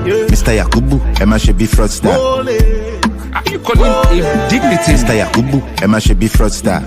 Mr. Yakubu, Emma should be fraudster. Are you calling him dignity? Mr. Yakubu, Emma should be fraudster.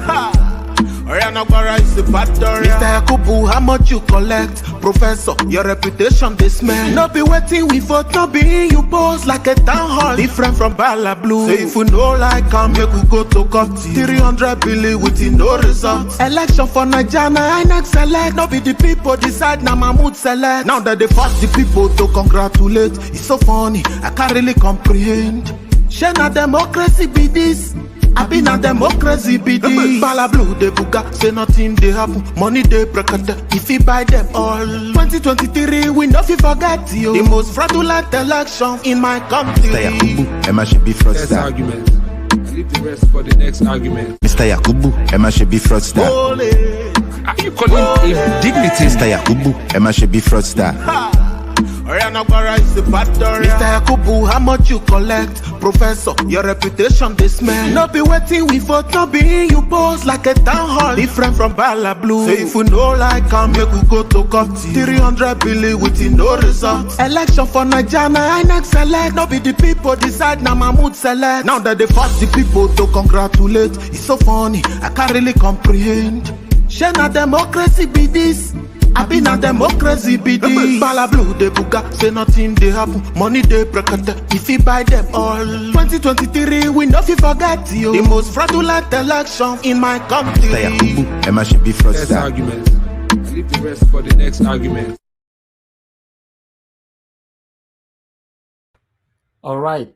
Mr. Yakubu, how much you collect? Professor, your reputation this man. No be waiting we vote, no be you boss like a town hall. Different from Bala Blue. So if you know like come, you could go to court. 300 billion with no results. Election for Nigeria, I next select. No be the people decide, now Mahmoud select. Now that they force the people to congratulate. It's so funny, I can't really comprehend. Share na democracy be this. I been a democracy be this. Bala Blue they buga, say nothing they happen. Money they break if you buy them all. 2023 we no fit forget you. The most fraudulent election in my country. Mr. Yakubu, Emma should be fraudster. Next argument. Leave the rest for the next argument. Mr. Yakubu, Emma should be fraudster. Are you calling him dignity? Mr. Yakubu, Emma should be fraudster. Mr. Yakubu, how much you collect? Professor, your reputation this man. No be waiting we vote, no be you boss like a town hall. Different from Bala Blue. So if you know like come, you could go to court. 300 billion with no results. Election for Nigeria, I next select. No be the people decide, now Mahmoud select. Now that they force the people to congratulate. It's so funny, I can't really comprehend. Share na democracy be this. I been a democracy be this. Bala Blue they buga, say nothing they happen. Money they break if you buy them all. 2023 we no fit forget you. The most fraudulent election in my country. Mr. Yakubu, Emma should be Next fraudster. argument. Leave the rest for the next argument. All right.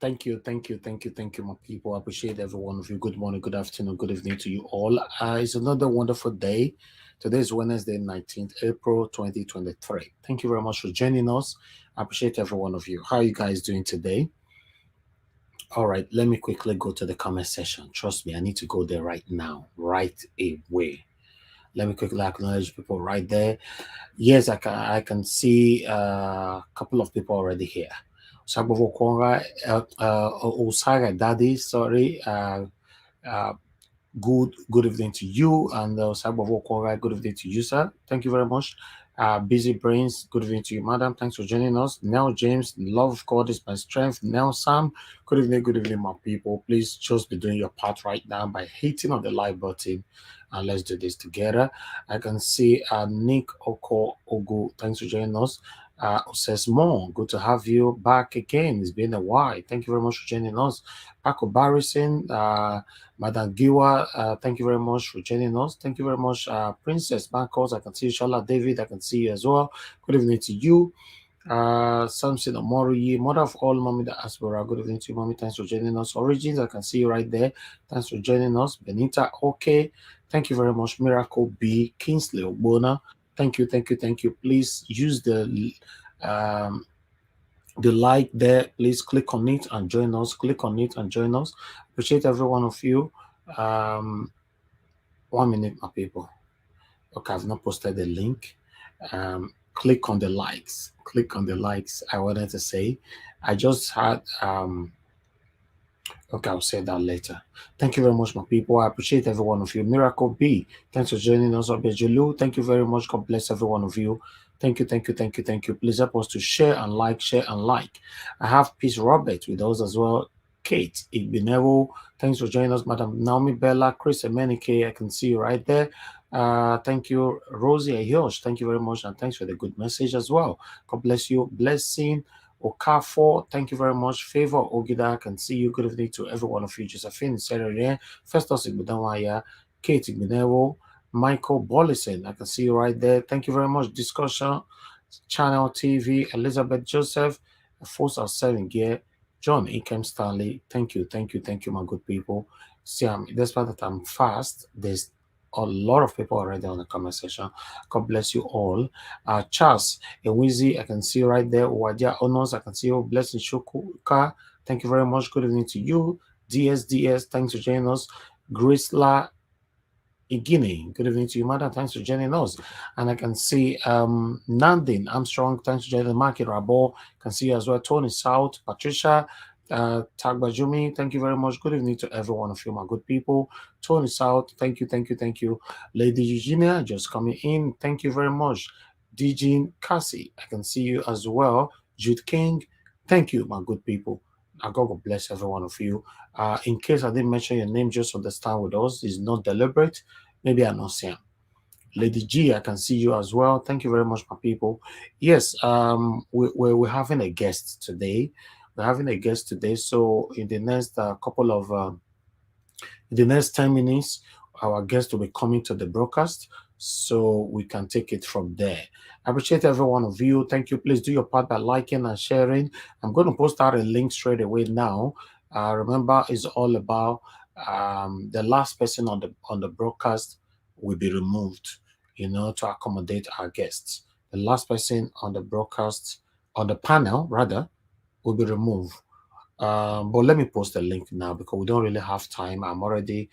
Thank you, my people. I appreciate every one of you. Good morning, good afternoon, good evening to you all. It's another wonderful day. Today is Wednesday, 19th April, 2023. Thank you very much for joining us. I appreciate every one of you. How are you guys doing today? All right, let me quickly go to the comment section. Trust me, I need to go there right now, right away. Let me quickly acknowledge people right there. Yes, I can see a couple of people already here. Sabovo Konga, Osaga Daddy, sorry. Good evening to you, and Sabovo Konga, good evening to you, sir. Thank you very much. Busy Brains, good evening to you, madam. Thanks for joining us. Nell James, love of God is my strength. Nell Sam, good evening, my people. Please just be doing your part right now by hitting on the like button, and let's do this together. I can see Nick Oko Ogu, thanks for joining us. Says more, good to have you back again. It's been a while. Thank you very much for joining us. Paco Barrison, Madam Giwa, thank you very much for joining us. Thank you very much, Princess Bankos. I can see you, Shala David. I can see you as well. Good evening to you. Samson Omori, mother of all, Mommy the Asbora. Good evening to you, Mommy. Thanks for joining us. Origins, I can see you right there. Thanks for joining us. Benita, okay. Thank you very much. Miracle B, Kingsley Obona. Thank you. Please use the like there. Please click on it and join us. Appreciate every one of you. 1 minute, my people. Okay, I've not posted the link. Click on the likes. I wanted to say, I just had okay, I'll say that later. Thank you very much, my people. I appreciate every one of you. Miracle B, thanks for joining us. Obejulu, thank you very much. God bless every one of you. Thank you. Please help us to share and like. I have Peace Robert with us as well. Kate Igbinevo, thanks for joining us. Madam Naomi Bella, Chris Emenike, I can see you right there. Thank you, Rosie Ayosh. Thank you very much, and thanks for the good message as well. God bless you. Blessing Okafo, thank you very much. Favor Ogida, I can see you. Good evening to every one of you. Josephine Serere, Festus Igbudanwaya, Kate Igbinevo, Michael Bollison, I can see you right there. Thank you very much. Discussion Channel TV, Elizabeth Joseph, Force of 7 Gear, John Ikem Stanley. Thank you, my good people. See, despite that I'm fast, there's a lot of people already on the comment section. God bless you all. Charles Ewizi, I can see you right there. Wadia Honors, I can see you. Blessing Shokuka, thank you very much. Good evening to you. DSDS, thanks for joining us. Grisla Igini, good evening to you, madam. Thanks for joining us. And I can see Nandin Armstrong, thanks for joining. Market Rabo, can see you as well. Tony South, Patricia, Tagbajumi, thank you very much. Good evening to every one of you, my good people. Tony South, thank you. Lady Eugenia, just coming in, thank you very much. DG Cassie, I can see you as well. Jude King, thank you, my good people. God will bless every one of you. In case I didn't mention your name, just understand with us, it's not deliberate. Maybe I'm not saying. Lady G, I can see you as well. Thank you very much, my people. Yes, we're having a guest today. We're having a guest today. So in the next couple of, in the next 10 minutes, our guest will be coming to the broadcast so we can take it from there. I appreciate every one of you. Thank you. Please do your part by liking and sharing. I'm going to post out a link straight away now. Remember, it's all about the last person on the broadcast will be removed, you know, to accommodate our guests. The last person on the broadcast, on the panel rather, will be removed. But let me post the link now because we don't really have time. We're already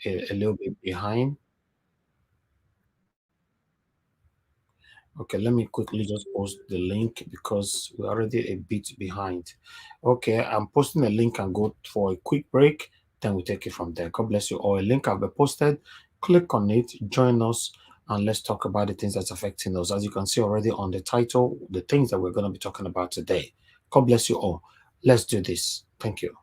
a little bit behind. Okay, let me quickly just post the link because we're already a bit behind. Okay, I'm posting a link and go for a quick break. Then we take it from there. God bless you all. A link have been posted. Click on it, join us, and let's talk about the things that's affecting us. As you can see already on the title, the things that we're going to be talking about today. God bless you all. Let's do this. Thank you.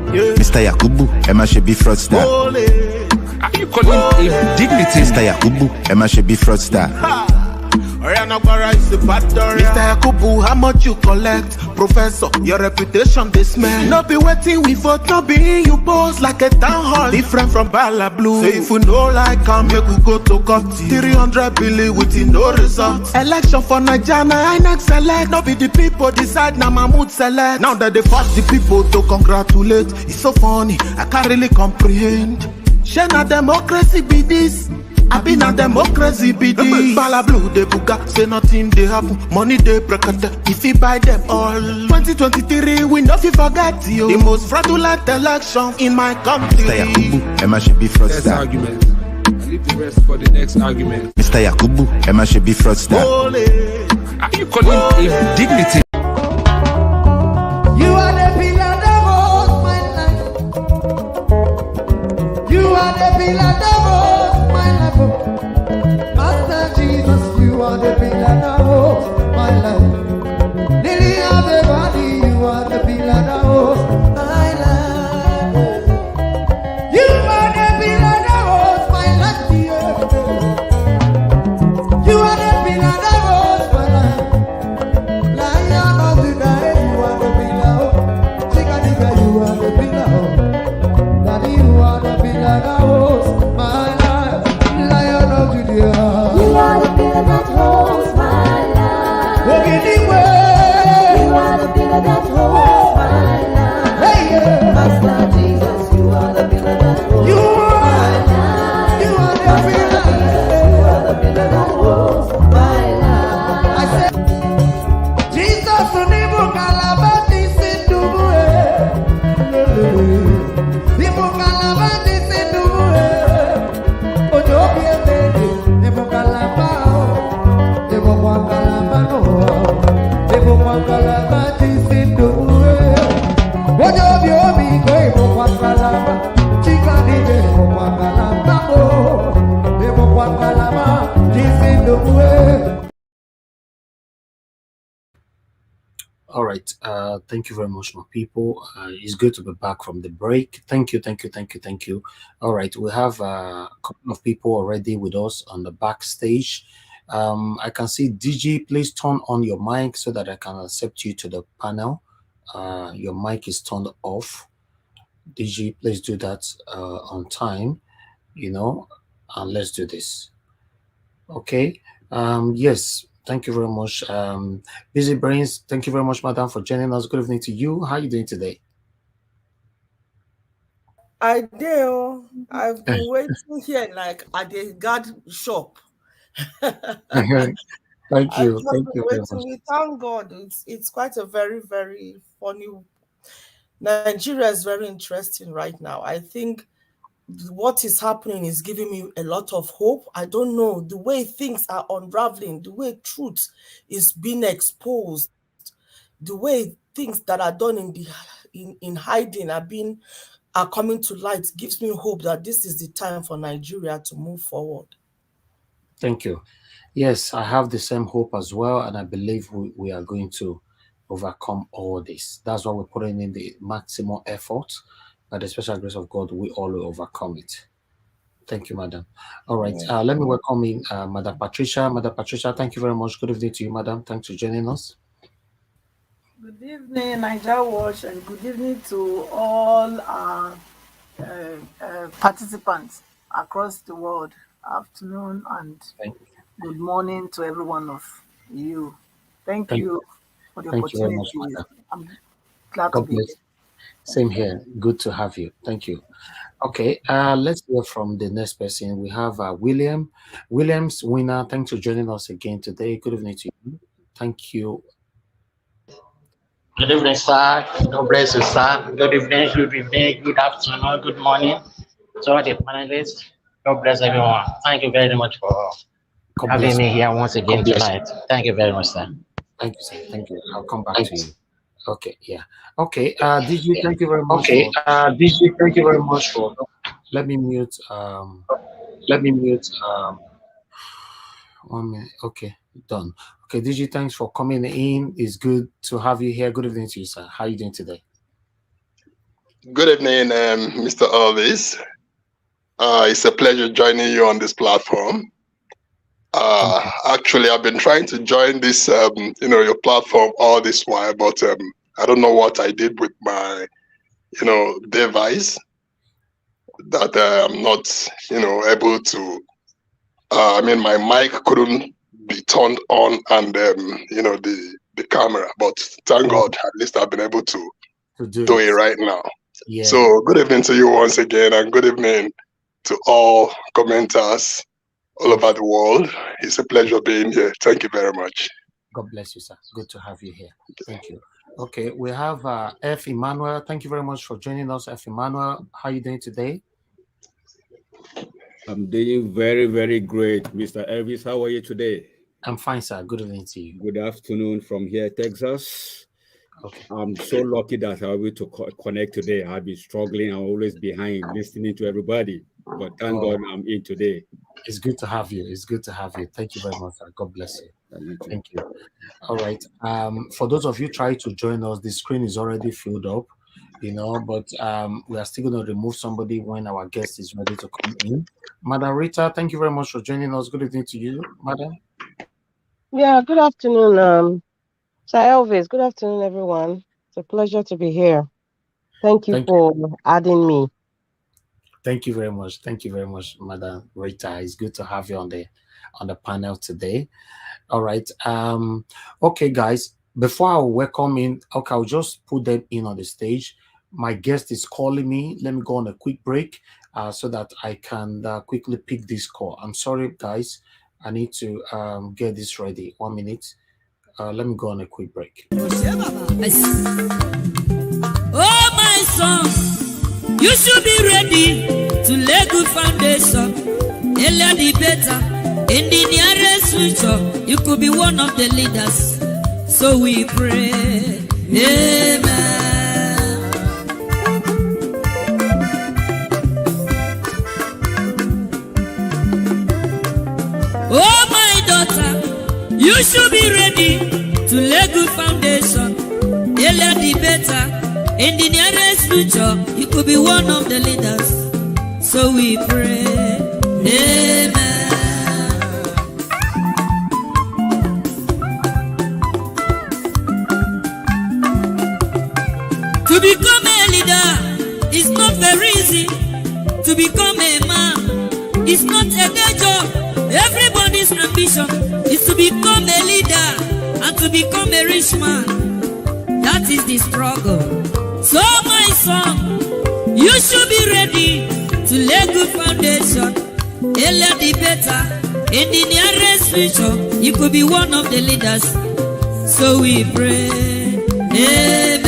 Mr. Yakubu, Emma should be fraudster. Are you calling him dignity? Mr. Yakubu, Emma should be fraudster. Mr. Yakubu, how much you collect? Professor, your reputation they smell. No be waiting we vote, no be you boss like a town hall. Different from Bala Blue. Say if you know like come, make we go to court. 300 billion with no results. Election for Nigeria, I next select. No be the people decide, now Mahmoud select. Now that they force the people to congratulate. It's so funny, I can't really comprehend. Share na democracy be this. I been a democracy be this. Bala Blue they buga, say nothing they happen. Money they brekete, if you buy them all. 2023 we no fi forget you. The most fraudulent election in my country. Mr. Yakubu, Emma should be Next fraudster. argument. I leave the rest for the next argument. Mr. Yakubu, Emma should be fraudster. Are you calling him dignity? You are the pillar that holds my life. You are the pillar that holds my life. Master Jesus, you are the pillar that holds my life. Lily of the valley, you are the pillar that holds my life. You are the pillar that holds my life. You are the pillar that holds my life. Lion of the night, you are the pillar. Chickadee, you are the pillar. Daddy, you are the pillar that holds my life. Lion of Judah. You are the pillar that holds my life. Walking the way. You are the pillar that holds my life. Hey, yeah. Master Jesus, you are the pillar that holds You my are. life. You are the Master pillar. Jesus, you are the pillar that holds my life. I said, Jesus, unibu kalabati sinduwe. Nibu kalabati sinduwe. Ojobi ebede, nibu kalabao. Nibu kwa kalabano. Nibu kwa kalabati sinduwe. Ojobi obi ko nibu kwa kalaba. Chikadide nibu kwa kalabao. Nibu kwa kalabati sinduwe. All right. Thank you very much, my people. It's good to be back from the break. Thank you, thank you, thank you, thank you. All right, we have a couple of people already with us on the backstage. I can see DG. Please turn on your mic so that I can accept you to the panel. Your mic is turned off. DG, please do that on time. You know, and let's do this. Okay. Yes. Thank you very much. Busy Brains, thank you very much, madam, for joining us. Good evening to you. How are you doing today? I do. I've been waiting here like at the guard shop. Thank I've you. just Thank been you very waiting. much. We thank God. It's quite a very, very funny. Nigeria is very interesting right now. I think what is happening is giving me a lot of hope. I don't know the way things are unraveling, the way truth is being exposed, the way things that are done in hiding are coming to light gives me hope that this is the time for Nigeria to move forward. Thank you. Yes, I have the same hope as well, and I believe we are going to overcome all this. That's why we're putting in the maximum effort. By the special grace of God, we all will overcome it. Thank you, madam. All right. Let me welcome in Madam Patricia. Madam Patricia, thank you very much. Good evening to you, madam. Thanks for joining us. Good evening, Niger Watch, and good evening to all our participants across the world. Afternoon and good morning to every one of you. Thank you for the Thank you very opportunity. much, madam. I'm glad God to be bless. here. Same here. Good to have you. Thank you. Okay, let's hear from the next person. We have William. Williams Winner, thanks for joining us again today. Good evening to you. Thank you. Good evening, sir. God bless you, sir. Good evening, good afternoon, good morning to all the panelists. God bless everyone. Thank you very much for having me here once again tonight. Thank you very much, sir. Thank you, sir. Thank you. I'll come back to you. Okay, yeah. Okay, DG, thank you very much. Okay, DG, thank you very much for. Let me mute. 1 minute. Okay, done. Okay, DG, thanks for coming in. It's good to have you here. Good evening to you, sir. How are you doing today? Good evening, Mr. Elvis. It's a pleasure joining you on this platform. Actually, I've been trying to join this, your platform all this while, but I don't know what I did with my, device that I'm not, able to. My mic couldn't be turned on, and the camera. But thank God, at least I've been able to do it right now. Yeah. So good evening to you once again, and good evening to all commenters all over the world. It's a pleasure being here. Thank you very much. God bless you, sir. Good to have you here. Thank you. Okay, we have F. Emmanuel. Thank you very much for joining us, F. Emmanuel. How are you doing today? I'm doing very, very great, Mr. Elvis. How are you today? I'm fine, sir. Good evening to you. Good afternoon from here, Texas. Okay. I'm so lucky that I'm able to connect today. I've been struggling. I'm always behind listening to everybody. But thank God I'm in today. It's good to have you. It's good to have you. Thank you very much, sir. God bless you. Thank you. All right. For those of you trying to join us, the screen is already filled up, but we are still going to remove somebody when our guest is ready to come in. Madam Rita, thank you very much for joining us. Good evening to you, madam. Yeah, good afternoon, Sir Elvis. Good afternoon, everyone. It's a pleasure to be here. Thank you for adding me. Thank you very much. Thank you very much, Madam Rita. It's good to have you on the panel today. All right. Okay, guys. Before I welcome in, okay, I'll just put them in on the stage. My guest is calling me. Let me go on a quick break so that I can quickly pick this call. I'm sorry, guys. I need to get this ready. 1 minute. Let me go on a quick break. Oh, my son, you should be ready to lay good foundation. Earlier the better. In the nearest future, you could be one of the leaders. So we pray. Amen. Oh, my daughter, you should be ready to lay good foundation. Earlier the better. In the nearest future, you could be one of the leaders. So we pray. Amen. To become a leader is not very easy. To become a man is not a day job. Everybody's ambition is to become a leader and to become a rich man. That is the struggle. So my son, you should be ready to lay good foundation. Earlier the better. In the nearest future, you could be one of the leaders. So we pray. Amen.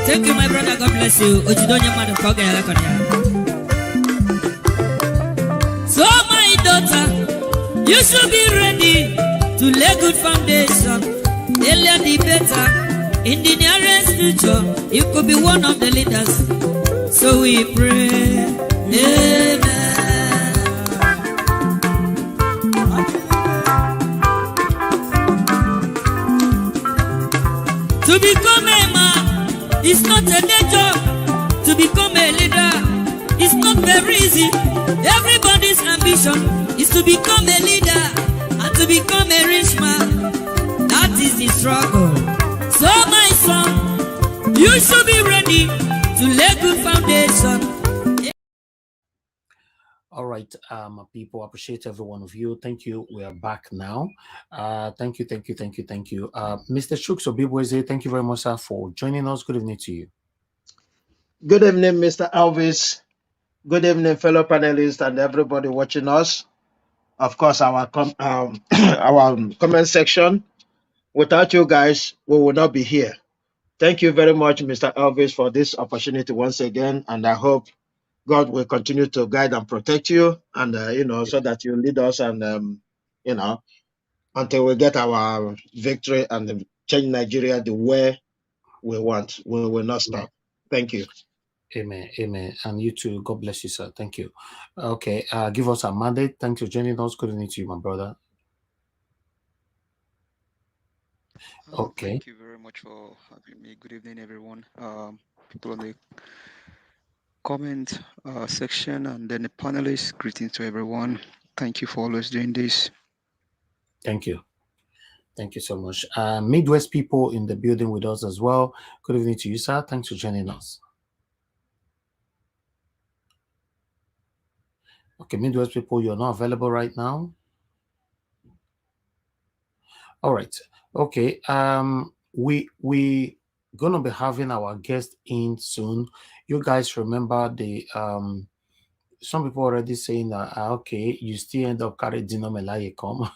Thank you, my brother. God bless you. So, my daughter, you should be ready to lay good foundation. Earlier the better. In the nearest future, you could be one of the leaders. So we pray. Amen. ambition is to become a leader and to become a rich man. That is the struggle. So my son, you should be ready to lay good foundation. All right, people, appreciate every one of you. Thank you. We are back now. Thank you. Mr. Chuks Obibweze, thank you very much, sir, for joining us. Good evening to you. Good evening, Mr. Elvis. Good evening, fellow panelists and everybody watching us. Of course, our comment section. Without you guys, we would not be here. Thank you very much, Mr. Elvis, for this opportunity once again, and I hope God will continue to guide and protect you, and so that you lead us, and until we get our victory and change Nigeria the way we want. We will not stop. Thank you. Amen. And you too. God bless you, sir. Thank you. Okay. Give us a mandate. Thanks for joining us. Good evening to you, my brother. Okay. Thank you very much for having me. Good evening, everyone. People on the comment section and then the panelists. Greetings to everyone. Thank you for always doing this. Thank you. Thank you so much. Midwest people in the building with us as well. Good evening to you, sir. Thanks for joining us. Okay, Midwest people, you're not available right now. All right. Okay. We gonna be having our guest in soon. You guys remember the some people already saying that okay, you still end up carrying Dino Melaye come.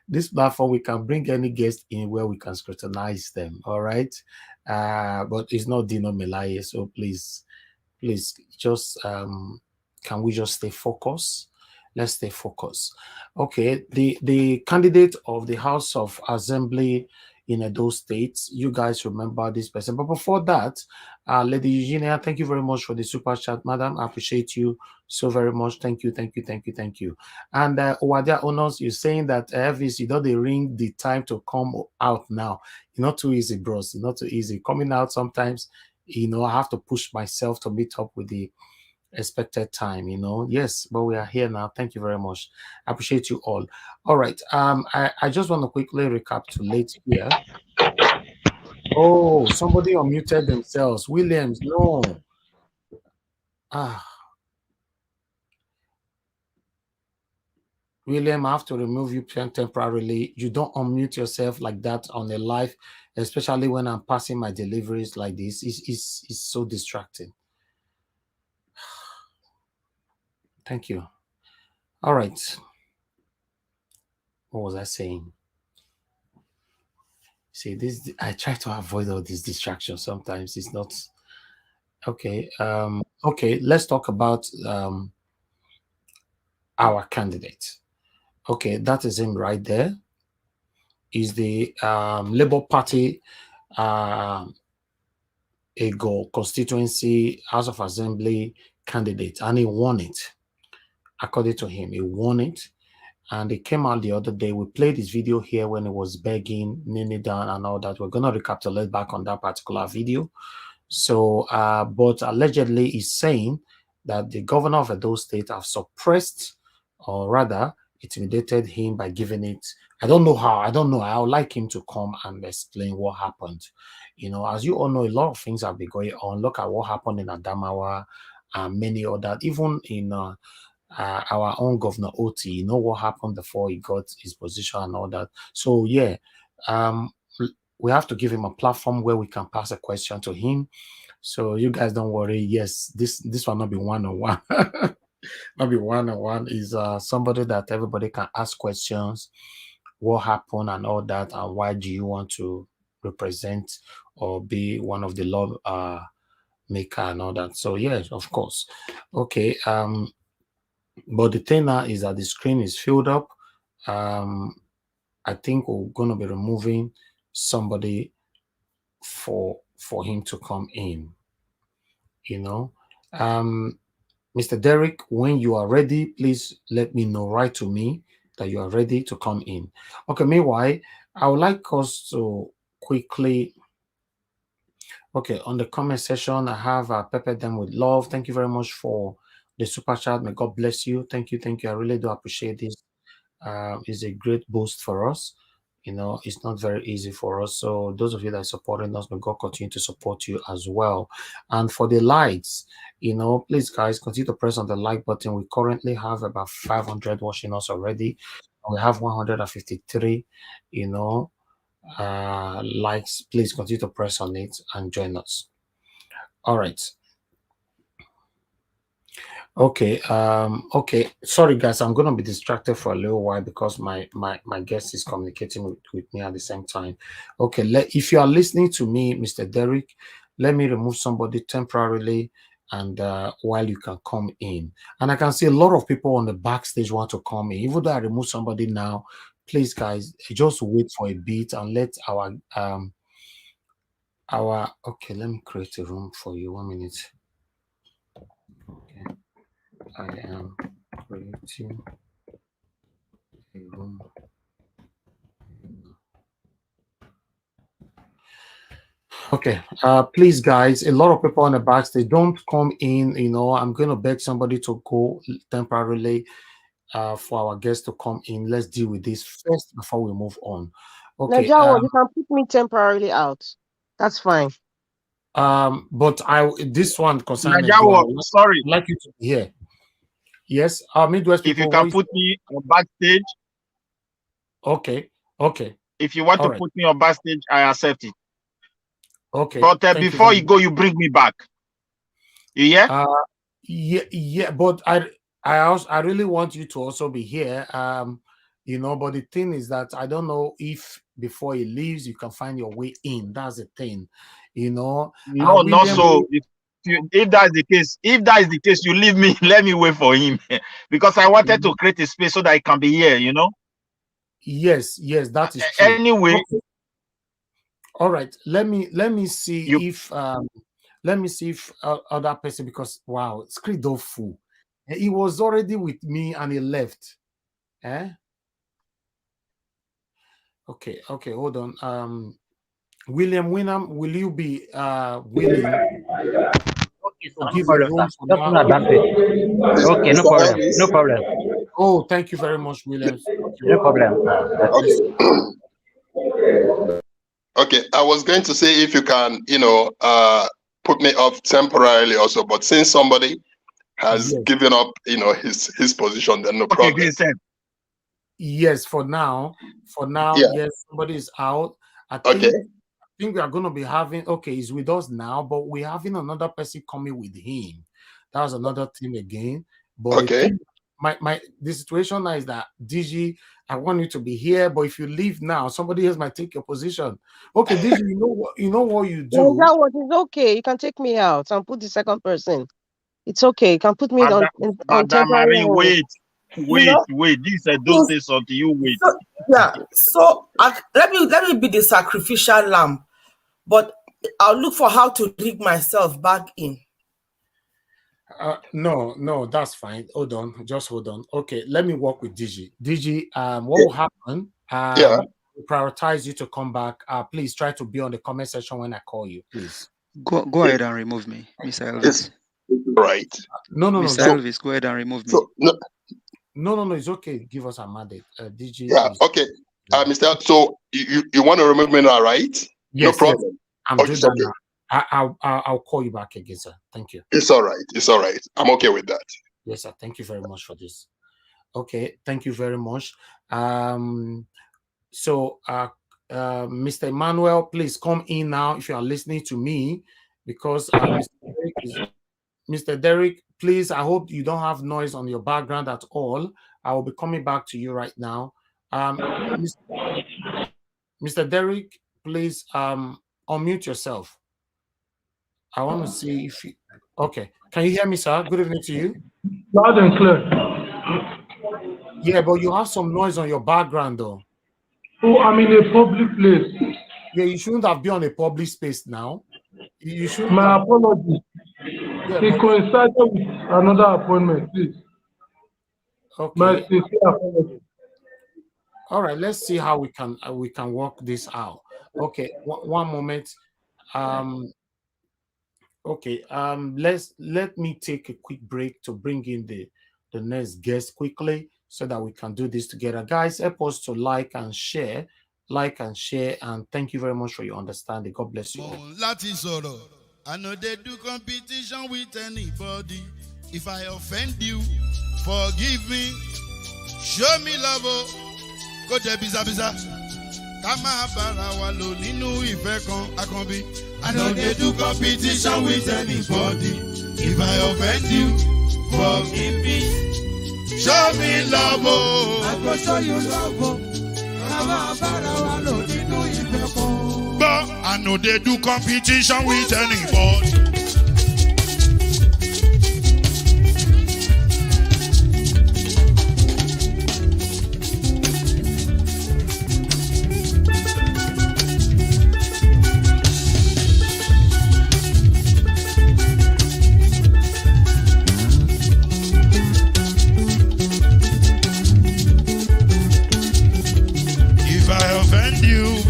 This platform we can bring any guest in where we can scrutinize them. All right. But it's not Dino Melaye, so please just can we just stay focused? Let's stay focused. Okay, the candidate of the House of Assembly in Edo State, you guys remember this person. But before that, Lady Eugenia, thank you very much for the super chat, madam. I appreciate you so very much. Thank you. And Owadia Honors, you're saying that Elvis, they ring the time to come out now. It's not too easy, bros. It's not too easy. Coming out sometimes, I have to push myself to meet up with the expected time. Yes, but we are here now. Thank you very much. I appreciate you all. All right. I just want to quickly recapitulate here. Oh, somebody unmuted themselves. Williams, no. William, I have to remove you temporarily. You don't unmute yourself like that on a live, especially when I'm passing my deliveries like this. It's so distracting. Thank you. All right. What was I saying? See, this I try to avoid all these distractions. Sometimes it's not okay. Okay, let's talk about our candidate. Okay, that is him right there. Is the Labour Party Ego constituency House of Assembly candidate, and he won it. According to him, he won it. And it came out the other day. We played this video here when he was begging, kneeling down and all that. We're going to recapitulate back on that particular video. So, but allegedly he's saying that the governor of Edo State have suppressed, or rather intimidated him by giving it. I don't know how. I don't know. I would like him to come and explain what happened. As you all know, a lot of things have been going on. Look at what happened in Adamawa and many other, even in our own Governor Oti, what happened before he got his position and all that. So yeah, we have to give him a platform where we can pass a question to him. So you guys don't worry. Yes, this will not be one-on-one. Not be one-on-one. Is somebody that everybody can ask questions, what happened and all that, and why do you want to represent or be one of the law maker and all that. So yes, of course. Okay. But the thing now is that the screen is filled up. I think we're going to be removing somebody for him to come in. Mr. Derek, when you are ready, please let me know. Write to me that you are ready to come in. Okay, meanwhile, I would like us to quickly... Okay, on the comment section, I have peppered them with love. Thank you very much for the super chat. May God bless you. Thank you. I really do appreciate this. It's a great boost for us. You know, it's not very easy for us. So those of you that are supporting us, may God continue to support you as well. And for the likes, you know, please guys continue to press on the like button. We currently have about 500 watching us already. We have 153, you know, likes. Please continue to press on it and join us. All right. Okay. Okay. Sorry, guys. I'm gonna be distracted for a little while because my guest is communicating with me at the same time. Okay. If you are listening to me, Mr. Derek, let me remove somebody temporarily, and while you can come in. And I can see a lot of people on the backstage want to come in. Even though I remove somebody now, please, guys, just wait for a bit and let our okay. Let me create a room for you. 1 minute. Okay. I am creating a room. Okay, please, guys, a lot of people on the backstage don't come in. You know, I'm going to beg somebody to go temporarily for our guests to come in. Let's deal with this first before we move on. Okay. You can put me temporarily out. That's fine. But this one concerning sorry. I'd like you to hear. Yes, Midwest people. If you can put me on backstage. Okay. If you want to put me on backstage, I accept it. Okay. But before you go, you bring me back. You hear? Yeah. But I really want you to also be here. You know, but the thing is that I don't know if before he leaves you can find your way in. That's the thing. You know. No, not so. If that is the case, you leave me. Let me wait for him because I wanted to create a space so that I can be here. You know. Yes, that is true. Anyway. Okay. All right. Let me see if other person, because wow, Skridofu, he was already with me and he left. Okay, hold on. William Winham, will you be willing to give a room for now? Okay, no problem. Oh, thank you very much, William. No problem. Okay, I was going to say if you can, you know, put me off temporarily also, but since somebody has given up, you know, his position, then no problem. Yes, for now, yes, somebody is out. I think we are going to be having, he's with us now, but we're having another person coming with him. That was another thing again. But the thing, the situation now is that DG, I want you to be here, but if you leave now, somebody else might take your position. Okay, DG, you know what you do. That one is okay. You can take me out and put the second person. It's okay. You can put me on temporary. Wait. This don't say something. You wait. So let me be the sacrificial lamb, but I'll look for how to dig myself back in. No, that's fine. Hold on, just hold on. Okay, let me work with DG. DG, what will happen? We prioritize you to come back. Please try to be on the comment section when I call you, please. Go ahead and remove me, Mr. Elvis. Right. No. Mr. Elvis, go ahead and remove me. No, it's okay. Give us a mandate. DG. Yeah, okay. Mr. So you want to remove me now, right? Yes, no problem. Yes. I'm doing that now. I'll call you back again, sir. Thank you. It's all right. I'm okay with that. Yes, sir. Thank you very much for this. Okay, thank you very much. So Mr. Emmanuel, please come in now if you are listening to me, because Mr. Derek, please, I hope you don't have noise on your background at all. I will be coming back to you right now. Mr. Derek, please unmute yourself. I want to see if you... Okay. Can you hear me, sir? Good evening to you. Loud and clear. Yeah, but you have some noise on your background, though. Oh, I'm in a public place. Yeah, you shouldn't have been on a public space now. You should. My apologies. Yeah, it coincided with another appointment, please. Okay. My sincere apologies. All right, let's see how we can work this out. Okay, one moment. Okay, let me take a quick break to bring in the next guest quickly so that we can do this together. Guys, help us to like and share, and thank you very much for your understanding. God bless you all. I know they do competition with anybody. If I offend you, forgive me. Show me love, go there biza biza. Kama bara wa lo ninu ife kan akanbi. I know they do competition with anybody. If I offend you, forgive me. Show me love, I go show you love. Kama bara wa lo ninu ife kan. But I know they do competition with anybody.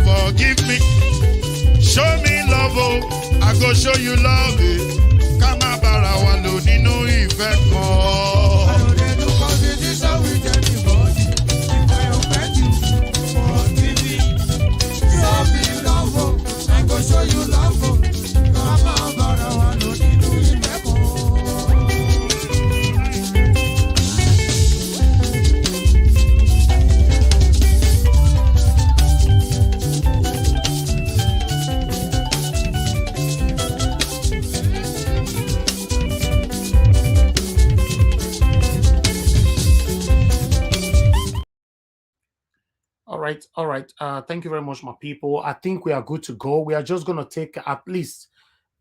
Forgive me, show me love, I go show you love. Kama bara wa lo ninu ife kan. I know they do competition with anybody. If I offend you, forgive me. Show me love, I go show you love. Kama bara wa lo ninu ife kan. All right. Thank you very much, my people. I think we are good to go. We are just going to take at least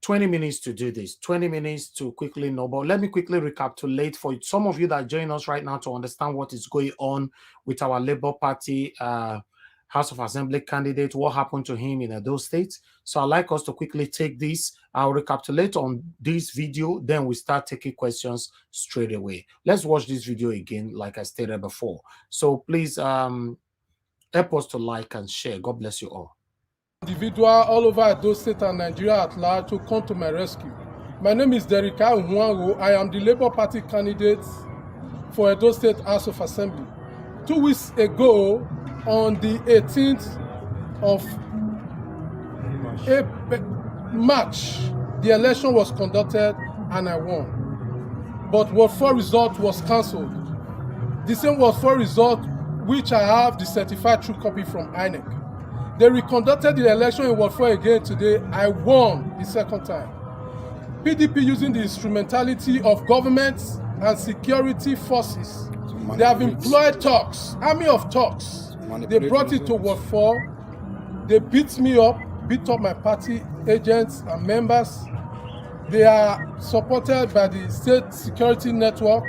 20 minutes to do this, 20 minutes to quickly know. But let me quickly recapitulate for some of you that join us right now to understand what is going on with our Labour Party House of Assembly candidate, what happened to him in those states. So I'd like us to quickly take this. I'll recapitulate on this video, then we start taking questions straight away. Let's watch this video again, like I stated before. So please, help us to like and share. God bless you all. Individual all over those states and Nigeria at large to come to my rescue. My name is Derika Unwango. I am the Labour Party candidate for Edo State House of Assembly. 2 weeks ago, on the 18th of March, the election was conducted and I won. But Ward 4 result was cancelled. The same Ward 4 result which I have the certified true copy from INEC. They reconducted the election in Ward 4 again today. I won the second time. PDP using the instrumentality of governments and security forces. They have employed talks, army of talks. They brought it to Ward 4. They beat me up, beat up my party agents and members. They are supported by the state security network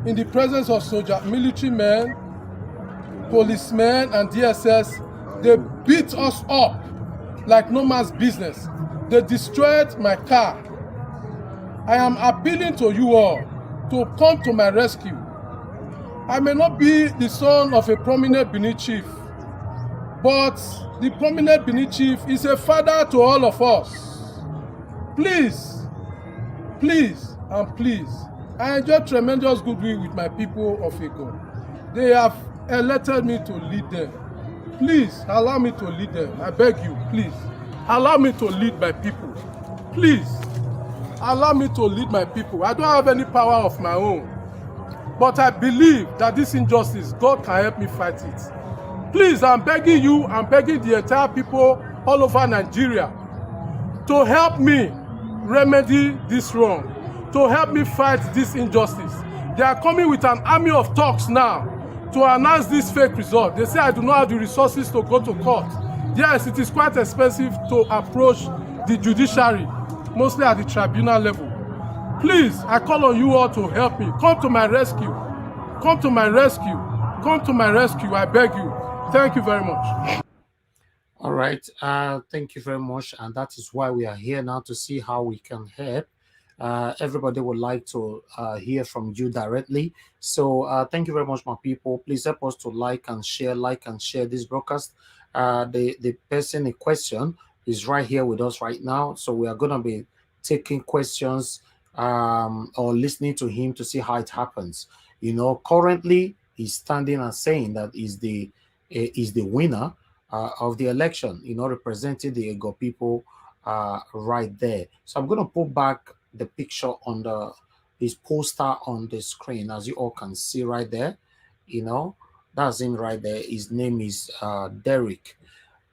in the presence of soldier, military men, policemen and DSS. They beat us up like no man's business. They destroyed my car. I am appealing to you all to come to my rescue. I may not be the son of a prominent Benin chief, but the prominent Benin chief is a father to all of us. Please, please, and please, I enjoy tremendous goodwill with my people of Ego. They have elected me to lead them. Please allow me to lead them. I beg you, please allow me to lead my people. Please allow me to lead my people. I don't have any power of my own, but I believe that this injustice, God can help me fight it. Please, I'm begging you, I'm begging the entire people all over Nigeria to help me remedy this wrong, to help me fight this injustice. They are coming with an army of talks now to announce this fake result. They say I do not have the resources to go to court. Yes, it is quite expensive to approach the judiciary, mostly at the tribunal level. Please, I call on you all to help me. Come to my rescue. Come to my rescue. Come to my rescue. I beg you. Thank you very much. All right. Thank you very much. And that is why we are here now, to see how we can help. Everybody would like to hear from you directly. So thank you very much, my people. Please help us to like and share this broadcast. The person in question is right here with us right now. So we are going to be taking questions or listening to him to see how it happens. You know, currently he's standing and saying that is the winner of the election, you know, representing the Ego people right there. So I'm going to put back the picture on his poster on the screen, as you all can see right there. You know, that's him right there. His name is Derek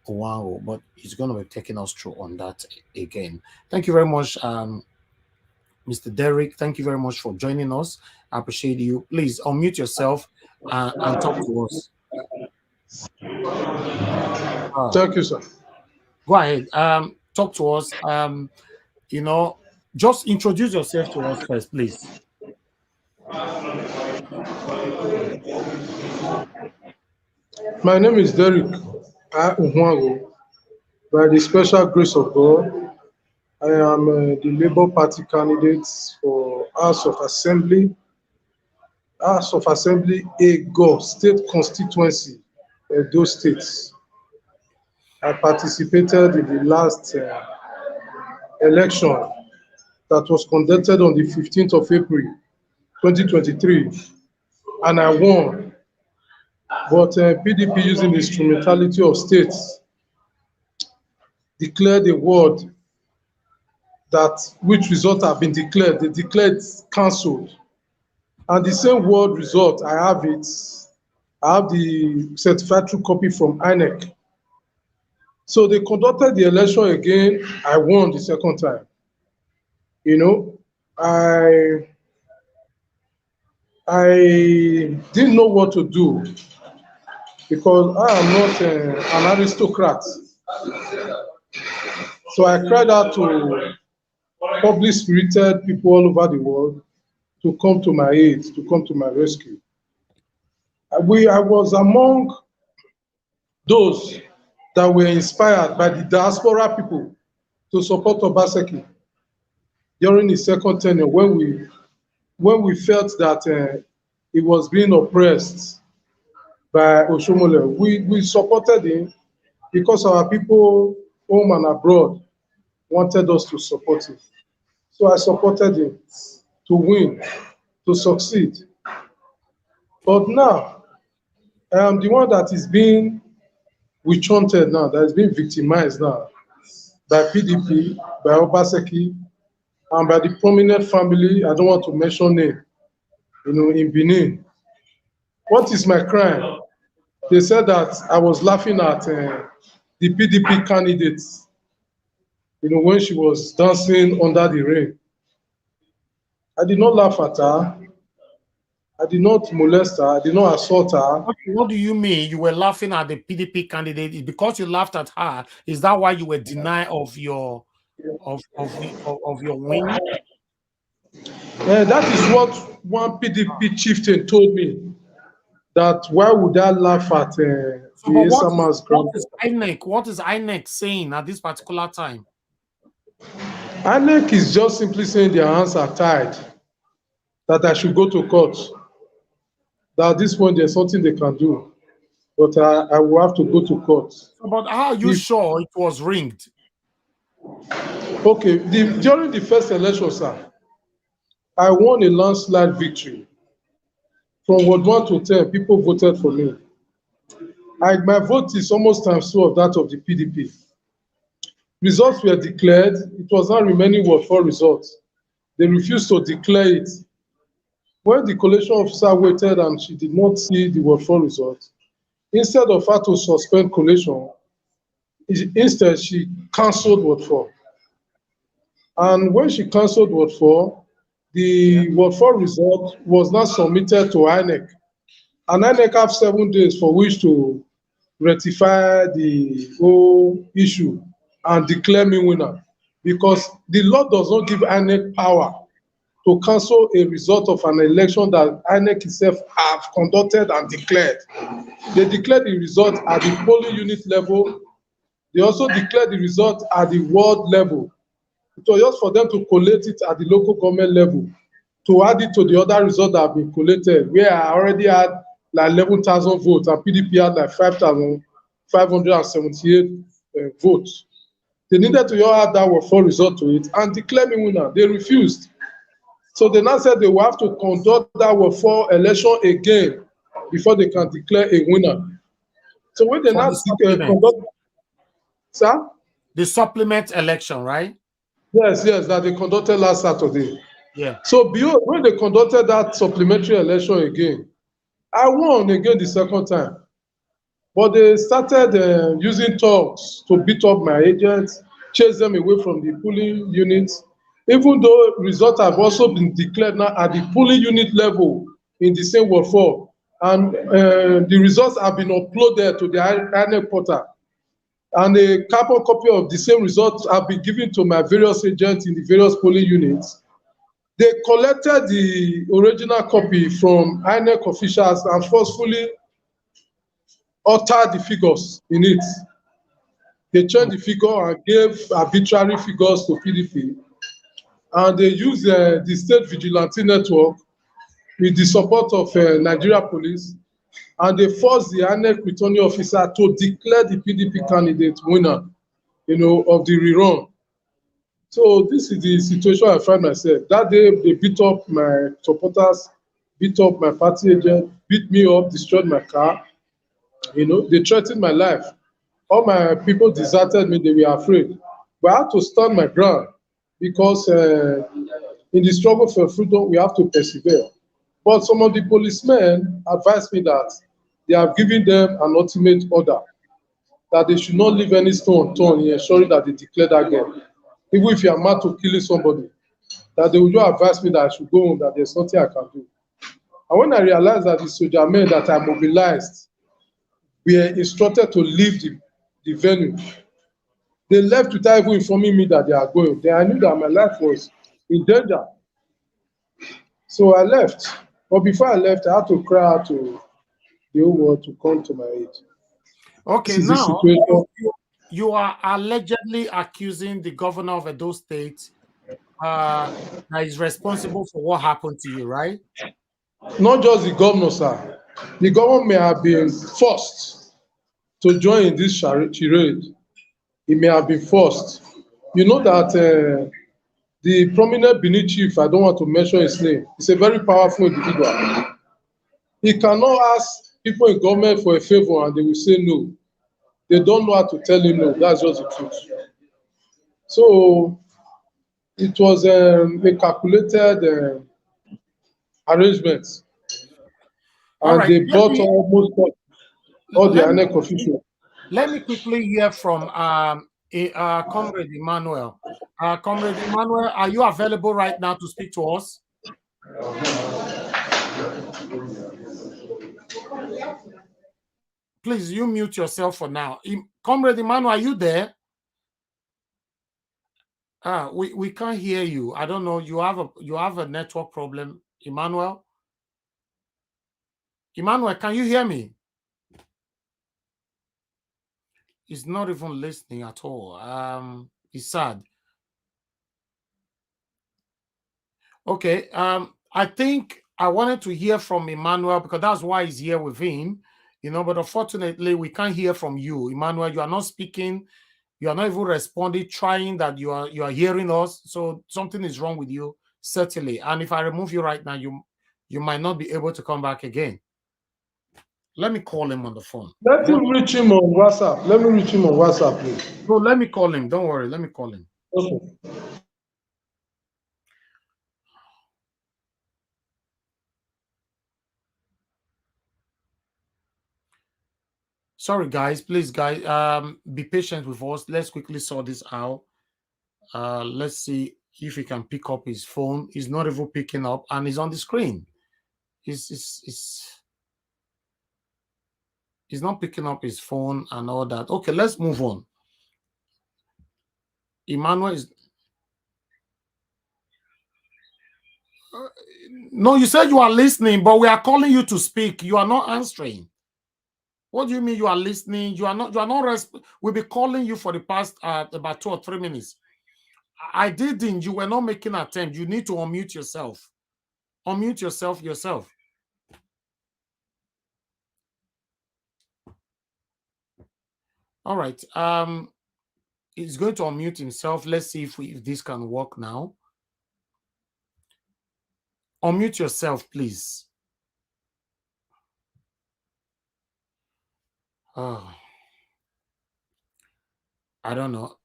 Owango, but he's going to be taking us through on that again. Thank you very much, Mr. Derek. Thank you very much for joining us. I appreciate you. Please unmute yourself and talk to us. Thank you, sir. Go ahead. Talk to us. You know, just introduce yourself to us first, please. My name is Derek Owango. By the special grace of God, I am the Labour Party candidate for House of Assembly, Ego State Constituency, those states. I participated in the last election that was conducted on the 15th of April, 2023, and I won. But PDP, using instrumentality of states, declared a word that which result have been declared. They declared cancelled. And the same word result, I have it. I have the certified true copy from INEC. So they conducted the election again. I won the second time. You know, I didn't know what to do because I am not an aristocrat. So I cried out to public spirited people all over the world to come to my aid, to come to my rescue. I was among those that were inspired by the diaspora people to support Obaseki during his second tenure when we felt that he was being oppressed by Oshomole. We supported him because our people home and abroad wanted us to support him. So I supported him to win, to succeed. But now, I am the one that is being witch-hunted now, that is being victimized now by PDP, by Obaseki, and by the prominent family, I don't want to mention name, you know, in Benin. What is my crime? They said that I was laughing at the PDP candidates, you know, when she was dancing under the rain. I did not laugh at her. I did not molest her. I did not assault her. What do you mean? You were laughing at the PDP candidate because you laughed at her? Is that why you were denied of your win? That is what one PDP chieftain told me. That why would I laugh at the Esama's what is INEC saying at this particular time? INEC is just simply saying their hands are tied. That I should go to court. That at this point there's something they can do. But I will have to go to court. But how are you sure it was rigged? Okay, during the first election, sir, I won a landslide victory. From Ward 1 to 10, people voted for me. My vote is almost times 2 of that of the PDP. Results were declared. It was not remaining Ward 4 results. They refused to declare it. When the collation officer waited and she did not see the Ward 4 results, instead of her to suspend collation, instead she cancelled Ward 4. And when she cancelled Ward 4, the Ward 4 result was not submitted to INEC. And INEC have 7 days for which to rectify the whole issue and declare me winner. Because the law does not give INEC power to cancel a result of an election that INEC itself have conducted and declared. They declared the result at the polling unit level. They also declared the result at the ward level. It was just for them to collate it at the local government level, to add it to the other results that have been collated, where I already had like 11,000 votes and PDP had like 5,578 votes. They needed to add that were for result to it and declare me winner. They refused. So they now said they will have to conduct that were for election again before they can declare a winner. So when they now conduct, sir? The supplement election, right? Yes, that they conducted last Saturday. Yeah. So when they conducted that supplementary election again, I won again the second time. But they started using talks to beat up my agents, chase them away from the polling units, even though results have also been declared now at the polling unit level in the same Ward 4. And the results have been uploaded to the INEC portal. And a carbon copy of the same results have been given to my various agents in the various polling units. They collected the original copy from INEC officials and forcefully altered the figures in it. They changed the figure and gave arbitrary figures to PDP. And they used the state vigilante network with the support of Nigeria police. And they forced the INEC returning officer to declare the PDP candidate winner, of the rerun. So this is the situation I find myself. That day, they beat up my supporters, beat up my party agent, beat me up, destroyed my car. They threatened my life. All my people deserted me. They were afraid. But I had to stand my ground because in the struggle for freedom, we have to persevere. But some of the policemen advised me that they have given them an ultimate order that they should not leave any stone unturned in ensuring that they declare that game. Even if you are mad to killing somebody, that they will just advise me that I should go home, that there's nothing I can do. And when I realized that the soldier men that I mobilized were instructed to leave the venue, they left without even informing me that they are going. Then I knew that my life was in danger. So I left. But before I left, I had to cry out to the whole world to come to my aid. Okay, now you are allegedly accusing the governor of Edo State that is responsible for what happened to you, right? Not just the governor, sir. The governor may have been forced to join in this charade. He may have been forced. You know that the prominent Benin chief, I don't want to mention his name, is a very powerful individual. He cannot ask people in government for a favor and they will say no. They don't know how to tell him no. That's just the truth. So it was a calculated arrangement. And they brought almost all the INEC officials. Let me quickly hear from Comrade Emmanuel. Comrade Emmanuel, are you available right now to speak to us? Please, you mute yourself for now. Comrade Emmanuel, are you there? We can't hear you. I don't know. You have a network problem, Emmanuel. Emmanuel, can you hear me? He's not even listening at all. He's sad. Okay. I think I wanted to hear from Emmanuel because that's why he's here with him. But unfortunately, we can't hear from you, Emmanuel. You are not speaking. You are not even responding, trying that you are hearing us. So something is wrong with you, certainly. And if I remove you right now, you might not be able to come back again. Let me call him on the phone. Let me reach him on WhatsApp. Let me reach him on WhatsApp, please. No, let me call him. Don't worry. Let me call him. Okay. Sorry, guys. Please, guys, be patient with us. Let's quickly sort this out. Let's see if he can pick up his phone. He's not even picking up, and he's on the screen. He's not picking up his phone and all that. Okay, let's move on. Emmanuel is... No, you said you are listening, but we are calling you to speak. You are not answering. What do you mean you are listening? You are not. We'll be calling you for the past about 2 or 3 minutes. I didn't. You were not making an attempt. You need to unmute yourself. Unmute yourself. All right. He's going to unmute himself. Let's see if this can work now. Unmute yourself, please. Oh, I don't know.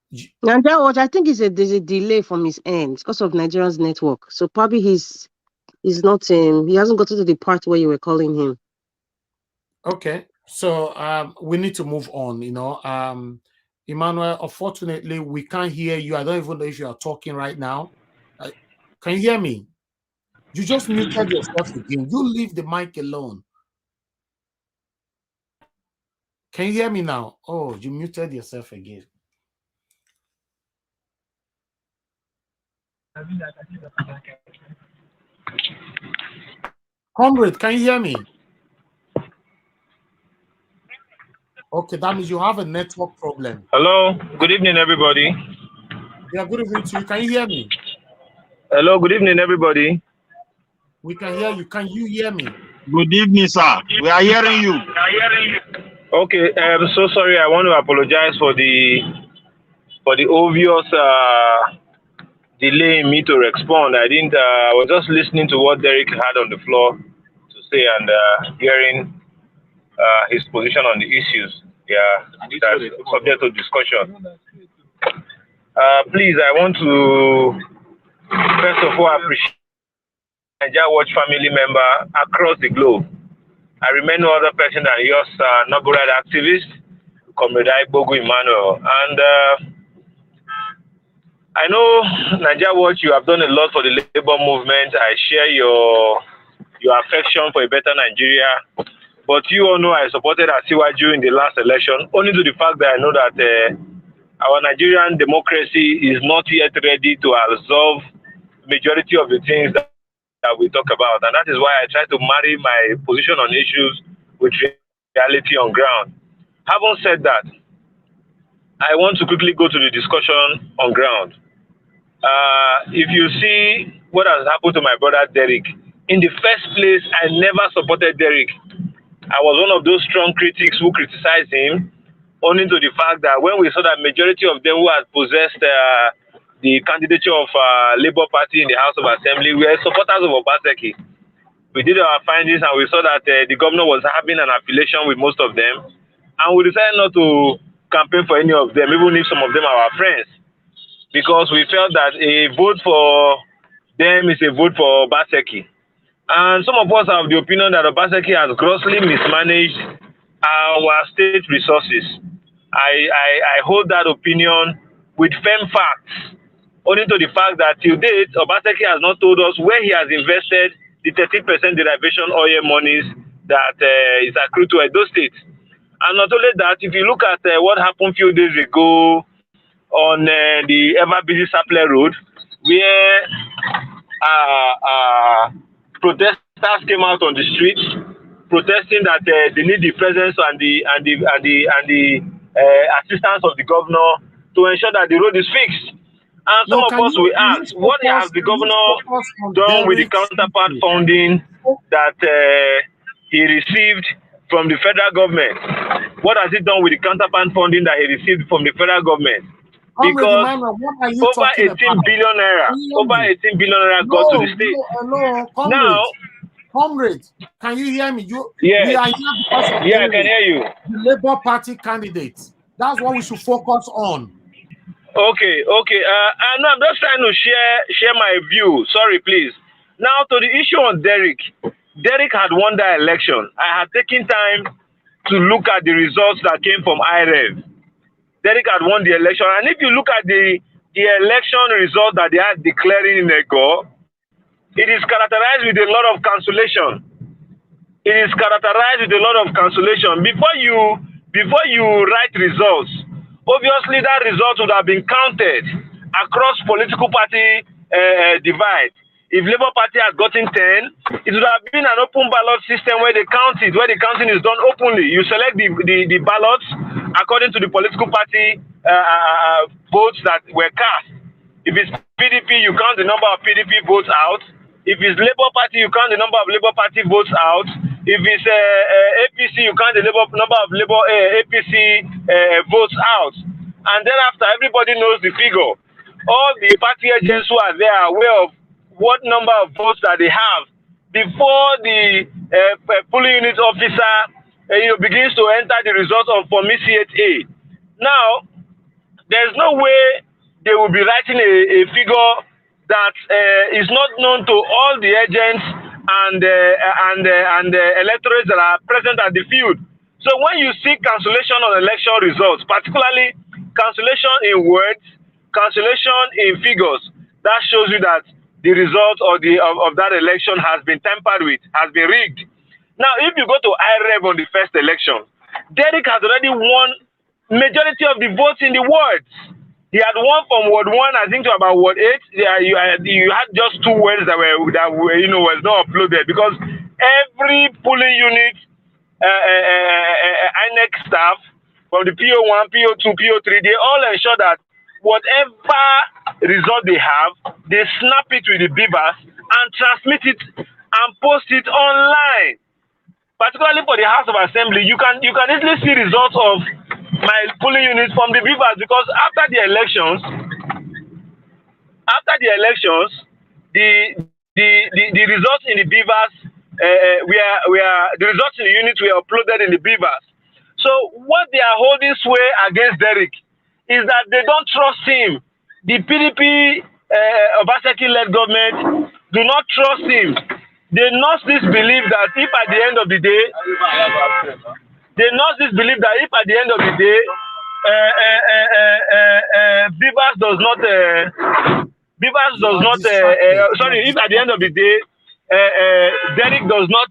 And that was, I think, there's a delay from his end because of Nigeria's network. So probably he's not he hasn't gotten to the part where you were calling him. Okay, so we need to move on. Emmanuel, unfortunately, we can't hear you. I don't even know if you are talking right now. Can you hear me? You just muted yourself again. You leave the mic alone. Can you hear me now? Oh, you muted yourself again. Comrade, can you hear me? Okay, that means you have a network problem. Hello, good evening, everybody. Yeah, good evening to you. Can you hear me? Hello, good evening, everybody. We can hear you. Can you hear me? Good evening, sir. We are hearing you. Okay, I'm so sorry. I want to apologize for the obvious delay in me to respond. I didn't. I was just listening to what Derek had on the floor to say and hearing his position on the issues. Yeah, that's subject to discussion. Please, I want to first of all appreciate Nigeria Watch family member across the globe. I remain no other person than yours, Noble Right activist, Comrade Bogu Emmanuel. And I know Nigeria Watch, you have done a lot for the labor movement. I share your affection for a better Nigeria. But you all know I supported Asiwaju in the last election, only to the fact that I know that our Nigerian democracy is not yet ready to absorb majority of the things that we talk about. And that is why I try to marry my position on issues with reality on ground. Having said that, I want to quickly go to the discussion on ground. If you see what has happened to my brother Derek, in the first place, I never supported Derek. I was one of those strong critics who criticized him, only to the fact that when we saw that majority of them who had possessed the candidature of Labour Party in the House of Assembly were supporters of Obaseki. We did our findings and we saw that the governor was having an affiliation with most of them, and we decided not to campaign for any of them, even if some of them are our friends, because we felt that a vote for them is a vote for Obaseki. And some of us have the opinion that Obaseki has grossly mismanaged our state resources. I hold that opinion with firm facts, only to the fact that till date, Obaseki has not told us where he has invested the 13% derivation oil monies that is accrued to Edo State. And not only that, if you look at what happened a few days ago on the ever-busy Sapler Road, where protesters came out on the streets protesting that they need the presence and the assistance of the governor to ensure that the road is fixed. And some of us will ask, what has the governor done with the counterpart funding that he received from the federal government? What has he done with the counterpart funding that he received from the federal government? Because over 18 billion naira, got to the state. Hello, comrade. Now, comrade, can you hear me? Yes. We are here because of I can hear you. The Labour Party candidates. That's what we should focus on. Okay. No, I'm just trying to share my view. Sorry, please. Now, to the issue on Derek. Derek had won that election. I had taken time to look at the results that came from IREV. Derek had won the election. And if you look at the election result that they are declaring in Ego, it is characterized with a lot of cancellation. Before you write results, obviously that result would have been counted across political party divide. If Labour Party had gotten 10, it would have been an open ballot system where they count it, where the counting is done openly. You select the ballots according to the political party votes that were cast. If it's PDP, you count the number of PDP votes out. If it's Labour Party, you count the number of Labour Party votes out. If it's APC, you count the number of APC votes out. and then after everybody knows the figure. All the party agents who are there are aware of what number of votes that they have before the polling unit officer begins to enter the result of Form C8A. Now, there's no way they will be writing a figure that is not known to all the agents and electorates that are present at the field. So when you see cancellation on election results, particularly cancellation in words, cancellation in figures, that shows you that the result of that election has been tampered with, has been rigged. Now, if you go to IREV on the first election, Derek has already won majority of the votes in the wards. He had won from Ward 1, I think, to about Ward 8. You had just 2 words that were was not uploaded, because every polling unit, INEC staff, from the PO1, PO2, PO3, they all ensure that whatever result they have, they snap it with the beavers and transmit it and post it online. Particularly for the House of Assembly, you can easily see results of my polling units from the beavers, because after the elections, the results in the beavers the results in the units were uploaded in the beavers. So what they are holding sway against Derek is that they don't trust him. The PDP Obaseki-led government do not trust him. They not this belief that if at the end of the day, Beavers does not if at the end of the day, Derek does not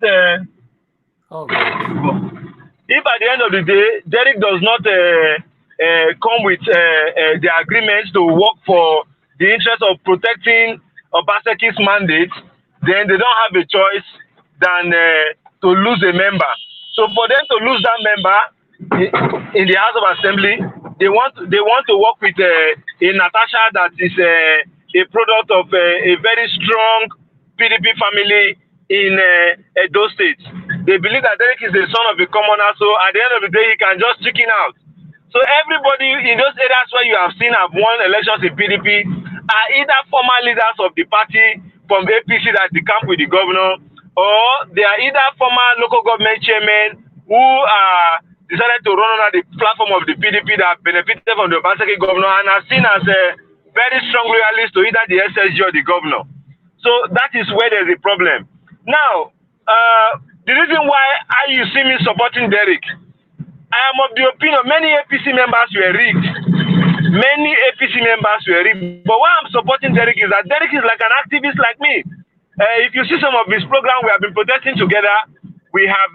if at the end of the day, Derek does not come with the agreements to work for the interest of protecting Obaseki's mandate, then they don't have a choice than to lose a member. So for them to lose that member in the House of Assembly, they want to work with a Natasha that is a product of a very strong PDP family in Edo State. They believe that Derek is the son of a commoner, so at the end of the day, he can just chicken out. So everybody in those areas where you have seen have won elections in PDP are either former leaders of the party from APC that they camp with the governor, or they are either former local government chairmen who decided to run under the platform of the PDP that benefited from the Obaseki governor and are seen as a very strong loyalists to either the SSG or the governor. So that is where there's a problem. Now, the reason why you see me supporting Derek, I am of the opinion many APC members were rigged. Many APC members were rigged. But why I'm supporting Derek is that Derek is like an activist like me. If you see some of his programs, we have been protesting together. We have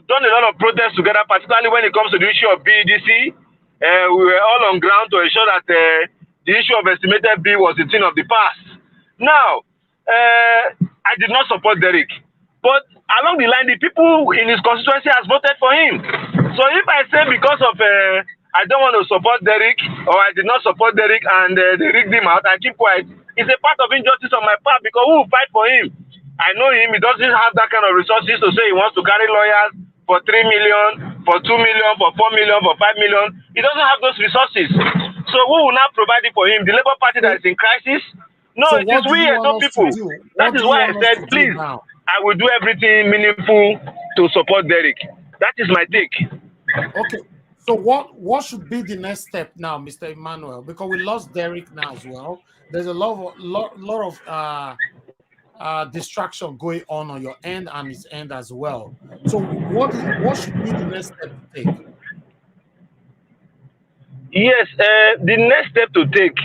done a lot of protests together, particularly when it comes to the issue of BEDC. We were all on ground to ensure that the issue of estimated bill was a thing of the past. Now, I did not support Derek. But along the line, the people in his constituency has voted for him. So if I say because of I don't want to support Derek, or I did not support Derek and they rigged him out, I keep quiet, it's a part of injustice on my part, because who will fight for him? I know him, he doesn't have that kind of resources to say he wants to carry lawyers for 3 million, for 2 million, for 4 million, for 5 million. He doesn't have those resources. So who will now provide it for him? The Labour Party that is in crisis? No, So it is we as no people. That is why I said, please, I will do everything meaningful to support Derek. That is my take. Okay. So what should be the next step now, Mr. Emmanuel? Because we lost Derek now as well. There's a lot of distraction going on your end and his end as well. So what should be the next step to take? Yes, the next step to take,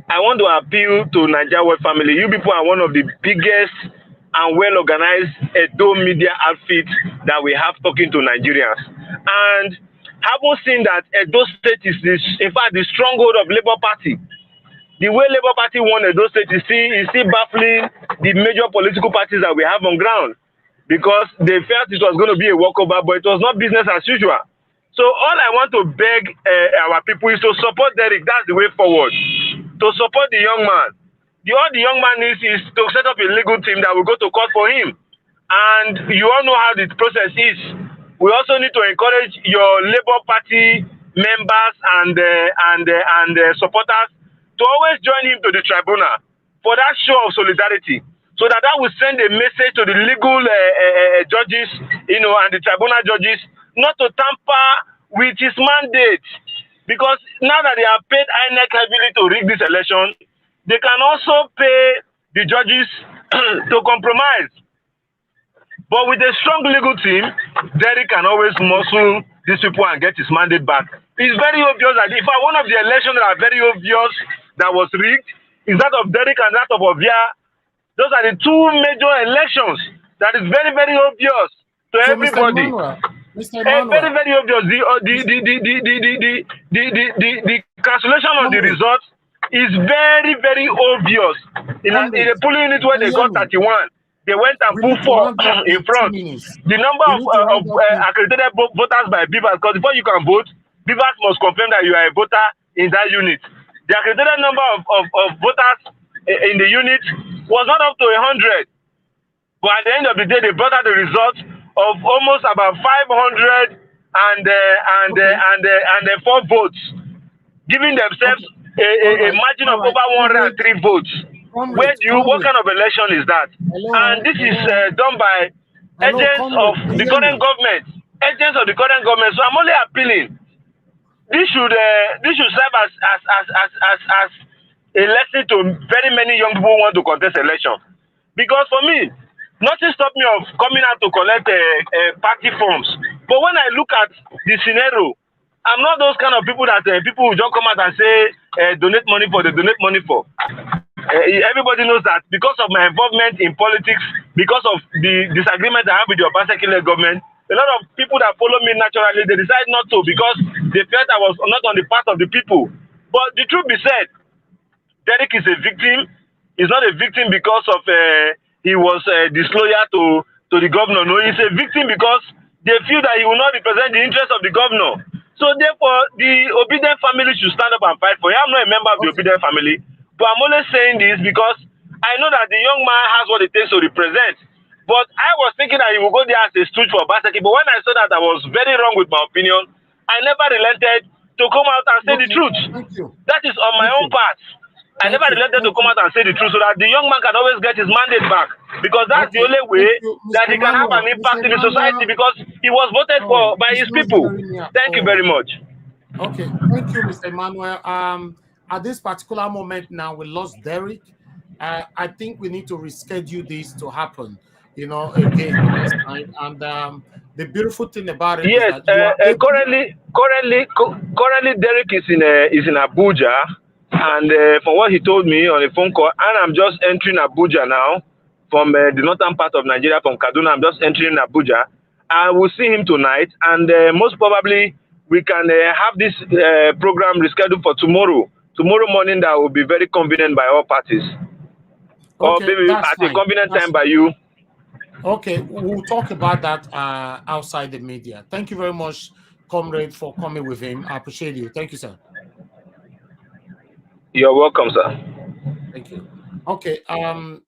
I want to appeal to Nigeria World family. You people are one of the biggest and well-organized Edo media outfits that we have talking to Nigerians. And having seen that Edo State is, in fact, the stronghold of Labour Party. The way Labour Party won Edo State is still baffling the major political parties that we have on ground, because they felt it was going to be a walkover, but it was not business as usual. So all I want to beg our people is to support Derek. That's the way forward. To support the young man. All the young man needs is to set up a legal team that will go to court for him. And you all know how the process is. We also need to encourage your Labour Party members and supporters to always join him to the tribunal for that show of solidarity, so that will send a message to the legal judges, and the tribunal judges, not to tamper with his mandate. Because now that they have paid INEC heavily to rig this election, they can also pay the judges to compromise. But with a strong legal team, Derek can always muscle these people and get his mandate back. It's very obvious that if one of the elections that are very obvious that was rigged is that of Derek and that of Ovia. Those are the two major elections that is very, very obvious to everybody. Mr. Emmanuel. Very, very obvious. The cancellation of the results is very, very obvious. In a polling unit where they got 31, they went and put 4 in front. The number of accredited voters by Beavers, because before you can vote, Beavers must confirm that you are a voter in that unit. The accredited number of voters in the unit was not up to 100. But at the end of the day, they brought out the results of almost about 500 and 4 votes, giving themselves a margin of over 103 votes. What kind of election is that? And this is done by agents of the current government. Agents of the current government. So I'm only appealing. This should serve as a lesson to very many young people who want to contest election. Because for me, nothing stopped me of coming out to collect party forms. But when I look at the scenario, I'm not those kind of people that people will just come out and say donate money for. Everybody knows that because of my involvement in politics, because of the disagreement I have with the Obasanjo government, a lot of people that follow me naturally, they decide not to because they felt I was not on the path of the people. But the truth be said, Derek is a victim. He's not a victim because of he was disloyal to the governor. No, he's a victim because they feel that he will not represent the interest of the governor. So therefore, the obedient family should stand up and fight for him. I'm not a member of the obedient family, but I'm only saying this because I know that the young man has what it takes to represent. But I was thinking that he would go there as a stooge for Obaseki. But when I saw that I was very wrong with my opinion, I never relented to come out and say the truth. That is on my own part. I never relented to come out and say the truth so that the young man can always get his mandate back. Because that's the only way that he can have an impact in the society because he was voted for by his people. Thank you very much. Okay, thank you, Mr. Emmanuel. At this particular moment now, we lost Derek. I think we need to reschedule this to happen, again next time. And the beautiful thing about it is that currently Derek is in Abuja. And from what he told me on a phone call, and I'm just entering Abuja now from the northern part of Nigeria, from Kaduna. I'm just entering Abuja. I will see him tonight, and most probably we can have this program rescheduled for tomorrow. Tomorrow morning, that will be very convenient by all parties. Or maybe at a convenient time by you. Okay, we'll talk about that outside the media. Thank you very much, comrade, for coming with him. I appreciate you. Thank you, sir. You're welcome, sir. Thank you. Okay,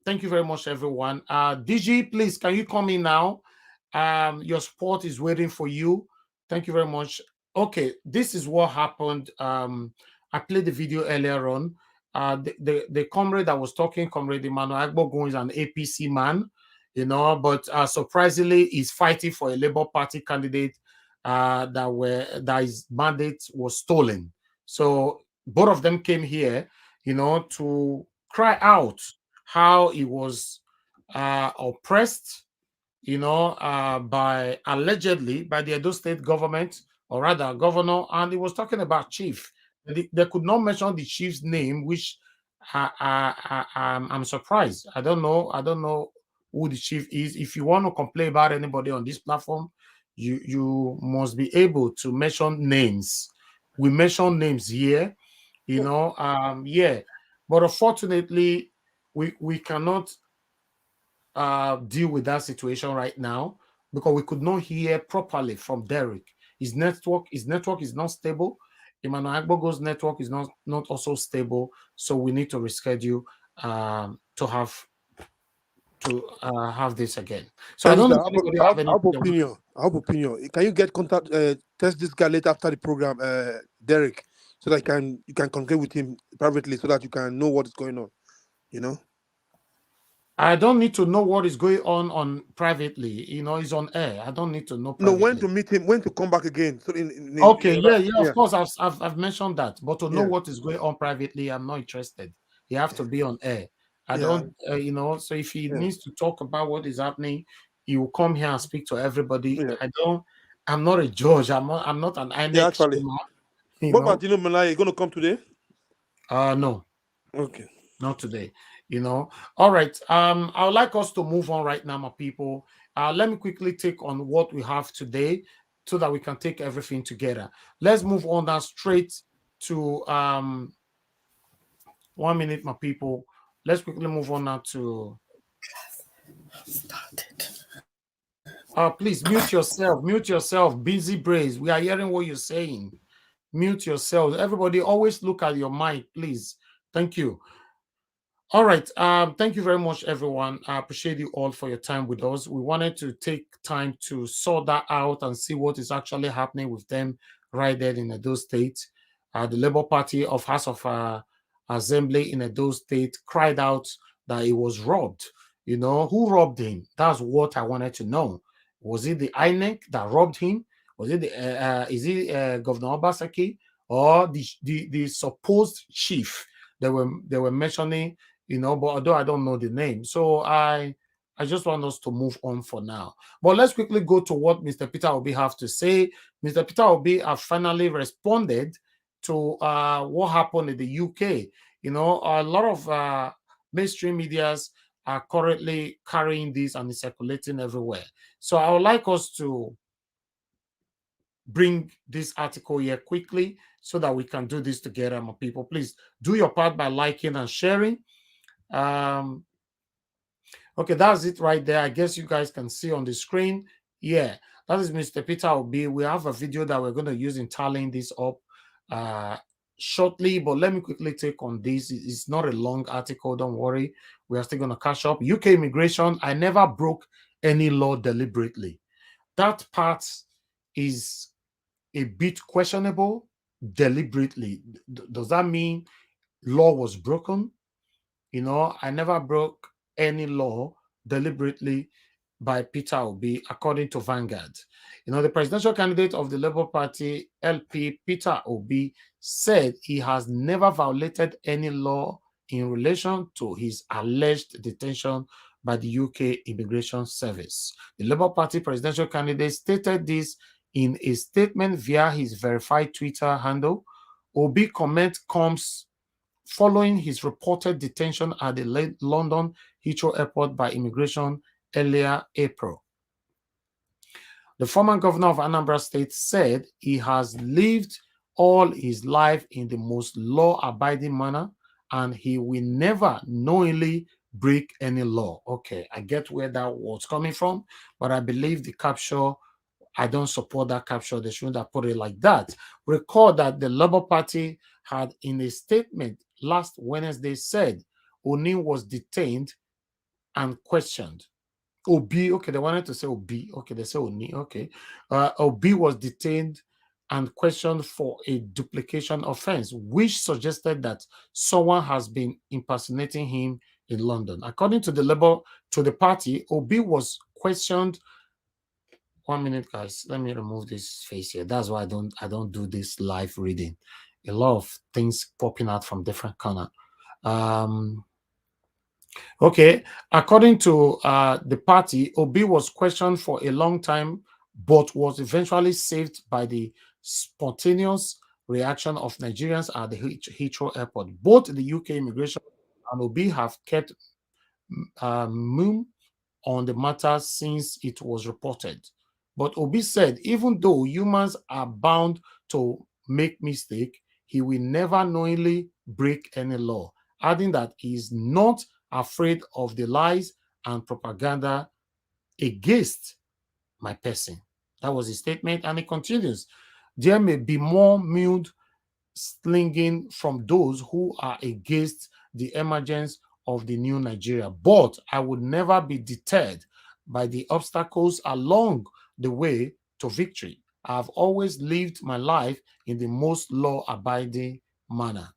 thank you very much, everyone. DG, please, can you come in now? Your support is waiting for you. Thank you very much. Okay, this is what happened. I played the video earlier on. The comrade that was talking, Comrade Emmanuel Agbogun, is an APC man, but surprisingly, he's fighting for a Labour Party candidate that his mandate was stolen. So both of them came here, to cry out how he was oppressed, allegedly by the Edo State government, or rather governor, and he was talking about chief. They could not mention the chief's name, which I'm surprised. I don't know who the chief is. If you want to complain about anybody on this platform, you must be able to mention names. We mention names here, yeah. But unfortunately, we cannot deal with that situation right now because we could not hear properly from Derek. His network is not stable. Emmanuel Agbogo's network is not also stable, so we need to reschedule to to have this again. So I don't know if anybody have any opinion. I have opinion. Can you get contact? Test this guy later after the program, Derek, so that you can communicate with him privately, so that you can know what is going on. You know. I don't need to know what is going on privately. You know, he's on air. I don't need to know privately. No, when to meet him, when to come back again. So okay, of course, I've mentioned that. But to know what is going on privately, I'm not interested. You have to be on air. I don't, you know. So if he needs to talk about what is happening, he will come here and speak to everybody. I'm not a judge. I'm not an INEC. Actually. What about Dino Melaye? You going to come today? No. Okay. Not today. You know. All right. I would like us to move on right now, my people. Let me quickly take on what we have today so that we can take everything together. Let's move on now straight to 1 minute, my people. Let's quickly move on now to please mute yourself, busy brains. We are hearing what you're saying. Mute yourselves. Everybody always look at your mic, please. Thank you. All right. Thank you very much, everyone. I appreciate you all for your time with us. We wanted to take time to sort that out and see what is actually happening with them right there in Edo State. The Labour Party of House of Assembly in Edo State cried out that he was robbed. You know, who robbed him? That's what I wanted to know. Was it the INEC that robbed him? Was it Governor Obaseki or the supposed chief? They were mentioning, you know, but although I don't know the name. So I just want us to move on for now. But let's quickly go to what Mr. Peter Obi have to say. Mr. Peter Obi have finally responded to what happened in the UK. You know, a lot of mainstream medias are currently carrying this and it's circulating everywhere. So I would like us to bring this article here quickly so that we can do this together, my people. Please do your part by liking and sharing. Okay, that's it right there. I guess you guys can see on the screen. Yeah, that is Mr. Peter Obi. We have a video that we're going to use in tallying this up shortly, but let me quickly take on this. It's not a long article, don't worry. We are still going to catch up. UK immigration, I never broke any law deliberately. That part is a bit questionable. Deliberately, does that mean law was broken? You know, I never broke any law deliberately by Peter Obi, according to Vanguard. You know, the presidential candidate of the Labour Party, LP, Peter Obi, said he has never violated any law in relation to his alleged detention by the UK Immigration Service. The Labour Party presidential candidate stated this in a statement via his verified Twitter handle. Obi comment comes following his reported detention at the London Heathrow Airport by immigration earlier April. The former governor of Anambra State said he has lived all his life in the most law-abiding manner and he will never knowingly break any law. Okay, I get where that was coming from, but I believe the capture, I don't support that capture. They shouldn't have put it like that. Recall that the Labour Party had, in a statement last Wednesday, said Oni was detained and questioned. Obi, okay, they wanted to say Obi. Okay, they say Oni. Okay. Obi was detained and questioned for a duplication offense, which suggested that someone has been impersonating him in London. According to the party, Obi was questioned. 1 minute, guys. Let me remove this face here. That's why I don't do this live reading. A lot of things popping out from different corner. Okay. According to the party, Obi was questioned for a long time, but was eventually saved by the spontaneous reaction of Nigerians at the Heathrow Airport. Both the UK immigration and Obi have kept mum on the matter since it was reported. But Obi said, even though humans are bound to make mistakes, he will never knowingly break any law, adding that he is not afraid of the lies and propaganda against my person. That was his statement, and he continues. There may be more mud slinging from those who are against the emergence of the new Nigeria. But I would never be deterred by the obstacles along the way to victory. I've always lived my life in the most law-abiding manner.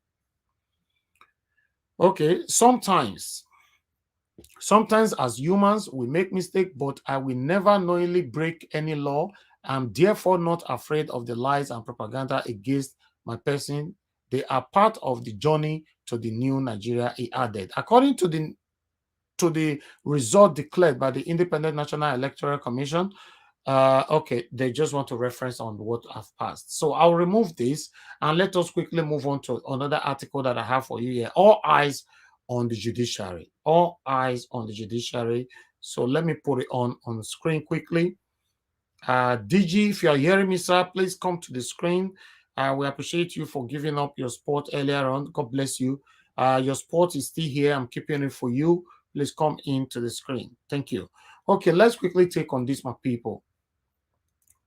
Okay, sometimes as humans we make mistakes, but I will never knowingly break any law. I'm therefore not afraid of the lies and propaganda against my person. They are part of the journey to the new Nigeria, he added. According to the result declared by the Independent National Electoral Commission, okay, they just want to reference on what I've passed. So I'll remove this and let us quickly move on to another article that I have for you here. All eyes on the judiciary. All eyes on the judiciary. So let me put it on the screen quickly. DG, if you are hearing me, sir, please come to the screen. We appreciate you for giving up your spot earlier on. God bless you. Your spot is still here. I'm keeping it for you. Please come into the screen. Thank you. Okay, let's quickly take on this, my people.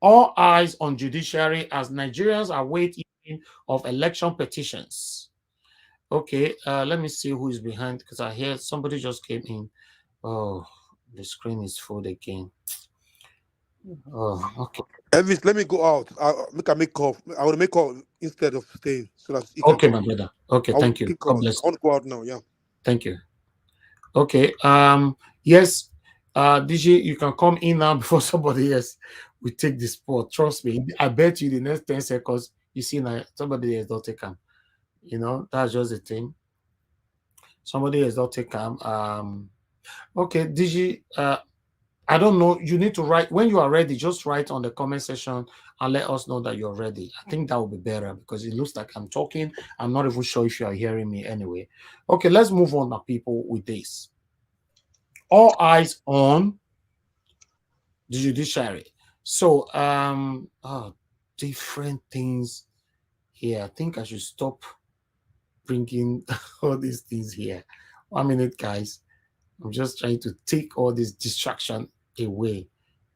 All eyes on judiciary as Nigerians await evening of election petitions. Okay, let me see who is behind, because I hear somebody just came in. Oh, the screen is full again. Oh, okay. Elvis, let me go out. I make call. I will make call instead of staying, so that you Okay, can my talk. brother. Okay, thank you. God bless. I want to go out now. Yeah. Thank you. Okay. Yes. DG, you can come in now before somebody else will take the spot. Trust me. I bet you the next 10 seconds, you see now somebody else don't take them. You know, that's just the thing. Somebody else don't take them. Okay, DG, I don't know. You need to write when you are ready. Just write on the comment section and let us know that you're ready. I think that would be better because it looks like I'm talking. I'm not even sure if you are hearing me anyway. Okay, let's move on, my people, with this. All eyes on the judiciary. So, different things here. I think I should stop bringing all these things here. 1 minute, guys. I'm just trying to take all this distraction away.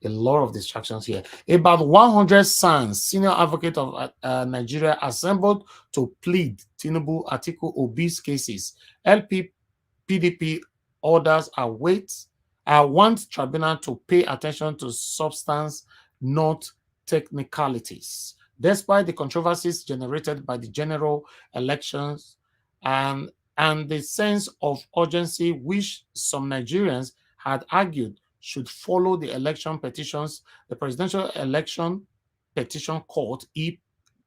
A lot of distractions here. About 100 SANs, senior advocate of Nigeria, assembled to plead Tinubu Atiku Obi's cases. LP PDP orders want tribunal to pay attention to substance, not technicalities. Despite the controversies generated by the general elections and the sense of urgency which some Nigerians had argued should follow the election petitions, the Presidential Election Petition Court,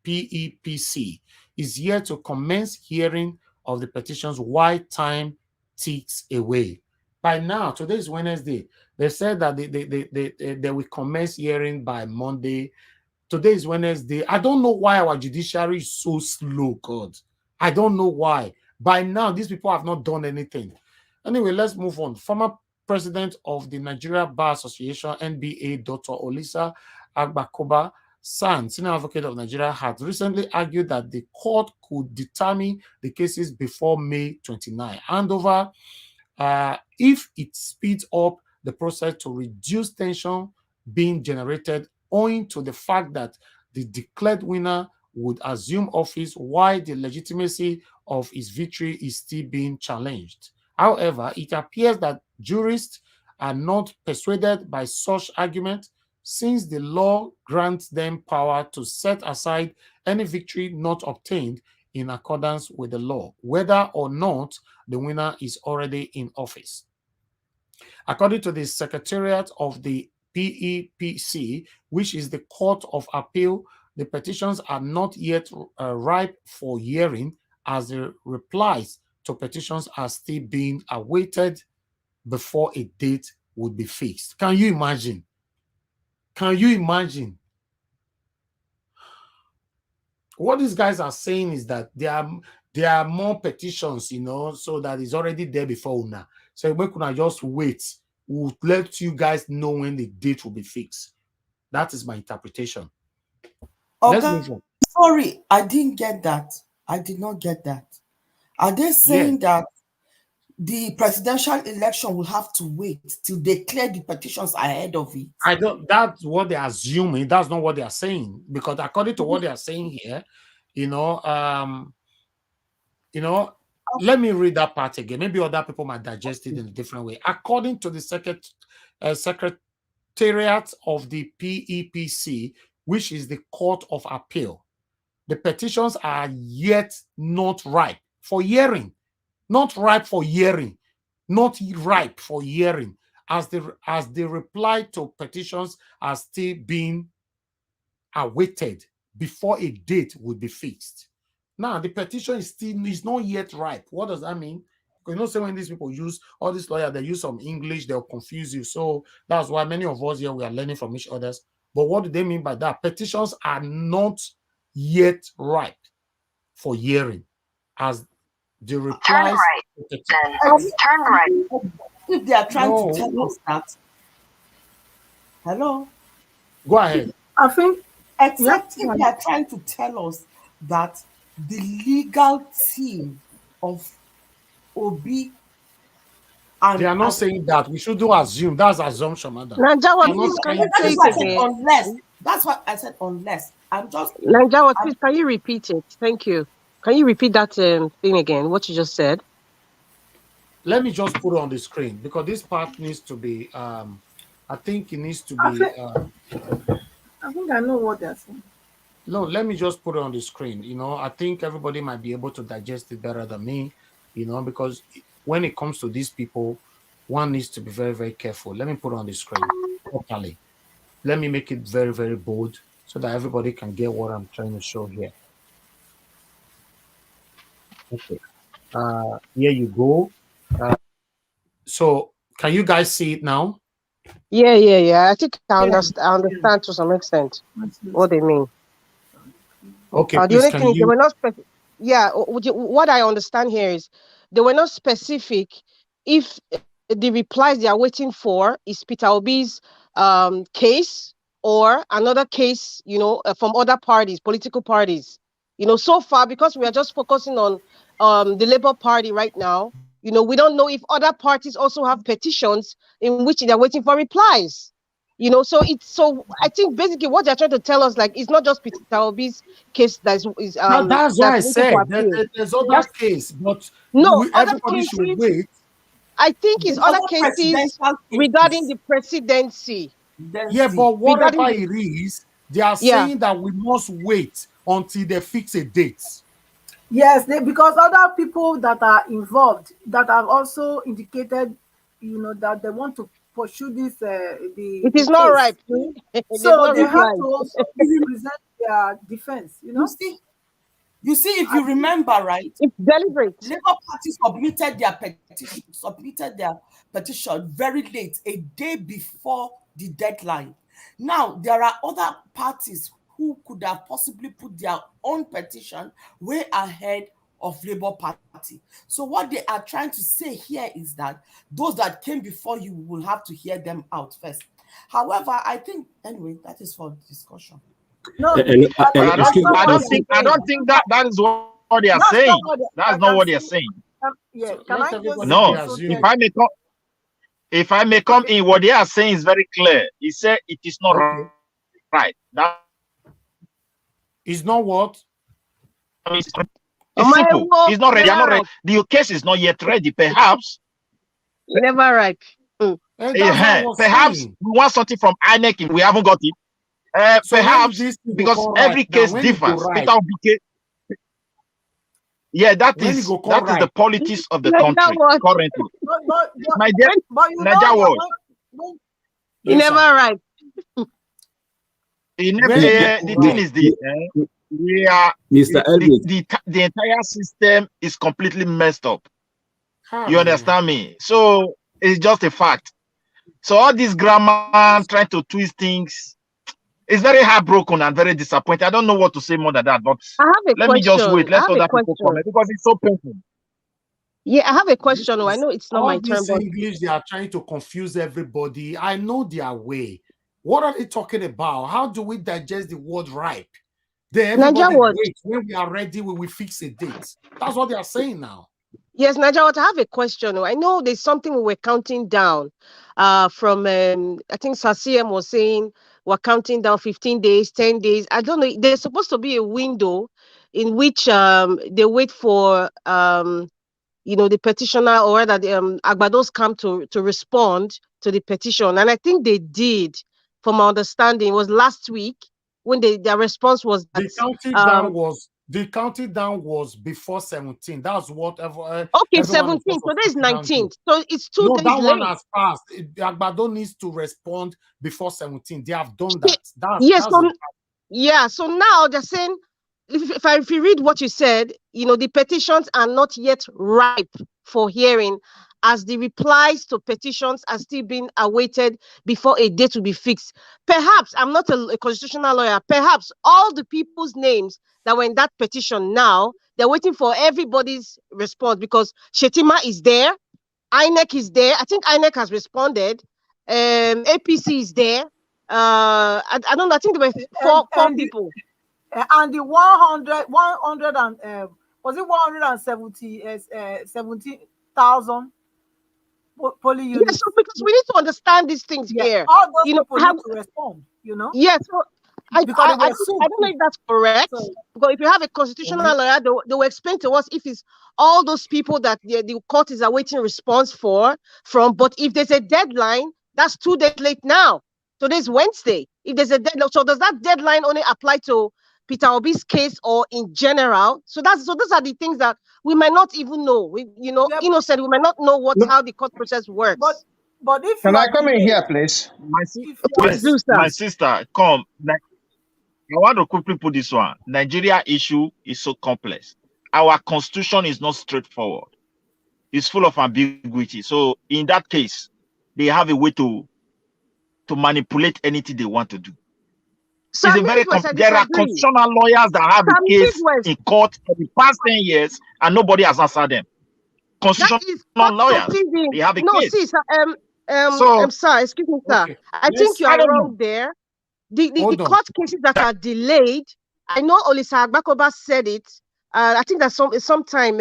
PEPC, is here to commence hearing of the petitions while time ticks away. By now, today is Wednesday. They said that they will commence hearing by Monday. Today is Wednesday. I don't know why our judiciary is so slow, God. I don't know why. By now, these people have not done anything. Anyway, let's move on. Former president of the Nigeria Bar Association, NBA, Dr. Olisa Agbakoba San, senior advocate of Nigeria, had recently argued that the court could determine the cases before May 29. Handover, if it speeds up the process to reduce tension being generated owing to the fact that the declared winner would assume office while the legitimacy of his victory is still being challenged. However, it appears that jurists are not persuaded by such argument since the law grants them power to set aside any victory not obtained in accordance with the law, whether or not the winner is already in office. According to the Secretariat of the PEPC, which is the Court of Appeal, the petitions are not yet ripe for hearing as the replies to petitions are still being awaited before a date would be fixed. Can you imagine? Can you imagine? What these guys are saying is that there are more petitions, you know, so that is already there before now. So we could just wait. We'll let you guys know when the date will be fixed. That is my interpretation. Okay. Let's move on. Sorry, I didn't get that. I did not get that. Are they saying that the presidential election will have to wait till they clear the petitions ahead of it? I don't. That's what they're assuming. That's not what they are saying, because according to what they are saying here, let me read that part again. Maybe other people might digest it in a different way. According to the Secretariat of the PEPC, which is the Court of Appeal, the petitions are yet not ripe for hearing. Not ripe for hearing. Not ripe for hearing. As the reply to petitions are still being awaited before a date will be fixed. Now, the petition is not yet ripe. What does that mean? Because when these people use, all these lawyers, they use some English, they'll confuse you. So that's why many of us here, we are learning from each other. But what do they mean by that? Petitions are not yet ripe for hearing. As the replies... Turn right. If they are trying to tell us that... Hello? Go ahead. I think... Except if they are trying to tell us that the legal team of Obi they are not saying that. We should do assume. That's assumption, madam. Najawa, please, can you say it again? Unless. That's what I said, unless. I'm just... Najawa, please, can you repeat it? Thank you. Can you repeat that thing again, what you just said? Let me just put it on the screen, because this part needs to be... I think it needs to be... I think I know what they're saying. No, let me just put it on the screen. I think everybody might be able to digest it better than me, because when it comes to these people, one needs to be very, very careful. Let me put it on the screen properly. Let me make it very, very bold so that everybody can get what I'm trying to show here. Okay. Here you go. So can you guys see it now? Yeah. I think I understand to some extent what they mean. Okay, the only thing they were not specific. Yeah, what I understand here is they were not specific if the replies they are waiting for is Peter Obi's case or another case, from other parties, political parties. So far, because we are just focusing on the Labour Party right now, we don't know if other parties also have petitions in which they're waiting for replies. So I think basically what they're trying to tell us, like, it's not just Peter Obi's case that's that's why I said there's other case, but everybody should wait. I think it's other cases regarding the presidency. Yeah, but whatever it is, they are saying that we must wait until they fix a date. Yes, because other people that are involved that have also indicated, that they want to pursue this. It is not right. So they have to also present their defense. You see, if you remember, right? It's deliberate. Labour Party submitted their petition very late, a day before the deadline. Now there are other parties who could have possibly put their own petition way ahead of Labour Party. So what they are trying to say here is that those that came before you will have to hear them out first. However, I think, anyway, that is for discussion. No, I don't think that is what they are saying. That's not what they are saying. No, if I may come in, what they are saying is very clear. He said it is not right. That is not what? It's simple. It's not ready. Not ready. The case is not yet ready. Perhaps. Never right. Perhaps we want something from INEC. We haven't got it. Perhaps because every case differs. Yeah, that is the politics of the country currently. My dear Najawa, you never right. The thing is this: we are Mr. Elvis. The entire system is completely messed up. You understand me? So it's just a fact. So all this grammar trying to twist things. It's very heartbroken and very disappointing. I don't know what to say more than that, but let me just wait. Let other people comment because it's so painful. Yeah, I have a question. I know it's not my turn, but English, they are trying to confuse everybody. I know their way. What are they talking about? How do we digest the word ripe? Everybody wait. When we are ready, we will fix a date. That's what they are saying now. Yes, Najawa, I have a question. I know there's something we were counting down from, I think Sasiem was saying, we're counting down 15 days, 10 days. I don't know. There's supposed to be a window in which they wait for the petitioner or rather the Agbados come to respond to the petition. And I think they did, from my understanding, it was last week when their response was that the county down was before 17. That's whatever. Okay, 17. Today is 19th. So it's 2 days that late. One has passed. Agbado needs to respond before 17. They have done that. So now they're saying, if you read what you said, the petitions are not yet ripe for hearing, as the replies to petitions are still being awaited before a date will be fixed. Perhaps, I'm not a constitutional lawyer, perhaps all the people's names that were in that petition now, they're waiting for everybody's response, because Shetima is there, INEC is there. I think INEC has responded. APC is there. I don't know. I think there were four people. And the 100 and was it 170,000 polling units? Yes, so because we need to understand these things here. All those people need to respond. Yes. So I don't know if that's correct. Because if you have a constitutional lawyer, they will explain to us if it's all those people that the court is awaiting response from. But if there's a deadline, that's 2 days late now. Today's Wednesday. If there's a deadline, so does that deadline only apply to Peter Obi's case or in general? So those are the things that we might not even know. We might not know how the court process works. But if can I come in here, please? My sister, come. I want to quickly put this one. Nigeria issue is so complex. Our constitution is not straightforward. It's full of ambiguity. So in that case, they have a way to manipulate anything they want to do. So there are constitutional lawyers that have a case in court for the past 10 years and nobody has answered them. Constitutional lawyers, they have a case. See, I'm sorry, excuse me, sir. Okay. I think you are wrong there. The court cases that are delayed, I know Olisa Agbakoba said it. I think that sometime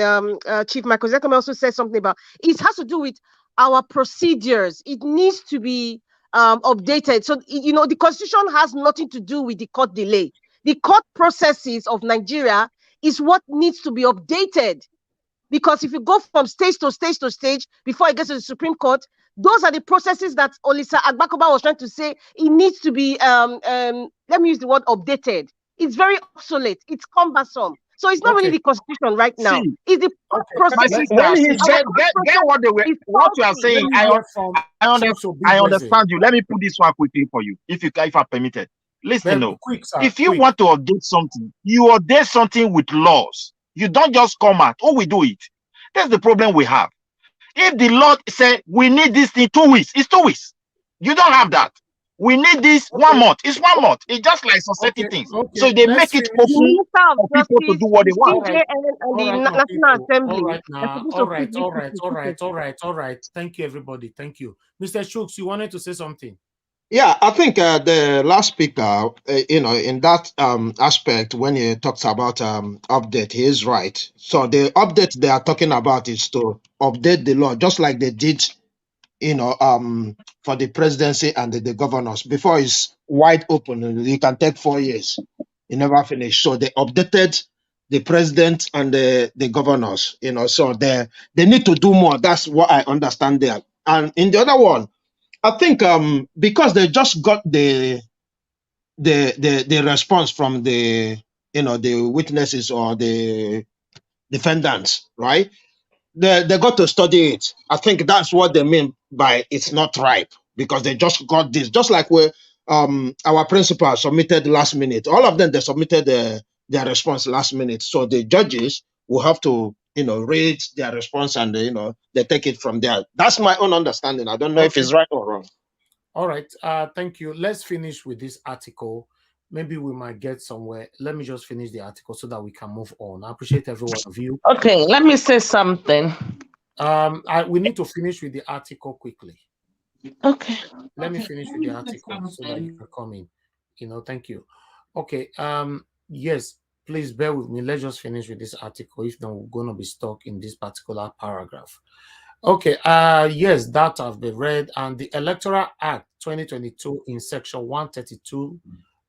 Chief Michael Zekome also said something about it. Has to do with our procedures. It needs to be updated. So, the constitution has nothing to do with the court delay. The court processes of Nigeria is what needs to be updated. Because if you go from stage to stage to stage before it gets to the Supreme Court, those are the processes that Olisa Agbakoba was trying to say. It needs to be, let me use the word updated. It's very obsolete. It's cumbersome. So it's not really the constitution right now. It's the process. My sister, get what you are saying. I understand you. Let me put this one quickly for you, if I permitted. Listen, if you want to update something, you update something with laws. You don't just come out. Oh, we do it. That's the problem we have. If the law say we need this in 2 weeks, it's 2 weeks. You don't have that. We need this 1 month. It's 1 month. It's just like society things. So they make it open for people to do what they want. All right. Thank you, everybody. Thank you. Mr. Shooks, you wanted to say something? Yeah, I think the last speaker, in that aspect, when he talks about update, he is right. So the update they are talking about is to update the law, just like they did, for the presidency and the governors. Before it's wide open, you can take 4 years, you never finish. So they updated the president and the governors, so they need to do more. That's what I understand there. And in the other one, I think because they just got the response from the witnesses or the defendants, right? They got to study it. I think that's what they mean by it's not ripe, because they just got this. Just like our principal submitted last minute. All of them, they submitted their response last minute. So the judges will have to read their response and they take it from there. That's my own understanding. I don't know if it's right or wrong. All right. Thank you. Let's finish with this article. Maybe we might get somewhere. Let me just finish the article so that we can move on. I appreciate every one of you. Okay, let me say something. We need to finish with the article quickly. Okay. Let me finish with the article so that you can come in. Thank you. Okay. Yes, please bear with me. Let's just finish with this article. If not, we're going to be stuck in this particular paragraph. Okay. Yes, that has been read. And the Electoral Act 2022 in section 132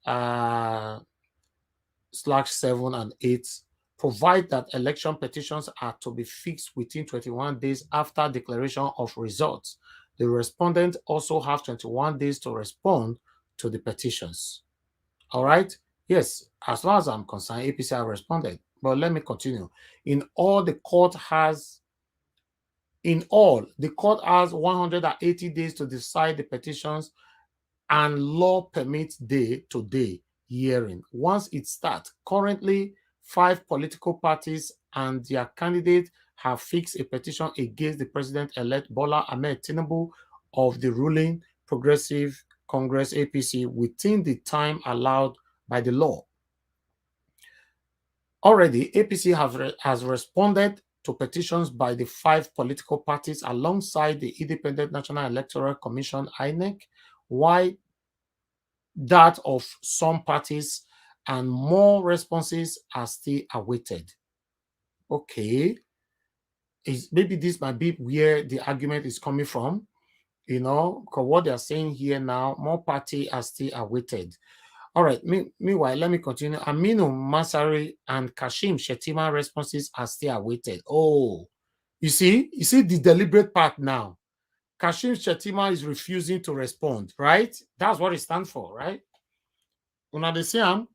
/7 and 8 provide that election petitions are to be fixed within 21 days after declaration of results. The respondent also have 21 days to respond to the petitions. All right? Yes, as far as I'm concerned, APC have responded. But let me continue. In all, the court has 180 days to decide the petitions, and law permits day-to-day hearing. Once it starts, currently 5 political parties and their candidate have fixed a petition against the president-elect Bola Ahmed Tinubu of the ruling Progressive Congress APC within the time allowed by the law. Already, APC has responded to petitions by the 5 political parties alongside the Independent National Electoral Commission, INEC, while that of some parties and more responses are still awaited. Okay. Maybe this might be where the argument is coming from, because what they're saying here now, more parties are still awaited. All right. Meanwhile, let me continue. Aminu Masari and Kashim Shetima responses are still awaited. Oh, you see the deliberate part now. Kashim Shetima is refusing to respond, right? That's what it stands for, right? Una the same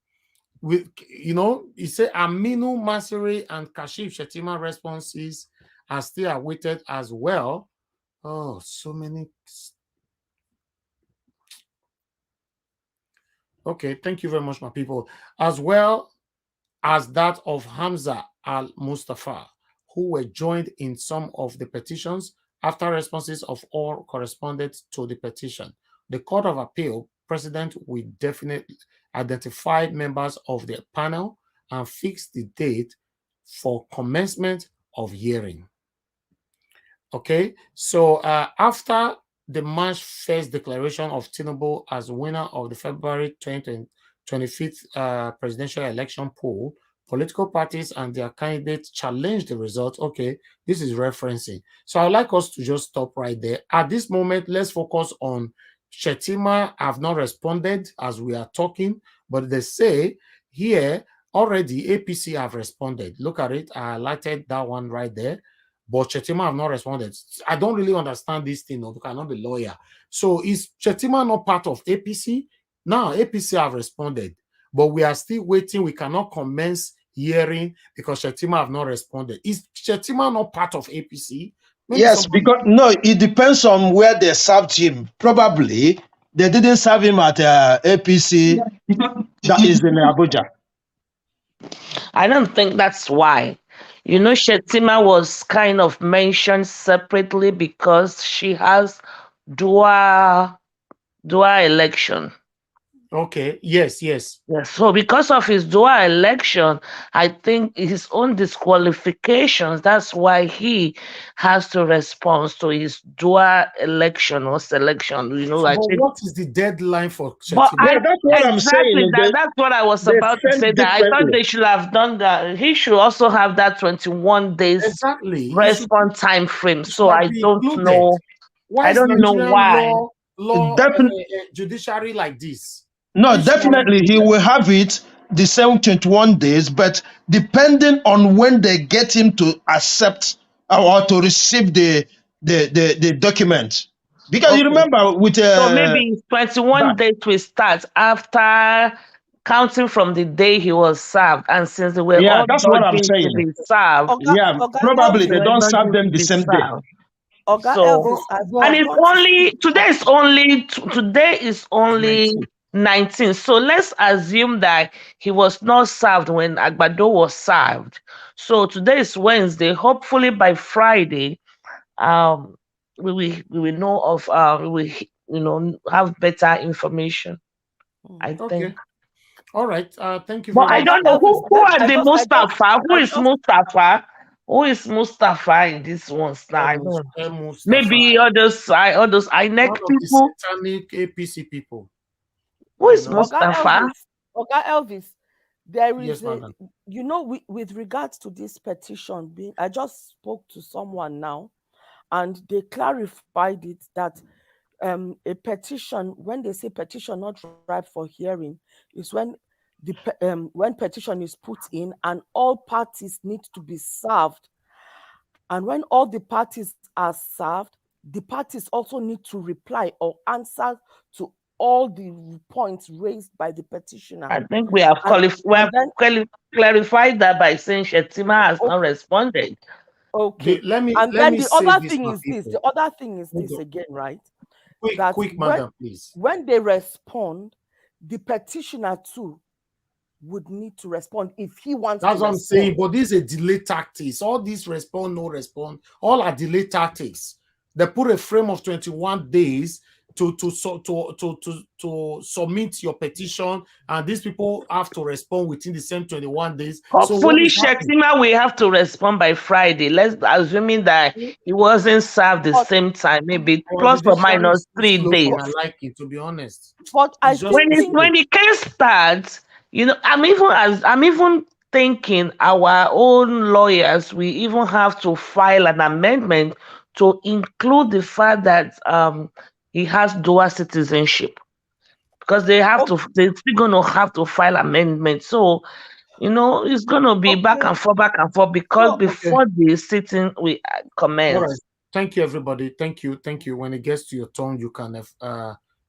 with he said Aminu Masari and Kashim Shetima responses are still awaited as well. Oh, so many. Okay, thank you very much, my people. As well as that of Hamza Al-Mustafa, who were joined in some of the petitions after responses of all corresponded to the petition. The Court of Appeal President will definitely identify members of the panel and fix the date for commencement of hearing. Okay, so after the March 1st declaration of Tinubu as winner of the February 25th presidential election poll, political parties and their candidates challenged the results. Okay, this is referencing. So I'd like us to just stop right there. At this moment, let's focus on Shetima. Have not responded as we are talking, but they say here already APC have responded. Look at it. I highlighted that one right there. But Shetima have not responded. I don't really understand this thing, because I'm not a lawyer. So is Shetima not part of APC? Now APC have responded, but we are still waiting. We cannot commence hearing because Shetima have not responded. Is Shetima not part of APC? Maybe yes, because no, it depends on where they served him. Probably they didn't serve him at APC that is in Abuja. I don't think that's why. Shetima was kind of mentioned separately because she has dual election. Okay. Yes. So because of his dual election, I think his own disqualifications, that's why he has to respond to his dual election or selection. But what is the deadline for But that's what I'm saying. That's what I was about to say. That I thought they should have done that. He should also have that 21 days response time frame. So I don't know. Why I don't know why. Law judiciary like this. No, definitely he will have it the same 21 days, but depending on when they get him to accept or to receive the document. Because you remember with so maybe 21 days will start after counting from the day he was served, and since they were all that's what I'm saying. to be served, probably they don't serve them the same day. And it's only today is only 19. So let's assume that he was not served when Agbado was served. So today is Wednesday. Hopefully by Friday, we will know of we will have better information. I think. All right. Thank you. But I don't know who are the Mustafa. Who is Mustafa? Who is Mustafa in this one? I don't know. Maybe others INEC people. Satanic APC people. Who is Mustafa? Okay, Elvis. There is yes, with regards to this petition being, I just spoke to someone now, and they clarified it that a petition, when they say petition not ripe for hearing, is when when petition is put in, and all parties need to be served. And when all the parties are served, the parties also need to reply or answer to all the points raised by the petitioner. I think we have clarified that by saying Shetima has not responded. Okay. Let me the say other this, thing my is this. people. The other thing is this again, right? Quick, madam, please. When they respond, the petitioner too would need to respond if he wants That's to what I'm respond. saying, but this is a delay tactics. All these respond, no respond, all are delay tactics. They put a frame of 21 days to submit your petition, and these people have to respond within the same 21 days. Hopefully, Shetima will have to respond by Friday. Let's assuming that he wasn't served the same time, maybe plus or minus 3 days. I like it, to be honest. But I when the case starts, you know, I'm even thinking our own lawyers, we even have to file an amendment to include the fact that he has dual citizenship, because they're still going to have to file amendments. So, you know, it's going to be back and forth, because before the sitting we commence. All right. Thank you, everybody. Thank you. When it gets to your turn, you can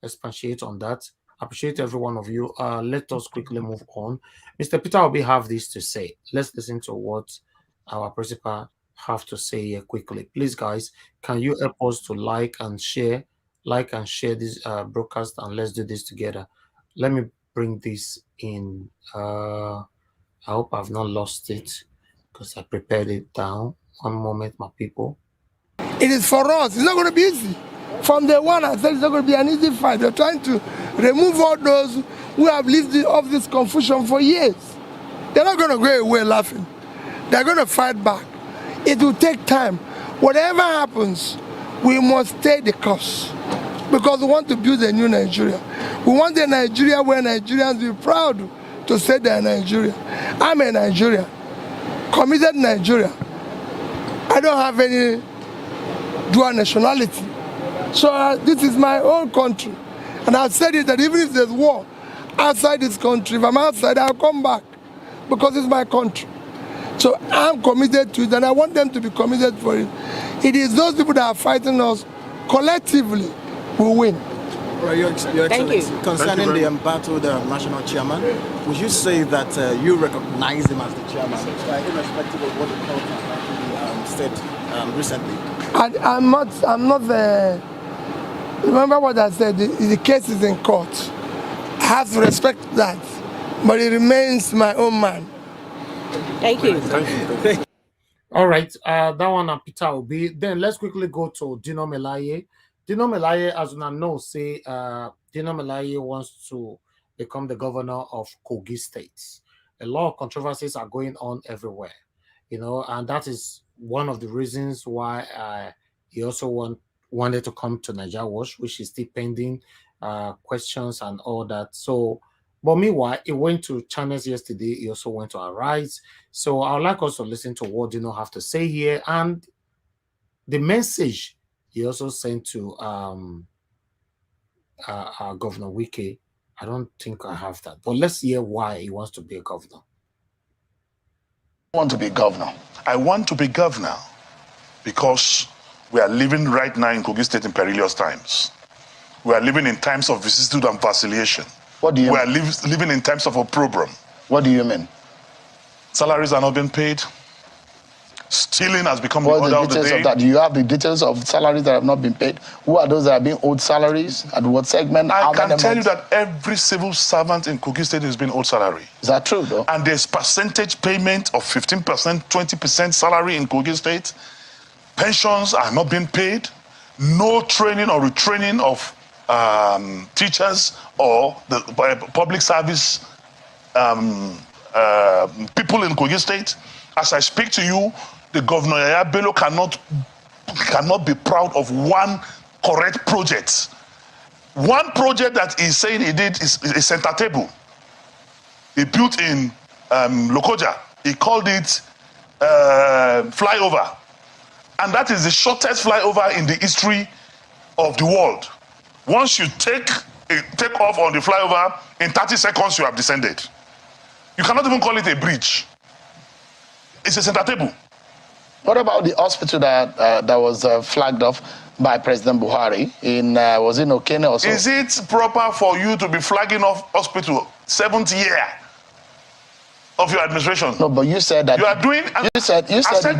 expatiate on that. Appreciate every one of you. Let us quickly move on. Mr. Peter Obi have this to say. Let's listen to what our principal have to say here quickly. Please, guys, can you help us to like and share this broadcast, and let's do this together. Let me bring this in. I hope I've not lost it because I prepared it down. One moment, my people. It is for us. It's not going to be easy. From day one, I said it's not going to be an easy fight. They're trying to remove all those who have lived off this confusion for years. They're not going to go away laughing. They're going to fight back. It will take time. Whatever happens, we must stay the course, because we want to build a new Nigeria. We want a Nigeria where Nigerians will be proud to say they're Nigeria. I'm a Nigerian, committed Nigeria. I don't have any dual nationality. So this is my own country. And I've said it that even if there's war outside this country, if I'm outside, I'll come back, because it's my country. So I'm committed to it, and I want them to be committed for it. It is those people that are fighting us collectively who win. Right, Your Excellency, concerning the embattled national chairman, would you say that you recognize him as the chairman, irrespective of what the court has actually said recently? I'm not remember what I said, the case is in court. I have to respect that, but it remains my own man. Thank you. All right, that one Peter Obi. Then let's quickly go to Dino Melaye. Dino Melaye, as you know, say Dino Melaye wants to become the governor of Kogi State. A lot of controversies are going on everywhere, you know, and that is one of the reasons why he also wanted to come to Nigeria Watch, which is still pending questions and all that. So, but meanwhile, he went to channels yesterday. He also went to Arise. So I would like us to listen to what Dino have to say here, and the message he also sent to Governor Wike. I don't think I have that, but let's hear why he wants to be a governor. I want to be governor. I want to be governor because we are living right now in Kogi State in perilous times. We are living in times of vicissitude and vacillation. What do you mean? We are living in times of opprobrium. What do you mean? Salaries are not being paid. Stealing has become the order of the day. Do you have the details of salaries that have not been paid? Who are those that are being owed salaries? At what segment? I can tell you that every civil servant in Kogi State is being owed salary. Is that true, though? And there's percentage payment of 15%, 20% salary in Kogi State. Pensions are not being paid. No training or retraining of teachers or the public service people in Kogi State. As I speak to you, the Governor Yaya Bello cannot be proud of one correct project. One project that he's saying he did is a center table. He built in Lokoja. He called it flyover. And that is the shortest flyover in the history of the world. Once you take off on the flyover, in 30 seconds you have descended. You cannot even call it a bridge. It's a center table. What about the hospital that was flagged off by President Buhari in, was it Okene or so? Is it proper for you to be flagging off hospital 7th year of your administration? No, but you said that... You are doing... I said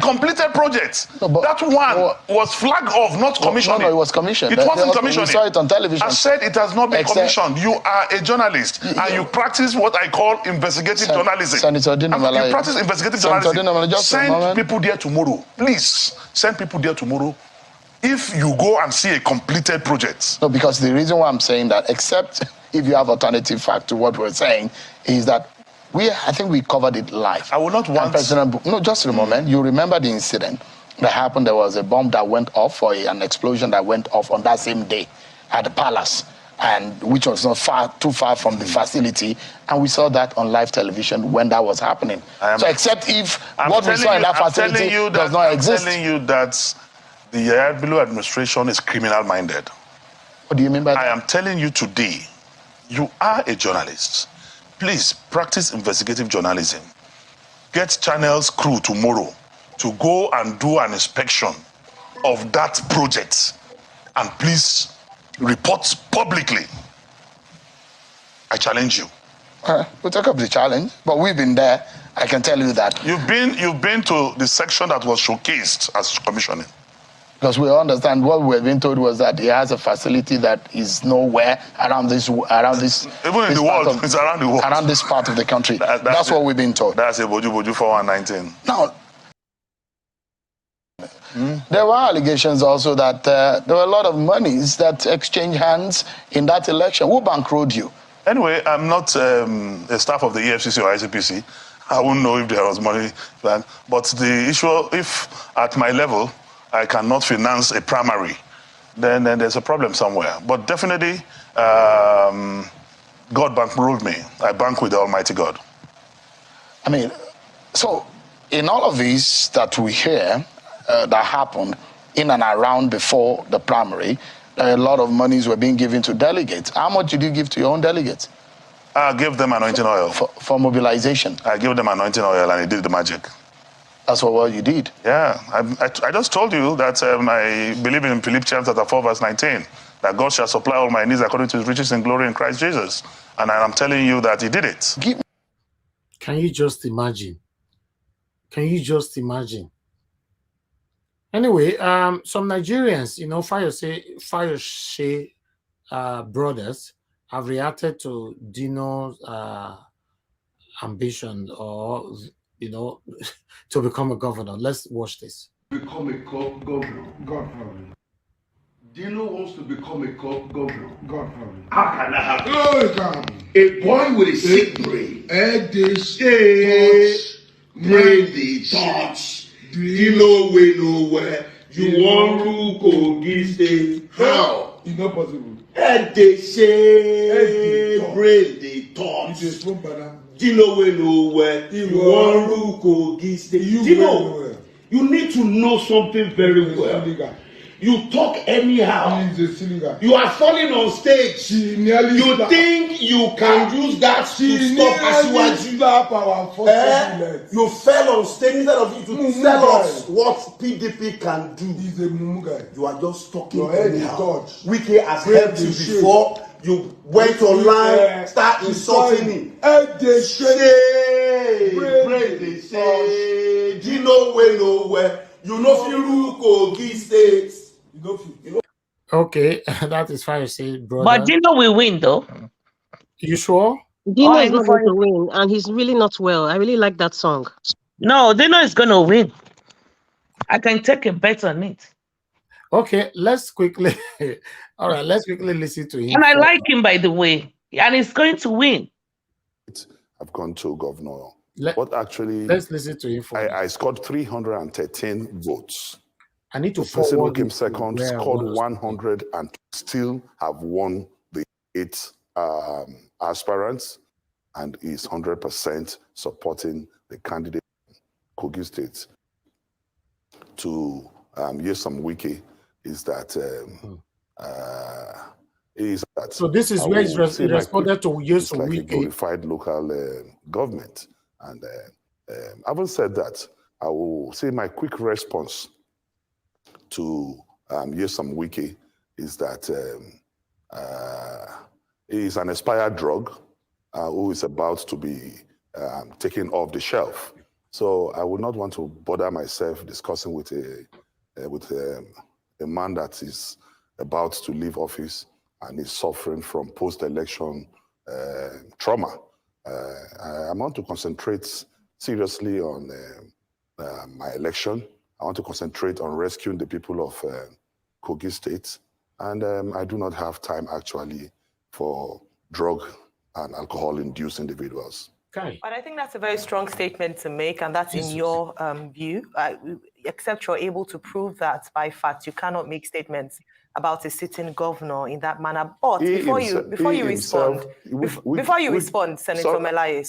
completed projects. No, that one was flagged off, not commissioned. No, it was commissioned. It wasn't commissioned. We saw it on television. I said it has not been commissioned. You are a journalist, and you practice what I call investigative journalism. Senator Dino Melaye. You practice investigative journalism. Send people there tomorrow. Please, send people there tomorrow. If you go and see a completed project. No, because the reason why I'm saying that, except if you have alternative fact to what we're saying, is that I think we covered it live. I will not want... No, just a moment. You remember the incident that happened? There was a bomb that went off, or an explosion that went off on that same day at the palace, and which was not too far from the facility, and we saw that on live television when that was happening. So except if what we saw in that facility does not exist. I'm telling you that the Yaya administration is criminal-minded. What do you mean by that? I am telling you today, you are a journalist. Please practice investigative journalism. Get Channel's crew tomorrow to go and do an inspection of that project, and please report publicly. I challenge you. We'll take up the challenge, but we've been there. I can tell you that. You've been to the section that was showcased as commissioning. Because we understand what we've been told was that he has a facility that is nowhere around this. Even in the world, it's around the world. Around this part of the country. That's what we've been told. That's a Boju 419. Now, there were allegations also that there were a lot of monies that exchanged hands in that election. Who bankrolled you? Anyway, I'm not a staff of the EFCC or ICPC. I wouldn't know if there was money. But the issue, if at my level, I cannot finance a primary, then there's a problem somewhere. But definitely, God bankrolled me. I bank with the Almighty God. I mean, so in all of these that we hear that happened in and around before the primary, a lot of monies were being given to delegates. How much did you give to your own delegates? I gave them anointing oil. For mobilization? I gave them anointing oil and it did the magic. That's what you did? Yeah. I just told you that I believe in Philippians chapter 4 verse 19, that God shall supply all my needs according to his riches and glory in Christ Jesus. And I'm telling you that he did it. Can you just imagine? Can you just imagine? Anyway, some Nigerians, Fayose brothers have reacted to Dino's ambition or, to become a governor. Let's watch this. Become a governor. God forbid. Dino wants to become a governor. God forbid. How can that happen? A boy with a sick brain. Brain the thoughts. Dino will nowhere. You want to go this day. How? It's not possible. They say brain the thoughts. Dino will nowhere. You want to go this day. Dino, you need to know something very well. You talk anyhow. You are falling on stage. You think you can use that to stop Asiwaju. You fell on stage instead of you to tell us what PDP can do. You are just talking anyhow. Wike has helped you before. You went online, start insulting him. They say, Dino will nowhere. You know if you Kogi states. Okay, that is fine, say, brother. But Dino will win, though. You sure? Dino is not going to win, and he's really not well. I really like that song. No, Dino is going to win. I can take a bet on it. Okay, let's quickly. All right, let's quickly listen to him. And I like him, by the way, and he's going to win. I've gone to governor. Let's listen to him. I scored 313 votes. I need to the person who came this second scored 100 and still have won the 8 aspirants, and is 100% supporting the candidate Kogi State. To use some wiki, is that is that so this is where he responded to use like Wike. a glorified local government. And having said that, I will say my quick response to Nyesom Wike is that he is an expired drug who is about to be taken off the shelf. So I would not want to bother myself discussing with a man that is about to leave office and is suffering from post-election trauma. I want to concentrate seriously on my election. I want to concentrate on rescuing the people of Kogi State. And I do not have time actually for drug and alcohol-induced individuals. Okay. But I think that's a very strong statement to make, and that's in your view, except you're able to prove that by fact. You cannot make statements about a sitting governor in that manner. But before you respond, Senator Melaye,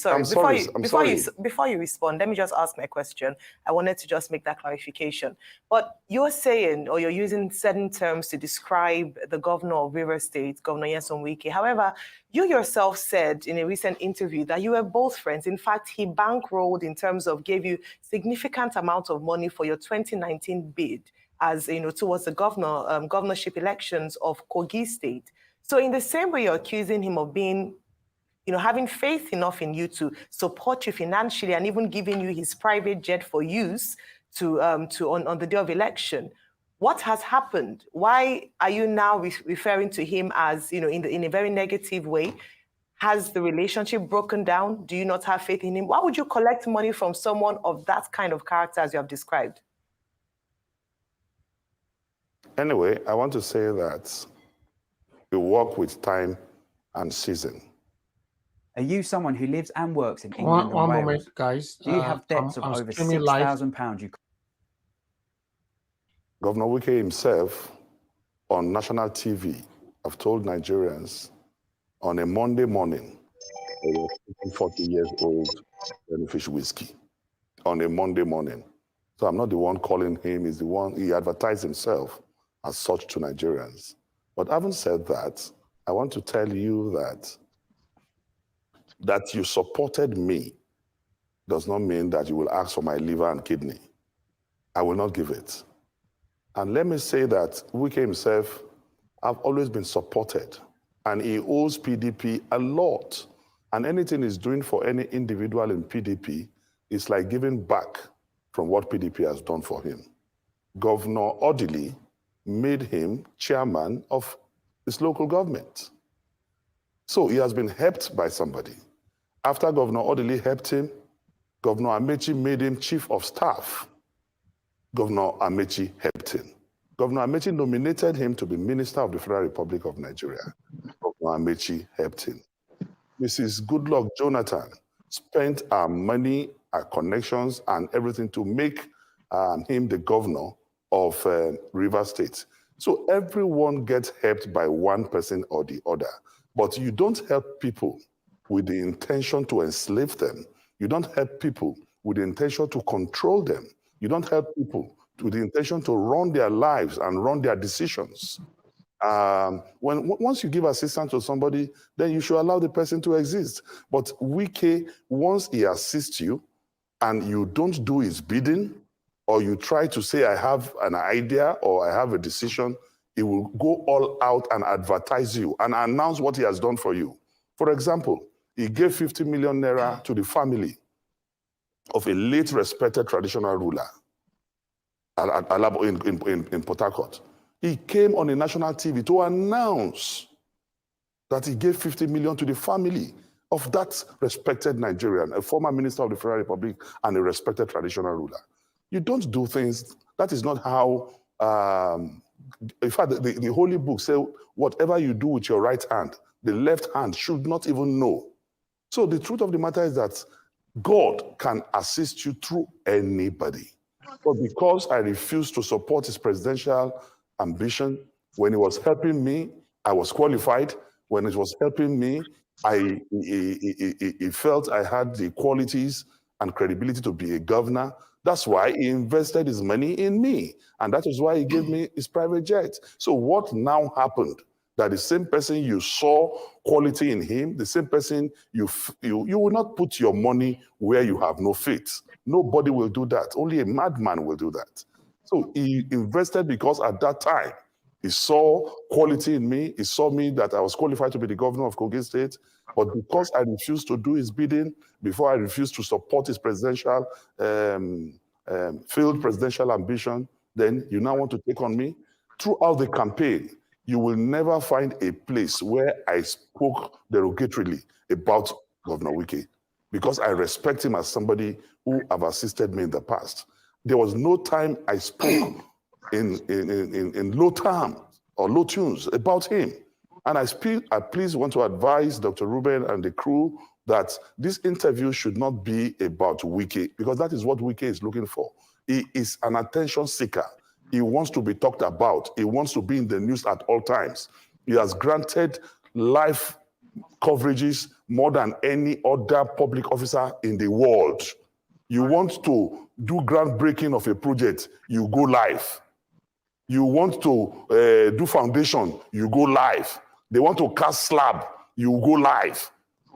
before you respond, let me just ask my question. I wanted to just make that clarification. But you're saying, or you're using certain terms to describe the governor of River State, Governor Nyesom Wike. However, you yourself said in a recent interview that you were both friends. In fact, he bankrolled in terms of gave you significant amount of money for your 2019 bid, as you know, towards the governorship elections of Kogi State. So in the same way, you're accusing him of being, having faith enough in you to support you financially and even giving you his private jet for use on the day of election. What has happened? Why are you now referring to him as, in a very negative way? Has the relationship broken down? Do you not have faith in him? Why would you collect money from someone of that kind of character as you have described? Anyway, I want to say that we work with time and season. Are you someone who lives and works in England and Wales? One moment, guys. Do you have debts of over £6,000? Governor Wike himself on national TV have told Nigerians on a Monday morning they were 40 years old Benefish whiskey on a Monday morning. So I'm not the one calling him, he's the one, he advertised himself as such to Nigerians. But having said that, I want to tell you that you supported me does not mean that you will ask for my liver and kidney. I will not give it. And let me say that Wike himself have always been supported, and he owes PDP a lot. And anything he's doing for any individual in PDP is like giving back from what PDP has done for him. Governor Odili made him chairman of his local government. So he has been helped by somebody. After Governor Odili helped him, Governor Amechi made him chief of staff. Governor Amechi helped him. Governor Amechi nominated him to be Minister of the Federal Republic of Nigeria. Governor Amechi helped him. Mrs. Goodluck Jonathan spent our money, our connections, and everything to make him the governor of River State. So everyone gets helped by one person or the other. But you don't help people with the intention to enslave them. You don't help people with the intention to control them. You don't help people with the intention to run their lives and run their decisions. Once you give assistance to somebody, then you should allow the person to exist. But Wike, once he assists you and you don't do his bidding, or you try to say, I have an idea or I have a decision, he will go all out and advertise you and announce what he has done for you. For example, he gave 50 million naira to the family of a late respected traditional ruler in Port Harcourt. He came on a national TV to announce that he gave 50 million to the family of that respected Nigerian, a former minister of the Federal Republic and a respected traditional ruler. You don't do things, that is not how, in fact, the Holy Book says, whatever you do with your right hand, the left hand should not even know. So the truth of the matter is that God can assist you through anybody. But because I refused to support his presidential ambition, when he was helping me, I was qualified. When he was helping me, he felt I had the qualities and credibility to be a governor. That's why he invested his money in me. And that is why he gave me his private jet. So what now happened that the same person you saw quality in him, the same person you will not put your money where you have no faith. Nobody will do that. Only a madman will do that. So he invested because at that time, he saw quality in me. He saw me that I was qualified to be the governor of Kogi State. But because I refused to do his bidding, before I refused to support his presidential, failed presidential ambition, then you now want to take on me? Throughout the campaign, you will never find a place where I spoke derogatorily about Governor Wike, because I respect him as somebody who have assisted me in the past. There was no time I spoke in low terms or low tunes about him. And I please want to advise Dr. Ruben and the crew that this interview should not be about Wike, because that is what Wike is looking for. He is an attention seeker. He wants to be talked about. He wants to be in the news at all times. He has granted live coverages more than any other public officer in the world. You want to do groundbreaking of a project, you go live. You want to do foundation, you go live. They want to cast slab, you go live.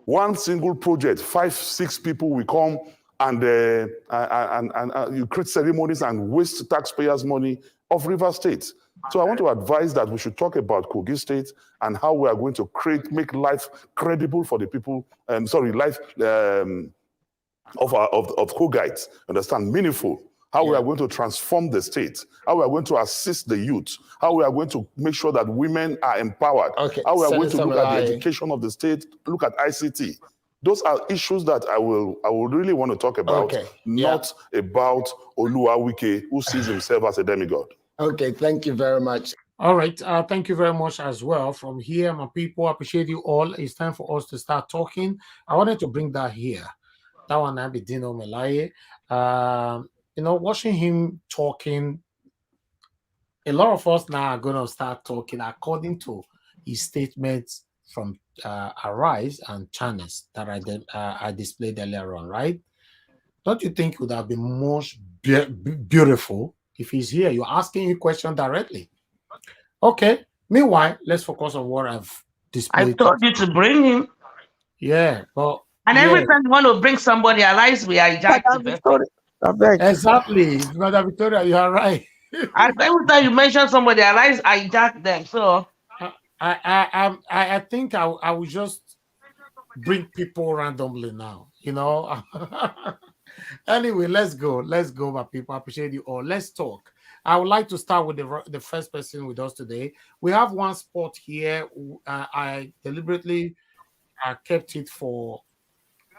One single project, 5, 6 people will come and you create ceremonies and waste taxpayers' money of River State. So I want to advise that we should talk about Kogi State and how we are going to make life credible for the people, life of Kogites, understand, meaningful. How we are going to transform the state, how we are going to assist the youth, how we are going to make sure that women are empowered, how we are going to look at the education of the state, look at ICT. Those are issues that I will really want to talk about, not about Olua Wike, who sees himself as a demigod. Okay, thank you very much. All right, thank you very much as well. From here, my people, I appreciate you all. It's time for us to start talking. I wanted to bring that here. That one might be Dino Melaye. Watching him talking, a lot of us now are going to start talking according to his statements from Arise and Channels that I displayed earlier on, right? Don't you think it would have been most beautiful if he's here? You're asking a question directly. Okay. Meanwhile, let's focus on what I've displayed. I told you to bring him. Yeah, but every time you want to bring somebody, Arise, we hijack it. Exactly, Mother Victoria, you are right. Every time you mention somebody, Arise, hijack them. So I think I will just bring people randomly now. Anyway, let's go, my people. I appreciate you all. Let's talk. I would like to start with the first person with us today. We have one spot here. I deliberately kept it for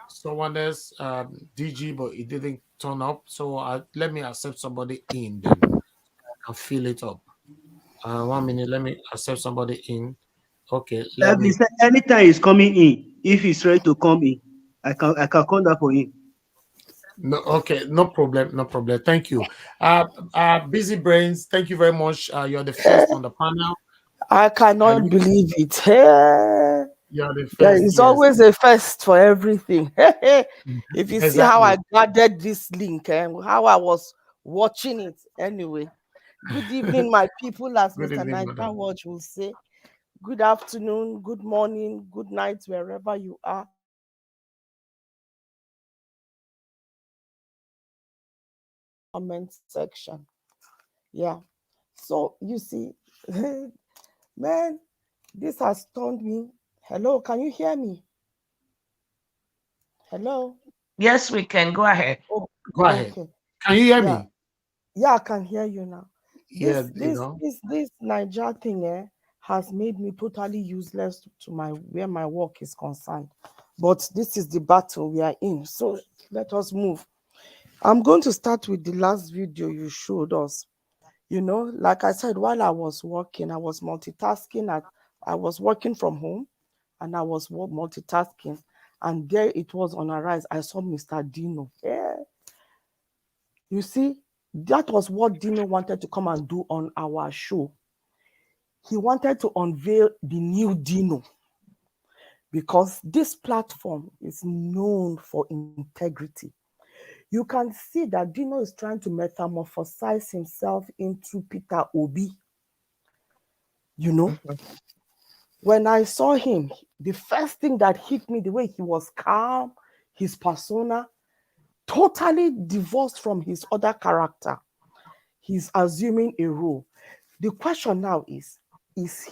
someone else, DG, but it didn't turn up. So let me accept somebody in, then I can fill it up. 1 minute, let me accept somebody in. Okay. Anytime he's coming in, if he's ready to come in, I can call that for him. No, okay, no problem. Thank you. Busy Brains, thank you very much. You're the first on the panel. I cannot believe it. You're the first. There is always a first for everything. If you see how I gathered this link and how I was watching it anyway. Good evening, my people, as Mr. Niger Watch will say. Good afternoon, good morning, good night, wherever you are. Comment section. Yeah. So you see, man, this has stunned me. Hello, can you hear me? Hello? Yes, we can. Go ahead. Oh, go ahead. Okay. Can you hear me? Yeah, I can hear you now. This Niger thing has made me totally useless to where my work is concerned. But this is the battle we are in. So let us move. I'm going to start with the last video you showed us. Like I said, while I was working, I was multitasking. I was working from home and I was multitasking. And there it was on Arise. I saw Mr. Dino. Yeah. You see, that was what Dino wanted to come and do on our show. He wanted to unveil the new Dino because this platform is known for integrity. You can see that Dino is trying to metamorphosize himself into Peter Obi. When I saw him, the first thing that hit me, the way he was calm, his persona, totally divorced from his other character. He's assuming a role. The question now is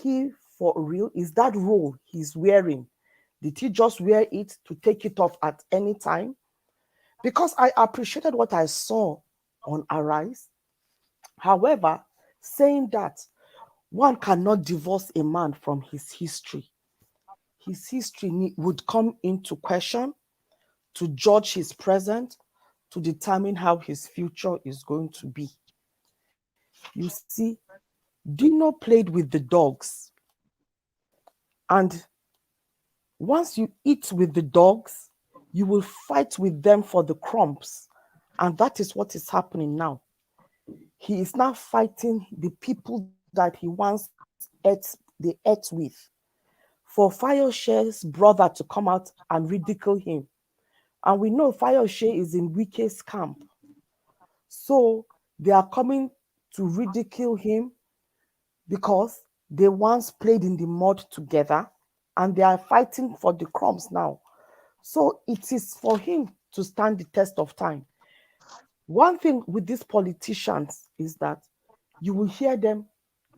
he for real? Is that role he's wearing? Did he just wear it to take it off at any time? Because I appreciated what I saw on Arise. However, saying that, one cannot divorce a man from his history. His history would come into question to judge his present, to determine how his future is going to be. You see, Dino played with the dogs. And once you eat with the dogs, you will fight with them for the crumbs. And that is what is happening now. He is now fighting the people that he once ate with. For Fayoshe's brother to come out and ridicule him. And we know Fayoshe is in Wike's camp. So they are coming to ridicule him because they once played in the mud together and they are fighting for the crumbs now. So it is for him to stand the test of time. One thing with these politicians is that you will hear them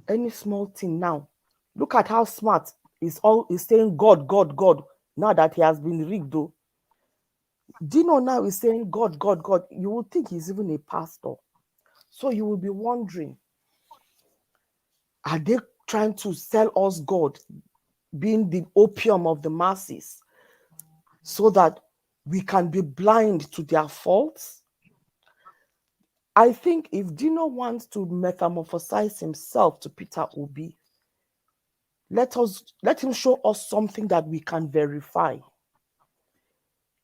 any small thing now. Look at how smart is saying God, God, God, now that he has been rigged though. Dino now is saying God, God, God. You will think he's even a pastor. So you will be wondering, are they trying to sell us God, being the opium of the masses, so that we can be blind to their faults? I think if Dino wants to metamorphosize himself to Peter Obi, let him show us something that we can verify.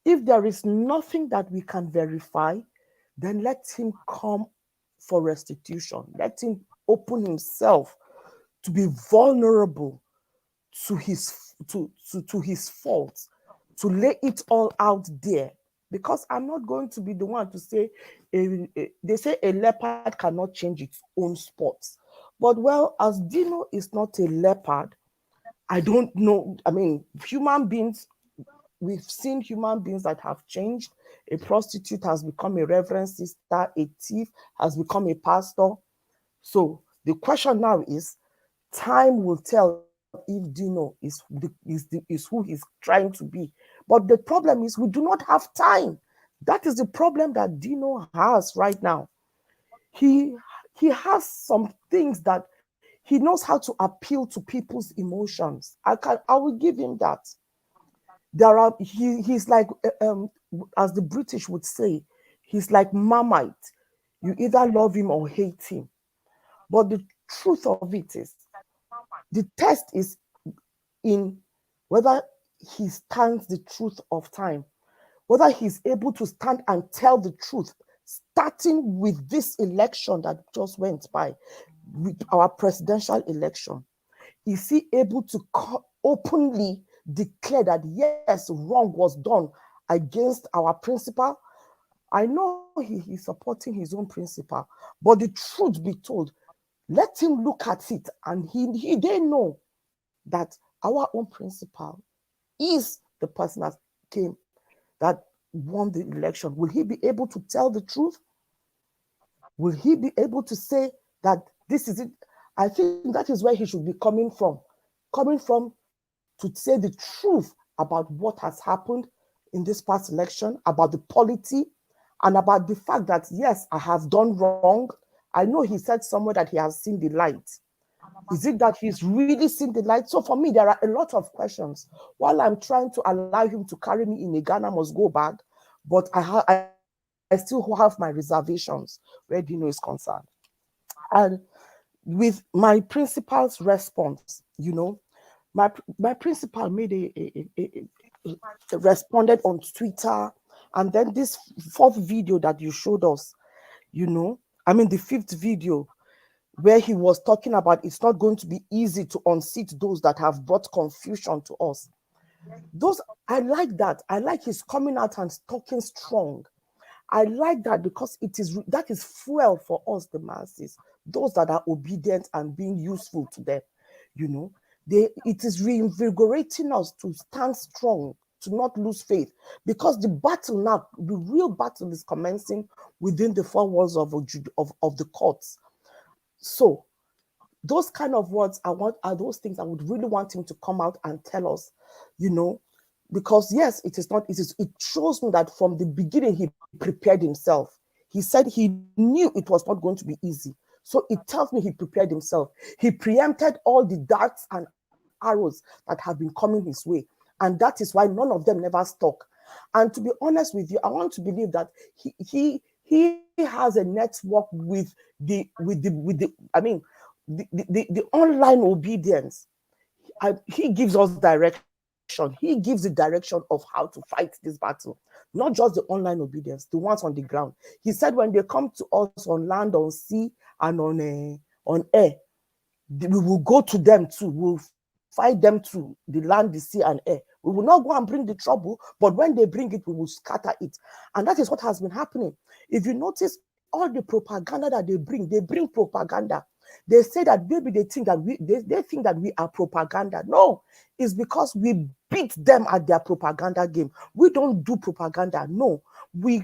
If there is nothing that we can verify, then let him come for restitution. Let him open himself to be vulnerable to his faults, to lay it all out there. Because I'm not going to be the one to say, they say a leopard cannot change its own spots. But well, as Dino is not a leopard, I don't know. I mean, human beings, we've seen human beings that have changed. A prostitute has become a reverend sister, a thief has become a pastor. So the question now is, time will tell if Dino is who he's trying to be. But the problem is we do not have time. That is the problem that Dino has right now. He has some things that he knows how to appeal to people's emotions. I will give him that. He's like, as the British would say, he's like Marmite. You either love him or hate him. But the truth of it is, the test is in whether he stands the truth of time, whether he's able to stand and tell the truth, starting with this election that just went by, with our presidential election. Is he able to openly declare that yes, wrong was done against our principal? I know he's supporting his own principal, but the truth be told, let him look at it and they know that our own principal is the person that won the election. Will he be able to tell the truth? Will he be able to say that this is it? I think that is where he should be coming from to say the truth about what has happened in this past election, about the polity, and about the fact that, yes, I have done wrong. I know he said somewhere that he has seen the light. Is it that he's really seen the light? So for me, there are a lot of questions. While I'm trying to allow him to carry me in a Ghana must go bag, but I still have my reservations where Dino is concerned. And with my principal's response, my principal made responded on Twitter, and then this fourth video that you showed us, the fifth video, where he was talking about it's not going to be easy to unseat those that have brought confusion to us. I like that. I like his coming out and talking strong. I like that because that is fuel for us, the masses, those that are obedient and being useful to them. it is reinvigorating us to stand strong, to not lose faith, because the battle now, the real battle is commencing within the four walls of the courts. So those kind of words are those things I would really want him to come out and tell us, because yes, it shows me that from the beginning he prepared himself. He said he knew it was not going to be easy. So it tells me he prepared himself. He preempted all the darts and arrows that have been coming his way. And that is why none of them never stuck. And to be honest with you, I want to believe that he has a network with the online obedience. He gives us direction. He gives the direction of how to fight this battle, not just the online obedience, the ones on the ground. He said when they come to us on land, on sea, and on air, we will go to them too. We'll fight them to the land, the sea, and air. We will not go and bring the trouble, but when they bring it, we will scatter it. And that is what has been happening. If you notice, all the propaganda that they bring propaganda. They say that maybe they think that they think that we are propaganda. No, it's because we beat them at their propaganda game. We don't do propaganda. No, we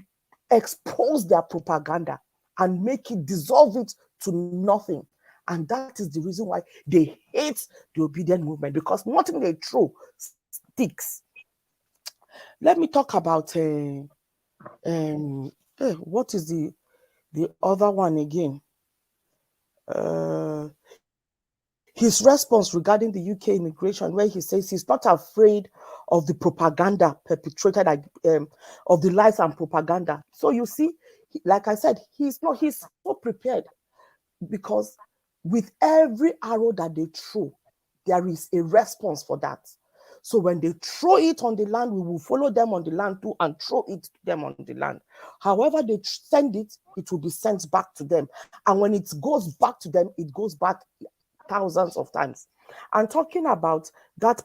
expose their propaganda and make it, dissolve it to nothing. And that is the reason why they hate the obedient movement, because nothing they throw sticks. Let me talk about what is the other one again? His response regarding the UK immigration, where he says he's not afraid of the propaganda perpetrated, of the lies and propaganda. So you see, like I said, he's so prepared, because with every arrow that they throw, there is a response for that. So when they throw it on the land, we will follow them on the land too and throw it to them on the land. However they send it, it will be sent back to them. And when it goes back to them, it goes back thousands of times. And talking about that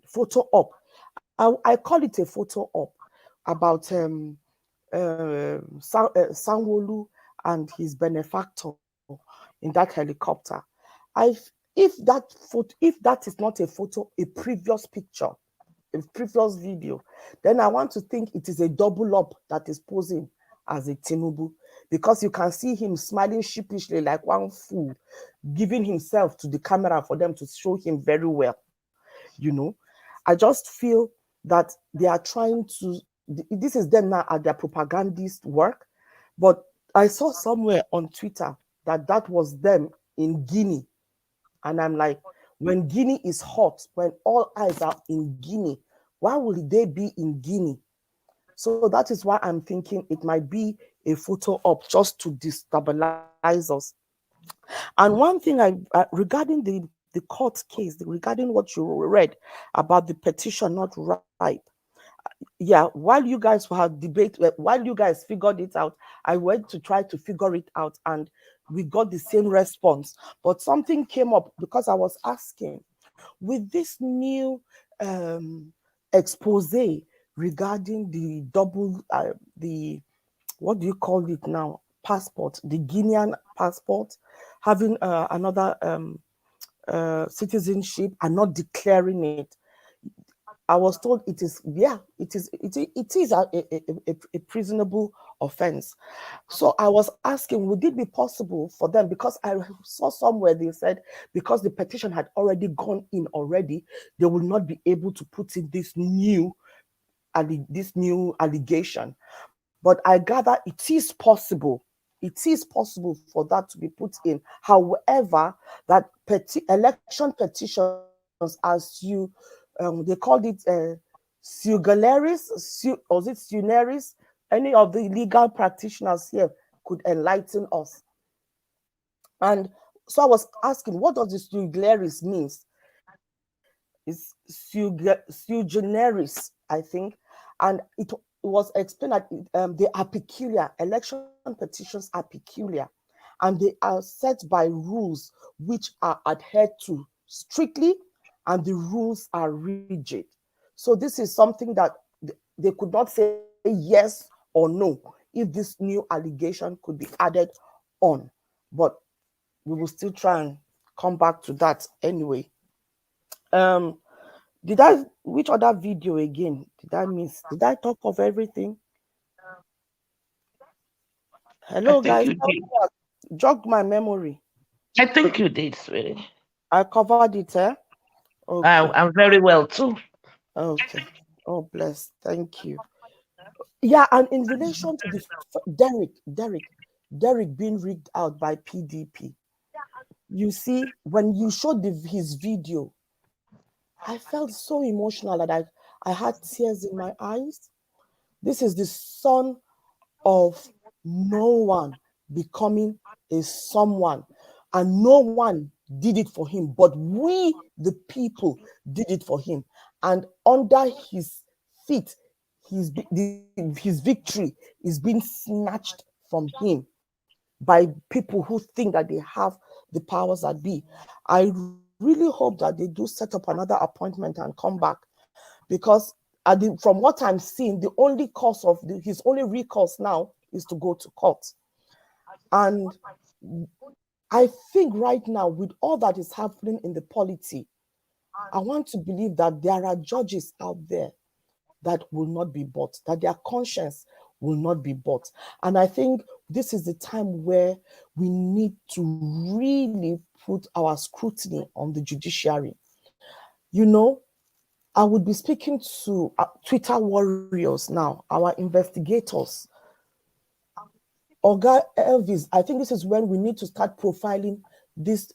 photo op, I call it a photo op about Sanwo-Olu and his benefactor in that helicopter. If that is not a photo, a previous picture, a previous video, then I want to think it is a double up that is posing as a Tinubu, because you can see him smiling sheepishly like one fool, giving himself to the camera for them to show him very well. I just feel that they are trying to, this is them now at their propagandist work, but I saw somewhere on Twitter that was them in Guinea. And I'm like, when Guinea is hot, when all eyes are in Guinea, why will they be in Guinea? So that is why I'm thinking it might be a photo op just to destabilize us. And one thing regarding the court case, regarding what you read about the petition not ripe, yeah, while you guys had debate, while you guys figured it out, I went to try to figure it out, and we got the same response. But something came up because I was asking, with this new expose regarding the what do you call it now? Passport, the Guinean passport, having another citizenship and not declaring it. I was told it is a prisonable offense. So I was asking, would it be possible for them, because I saw somewhere they said because the petition had already gone in already, they will not be able to put in this new allegation. But I gather it is possible. It is possible for that to be put in. However, that election petitions, as you they called it Sugaleris, or is it Suneris? Any of the legal practitioners here could enlighten us. And so I was asking, what does the Sugaleris means? It's Sugeneris, I think. And it was explained that they are peculiar. Election petitions are peculiar. And they are set by rules which are adhered to strictly, and the rules are rigid. So this is something that they could not say yes or no if this new allegation could be added on. But we will still try and come back to that anyway. Which other video again did I miss? Did I talk of everything? Hello, guys. Jog my memory. I think you did, sweetie. I covered it, eh? Okay. I'm very well too. Okay. Oh, bless. Thank you. Yeah, and in relation to the Derek being rigged out by PDP, you see, when you showed his video, I felt so emotional that I had tears in my eyes. This is the son of no one becoming a someone, and no one did it for him, but we, the people, did it for him. And under his feet, his victory is being snatched from him by people who think that they have the powers that be. I really hope that they do set up another appointment and come back, because from what I'm seeing, the only cause of his only recourse now is to go to court. And I think right now, with all that is happening in the polity, I want to believe that there are judges out there that will not be bought, that their conscience will not be bought. And I think this is the time where we need to really put our scrutiny on the judiciary. You know, I would be speaking to Twitter warriors now, our investigators. Oga Elvis, I think this is when we need to start profiling these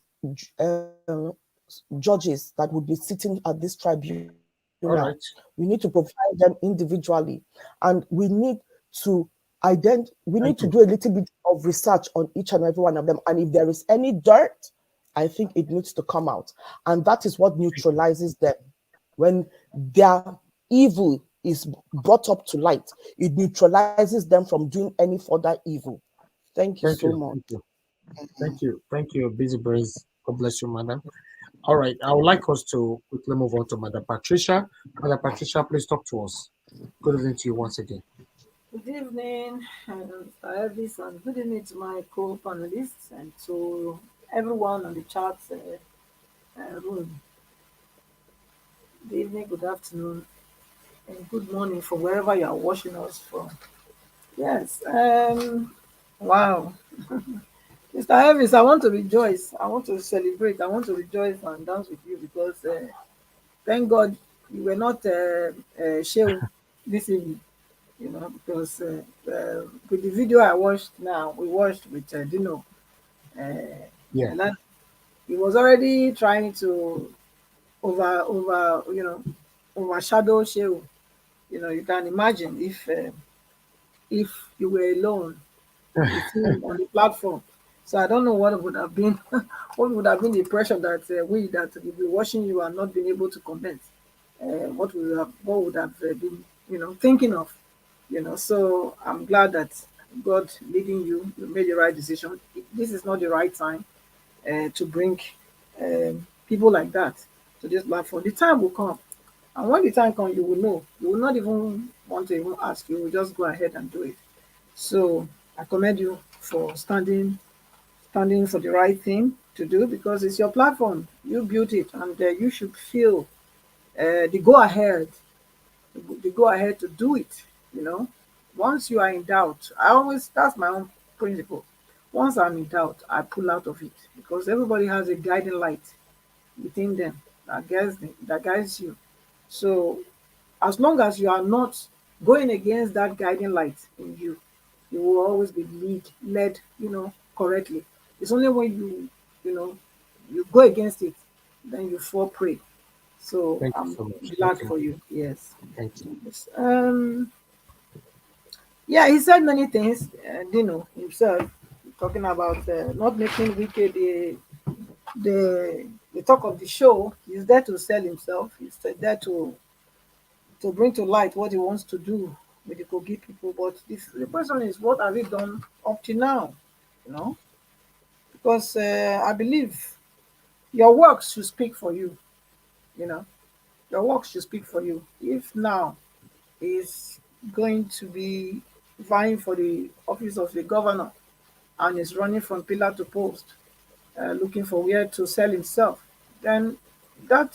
judges that would be sitting at this tribunal. Right. We need to profile them individually, and we need to do a little bit of research on each and every one of them. And if there is any dirt, I think it needs to come out. And that is what neutralizes them. When their evil is brought up to light, it neutralizes them from doing any further evil. Thank you so much. Thank you, Busy Brains. God bless you, madam. All right, I would like us to quickly move on to Madam Patricia. Madam Patricia, please talk to us. Good evening to you once again. Good evening, Mr. Elvis, and good evening to my co-panelists and to everyone on the chat room. Good evening, good afternoon, and good morning from wherever you are watching us from. Yes, wow. Mr. Elvis, I want to rejoice. I want to celebrate. I want to rejoice and dance with you because thank God you were not shame this evening, you know, because with the video I watched now, we watched with Dino. Yeah. He was already trying to overshadow Shehu. You know, you can imagine if you were alone with him on the platform. So I don't know what would have been what would have been the pressure that we that will be watching you and not being able to comment. What would have been, you know, thinking of, you know. So I'm glad that God leading you, you made the right decision. This is not the right time to bring people like that to this platform. The time will come, and when the time comes, you will know. You will not even want to even ask. You will just go ahead and do it. So I commend you for standing for the right thing to do, because it's your platform. You built it, and you should feel the go ahead to do it. You know, once you are in doubt, that's my own principle. Once I'm in doubt, I pull out of it, because everybody has a guiding light within them that guides you. So as long as you are not going against that guiding light in you, you will always be led, you know, correctly. It's only when you go against it, then you fall prey. So Thank you I'm so much. glad for you. Yes. Thank you. Yes. Yeah, he said many things. Dino himself talking about not making Wike the talk of the show. He's there to sell himself. He's there to bring to light what he wants to do with the Kogi people. But the question is, what have you done up to now? You know, because I believe your works should speak for you. You know, your works should speak for you. If now is going to be vying for the office of the governor and is running from pillar to post, looking for where to sell himself, then that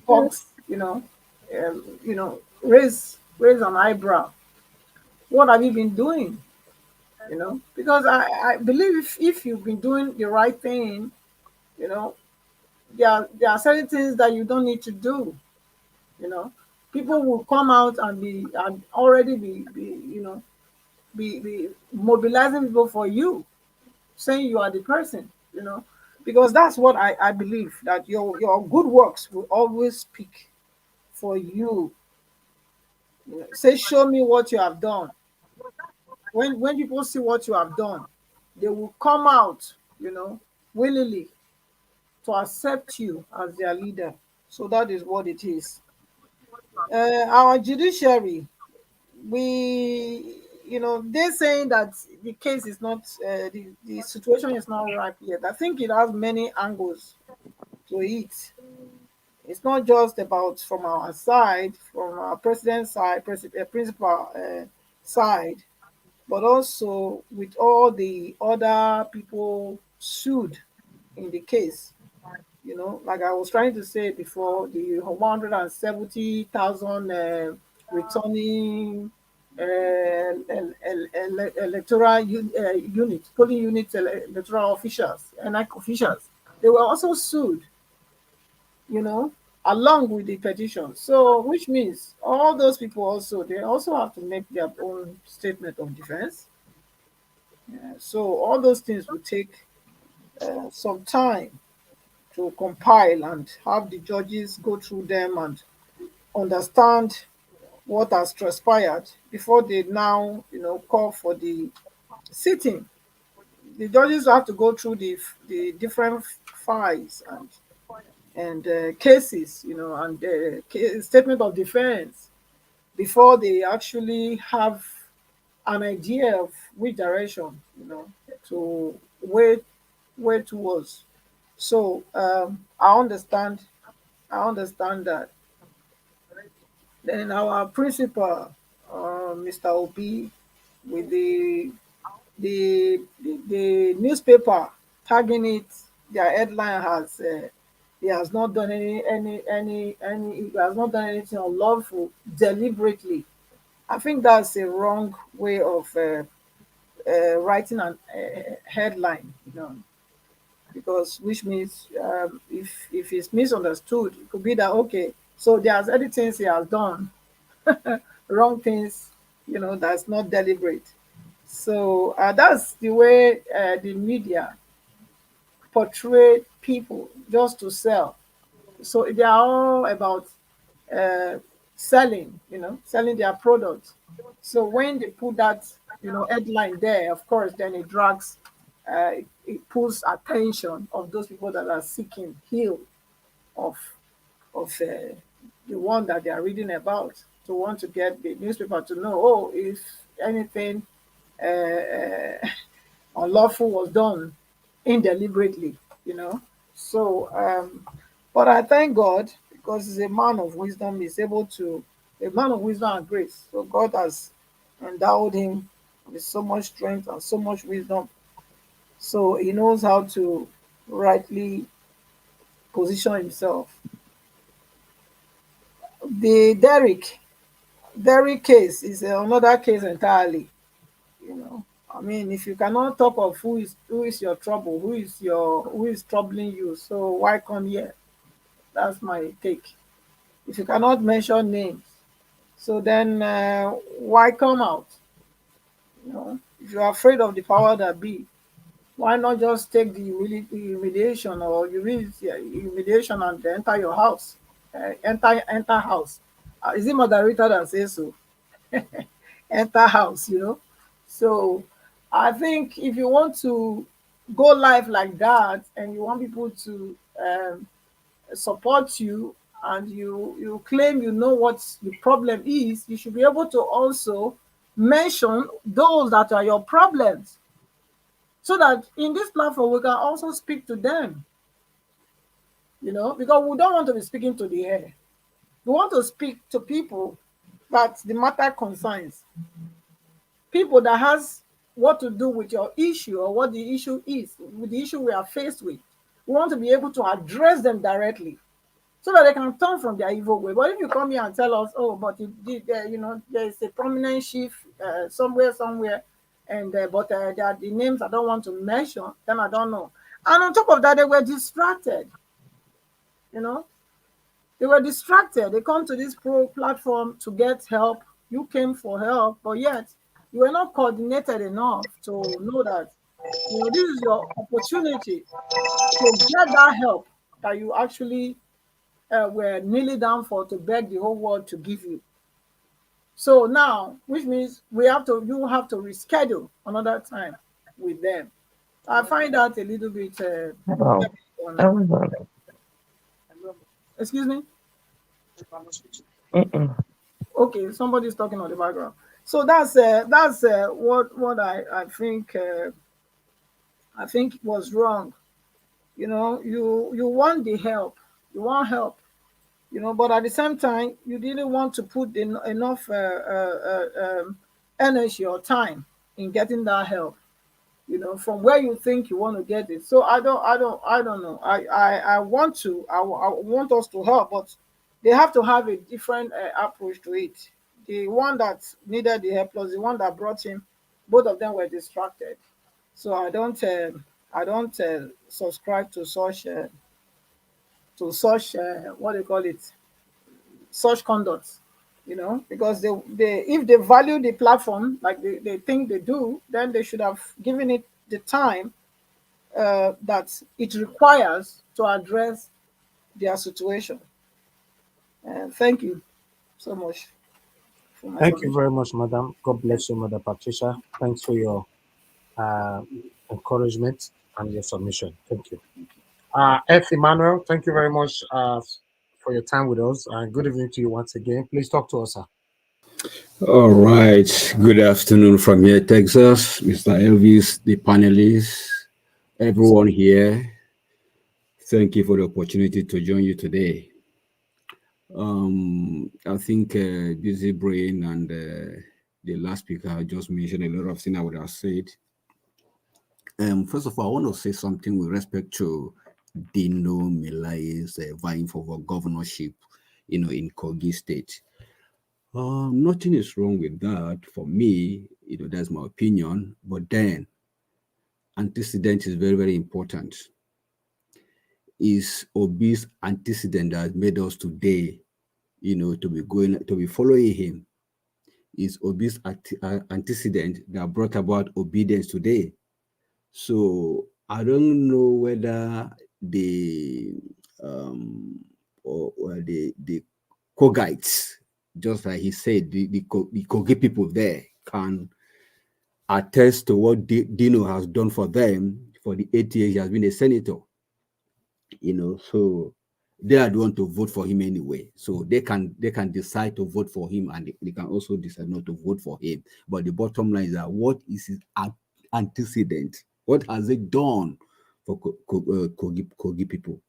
box, raise an eyebrow. What have you been doing? Because I believe if you've been doing the right thing, you know, there are certain things that you don't need to do. You know, people will come out and already be mobilizing people for you, saying you are the person. Because that's what I believe, that your good works will always speak for you. Say, show me what you have done. When people see what you have done, they will come out, willingly to accept you as their leader. So that is what it is. Our judiciary, they're saying that the case is not, the situation is not ripe yet. I think it has many angles to it. It's not just about from our side, from our president's side, principal side, but also with all the other people sued in the case. Like I was trying to say before, the 170,000 returning electoral units, polling units, electoral officials, NIC officials, they were also sued, along with the petition. So, which means all those people also, they also have to make their own statement of defense. So all those things will take some time to compile and have the judges go through them and understand what has transpired before they now, call for the sitting. The judges have to go through the different files and cases, and statement of defense before they actually have an idea of which direction, to way towards. So I understand that. Then our principal, Mr. Obi, with the newspaper tagging it, their headline has he has not done he has not done anything unlawful deliberately. I think that's a wrong way of writing an headline, because which means if it's misunderstood, it could be that okay, so there's other things he has done, wrong things, that's not deliberate. So that's the way the media portray people just to sell. So they are all about uh, selling, selling their products. So when they put that, headline there, of course, then it drags, it pulls attention of those people that are seeking heal of the one that they are reading about, to want to get the newspaper to know, oh, if anything unlawful was done indeliberately, So, but I thank God, because he's a man of wisdom, he's able to, a man of wisdom and grace. So God has endowed him with so much strength and so much wisdom. So he knows how to rightly position himself. The Derrick case is another case entirely. I mean, if you cannot talk of who is your trouble, who is troubling you, so why come here? That's my take. If you cannot mention names, so then why come out? If you are afraid of the power that be, why not just take the humiliation, or humiliation and enter your house, enter house? Is it Margarita that says so? Enter house, So I think if you want to go live like that, and you want people to support you, and you claim you know what the problem is, you should be able to also mention those that are your problems, so that in this platform we can also speak to them, because we don't want to be speaking to the air. We want to speak to people that the matter concerns, people that has what to do with your issue, or what the issue is, with the issue we are faced with. We want to be able to address them directly, so that they can turn from their evil way. But if you come here and tell us, oh, but there is a prominent chief somewhere, and but there are the names I don't want to mention, then I don't know. And on top of that, they were distracted. They were distracted. They come to this platform to get help. You came for help, but yet you were not coordinated enough to know that this is your opportunity to get that help that you actually were kneeling down for, to beg the whole world to give you. So now, which means you have to reschedule another time with them. I find that a little bit. Excuse me. Okay, somebody's talking on the background. So that's what I think was wrong. You want the help, you want help, but at the same time, you didn't want to put enough energy or time in getting that help, from where you think you want to get it. So I don't know. I want us to help, but they have to have a different approach to it. The one that needed the help plus the one that brought him, both of them were distracted. So I don't subscribe to such what do you call it, such conduct, because they if they value the platform like they think they do, then they should have given it the time that it requires to address their situation. Thank you so much for my Thank you very much, madam. God bless you, Mother Patricia. Thanks for your encouragement and your submission. Thank you. F. Emmanuel, thank you very much for your time with us. Good evening to you once again. Please talk to us, sir. All right. Good afternoon from here, Texas. Mr. Elvis, the panelists, everyone here. Thank you for the opportunity to join you today. I think Busy Brain and the last speaker just mentioned a lot of things I would have said. First of all, I want to say something with respect to Dino Melaye's vying for governorship, in Kogi State. Nothing is wrong with that for me. That's my opinion. But then, antecedent is very, very important. Is Obi's antecedent that made us today, to be following him? Is Obi's antecedent that brought about obedience today? So I don't know whether the Kogites, just like he said, the Kogi people there can attest to what Dino has done for them for the 8 years he has been a senator. So they are the one to vote for him anyway. So they can decide to vote for him, and they can also decide not to vote for him. But the bottom line is that what is his antecedent? What has it done for Kogi people?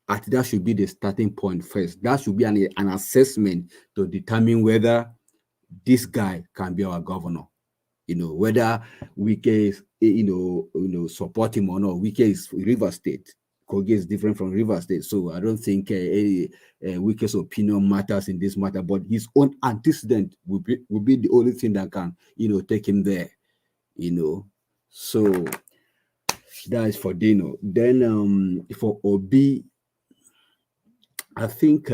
That should be the starting point first. That should be an assessment to determine whether this guy can be our governor. Whether Wike is, support him or not. Wike is River State. Kogi is different from River State. So I don't think Wike's opinion matters in this matter, but his own antecedent will be the only thing that can, take him there. So that is for Dino. Then for Obi, I think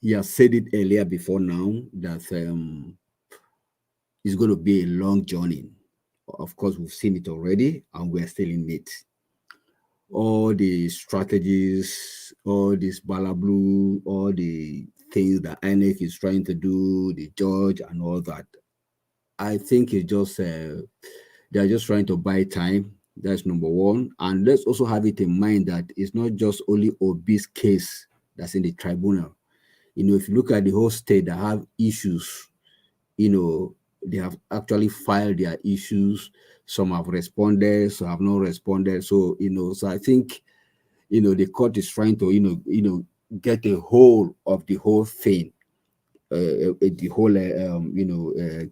he has said it earlier before now that it's going to be a long journey. Of course, we've seen it already, and we're still in it. All the strategies, all this balablu, all the things that INEC is trying to do, the judge and all that, I think it's just they're just trying to buy time. That's number one. And let's also have it in mind that it's not just only Obi's case that's in the tribunal. If you look at the whole state that have issues, they have actually filed their issues. Some have responded, some have not responded. So, so I think, the court is trying to, get a hold of the whole thing, the whole,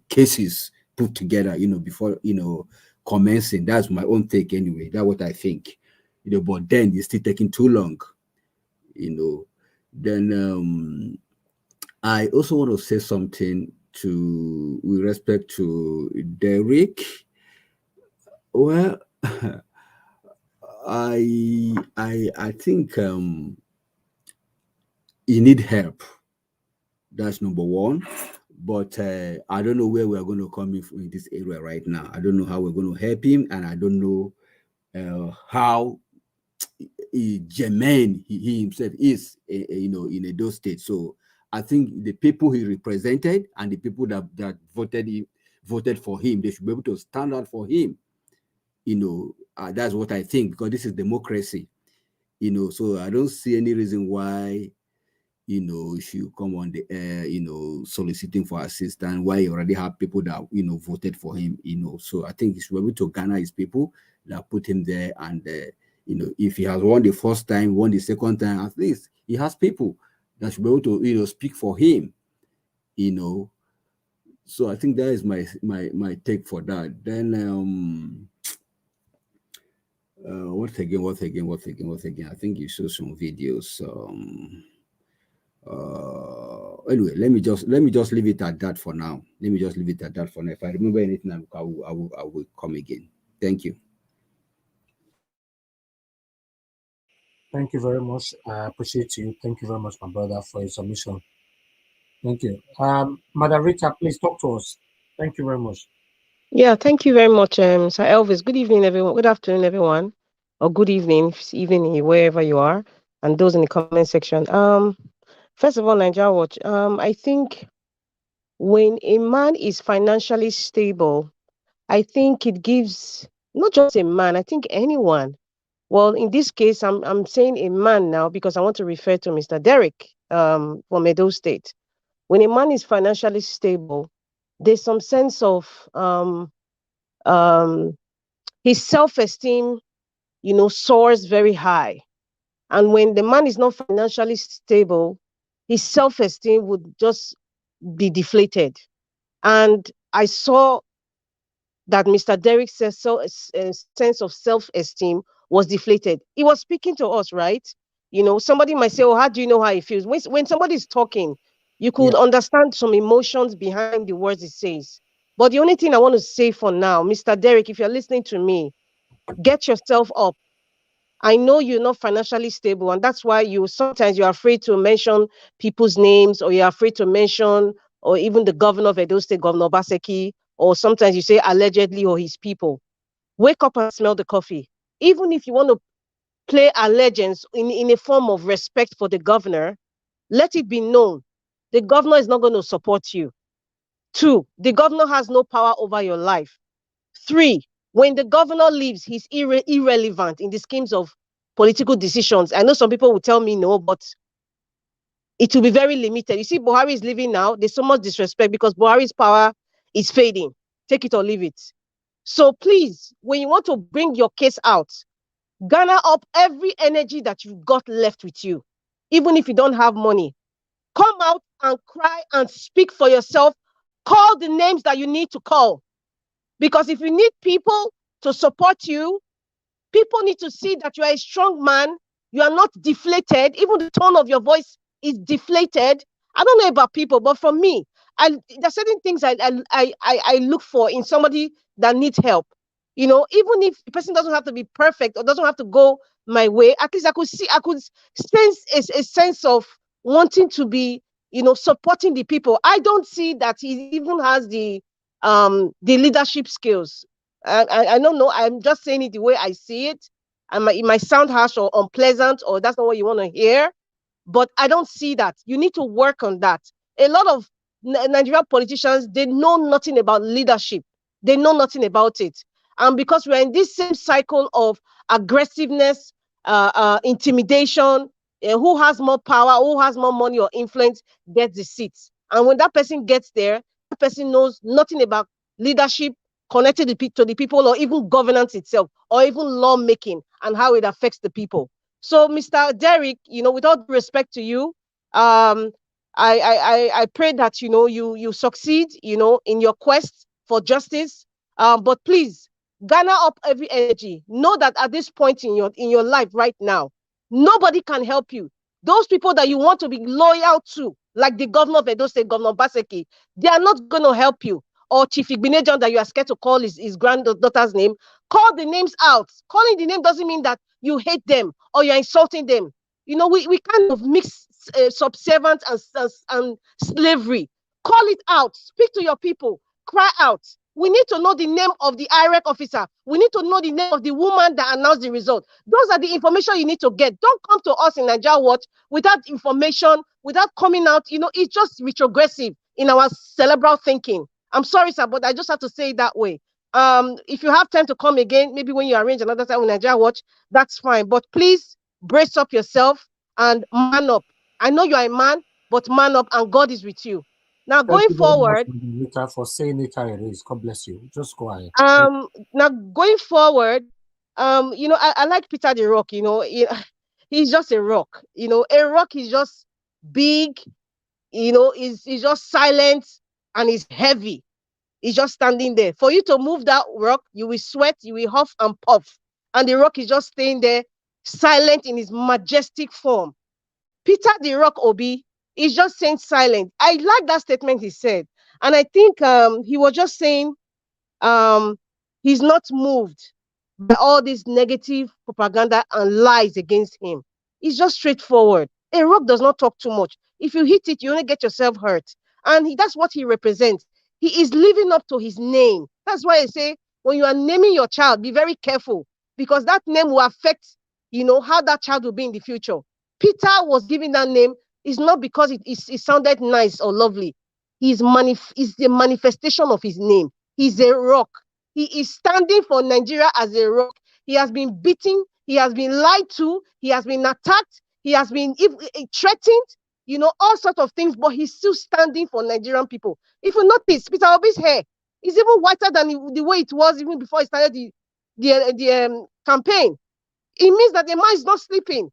cases put together, before, commencing. That's my own take anyway. That's what I think. But then it's still taking too long. Then I also want to say something with respect to Derek. Well, I think you need help. That's number one. But I don't know where we're going to come in this area right now. I don't know how we're going to help him, and I don't know how germane he himself is, in Edo State. So I think the people he represented and the people that voted for him, they should be able to stand out for him. That's what I think, because this is democracy. So I don't see any reason why should come on the air, soliciting for assistance, why he already have people that, voted for him, So I think he should be able to garner his people that put him there. And, if he has won the first time, won the second time, at least he has people that should be able to, speak for him, So I think that is my take for that. Then, what again? I think you saw some videos. Anyway, let me just leave it at that for now. If I remember anything, I will come again. Thank you. Thank you very much. I appreciate you. Thank you very much, my brother, for your submission. Thank you. Madam Rita, please talk to us. Thank you very much. Yeah, thank you very much, Sir Elvis. Good evening, everyone. Good afternoon, everyone, or good evening, evening, wherever you are, and those in the comment section. First of all, Nigeria Watch. I think when a man is financially stable, I think it gives not just a man. I think anyone. Well, in this case, I'm saying a man now because I want to refer to Mr. Derek from Edo State. When a man is financially stable, there's some sense of his self-esteem, soars very high. And when the man is not financially stable, his self-esteem would just be deflated. And I saw that Mr. Derek's sense of self-esteem was deflated. He was speaking to us, right? Somebody might say, "Oh, how do you know how he feels?" When somebody is talking, you could understand some emotions behind the words he says. But the only thing I want to say for now, Mr. Derek, if you're listening to me, get yourself up. I know you're not financially stable, and that's why sometimes you're afraid to mention people's names, or you're afraid to mention, or even the governor of Edo State, Governor Baseki, or sometimes you say allegedly or his people. Wake up and smell the coffee. Even if you want to play allegiance in a form of respect for the governor, let it be known the governor is not going to support you. 2, the governor has no power over your life. 3, when the governor leaves, he's irrelevant in the schemes of political decisions. I know some people will tell me no, but it will be very limited. You see, Buhari is leaving now. There's so much disrespect because Buhari's power is fading. Take it or leave it. So please, when you want to bring your case out, garner up every energy that you've got left with you. Even if you don't have money, come out and cry and speak for yourself. Call the names that you need to call. Because if you need people to support you, people need to see that you are a strong man. You are not deflated. Even the tone of your voice is deflated. I don't know about people, but for me, there's certain things I look for in somebody that needs help. Even if the person doesn't have to be perfect or doesn't have to go my way, at least I could sense a sense of wanting to be, supporting the people. I don't see that he even has the leadership skills. I don't know. I'm just saying it the way I see it. It might sound harsh or unpleasant, or that's not what you want to hear. But I don't see that. You need to work on that. A lot of Nigerian politicians, they know nothing about leadership. They know nothing about it. And because we're in this same cycle of aggressiveness, intimidation, who has more power, who has more money or influence gets the seats. And when that person gets there, that person knows nothing about leadership, connected to the people, or even governance itself, or even lawmaking and how it affects the people. So, Mr. Derek, with all respect to you, I pray that you succeed, in your quest for justice. But please garner up every energy. Know that at this point in your life right now, nobody can help you. Those people that you want to be loyal to, like the governor of Edo State, Governor Baseki, they are not going to help you. Or Chief Igbinejan that you are scared to call his granddaughter's name, call the names out. Calling the name doesn't mean that you hate them or you're insulting them. You know, we kind of mix subservience and slavery. Call it out. Speak to your people. Cry out. We need to know the name of the IREC officer. We need to know the name of the woman that announced the result. Those are the information you need to get. Don't come to us in Nigeria Watch without information, without coming out. You know, it's just retrogressive in our cerebral thinking. I'm sorry, sir, but I just have to say it that way. If you have time to come again, maybe when you arrange another time in Nigeria Watch, that's fine. But please brace up yourself and man up. I know you are a man, but man up, and God is with you. Now, going forward, Mika, for saying it how it is. God bless you. Just go ahead. Now going forward, you know, I like Peter the Rock. You know, he's just a rock. You know, a rock is just big. You know, he's just silent and he's heavy. He's just standing there. For you to move that rock, you will sweat, you will huff and puff, and the rock is just staying there, silent in his majestic form. Peter the Rock Obi is just saying silent. I like that statement he said. And I think he was just saying he's not moved by all this negative propaganda and lies against him. It's just straightforward. A rock does not talk too much. If you hit it, you only get yourself hurt. And that's what he represents. He is living up to his name. That's why I say, when you are naming your child, be very careful, because that name will affect, you know, how that child will be in the future. Peter was given that name is not because it sounded nice or lovely. He's the manifestation of his name. He's a rock. He is standing for Nigeria as a rock. He has been beaten. He has been lied to. He has been attacked. He has been threatened, you know, all sorts of things, but he's still standing for Nigerian people. If you notice, Peter Obi's hair is even whiter than the way it was even before he started the campaign. It means that the man is not sleeping.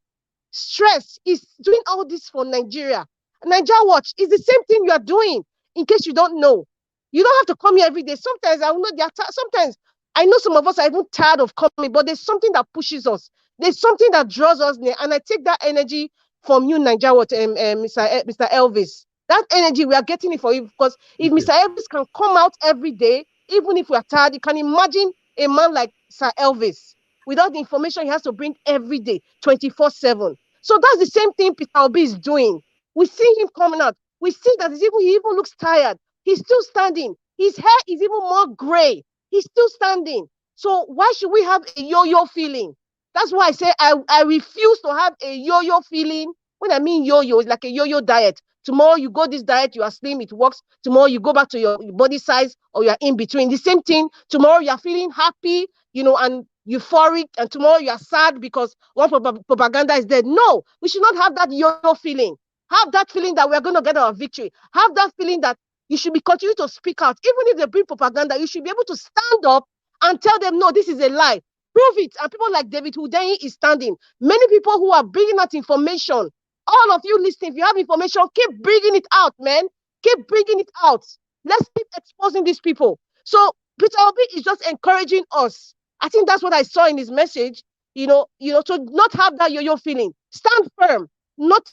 Stress is doing all this for Nigeria. Nigeria Watch is the same thing you are doing, in case you don't know. You don't have to come here every day. Sometimes I know sometimes I know some of us are even tired of coming, but there's something that pushes us. There's something that draws us near, and I take that energy from you, Nigeria Watch, Mr. Elvis. That energy, we are getting it for you, because if Mr. Elvis can come out every day, even if we are tired, you can imagine a man like Sir Elvis without the information he has to bring every day, 24/7. So that's the same thing Peter Obi is doing. We see him coming out. We see that he even looks tired. He's still standing. His hair is even more gray. He's still standing. So why should we have a yo-yo feeling? That's why I say I refuse to have a yo-yo feeling. When I mean yo-yo, it's like a yo-yo diet. Tomorrow you go this diet, you are slim, it works. Tomorrow you go back to your body size, or you are in between. The same thing. Tomorrow you are feeling happy, you know, and euphoric, and tomorrow you are sad because one propaganda is dead. No, we should not have that yo-yo feeling. Have that feeling that we're going to get our victory. Have that feeling that you should be continue to speak out. Even if they bring propaganda, you should be able to stand up and tell them, no, this is a lie. Prove it. And people like David Hundeyin is standing. Many people who are bringing out information. All of you listening, if you have information, keep bringing it out, man. Keep bringing it out. Let's keep exposing these people. So Peter Obi is just encouraging us. I think that's what I saw in his message. You know, to not have that yo-yo feeling. Stand firm, not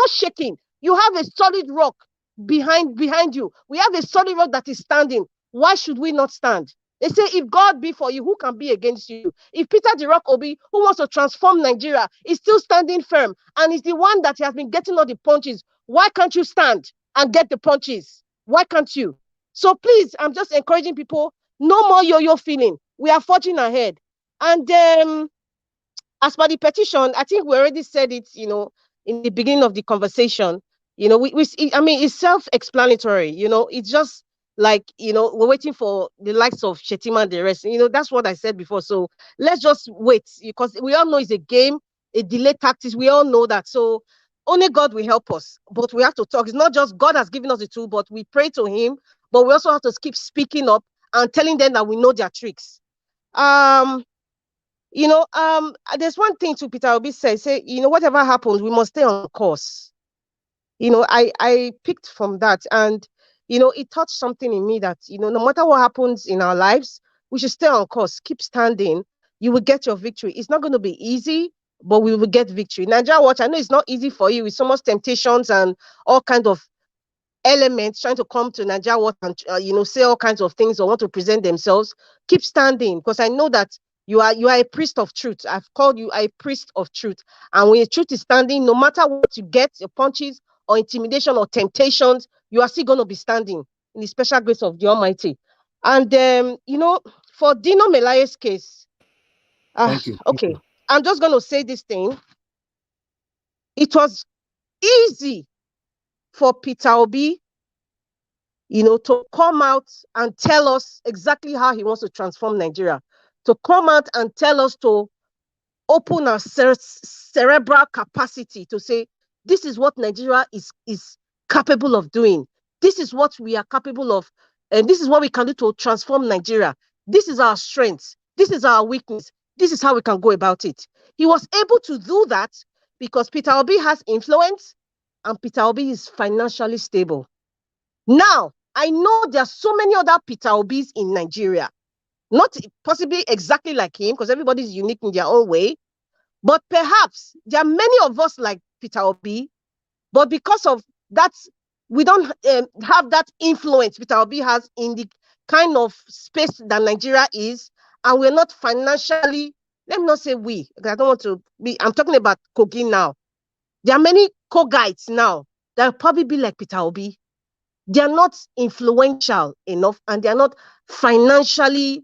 shaking. You have a solid rock behind you. We have a solid rock that is standing. Why should we not stand? They say, if God be for you, who can be against you? If Peter the Rock Obi, who wants to transform Nigeria, is still standing firm and is the one that has been getting all the punches, why can't you stand and get the punches? Why can't you? So please, I'm just encouraging people, no more yo-yo feeling. We are forging ahead. And as per the petition, I think we already said it, you know, in the beginning of the conversation. You know, I mean, it's self-explanatory. You know, it's just like, you know, we're waiting for the likes of Shetima and the rest. You know, that's what I said before. So let's just wait, because we all know it's a game, a delay tactics. We all know that. So only God will help us. But we have to talk. It's not just God has given us the tool, but we pray to him. But we also have to keep speaking up and telling them that we know their tricks. You know, there's one thing to Peter Obi say, you know, whatever happens, we must stay on course. You know, I picked from that, and, you know, it touched something in me that, you know, no matter what happens in our lives, we should stay on course, keep standing. You will get your victory. It's not going to be easy. but we will get victory. Nigeria Watch, I know it's not easy for you with so much temptations and all kinds of elements trying to come to Nigeria Watch and say all kinds of things or want to present themselves. Keep standing, because I know that you are a priest of truth. I've called you a priest of truth, and when your truth is standing, no matter what you get, your punches or intimidation or temptations, you are still going to be standing in the special grace of the Almighty. And for Dino Melaye's case, Thank you. okay, I'm just going to say this thing. It was easy for Peter Obi, to come out and tell us exactly how he wants to transform Nigeria, to come out and tell us to open our cerebral capacity to say, this is what Nigeria is capable of doing. This is what we are capable of, and this is what we can do to transform Nigeria. This is our strength. This is our weakness. This is how we can go about it. He was able to do that because Peter Obi has influence and Peter Obi is financially stable. Now, I know there are so many other Peter Obis in Nigeria, not possibly exactly like him, because everybody is unique in their own way, but perhaps there are many of us like Peter Obi, but because of that, we don't have that influence Peter Obi has in the kind of space that Nigeria is, and we're not financially, let me not say we, because I don't want to be, I'm talking about Kogi now. There are many Kogites now that will probably be like Peter Obi. They are not influential enough, and they are not financially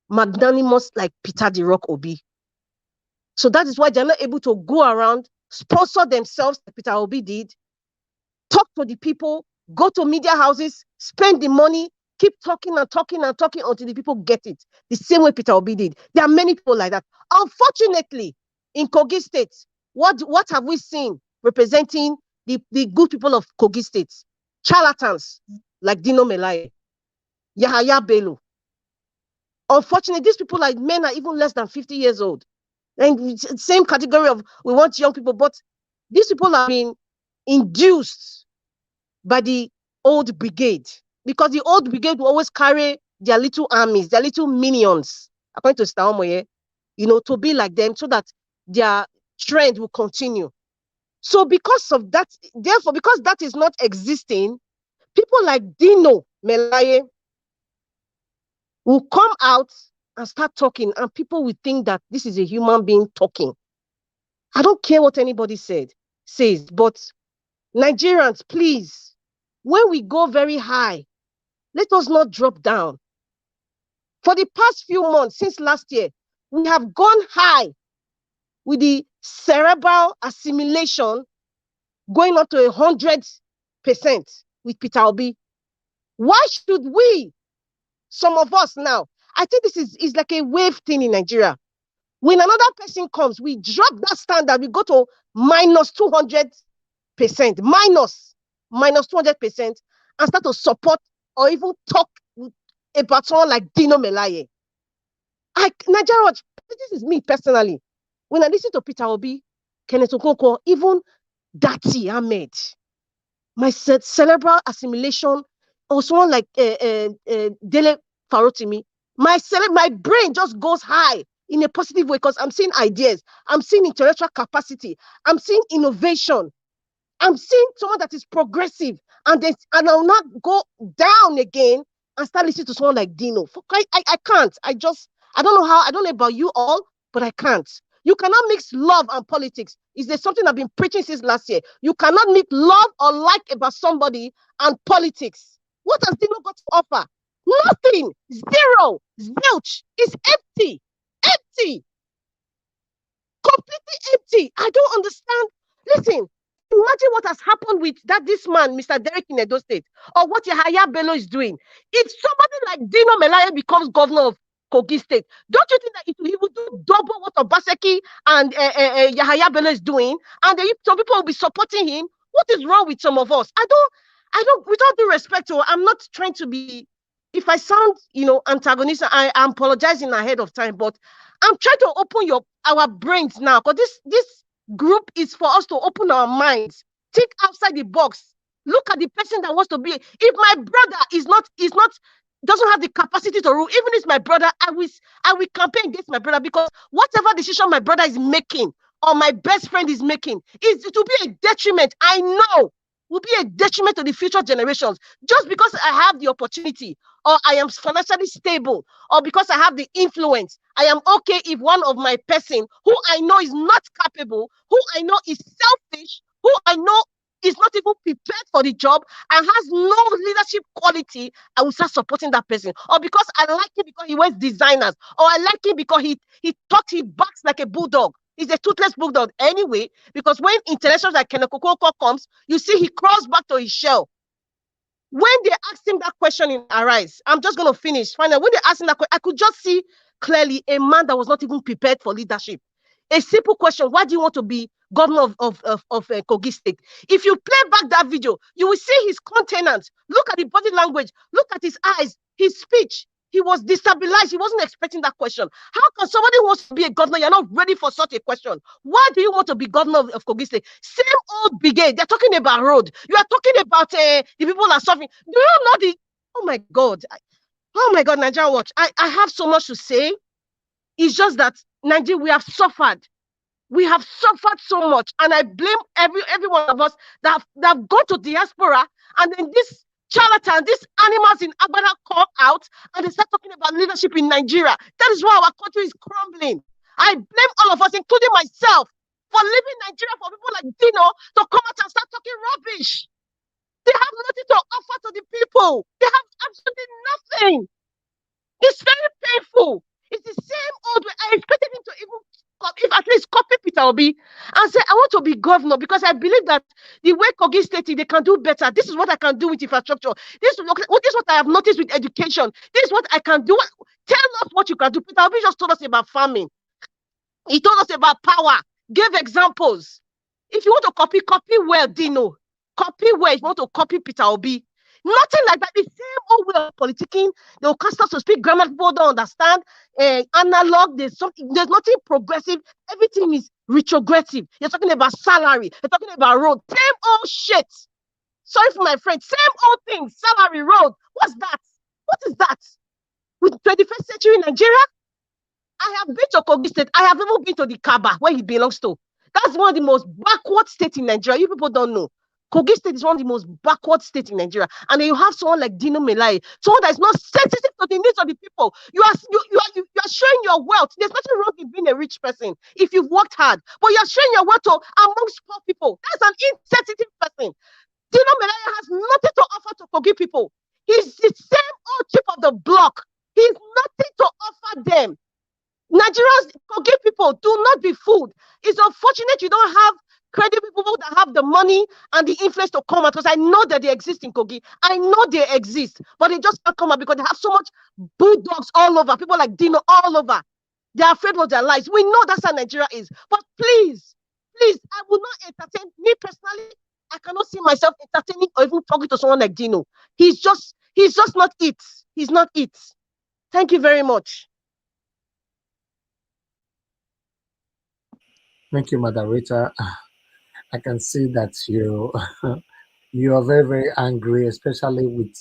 magnanimous like Peter the Rock Obi. So that is why they're not able to go around, sponsor themselves like Peter Obi did, talk to the people, go to media houses, spend the money, keep talking and talking and talking until the people get it. The same way Peter Obi did. There are many people like that. Unfortunately, in Kogi State, what have we seen representing the good people of Kogi State? Charlatans like Dino Melaye, Yahaya Bello. Unfortunately, these people like men are even less than 50 years old. And same category of we want young people, but these people are being induced by the old brigade, because the old brigade will always carry their little armies, their little minions, according to Staomoye, to be like them so that their trend will continue. So because of that, therefore, because that is not existing, people like Dino Melaye will come out and start talking, and people will think that this is a human being talking. I don't care what anybody says, but Nigerians, please, when we go very high, let us not drop down. For the past few months, since last year, we have gone high with the cerebral assimilation going up to 100% with Peter Obi. Why should we, some of us now, I think this is like a wave thing in Nigeria. When another person comes, we drop that standard, we go to minus 200%, minus 200%, and start to support or even talk about someone like Dino Melaye. Nigeria, this is me personally. When I listen to Peter Obi, Kenneth Okonkwo, even Dati Ahmed, my cerebral assimilation, or someone like Dele Farotimi, my brain just goes high in a positive way because I'm seeing ideas, I'm seeing intellectual capacity, I'm seeing innovation, I'm seeing someone that is progressive, and I'll not go down again and start listening to someone like Dino. I can't. I don't know how. I don't know about you all, but I can't. You cannot mix love and politics. Is there something I've been preaching since last year? You cannot mix love or like about somebody and politics. What has Dino got to offer? Nothing. Zero. Zilch. It's empty. Empty. Completely empty. I don't understand. Listen, imagine what has happened with this man, Mr. Derek in Edo State, or what Yahaya Bello is doing. If somebody like Dino Melaye becomes governor of Kogi State, don't you think that he will do double what Obaseki and Yahaya Bello is doing? And some people will be supporting him. What is wrong with some of us? I don't, with all due respect, I'm not trying to be, if I sound, antagonistic, I'm apologizing ahead of time, but I'm trying to open our brains now, because this group is for us to open our minds, think outside the box, look at the person that wants to be. If my brother doesn't have the capacity to rule, even if my brother, I will campaign against my brother, because whatever decision my brother is making or my best friend is making, it will be a detriment. I know will be a detriment to the future generations. Just because I have the opportunity, or I am financially stable, or because I have the influence, I am okay if one of my person who I know is not capable, who I know is selfish, who I know is not even prepared for the job and has no leadership quality, I will start supporting that person. Or because I like him because he wears designers, or I like him because he talks, he barks like a bulldog. He's a toothless bulldog anyway, because when intellectuals like Kenekokoko comes, you see he crawls back to his shell. When they asked him that question in Arise, I'm just going to finish. Finally, when they asked him that question, I could just see clearly a man that was not even prepared for leadership. A simple question: why do you want to be governor of Kogi State? If you play back that video, you will see his countenance. Look at the body language. Look at his eyes, his speech. He was destabilized. He wasn't expecting that question. How can somebody who wants to be a governor, you're not ready for such a question? Why do you want to be governor of Kogi State? Same old brigade. They're talking about road. You are talking about the people are suffering. Do you know the? Oh my God. Oh my God, Nigeria Watch. I have so much to say. It's just that Nigeria, we have suffered. We have suffered so much, and I blame every one of us that have gone to diaspora, and then this charlatan, these animals in Agbada come out and they start talking about leadership in Nigeria. That is why our country is crumbling. I blame all of us, including myself, for leaving Nigeria for people like Dino to come out and start talking rubbish. They have nothing to offer to the people. They have absolutely nothing. It's very painful. It's the same old way. I expected him to even, if at least copy Peter Obi and say, I want to be governor because I believe that the way Kogi State, they can do better. This is what I can do with infrastructure. This is what I have noticed with education. This is what I can do. Tell us what you can do. Peter Obi just told us about farming. He told us about power, gave examples. If you want to copy well, Dino. Copy well if you want to copy Peter Obi. Nothing like that. The same old way of politicking. They'll cast us to speak grammar people don't understand. Analog, there's nothing progressive. Everything is retrogressive. You're talking about salary. You're talking about road. Same old shit. Sorry for my friend. Same old thing. Salary, road. What's that? What is that? With 21st century Nigeria? I have been to Kogi State. I have even been to the Kaaba, where he belongs to. That's one of the most backward states in Nigeria. You people don't know. Kogi State is one of the most backward states in Nigeria. And then you have someone like Dino Melaye, someone that is not sensitive to the needs of the people. You are showing your wealth. There's nothing wrong with being a rich person if you've worked hard. But you're showing your wealth amongst poor people. That's an insensitive person. Dino Melaye has nothing to offer to Kogi people. He's the same old chip of the block. He's nothing to offer them. Nigerians, Kogi people, do not be fooled. It's unfortunate you don't have credible people that have the money and the influence to come out, because I know that they exist in Kogi. I know they exist, but they just can't come out because they have so much bulldogs all over, people like Dino all over. They're afraid of their lives. We know that's how Nigeria is. But please, I will not entertain. Me personally, I cannot see myself entertaining or even talking to someone like Dino. He's just not it. He's not it. Thank you very much. Thank you, Madam Rita. I can see that you are very, very angry, especially with.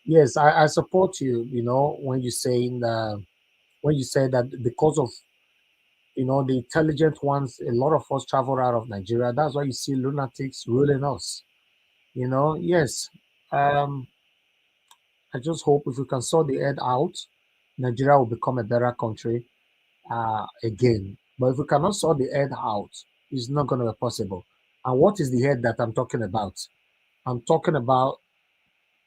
Yes, I support you. You know, when you say that because of the intelligent ones, a lot of us travel out of Nigeria. That's why you see lunatics ruling us. Yes. I just hope if we can sort the head out, Nigeria will become a better country again. But if we cannot sort the head out, it's not going to be possible. And what is the head that I'm talking about? I'm talking about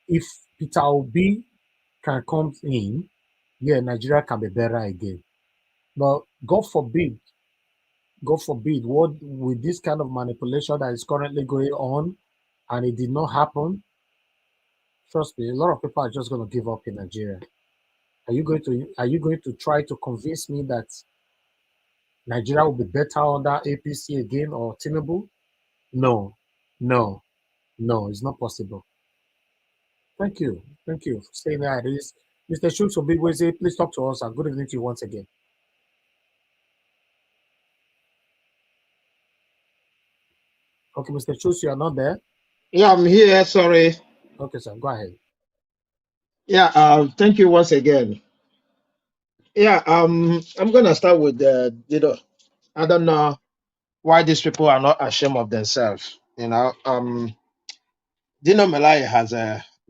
if Peter Obi can come in, Nigeria can be better again. But God forbid, what with this kind of manipulation that is currently going on, and it did not happen, trust me, a lot of people are just going to give up in Nigeria. Are you going to try to convince me that Nigeria will be better under APC again or Tinubu? No, it's not possible. Thank you for saying that. Mr. Schultz of Bigweze, please talk to us, and good evening to you once again. Okay, Mr. Schultz, you are not there? Yeah, I'm here, sorry. Okay, sir, go ahead. Yeah, thank you once again. Yeah, I'm gonna start with Dido. I don't know why these people are not ashamed of themselves. You know, Dino Melaye has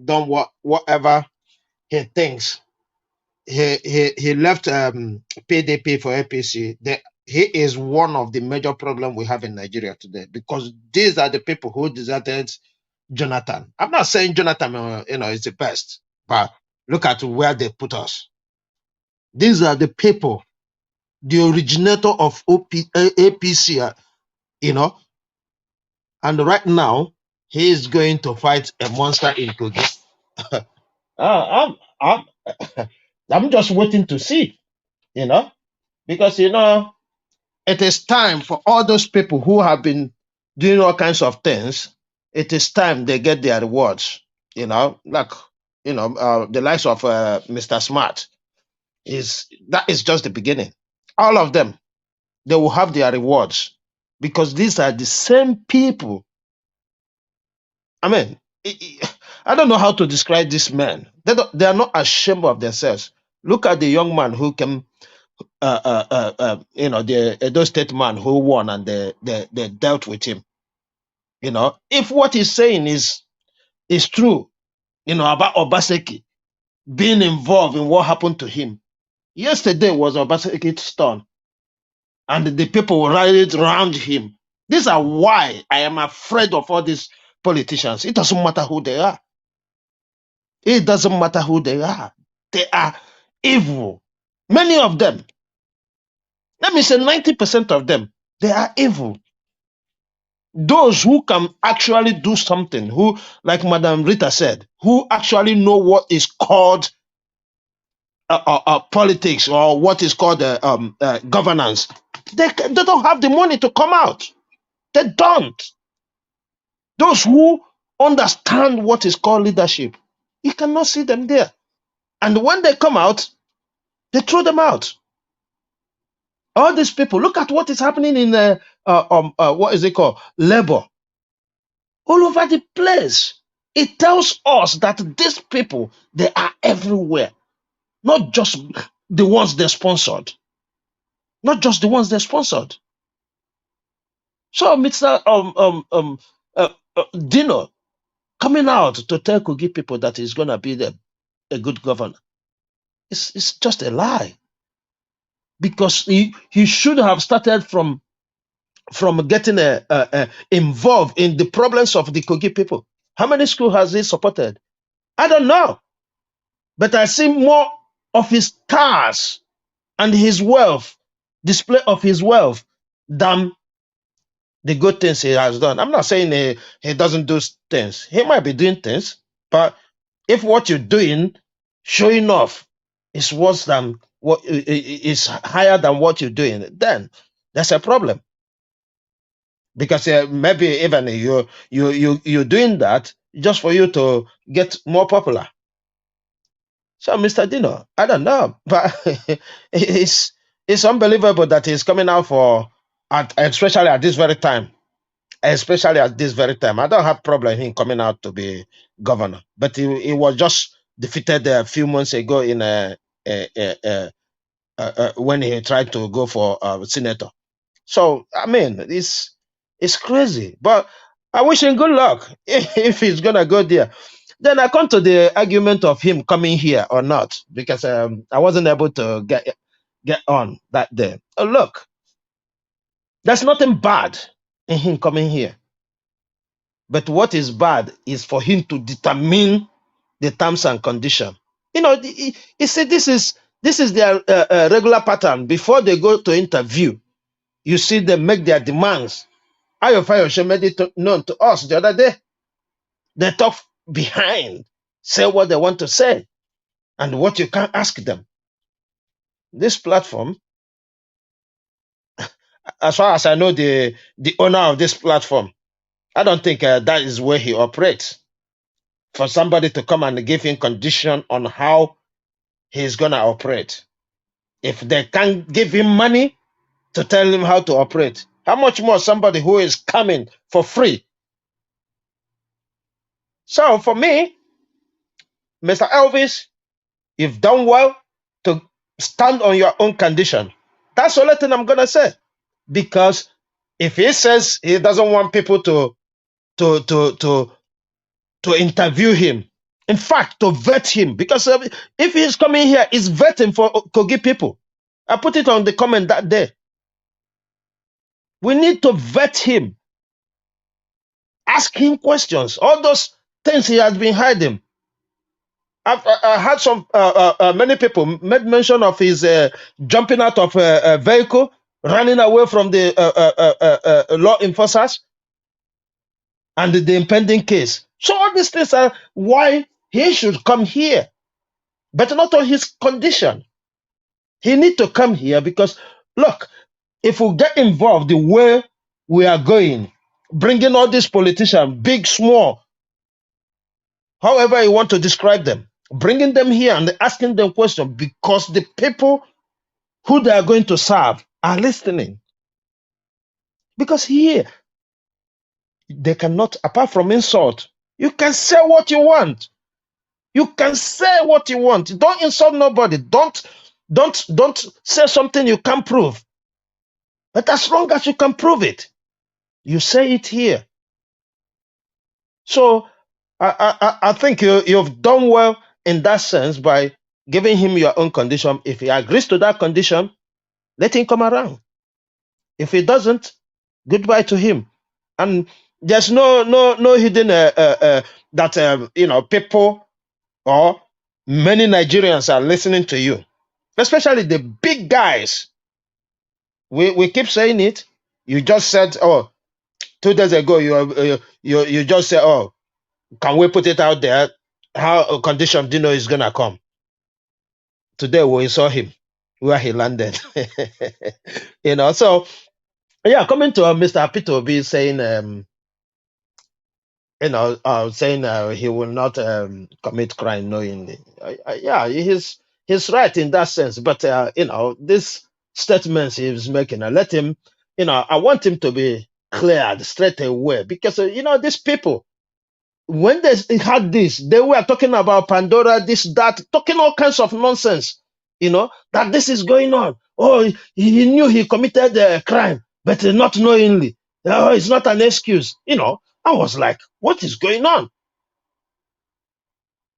done whatever he thinks. He left PDP for APC. He is one of the major problems we have in Nigeria today, because these are the people who deserted Jonathan. I'm not saying Jonathan, is the best, but look at where they put us. These are the people, the originator of APC, and right now he is going to fight a monster in Kogi. I'm I'm just waiting to see, because it is time for all those people who have been doing all kinds of things. It is time they get their rewards. Like the likes of Mr. Smart is just the beginning. All of them, they will have their rewards, because these are the same people. I mean, I don't know how to describe these men. They are not ashamed of themselves. Look at the young man who came, the Edo State man who won, and they dealt with him. If what he's saying is true, about Obaseki being involved in what happened to him. Yesterday was Obaseki's turn, and the people rallied around him. These are why I am afraid of all these politicians. It doesn't matter who they are. It doesn't matter who they are. They are evil. Many of them, let me say 90% of them, they are evil. Those who can actually do something, who, like Madam Rita said, who actually know what is called politics, or what is called governance, they don't have the money to come out. They don't. Those who understand what is called leadership, you cannot see them there. And when they come out, they throw them out. All these people, look at what is happening in what is it called? Labor. All over the place. It tells us that these people, they are everywhere. Not just the ones they sponsored. Not just the ones they sponsored. So Mr. Dino coming out to tell Kogi people that he's going to be a good governor, it's just a lie. Because he should have started from getting involved in the problems of the Kogi people. How many schools has he supported? I don't know. But I see more of his cars and his wealth, display of his wealth, than the good things he has done. I'm not saying he doesn't do things. He might be doing things, but if what you're doing, showing off, is worse than what is higher than what you're doing, then that's a problem. Because maybe even you're doing that just for you to get more popular. So Mr. Dino, I don't know, but it's unbelievable that he's coming out especially at this very time. Especially at this very time. I don't have problem him coming out to be governor, but he was just defeated a few months ago in when he tried to go for senator. So I mean, it's crazy. But I wish him good luck if he's gonna go there. Then I come to the argument of him coming here or not, because I wasn't able to get on that day. Look, there's nothing bad in him coming here. But what is bad is for him to determine the terms and conditions. You see, this is their regular pattern. Before they go to interview, you see them make their demands. Ayofayo made it known to us the other day. They talk behind, say what they want to say, and what you can't ask them. This platform, as far as I know, the owner of this platform, I don't think that is where he operates. For somebody to come and give him condition on how he's going to operate. If they can't give him money to tell him how to operate, how much more somebody who is coming for free? So for me, Mr. Elvis, you've done well to stand on your own condition. That's the only thing I'm going to say. Because If he says he doesn't want people to interview him, in fact, to vet him, because if he's coming here, he's vetting for Kogi people. I put it on the comment that day. We need to vet him, ask him questions, all those things he has been hiding. I had some many people made mention of his jumping out of a vehicle, running away from the law enforcers, and the impending case. So all these things are why he should come here, but not on his condition. He need to come here because, look, if we get involved the way we are going, bringing all these politicians, big, small, however you want to describe them, bringing them here and asking them questions, because the people who they are going to serve are listening. Because here, they cannot, apart from insult, you can say what you want. You can say what you want. Don't insult nobody. Don't say something you can't prove. But as long as you can prove it, you say it here. So I think you've done well in that sense by giving him your own condition. If he agrees to that condition, let him come around. If he doesn't, goodbye to him. And there's no hidden that people or many Nigerians are listening to you, especially the big guys. We keep saying it. You just said, 2 days ago, you just said, can we put it out there? How a condition Dino is gonna come. Today we saw him where he landed. So yeah, coming to Mr. Apito be saying saying he will not commit crime knowingly. Yeah, he's right in that sense. But this statements he's making, let him. I want him to be cleared straight away because these people, when they had this, they were talking about Pandora, this, that, talking all kinds of nonsense. That this is going on. Oh, he knew he committed a crime, but not knowingly. Oh, it's not an excuse. I was like, what is going on?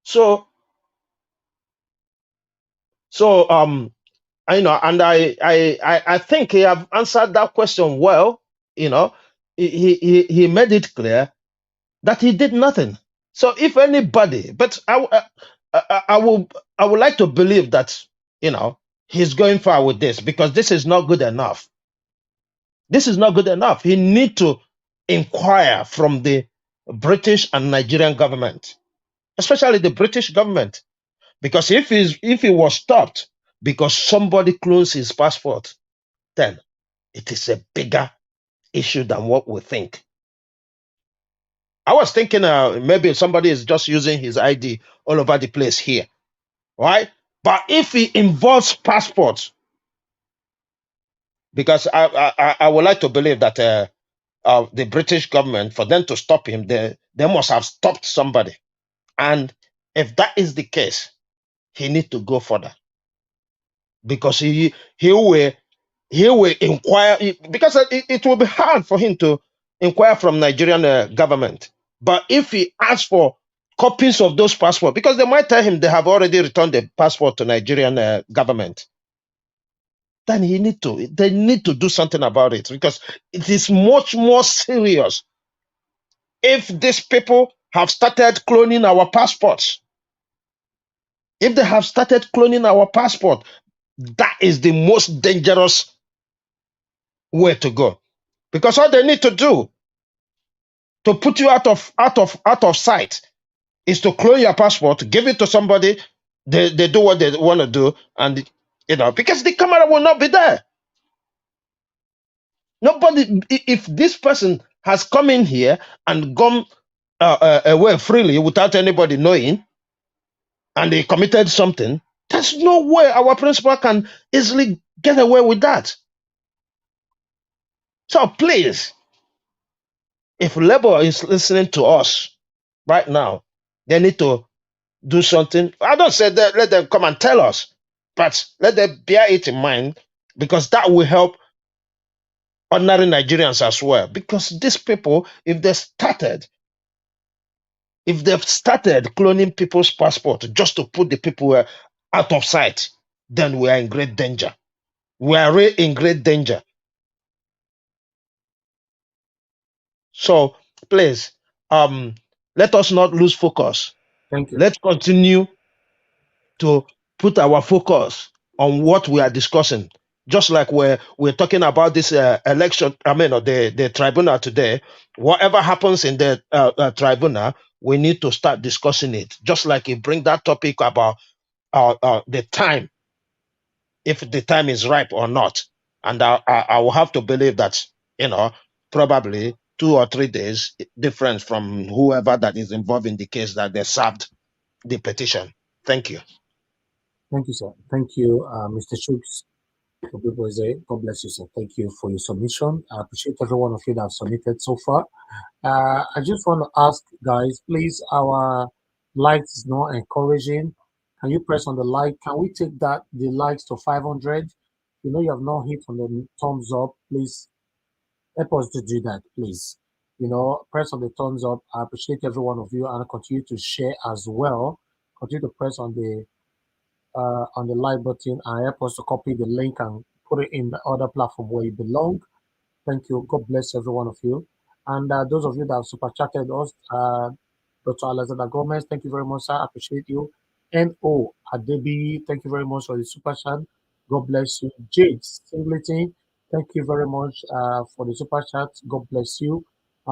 So I think he have answered that question well. He made it clear that he did nothing. So if anybody, but I would like to believe that he's going far with this, because this is not good enough. This is not good enough. He need to inquire from the British and Nigerian government, especially the British government, because if he was stopped because somebody closed his passport, then it is a bigger issue than what we think. I was thinking maybe somebody is just using his ID all over the place here, right? But if he involves passports, because I would like to believe that the British government, for them to stop him, they must have stopped somebody. And if that is the case, he need to go further, because he will inquire, because it will be hard for him to inquire from Nigerian government. But if he asks for copies of those passports, because they might tell him they have already returned the passport to Nigerian government, then they need to do something about it, because it is much more serious if these people have started cloning our passports. If they have started cloning our passport, that is the most dangerous way to go, because all they need to do to put you out of sight is to clone your passport, give it to somebody, they do what they want to do, and because the camera will not be there. Nobody, if this person has come in here and gone away freely without anybody knowing, and they committed something, there's no way our principal can easily get away with that. So please, if Labour is listening to us right now, they need to do something. I don't say that let them come and tell us, but let them bear it in mind, because that will help ordinary Nigerians as well. Because these people, if they've started cloning people's passport just to put the people out of sight, then we are in great danger. We are really in great danger. So please, let us not lose focus. Thank you. Let's continue to put our focus on what we are discussing. Just like we're talking about this election, or the tribunal today. Whatever happens in the tribunal, we need to start discussing it. Just like you bring that topic about the time, if the time is ripe or not. And I will have to believe that, probably 2 or 3 days difference from whoever that is involved in the case that they served the petition. Thank you. Thank you, sir. Thank you, Mr. Chooks. God bless you, sir. Thank you for your submission. I appreciate every one of you that have submitted so far. I just want to ask, guys, please, our likes is not encouraging. Can you press on the like? Can we take the likes to 500? You have not hit on the thumbs up. Please help us to do that, please. Press on the thumbs up. I appreciate every one of you, and I continue to share as well. Continue to press on the like button and help us to copy the link and put it in the other platform where it belongs. Thank you. God bless every one of you. And those of you that have super chatted us, Dr. Alexander Gomez, thank you very much, sir. I appreciate you. N.O. Adebi, thank you very much for the super chat. God bless you. Jade Singleton, thank you very much for the super chat. God bless you.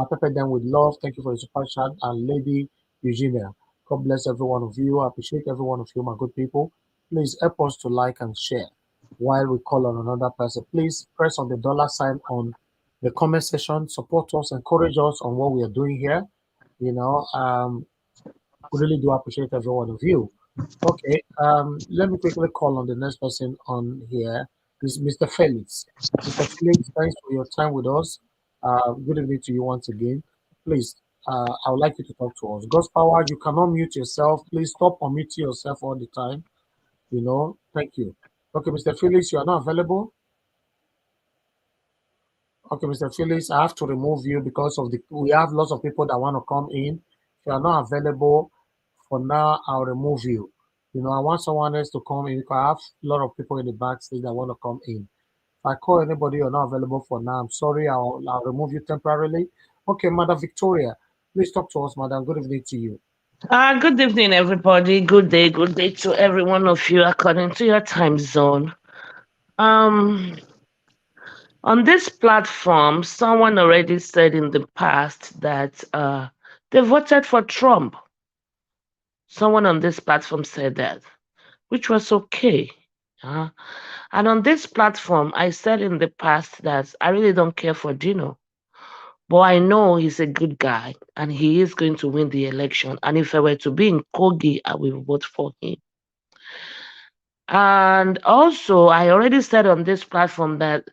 Pepper them with love. Thank you for the super chat. And Lady Eugenia, God bless every one of you. I appreciate every one of you, my good people. Please help us to like and share while we call on another person. Please press on the $ on the comment section. Support us, encourage us on what we are doing here. We really do appreciate every one of you. Okay, let me quickly call on the next person on here. This is Mr. Felix. Mr. Felix, thanks for your time with us. Good evening to you once again. Please, I would like you to talk to us. God's power, you cannot mute yourself. Please stop unmuting yourself all the time. Thank you. Okay, Mr. Felix, you are not available. Okay, Mr. Felix, I have to remove you because we have lots of people that want to come in. If you are not available for now, I'll remove you. I want someone else to come in. I have a lot of people in the backstage that want to come in. If I call anybody you're not available for now, I'm sorry, I'll remove you temporarily. Okay, Madam Victoria, please talk to us, Madam. Good evening to you. Good evening, everybody. Good day to every one of you according to your time zone. On this platform, someone already said in the past that they voted for Trump. Someone on this platform said that, which was okay. And on this platform, I said in the past that I really don't care for Dino. But I know he's a good guy and he is going to win the election. And if I were to be in Kogi, I will vote for him. And also, I already said on this platform that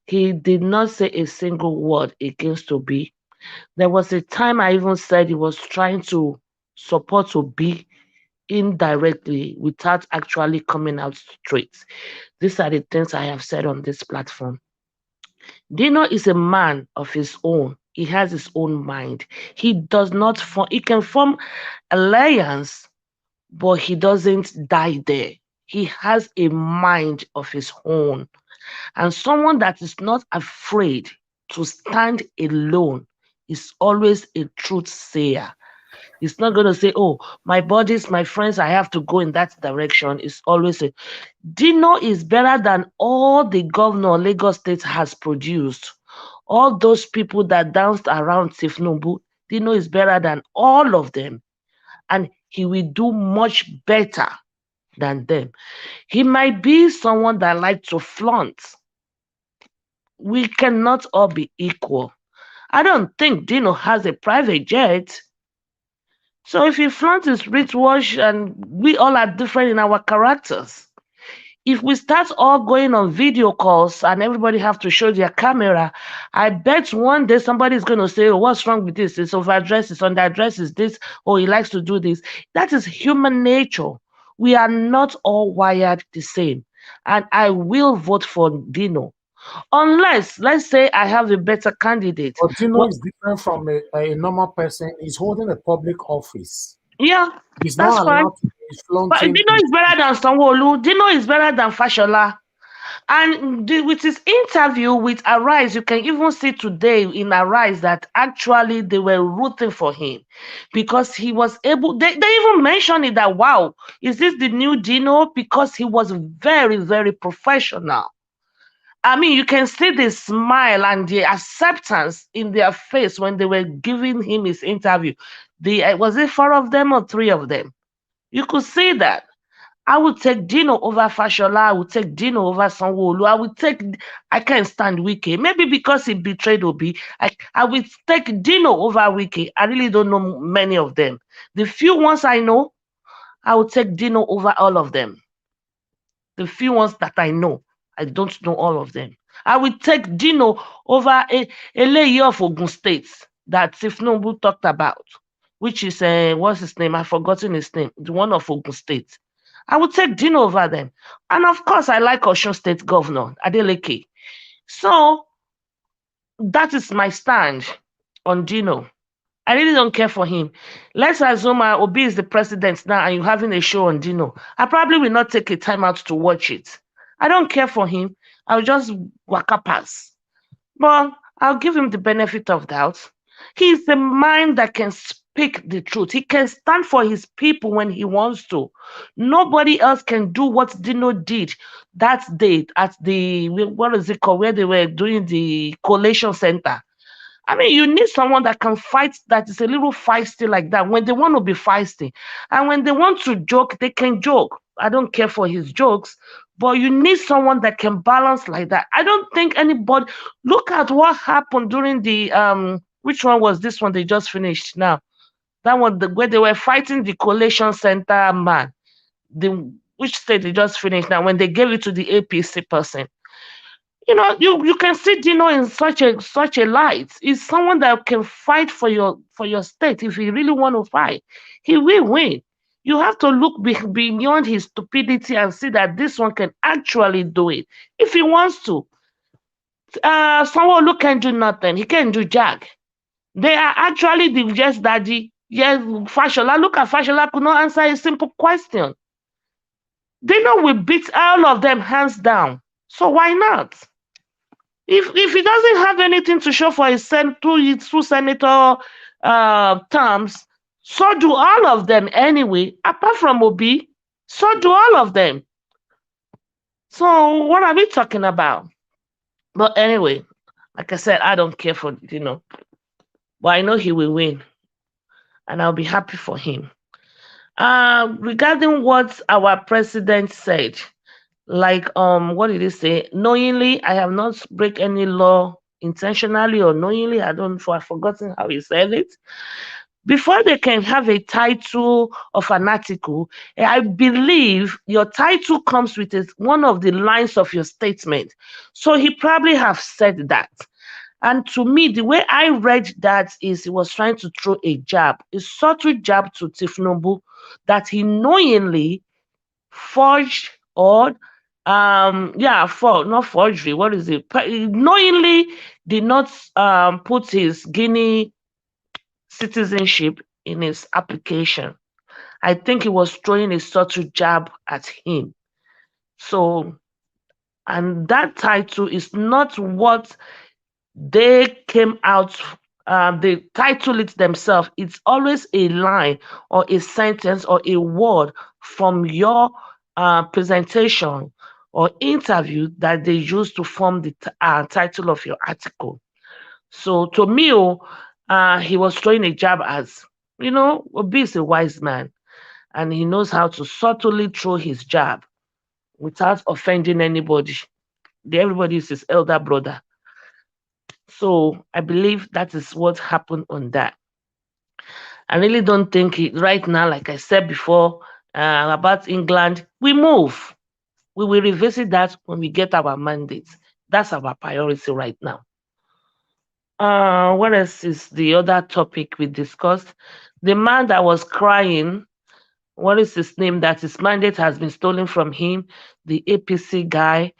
he did not say a single word against Obi. There was a time I even said he was trying to support Obi indirectly without actually coming out straight. These are the things I have said on this platform. Dino is a man of his own. He has his own mind. He does not he can form alliance, but he doesn't die there. He has a mind of his own. And someone that is not afraid to stand alone is always a truth sayer. It's not going to say, oh, my bodies, my friends, I have to go in that direction. It's always a Dino is better than all the governor Lagos State has produced. All those people that danced around Tifnubu, Dino is better than all of them. And he will do much better than them. He might be someone that likes to flaunt. We cannot all be equal. I don't think Dino has a private jet. So if he flaunts his wristwatch and we all are different in our characters, if we start all going on video calls and everybody have to show their camera, I bet one day somebody's going to say, oh, what's wrong with this? It's overdressed, it's underdressed, it's this, oh, he likes to do this. That is human nature. We are not all wired the same. And I will vote for Dino. Unless, let's say I have a better candidate. But Dino is different from a normal person. He's holding a public office. Yeah, He's that's not fine. allowed to be But flaunting. Dino is better than Sanwo-Olu. Dino is better than Fashola. And with his interview with Arise, you can even see today in Arise that actually they were rooting for him because he was able. They even mentioned it that, wow, is this the new Dino? Because he was very, very professional. I mean, you can see the smile and the acceptance in their face when they were giving him his interview. Was it 4 of them or 3 of them? You could see that. I would take Dino over Fashola. I would take Dino over Sanwo-Olu. I can't stand Wike. Maybe because he betrayed Obi. I would take Dino over Wike. I really don't know many of them. The few ones I know, I would take Dino over all of them. The few ones that I know, I don't know all of them. I would take Dino over Eleye of Ogun State that Tifnubu talked about, which is, what's his name? I've forgotten his name. The one of Ogun State. I would take Dino over them. And of course, I like Osun State Governor, Adeleke. So, that is my stand on Dino. I really don't care for him. Let's assume Obi is the president now and you're having a show on Dino. I probably will not take a time out to watch it. I don't care for him. I'll just waka pass. But I'll give him the benefit of doubt. He's a man that can speak the truth. He can stand for his people when he wants to. Nobody else can do what Dino did that day at the, what is it called, where they were doing the collation center. I mean, you need someone that can fight, that is a little feisty like that when they want to be feisty. And when they want to joke, they can joke. I don't care for his jokes, but you need someone that can balance like that. I don't think anybody, look at what happened during the, which one was this one they just finished now? That one, where they were fighting the collation center man. Which state they just finished now, when they gave it to the APC person. You know, you can see Dino in such a light. He's someone that can fight for your state. If he really want to fight, he will win. You have to look beyond his stupidity and see that this one can actually do it if he wants to. Sanwo-Olu can do nothing. He can do jack. They are actually the yes daddy. Yes, Fashola. Look at Fashola could not answer a simple question. Dino will beat all of them hands down. So why not? If he doesn't have anything to show for his two senator terms, so do all of them anyway, apart from Obi. So do all of them. So what are we talking about? But anyway, like I said, I don't care for Dino. But I know he will win. And I'll be happy for him. Regarding what our president said, like what did he say? Knowingly, I have not break any law intentionally or knowingly. I've forgotten how he said it. Before they can have a title of an article, I believe your title comes with one of the lines of your statement. So he probably have said that. And to me, the way I read that is he was trying to throw a jab, a subtle jab to Tifnubu that he knowingly forged or not forgery. What is it? Knowingly did not put his Guinea citizenship in his application. I think he was throwing a subtle jab at him. So, and that title is not what they came out. They title it themselves. It's always a line or a sentence or a word from your presentation or interview that they use to form the title of your article. So to me, he was throwing a jab as, Obi is a wise man and he knows how to subtly throw his jab without offending anybody. Everybody is his elder brother. So I believe that is what happened on that. I really don't think right now, like I said before, about England, we move. We will revisit that when we get our mandate. That's our priority right now. What else is the other topic we discussed? The man that was crying, what is his name? That his mandate has been stolen from him, the APC guy.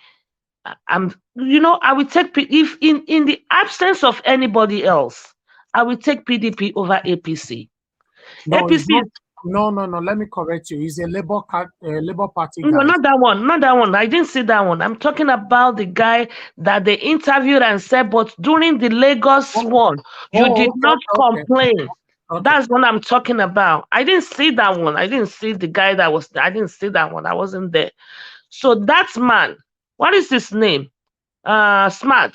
I will take if in the absence of anybody else, I will take PDP over APC. No, APC it's not. No. Let me correct you. It's a Labour Party guy. No, not that one. Not that one. I didn't see that one. I'm talking about the guy that they interviewed and said, but during the Lagos one, you did not complain. Okay. That's what I'm talking about. I didn't see that one. I didn't see the guy that was there. I didn't see that one. I wasn't there. So that man, what is his name? Smart.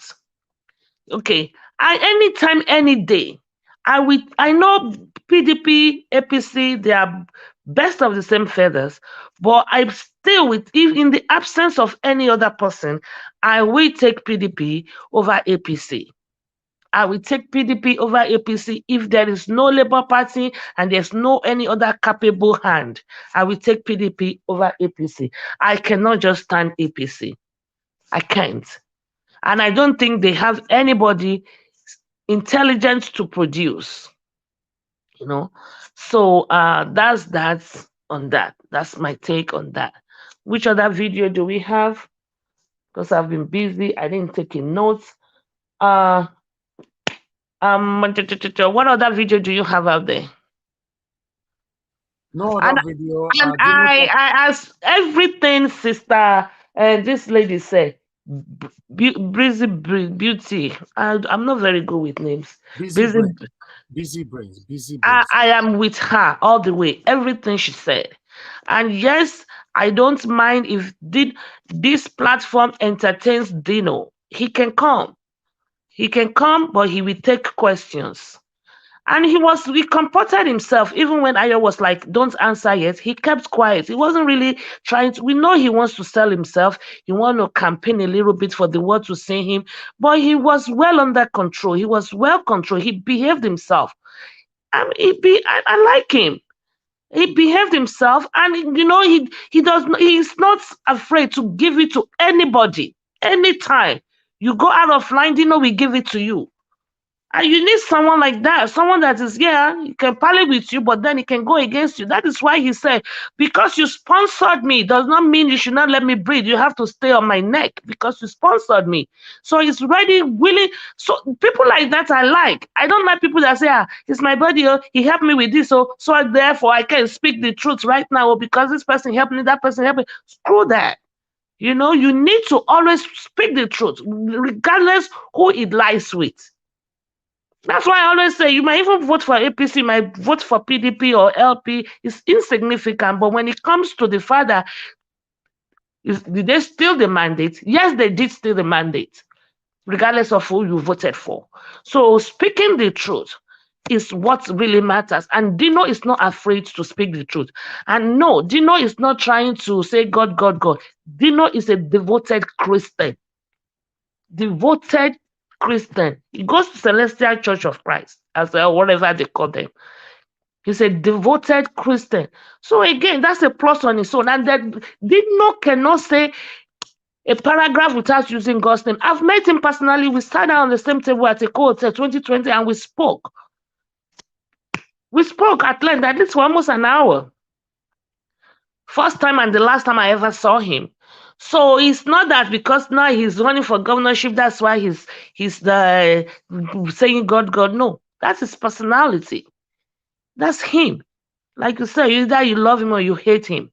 Okay. Anytime, any day, I know PDP, APC, they are best of the same feathers, but I'm still if in the absence of any other person, I will take PDP over APC. I will take PDP over APC if there is no Labour Party and there's no any other capable hand. I will take PDP over APC. I cannot just stand APC. I can't. And I don't think they have anybody intelligent to produce. So that's on that. That's my take on that. Which other video do we have? Because I've been busy, I didn't take notes. What other video do you have out there? No other video. And I asked everything, sister. This lady said, Breezy Beauty. I'm not very good with names. Busy brains. I am with her all the way. Everything she said. And yes, I don't mind if this platform entertains Dino. He can come. He can come, but he will take questions. And he comported himself, even when Ayo was like, don't answer yet, he kept quiet. He wasn't really trying to, we know he wants to sell himself. He wants to campaign a little bit for the world to see him, but he was well under control. He was well controlled. He behaved himself. I like him. He behaved himself, and he's not afraid to give it to anybody, anytime. You go out of line, Dino will give it to you. And you need someone like that, someone that is, he can parley with you, but then he can go against you. That is why he said, because you sponsored me, does not mean you should not let me breathe. You have to stay on my neck because you sponsored me. So he's ready, willing. So people like that I like. I don't like people that say, it's my buddy, he helped me with this, so therefore I can speak the truth right now, because this person helped me, that person helped me. Screw that. You need to always speak the truth, regardless who it lies with. That's why I always say you might even vote for APC, you might vote for PDP or LP. It's insignificant. But when it comes to the father, did they steal the mandate? Yes, they did steal the mandate, regardless of who you voted for. So speaking the truth is what really matters. And Dino is not afraid to speak the truth. And no, Dino is not trying to say God, God, God. Dino is a devoted Christian. Devoted Christian. He goes to Celestial Church of Christ, as well, whatever they call them. He's a devoted Christian. So again, that's a plus on his own. And that Dino cannot say a paragraph without using God's name. I've met him personally. We sat down on the same table at a co-hotel 2020 and we spoke. We spoke at length. I did for almost an hour. First time and the last time I ever saw him. So it's not that because now he's running for governorship, that's why he's saying God, God. No, that's his personality. That's him. Like you said, either you love him or you hate him.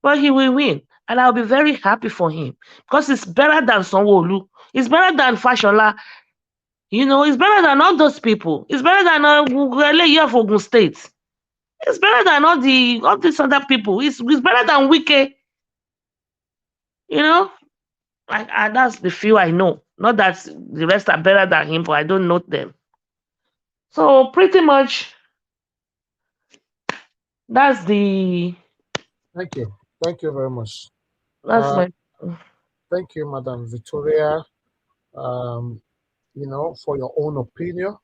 But he will win. And I'll be very happy for him. Because it's better than Sanwo-Olu. It's better than Fashola. It's better than all those people. It's better than Ogun State. It's better than all these other people. It's better than Wike. That's the few I know. Not that the rest are better than him, but I don't know them. So pretty much, that's the. Thank you. Thank you very much. That's Thank you, Madam Victoria. For your own opinion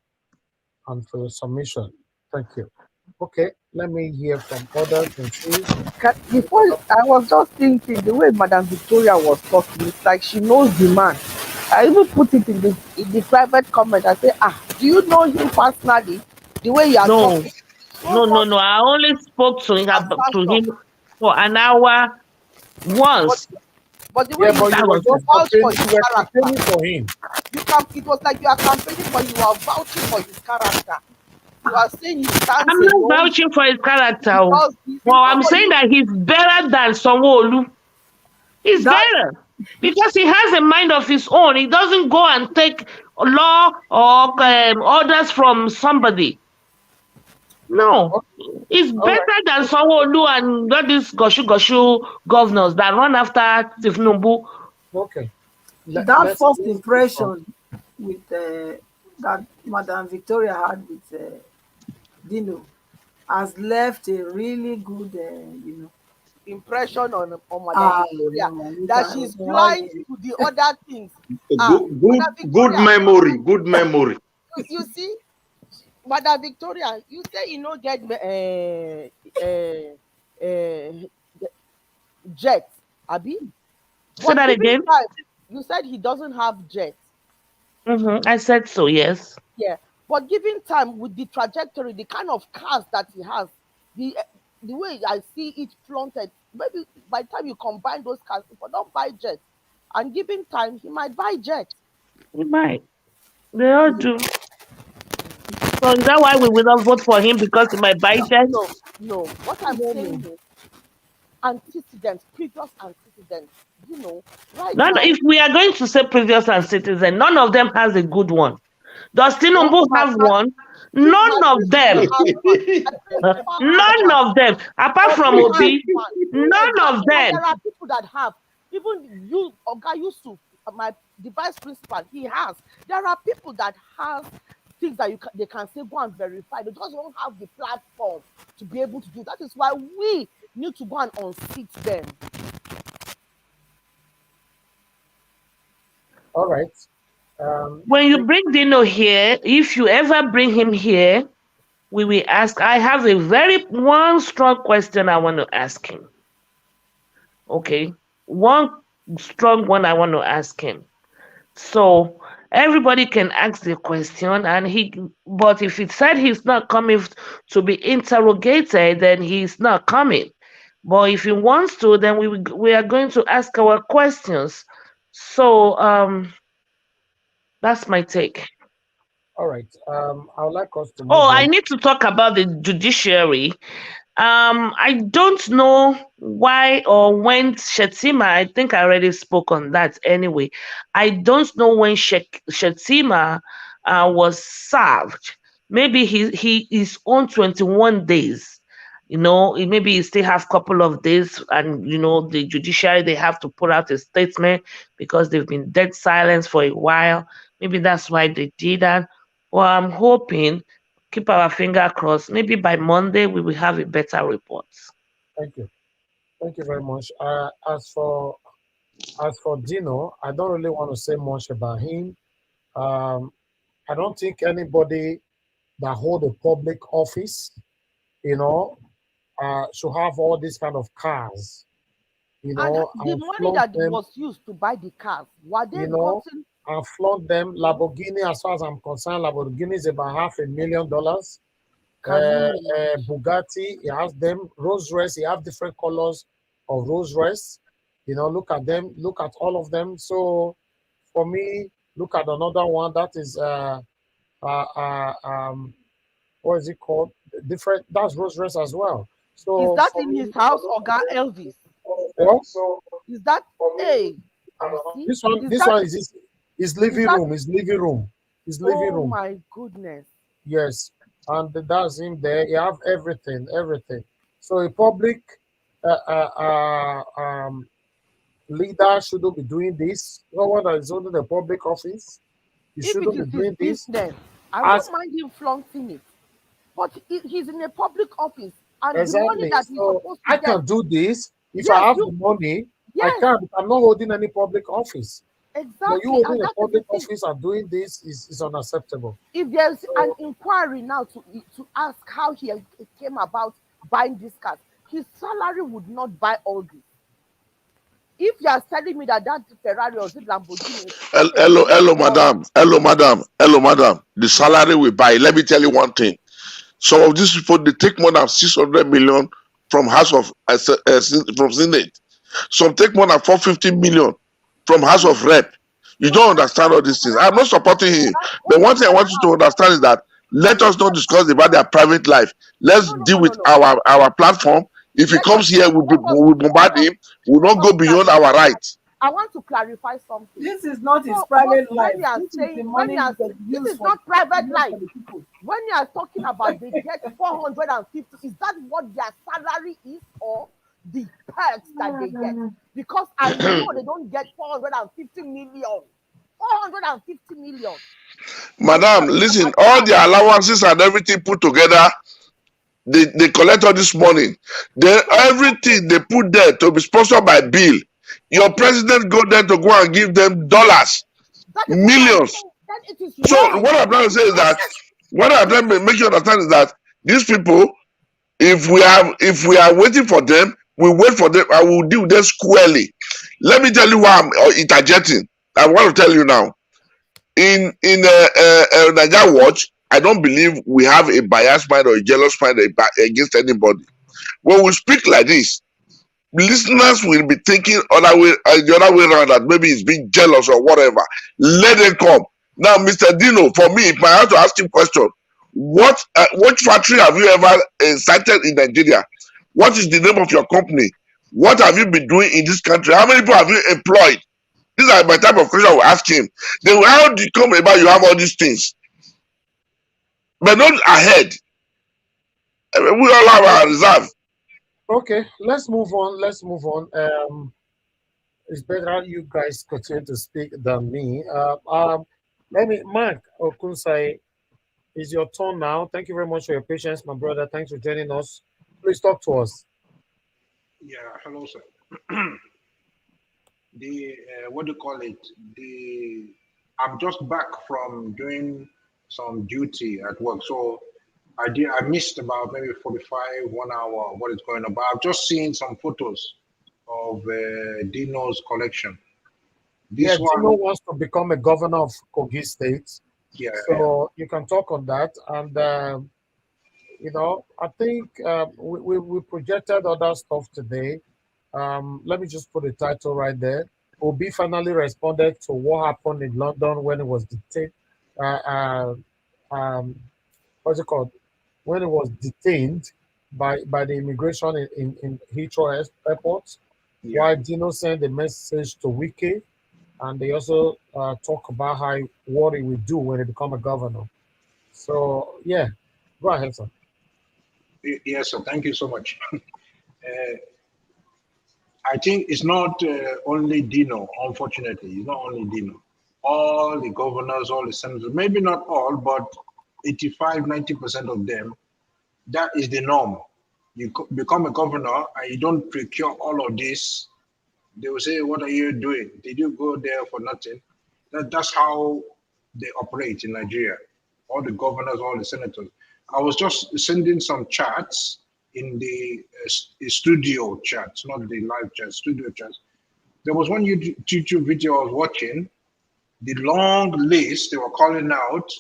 and for your submission. Thank you. Okay, let me hear from others and see. Before, I was just thinking the way Madam Victoria was talking, it's like she knows the man. I even put it in the private comment. I say, do you know him personally? The way you are talking. No. I only spoke to him for an hour once. But the way but you were just vouch for campaigning, his you were campaigning, but the way you vouch for his you were character, campaigning for him. it was like you are campaigning, but you are vouching for his character. You are saying he stands I'm not alone. vouching for his character. Because Well, I'm saying that he's better than Sanwo-Olu. He's better because he has a mind of his own. He doesn't go and take law or orders from somebody. No, it's better than Sanwo-Olu and all these goshu governors that run after Tinubu. Okay. That first impression with that Madam Victoria had with Dino has left a really good, impression on Madam Victoria, that she's blind to the other things. Good memory. Good memory. You see, Madam Victoria, you say you no get jet, Abi? Say that again. You said he doesn't have jet. I said so, yes. Yeah, but given time, with the trajectory, the kind of cars that he has, the way I see it flaunted, maybe by the time you combine those cars, if I don't buy jet, and given time, he might buy jet. He might. They all do. So is that why we will not vote for him, because he might buy jet? No. What I'm saying is antecedents, previous antecedents. Right now. If we are going to say previous antecedents, none of them has a good one. Does Tinubu have one? None of them. None of them. Apart from Obi, none of them. There are people that have. Even you, Oga Yusuf, the vice principal, he has. There are people that have things that they can say, go and verify. They just don't have the platform to be able to do. That is why we need to go and unseat them. All right. When you bring Dino here, if you ever bring him here, we will ask. I have one strong question I want to ask him. Okay, one strong one I want to ask him. So everybody can ask the question, but if he said he's not coming to be interrogated, then he's not coming. But if he wants to, then we are going to ask our questions. So that's my take. All right. I would like us to. I need to talk about the judiciary. I don't know why or when Shettima, I think I already spoke on that anyway. I don't know when Shettima was served. Maybe he is on 21 days. Maybe he still have a couple of days, and the judiciary, they have to put out a statement because they've been dead silence for a while. Maybe that's why they did that. Well, I'm hoping, keep our finger crossed, maybe by Monday we will have a better report. Thank you very much. As for Dino, I don't really want to say much about him. I don't think anybody that hold a public office, should have all these kind of cars. And the money that was used to buy the cars, were they gotten? And flaunt them. Lamborghini, as far as I'm concerned, Lamborghini is about $500,000. Bugatti, he has them. Rolls Royce, he have different colors of Rolls Royce. Look at them. Look at all of them. So, for me, look at another one that is what is it called? Different. That's Rolls Royce as well. So is that in his house, Oga Elvis? What? Is that This one is his living room. His living room. Oh my goodness. Yes, and that's him there. You have everything. So a public leader shouldn't be doing this. No one that is holding the public office, you shouldn't be doing this. I don't mind him flaunting it, but he's in a public office, and exactly. The money that he's supposed to get, can do this if I have the money. Yes. I can't. I'm not holding any public office. Exactly. But you holding a public office and doing this is unacceptable. If there's an inquiry now to ask how he came about buying this car, his salary would not buy all this. If you are telling me that Ferrari or Lamborghini. Hello, madam. The salary we buy. Let me tell you one thing. Some of these people, they take more than 600 million from from Senate. Some take more than 450 million from House of Rep. You don't understand all these things. I'm not supporting him. But one thing I want you to understand is that let us not discuss about their private life. Let's deal with our platform. If he comes here, we'll bombard him. We'll not go beyond our rights. I want to clarify something. This is not his private life. This is not private life. When you are talking about they get 450, is that what their salary is or the perks that they get? Because I know they don't get 450 million. 450 million. Madam, listen, all the allowances and everything put together, they collect all this money. Then everything they put there to be sponsored by bill. Your president go there to go and give them dollars, millions. So what I'm trying to say is that what I'm trying to make you understand is that these people, if we are waiting for them, we wait for them and we'll deal with them squarely. Let me tell you why I'm interjecting. I want to tell you now. In Nigeria Watch, I don't believe we have a biased mind or a jealous mind against anybody. When we speak like this, listeners will be thinking the other way around, that maybe he's being jealous or whatever. Let them come. Now, Mr. Dino, for me, if I have to ask him a question, what factory have you ever cited in Nigeria? What is the name of your company? What have you been doing in this country? How many people have you employed? These are my type of question I will ask him. Then how do you come about you have all these things? But not ahead. We all have our reserve. Okay, let's move on. It's better you guys continue to speak than me. Mark Okunsai, it's your turn now. Thank you very much for your patience, my brother. Thanks for joining us. Please talk to us. Yeah, hello, sir. What do you call it? I'm just back from doing some duty at work, so I missed about maybe 45, 1 hour what is going on. But I've just seen some photos of Dino's collection. Dino wants to become a governor of Kogi State. Yeah. So you can talk on that. And, I think we projected other stuff today. Let me just put the title right there. Obi finally responded to what happened in London when it was detained. What's it called? When it was detained by the immigration in Heathrow Airport. Yeah. While Dino sent a message to Wike, and they also talk about what he will do when he become a governor. So yeah, go ahead, sir. Yes, sir. Thank you so much. I think it's not only Dino, unfortunately. It's not only Dino. All the governors, all the senators, maybe not all, but 85, 90% of them, that is the norm. You become a governor and you don't procure all of this. They will say, what are you doing? Did you go there for nothing? That's how they operate in Nigeria. All the governors, all the senators. I was just sending some charts in the studio chats, not the live chats, studio chats. There was one YouTube video I was watching, the long list they were calling out.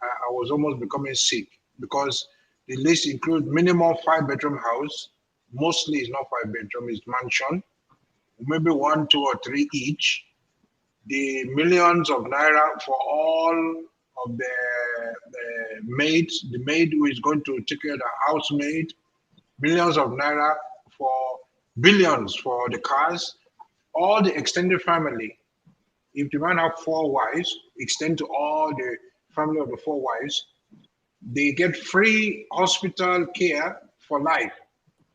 I was almost becoming sick because the list includes minimum 5-bedroom house. Mostly it's not 5-bedroom, it's mansion. Maybe 1, 2, or 3 each. The millions of naira for all of the maids, the maid who is going to take care of the housemaid, millions of naira for billions for the cars, all the extended family. If the man have 4 wives, extend to all the family of the 4 wives, they get free hospital care for life.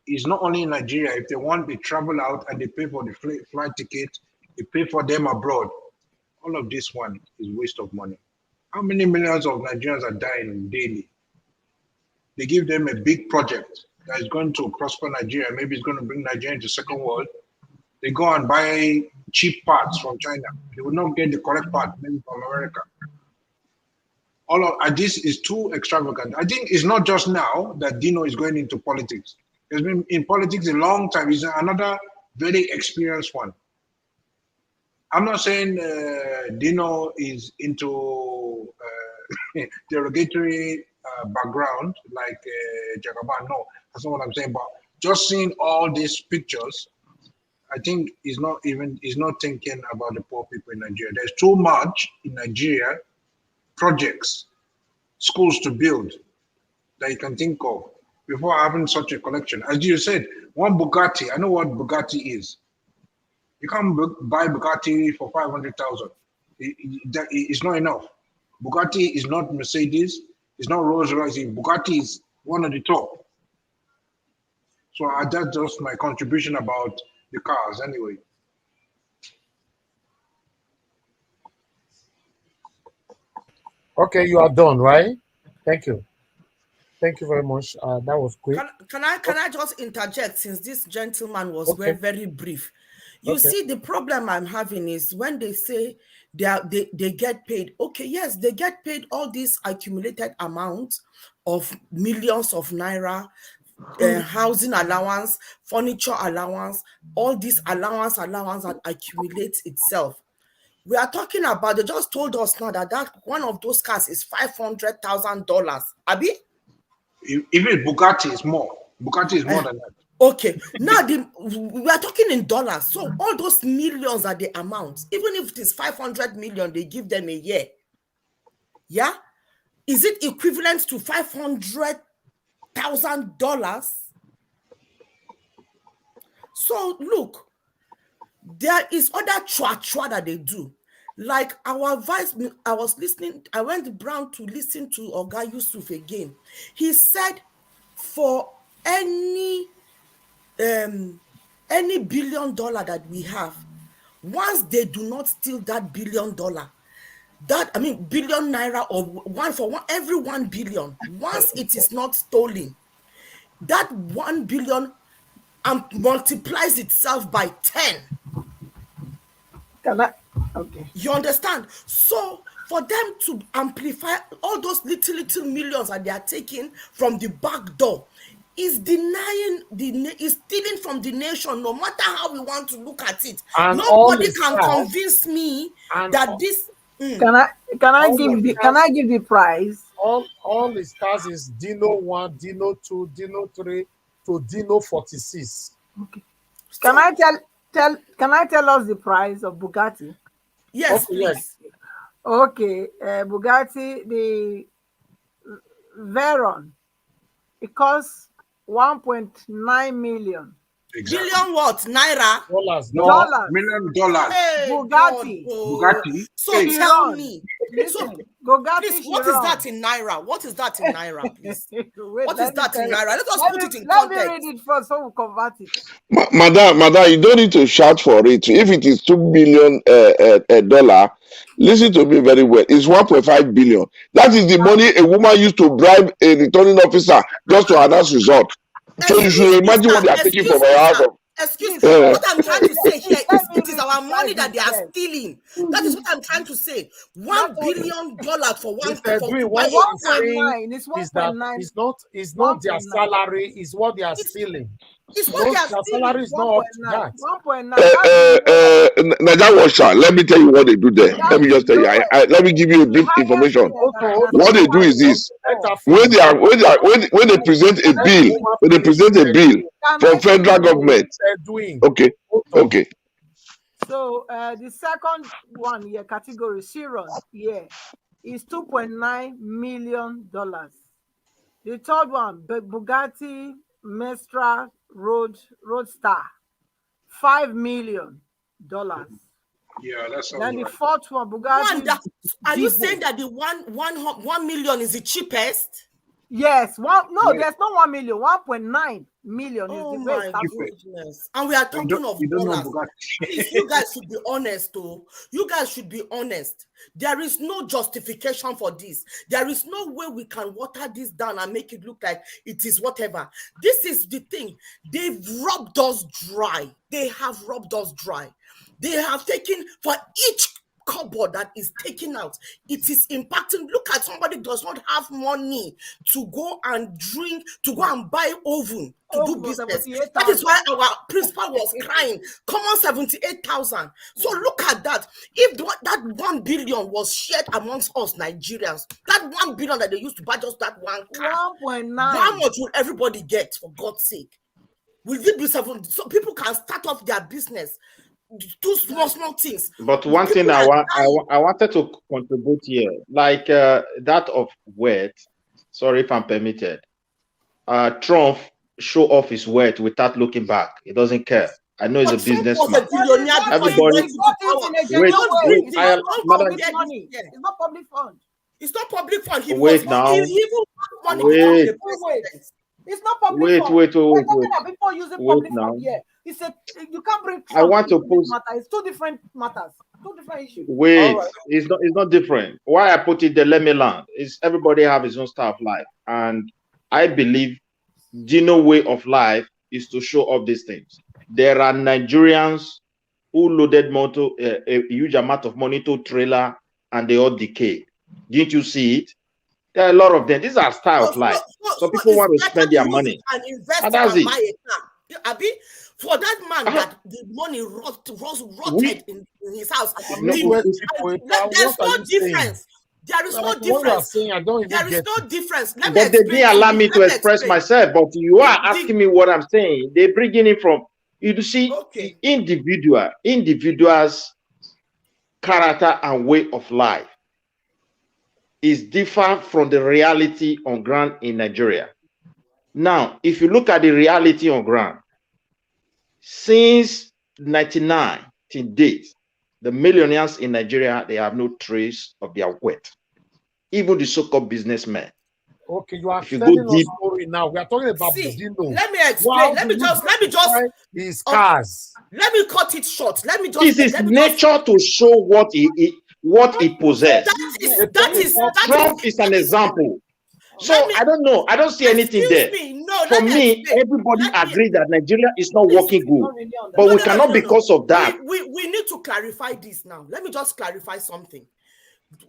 It's not only in Nigeria. If they want, they travel out and they pay for the flight ticket, they pay for them abroad. All of this one is waste of money. How many millions of Nigerians are dying daily? They give them a big project that is going to prosper Nigeria. Maybe it's going to bring Nigeria into second world. They go and buy cheap parts from China. They will not get the correct part, maybe from America. This is too extravagant. I think it's not just now that Dino is going into politics. He's been in politics a long time. He's another very experienced one. I'm not saying Dino is into derogatory background like Jagaban. No, that's not what I'm saying. But just seeing all these pictures, I think is not thinking about the poor people in Nigeria. There's too much in Nigeria, projects, schools to build that you can think of before having such a collection. As you said, one Bugatti, I know what Bugatti is. You can't buy Bugatti for 500,000. It's not enough. Bugatti is not Mercedes. It's not Rolls Royce. Bugatti is one of the top. So that's just my contribution about the cars anyway. Okay, you are done, right? Thank you. Thank you very much. That was quick. Can I just interject, since this gentleman was very brief? You see, the problem I'm having is when they say they get paid. Okay, yes, they get paid all these accumulated amounts of millions of naira, housing allowance, furniture allowance, all this allowance that accumulates itself. We are talking about, they just told us now that one of those cars is $500,000. Abi? Even Bugatti is more. Bugatti is more than that. Okay, now we are talking in dollars. So all those millions are the amounts. Even if it is 500 million, they give them a year. Yeah? Is it equivalent to $500,000? So look, there is other chua that they do. Like our vice, I was listening, I went Brown to listen to Oga Yusuf again. He said for any $1 billion that we have, once they do not steal that $1 billion, billion naira, or every 1 billion, once it is not stolen, that 1 billion multiplies itself by 10. Okay. You understand? So for them to amplify all those little millions that they are taking from the back door is denying is stealing from the nation, no matter how we want to look at it. And nobody can convince me that this. Can I give the price? All the stars is Dino 1, Dino 2, Dino 3 to Dino 46. Okay. Can I tell us the price of Bugatti? Yes, please. Yes. Okay, Bugatti, the Veyron, it costs 1.9 million. Exactly. Billion what? Naira? Dollars. Million dollars. Hey, Bugatti. Bugatti. So tell me. Listen, please, what is that in Naira? What is that in Naira, please? What is that in Naira? Let us put it in context. Let me read it first so we convert it. Madam, you don't need to shout for it. If it is $2 billion, listen to me very well. It's 1.5 billion. That is the money a woman used to bribe a returning officer just to announce result. So you should imagine what they are taking from her house. Excuse me. What I'm trying to say here is it is our money that they are stealing. That is what I'm trying to say. $1 billion for one. What is it's not their salary, it's what they are stealing. It's what they are stealing. Salary is not up to that. 1.9. Naja Washa, let me tell you what they do there. Let me just tell you. Let me give you a brief information. What they do is this: when they present a bill, from federal government. Okay. So the second one here, category Chiron, is $2.9 million. The third one, Bugatti Mestra Roadster, $5 million. Yeah, that's. Then the fourth one, Bugatti. Are you saying that the 1 million is the cheapest? Yes. There's no 1 million. 1.9 million is the best. Goodness. And we are talking of dollars. Please, you guys should be honest, though. You guys should be honest. There is no justification for this. There is no way we can water this down and make it look like it is whatever. This is the thing. They've rubbed us dry. They have rubbed us dry. They have taken for each cupboard that is taken out, it is impacting. Look at somebody does not have money to go and drink, to go and buy oven to do business. That is why our principal was crying. Come on, 78,000. So look at that. If that 1 billion was shared amongst us Nigerians, that 1 billion that they used to buy just that one car, 1.9. how much would everybody get, for God's sake? Will it be 7? So people can start off their business. Do small things. But one thing I wanted to contribute here, like that of wealth. Sorry if I'm permitted. Trump show off his wealth without looking back. He doesn't care. I know he's a businessman. Everybody, Madam, it's not public fund. It's not public fund. Wait now. Wait. It's not public fund. Wait. Before using public fund, yeah. He said you can't bring. I want to put. It's two different matters, two different issues. Wait, right. It's not different. Why I put it there? Let me land. Is everybody have his own style of life, and I believe Dino way of life is to show off these things. There are Nigerians who loaded a huge amount of money to trailer and they all decay. Didn't you see it? There are a lot of them. These are style of life. So people want to spend their money. And that's it. Abi, for that man that the money rotted in his house. There's no difference. There is no difference. There is no difference. But they didn't allow me to express myself. But you are asking me what I'm saying. They're bringing it from, you see, individuals' character and way of life is different from the reality on ground in Nigeria. Now, if you look at the reality on ground, since 1999 to date, the millionaires in Nigeria, they have no trace of their wealth. Even the so-called businessmen. Okay, you are telling us story now. We are talking about Dino. Let me explain. Let me just his cars. Let me cut it short. Let me just. This is nature to show what he possesses. Trump is an example. So I don't know. I don't see anything there. For me, everybody agrees that Nigeria is not working good, but we cannot because of that. We need to clarify this now. Let me just clarify something.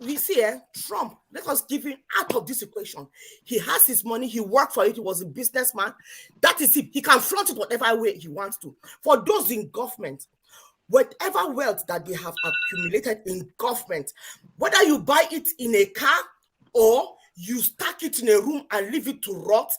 We see Trump, let us give him out of this equation. He has his money, he worked for it, he was a businessman. That is it. He can flaunt it whatever way he wants to. For those in government, whatever wealth that they have accumulated in government, whether you buy it in a car or you stack it in a room and leave it to rot,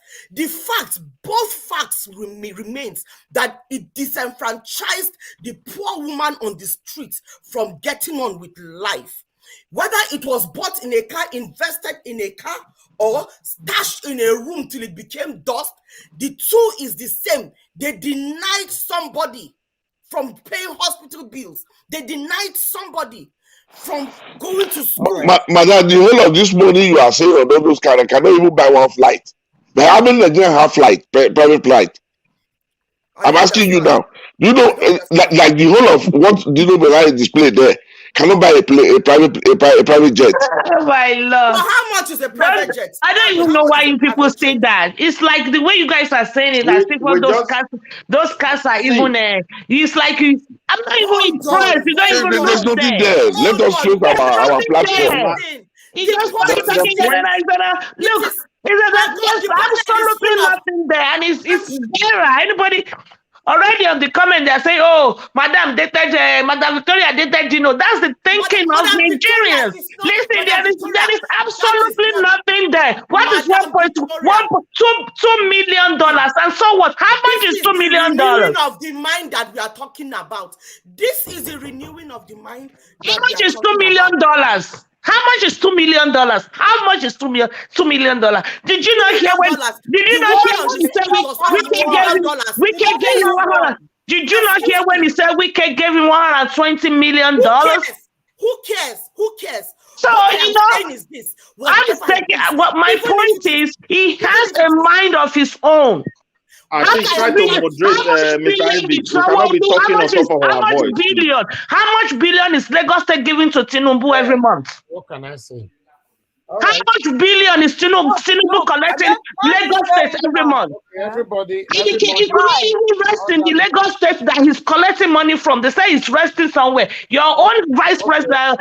both facts remains that it disenfranchised the poor woman on the streets from getting on with life. Whether it was bought in a car, invested in a car, or stashed in a room till it became dust, the two is the same. They denied somebody from paying hospital bills. They denied somebody from going to school. Madam, the whole of this money you are saying on all those cars, I cannot even buy one flight. But how many Nigerians have private flight? I'm asking you now. You know, like the whole of what Dino Melaye displayed there, cannot buy a private jet. Oh my Lord. Well, how much is a private jet? I don't even know why you people say that. It's like the way you guys are saying it, as if those cars are even it's like I'm not even impressed. You don't even know. There's nothing there. Let us show our platform. He just started talking look. There's absolutely nothing there, and it's there. Anybody already on the comment they're saying, "Oh, Madam Victoria dated Dino." That's the thinking of Nigerians. Listen, there is absolutely nothing there. What is $2 million? And so what? How much is $2 million? Renewing of the mind that we are talking about. This is the renewing of the mind. How much is $2 million? How much is $2 million? How much is $2 million? Did you not hear when? Did you not hear when he said Wike gave him 100? Did you not hear when he said Wike gave him $120 million? Who cares? So I'm thinking. What my point is, he has a mind of his own. I think try to moderate, Mr. Ivy. We cannot be talking on top of our voice. How much billion is Lagos State giving to Tinubu every month? What can I say? How much billion is Tinubu collecting Lagos State every month? Everybody. He's not even resting the Lagos State that he's collecting money from. They say he's resting somewhere. Your own vice president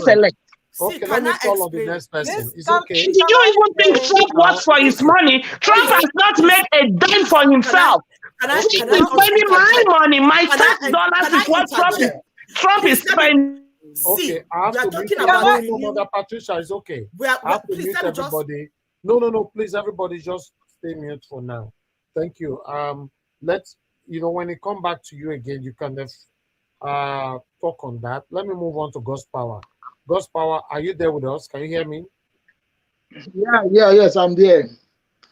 select. Okay, let me call on the next person. It's okay. Did you even think Trump works for his money? Trump has not made a dime for himself. He's spending my money, my tax dollars is what Trump is spending. Okay, I have to mute everybody. Mother Patricia, it's okay. I have to mute everybody. No, please, everybody, just stay mute for now. Thank you. let's, when it come back to you again, you can talk on that. Let me move on to God's Power. God's Power, are you there with us? Can you hear me? Yes, I'm there.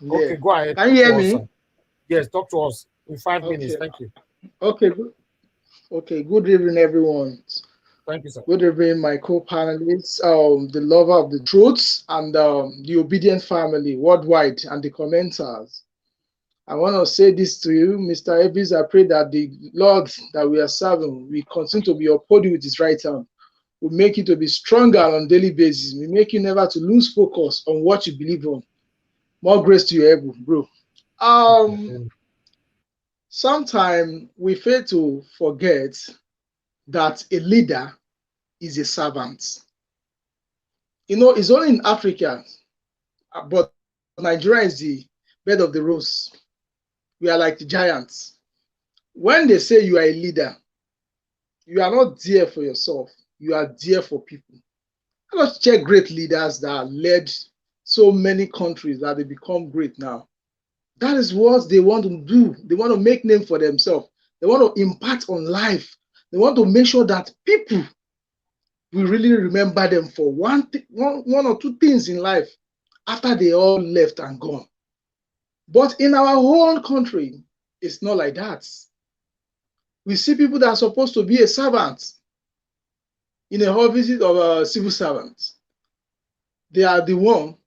Okay, go ahead. Can you hear me? Yes, talk to us in 5 minutes. Thank you. Okay, good. Okay, good evening, everyone. Thank you, sir. Good evening, my co-panelists, the lover of the truths, and the obedient family worldwide, and the commenters. I want to say this to you, Mr. Ebis. I pray that the Lord that we are serving will continue to be upholding with his right hand. Will make you to be stronger on a daily basis. Will make you never to lose focus on what you believe on. More grace to you, Ebu, bro. Sometimes we fail to forget that a leader is a servant. It's only in Africa, but Nigeria is the bed of the rose. We are like the giants. When they say you are a leader, you are not there for yourself. You are there for people. Let's check great leaders that led so many countries that they become great now. That is what they want to do. They want to make name for themselves. They want to impact on life. They want to make sure that people will really remember them for one or two things in life after they all left and gone. But in our own country, it's not like that. We see people that are supposed to be a servant in a office of a civil servant. They are the one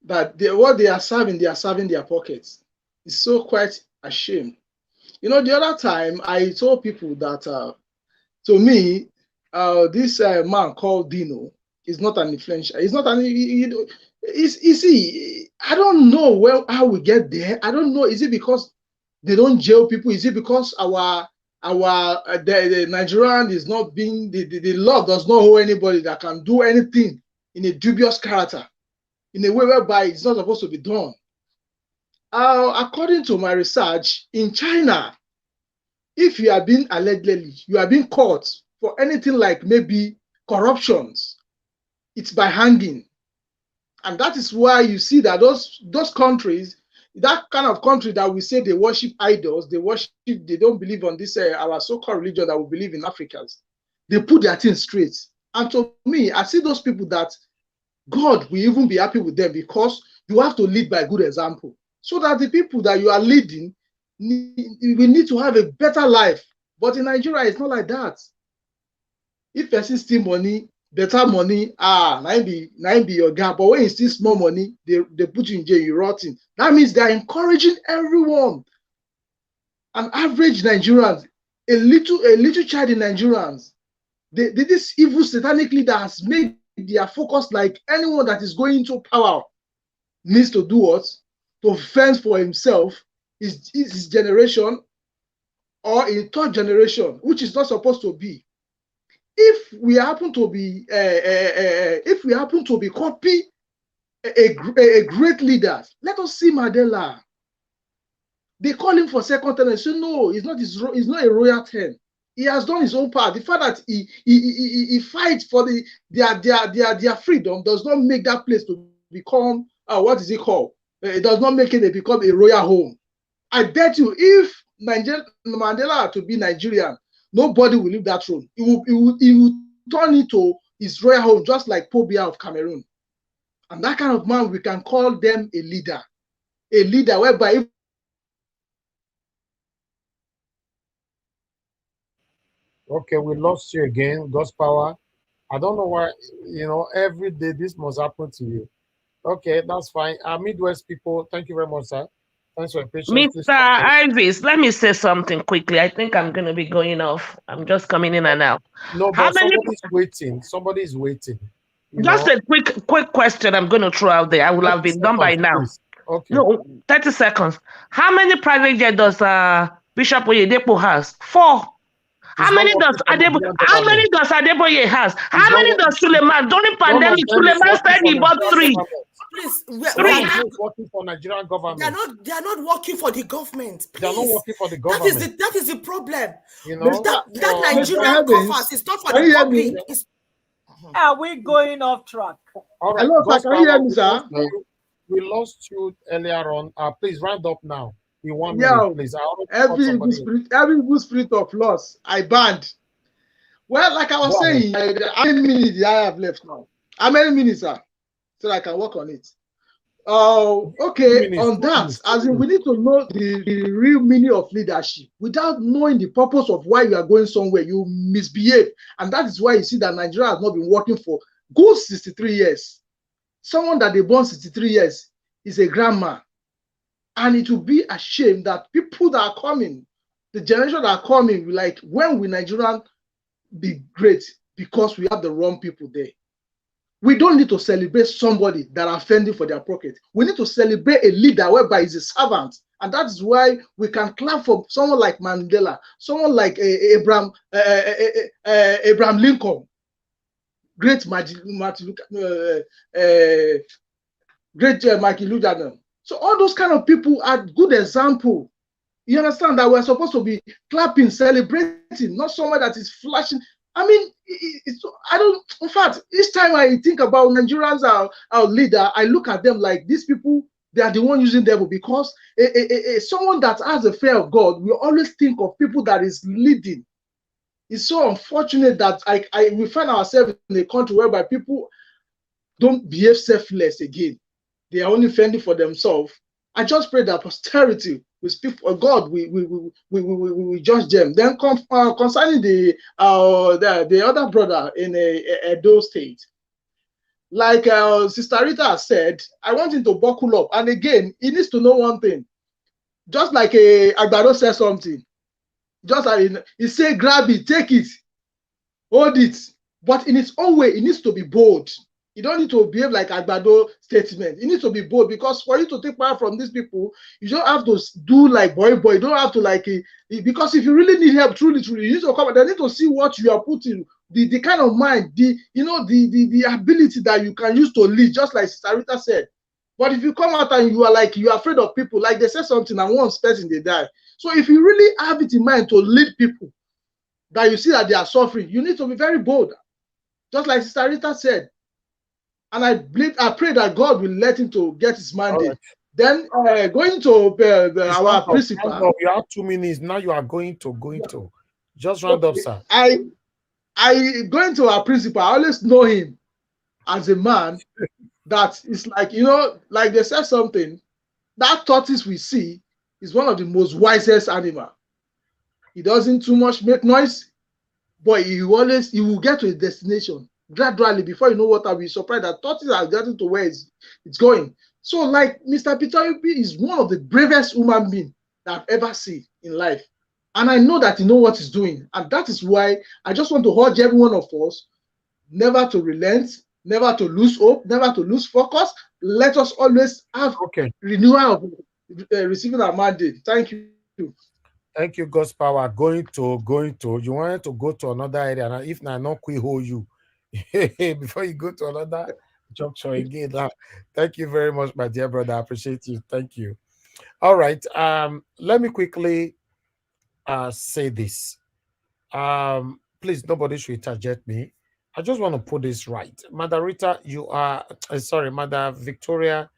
that what they are serving their pockets. It's so quite a shame. The other time I told people that to me, this man called Dino is not an influential. He's not an. You see, I don't know how we get there. I don't know. Is it because they don't jail people? Is it because the Nigerian is not being the law does not hold anybody that can do anything in a dubious character, in a way whereby it's not supposed to be done. According to my research, in China, if you are being allegedly, you are being caught for anything like maybe corruptions, it's by hanging. And that is why you see that those countries, that kind of country that we say they worship idols, they don't believe on this our so-called religion that we believe in Africans. They put their things straight. And to me, I see those people that God will even be happy with them because you have to lead by good example. So that the people that you are leading we need to have a better life. But in Nigeria, it's not like that. If person steal money, better money, nine be your gap. But when you steal small money, they put you in jail, you rotting. That means they're encouraging everyone. An average Nigerians, a little child in Nigerians, this evil satanic leader has made their focus like anyone that is going into power needs to do what? To fend for himself, his generation, or a third generation, which is not supposed to be. If we happen to be copy a great leader, let us see Mandela. They call him for second term and say no, he's not a royal term. He has done his own part. The fact that he fights for their freedom does not make that place to become what is it called? It does not make it become a royal home. I bet you, if Mandela to be Nigerian, nobody will leave that throne. He will turn into his royal home, just like Paul Biya of Cameroon. And that kind of man, we can call them a leader. A leader whereby Okay, we lost you again. God's Power. I don't know why, every day this must happen to you. Okay, that's fine. Midwest people, thank you very much, sir. Thanks for your patience. Mr. Ivis, let me say something quickly. I think I'm going to be going off. I'm just coming in and out. No, but somebody's waiting. Somebody's waiting. Just a quick question I'm going to throw out there. I will have been done by now. Please. Okay. No, 30 seconds. How many private jets does Bishop Oyedepo has? 4. How many does Adeboye has? How many does Suleiman? During pandemic, Suleiman said he bought 3. Please, they are working for Nigerian government. They are not working for the government. Please. They are not working for the government. That is the problem. That Nigerian coffers is not for the public. Are we going off track? All right. Hello, can you hear me, sir? We lost you earlier on. Please round up now. In 1 Yeah, minute, please. I already called somebody. every evil spirit of loss, I banned. Well, like I was saying, how many minutes do I have left now? How many minutes, sir? So I can work on it. Okay, on that, as in we need to know the real meaning of leadership. Without knowing the purpose of why you are going somewhere, you misbehave. And that is why you see that Nigeria has not been working for good 63 years. Someone that they born 63 years is a grandma. And it will be a shame that people that are coming, the generation that are coming, like, when will Nigeria be great? Because we have the wrong people there. We don't need to celebrate somebody that are fending for their pocket. We need to celebrate a leader whereby he's a servant. And that is why we can clap for someone like Mandela, someone like Abraham Lincoln, great Martin Luther. So all those kind of people are good example. You understand that we're supposed to be clapping, celebrating, not someone that is flashing. I mean, I don't, in fact, each time I think about Nigerians, our leader, I look at them like these people, they are the one using devil, because someone that has a fear of God, we always think of people that is leading. It's so unfortunate that we find ourselves in a country whereby people don't behave selfless again. They are only fending for themselves. I just pray that posterity will speak for God. We judge them. Then concerning the other brother in Edo State, like Sister Rita said, I want him to buckle up. And again, he needs to know one thing. Just like Agbado said something, just like he said, grab it, take it, hold it. But in its own way, it needs to be bold. You don't need to behave like Agbado statement. You need to be bold, because for you to take power from these people, you don't have to do like boy. You don't have to like because if you really need help, truly, you need to come. They need to see what you are putting, the kind of mind, the ability that you can use to lead, just like Sarita said. But if you come out and you are like you are afraid of people, like they said something and one person they die. So if you really have it in mind to lead people, that you see that they are suffering, you need to be very bold, just like Sarita said. And I pray that God will let him to get his mandate. Right. Then going to our principal. You have 2 minutes. Now you are going to. Just round up, sir. I going to our principal, I always know him as a man that is like, like they said something, that tortoise we see is one of the most wisest animal. He doesn't too much make noise, but he will get to his destination gradually. Before you know what, I'll be surprised that tortoise has gotten to where it's going. So, like, Mr. Peter Obi is one of the bravest human beings that I've ever seen in life. And I know that he knows what he's doing. And that is why I just want to urge every one of us never to relent, never to lose hope, never to lose focus. Let us always have renewal of receiving our mandate. Thank you. Thank you, God's power. Going to. You wanted to go to another area. Now, if not quick hold you before you go to another juncture again. Thank you very much, my dear brother. I appreciate you. Thank you. All right. Let me quickly say this. Please, nobody should interject me. I just want to put this right. Mother Rita, Mother Victoria,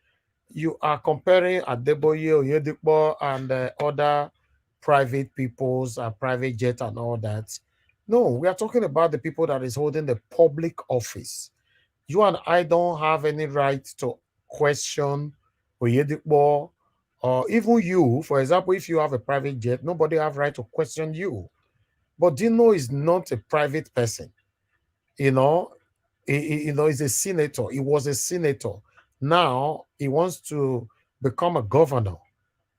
you are comparing Adeboye, Oyedipo, and other private people's private jet and all that. No, we are talking about the people that is holding the public office. You and I don't have any right to question Oyedipo, or even you. For example, if you have a private jet, nobody have right to question you. But Dino is not a private person. He's a senator. He was a senator. Now he wants to become a governor.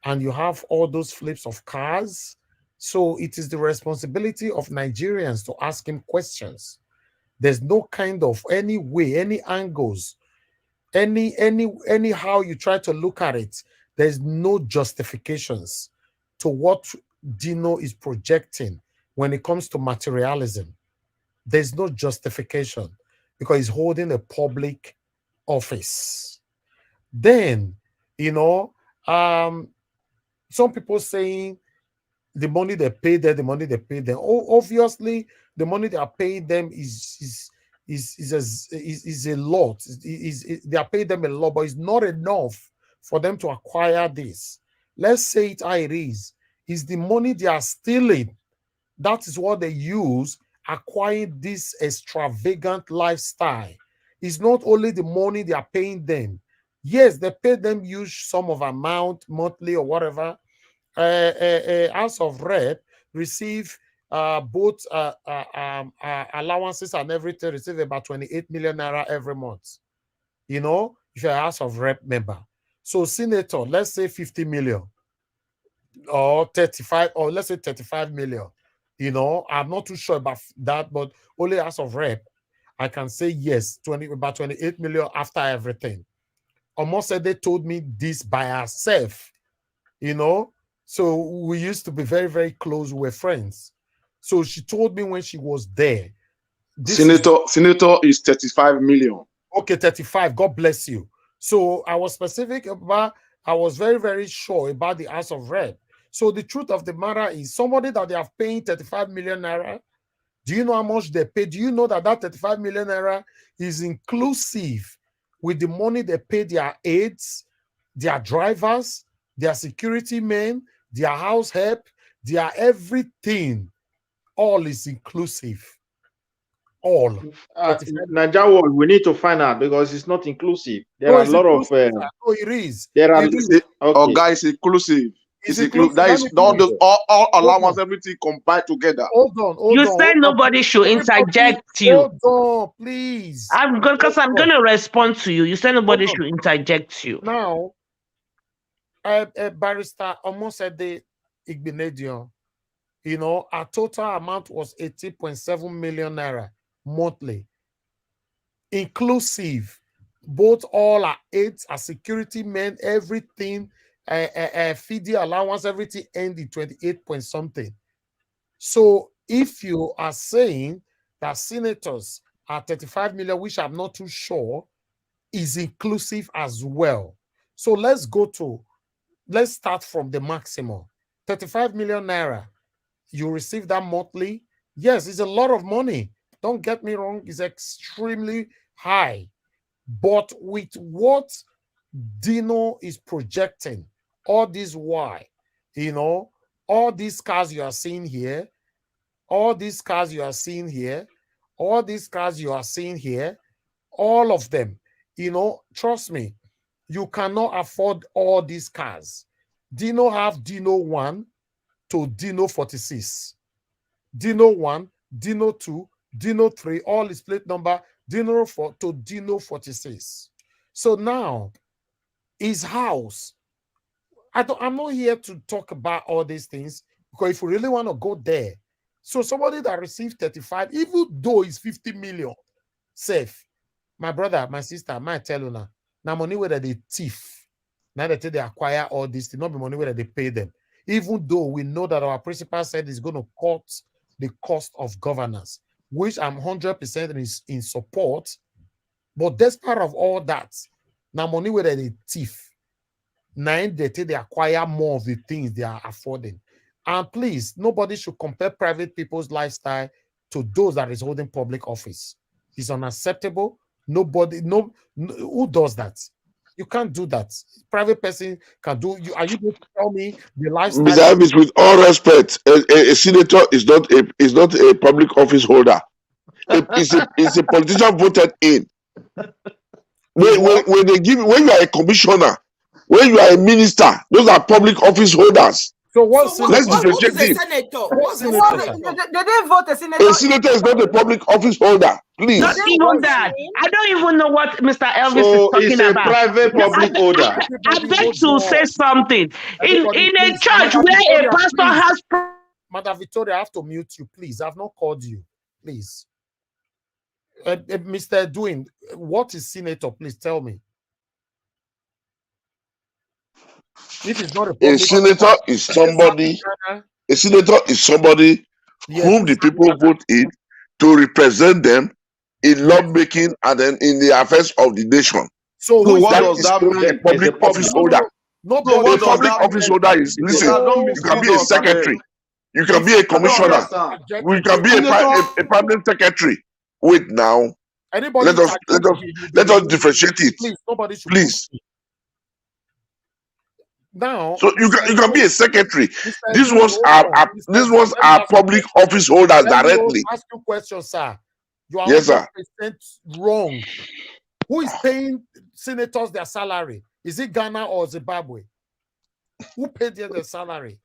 And you have all those flips of cars. So it is the responsibility of Nigerians to ask him questions. There's no kind of any way, any angles, anyhow you try to look at it, there's no justifications to what Dino is projecting when it comes to materialism. There's no justification because he's holding a public office. Then, some people saying the money they pay them, obviously, the money they are paying them is a lot. They are paying them a lot, but it's not enough for them to acquire this. let's say it how it is the money they are stealing. That is what they use acquiring this extravagant lifestyle. It's not only the money they are paying them. Yes, they pay them huge sum of amount monthly or whatever. House of Rep receive both allowances and everything, receive about 28 million naira every month. You know, if you're a House of Rep member. So senator, let's say 50 million or 35, or let's say 35 million. You know, I'm not too sure about that, but only House of Rep, I can say yes, about 28 million after everything. Almost said they told me this by herself, you know. So we used to be very, very close. We were friends. So she told me when she was there. Senator is 35 million. Okay, 35. God bless you. So I was specific about, I was very, very sure about the House of Rep. So the truth of the matter is somebody that they are paying 35 million naira. Do you know how much they pay? Do you know that that 35 million naira is inclusive with the money they pay their aides, their drivers, their security men, their house help, their everything? All is inclusive. All. Nigeria world, we need to find out because it's not inclusive. There are a lot of. No, it is. There are. Okay. Oh, guys, inclusive. It's inclusive. That is all allowance, everything combined together. Hold on. You said nobody should interject you. Hold on, please. I'm going to respond to you. You said nobody should interject you. Now, barrister almost said the Igbinedion, you know, our total amount was 80.7 million naira monthly, inclusive both all our aides, our security men, everything, feeding allowance, everything ended 28 point something. So if you are saying that senators are 35 million, which I'm not too sure, is inclusive as well. So let's start from the maximum. 35 million naira. You receive that monthly. Yes, it's a lot of money. Don't get me wrong, it's extremely high. But with what Dino is projecting, all this why, you know, all these cars you are seeing here, all these cars you are seeing here, all these cars you are seeing here, all of them, you know, trust me, you cannot afford all these cars. Dino have Dino 1 to Dino 46. Dino 1, Dino 2, Dino 3, all is plate number, Dino 4 to Dino 46. So now, his house, I'm not here to talk about all these things, because if you really want to go there, so somebody that received 35, even though it's 50 million, safe. My brother, my sister, might tell you now money whether they thief. Now they tell they acquire all this, not be money whether they pay them. Even though we know that our principal said it's going to cut the cost of governance, which I'm 100% in support. But despite of all that, now money whether they thief. Now they tell they acquire more of the things they are affording. And please, nobody should compare private people's lifestyle to those that is holding public office. It's unacceptable. Nobody, who does that? You can't do that. Private person can do. Are you going to tell me the lifestyle? Mr. Elvis, with all respect, a senator is not a public office holder. It's a politician voted in. When you are a commissioner, when you are a minister, those are public office holders. So what's let's differentiate it. They didn't vote a senator. A senator is not a public office holder. Please. Not even that. I don't even know what Mr. Elvis is talking about. It's a private public holder. I beg to say something. In a church where a pastor has. Madam Victoria, I have to mute you, please. I've not called you. Please. Mr. Edwin, what is senator? Please tell me. If it's not a senator is somebody. A senator is somebody whom the people vote in to represent them in lawmaking and then in the affairs of the nation. So what does that mean? A public office holder. A public office holder is, listen, you can be a secretary, you can be a commissioner, you can be a permanent secretary. Wait now. Let us differentiate it. Please, nobody should. Please. Now, So you can be a secretary. This Dino, was our public office holders directly. Ask you a question, sir. You are Yes, sir. 100% wrong. Who is paying senators their salary? Is it Ghana or Zimbabwe? Who paid their salary?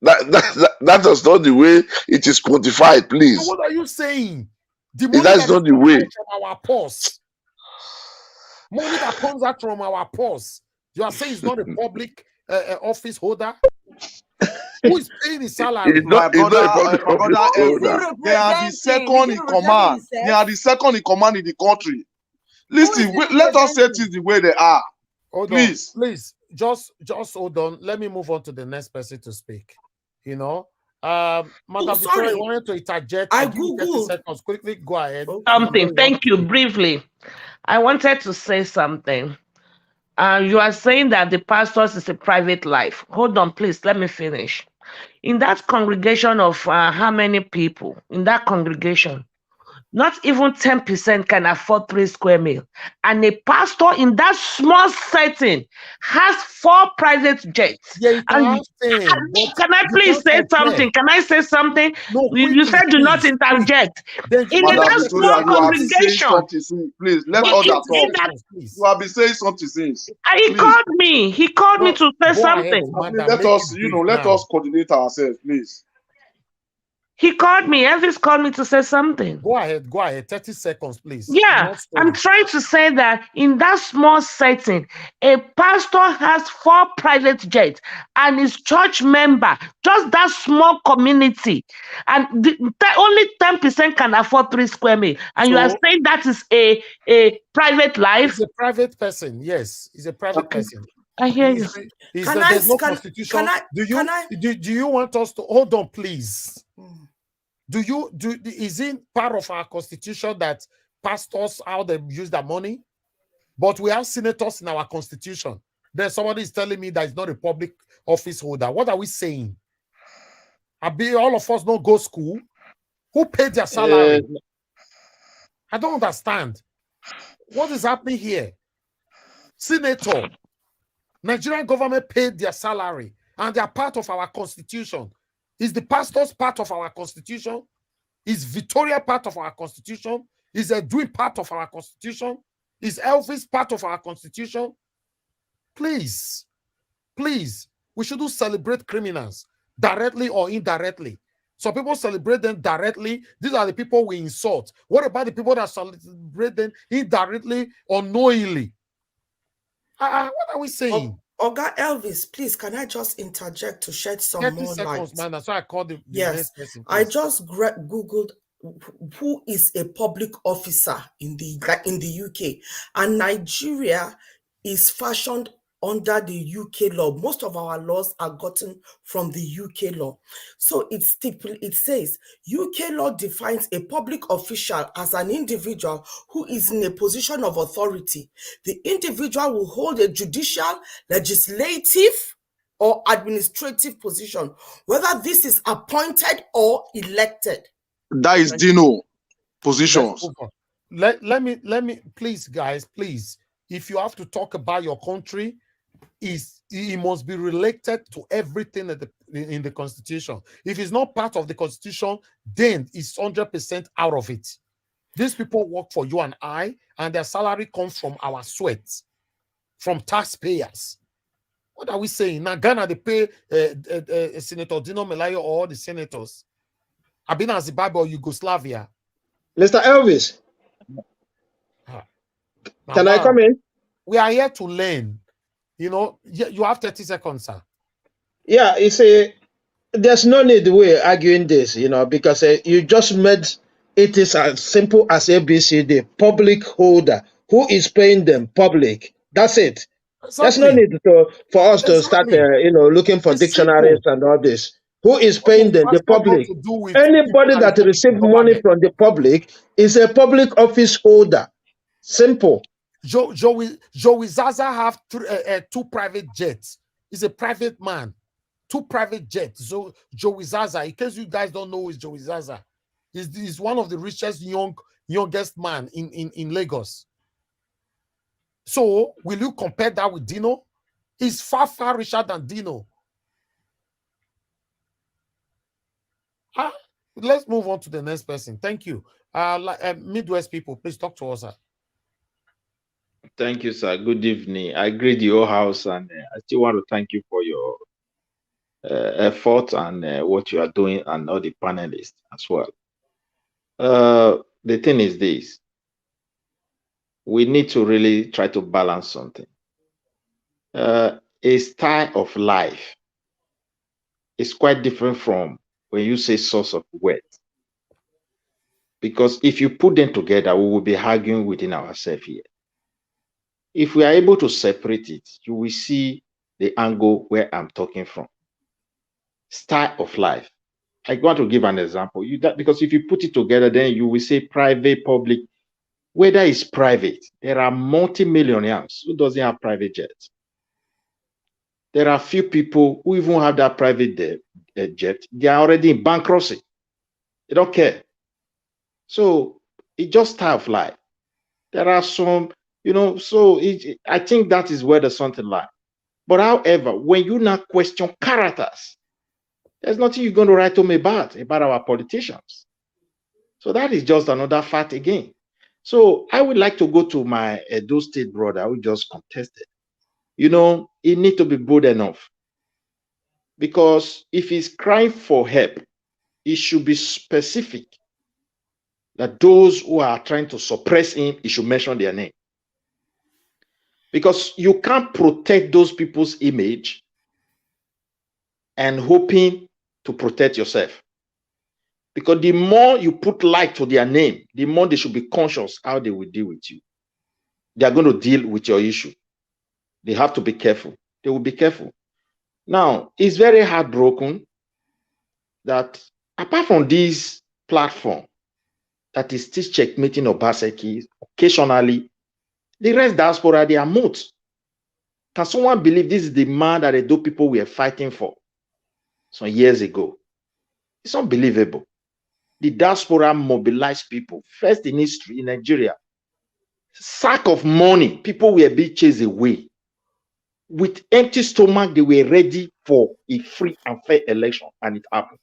That is not the way it is quantified, please. So what are you saying? The money That's not the way. From our purse. Money that comes out from our purse. You are saying it's not a public office holder? Who is paying his salary? My brother, they are the second in command. They are the second in command in the country. Listen, let us say things the way they are. Please, just hold on. Let me move on to the next person to speak. You know, Madam Victoria, you wanted to interject. I Googled 30 seconds. Quickly, go ahead. Something. Thank you. Briefly, I wanted to say something. You are saying that the pastors is a private life. Hold on, please. Let me finish. In that congregation of how many people in that congregation? Not even 10% can afford 3 square meals. And a pastor in that small setting has 4 private jets. Yeah, can I please say something? Can I say something? No, you said do not interject. In that small congregation. Please, let others talk. You have been saying something since. He called me. He called me to say something. Let us coordinate ourselves, please. He called me. Elvis called me to say something. Go ahead. 30 seconds, please. Yeah, I'm trying to say that in that small setting, a pastor has 4 private jets and his church member, just that small community, and only 10% can afford 3 square meters. And you are saying that is a private life? He's a private person. Yes, he's a private person. I hear you. There's no constitution. Do you want us to hold on, please? Is it part of our constitution that pastors, how they use their money? But we have senators in our constitution. Then somebody is telling me that it's not a public office holder. What are we saying? All of us don't go to school. Who paid their salary? I don't understand. What is happening here? Senator, Nigerian government paid their salary and they are part of our constitution. Is the pastors part of our constitution? Is Victoria part of our constitution? Is Edwin part of our constitution? Is Elvis part of our constitution? Please, we shouldn't celebrate criminals directly or indirectly. Some people celebrate them directly. These are the people we insult. What about the people that celebrate them indirectly or knowingly? What are we saying? Oga Elvis, please, can I just interject to shed some more light? Man, that's why I called the yes, person, I just Googled who is a public officer in the UK, and Nigeria is fashioned under the UK law. Most of our laws are gotten from the UK law. So it says UK law defines a public official as an individual who is in a position of authority. The individual will hold a judicial, legislative, or administrative position, whether this is appointed or elected. That is Dino positions. Let me please, guys, please. If you have to talk about your country, it must be related to everything in the constitution. If it's not part of the constitution, then it's 100% out of it. These people work for you and I, and their salary comes from our sweat, from taxpayers. What are we saying? Now Ghana, they pay Senator Dino Melaye or the senators. I've been in Zimbabwe or Yugoslavia. Mr. Elvis, can I come in? We are here to learn. You know, you have 30 seconds, sir. Yeah, you see, there's no need we're arguing this, you know, because you just made it is as simple as ABCD, public holder. Who is paying them? Public. That's it. Exactly. There's no need for us to start, looking for dictionaries and all this. Who is paying them? The public. Anybody that receives money from the public is a public office holder. Simple. Joey Zaza have 2 private jets. He's a private man. 2 private jets. So Joey Zaza, in case you guys don't know who is Joey Zaza, he's one of the richest youngest man in Lagos. So will you compare that with Dino? is far, far richer than Dino. Let's move on to the next person. Thank you. Midwest people, please talk to us, sir. Thank you, sir. Good evening. I greet the whole house, and I still want to thank you for your effort and what you are doing, and all the panelists as well. The thing is this: we need to really try to balance something. A style of life is quite different from when you say source of wealth. Because if you put them together, we will be arguing within ourselves here. If we are able to separate it, you will see the angle where I'm talking from. Style of life. I want to give an example. Because if you put it together, then you will say private, public. Whether it's private, there are multi-millionaires who doesn't have private jets. There are few people who even have that private jet. They are already in bankruptcy. They don't care. So it's just style of life. There are some, so I think that is where the something lies. But however, when you now question characters, there's nothing you're going to write home about our politicians. So that is just another fact again. So I would like to go to my Edo State brother who just contested. He need to be bold enough. Because if he's crying for help, he should be specific that those who are trying to suppress him, he should mention their name. Because you can't protect those people's image and hoping to protect yourself. Because the more you put light to their name, the more they should be conscious how they will deal with you. They are going to deal with your issue. They have to be careful. They will be careful. Now, it's very heartbroken that apart from this platform that is still checkmating Obaseki, occasionally, the rest diaspora, they are moot. Can someone believe this is the man that the Edo people were fighting for some years ago? It's unbelievable. The diaspora mobilized people, first in history in Nigeria. Sack of money, people were being chased away. With empty stomach, they were ready for a free and fair election, and it happened.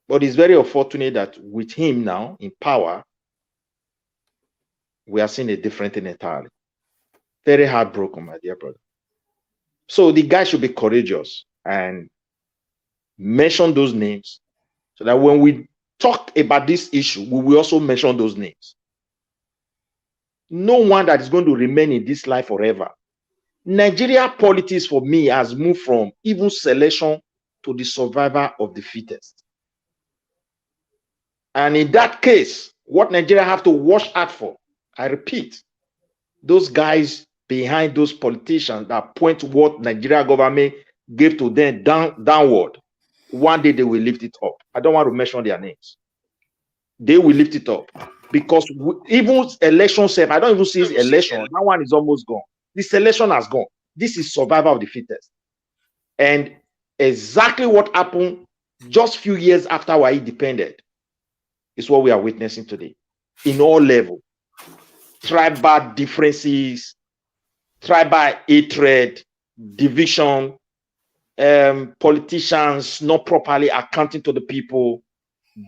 But it's very unfortunate that with him now in power, we are seeing a different thing entirely. Very heartbroken, my dear brother. So the guy should be courageous and mention those names so that when we talk about this issue, we will also mention those names. No one that is going to remain in this life forever. Nigeria politics for me has moved from even selection to the survivor of the fittest. And in that case, what Nigeria have to watch out for, I repeat, those guys behind those politicians that point what Nigeria government gave to them downward, one day they will lift it up. I don't want to mention their names. They will lift it up. Because even election, I don't even see his election. That one is almost gone. This election has gone. This is survival of the fittest. And exactly what happened just a few years after we independent is what we are witnessing today. In all levels. Tribal differences, tribal hatred, division, politicians not properly accounting to the people,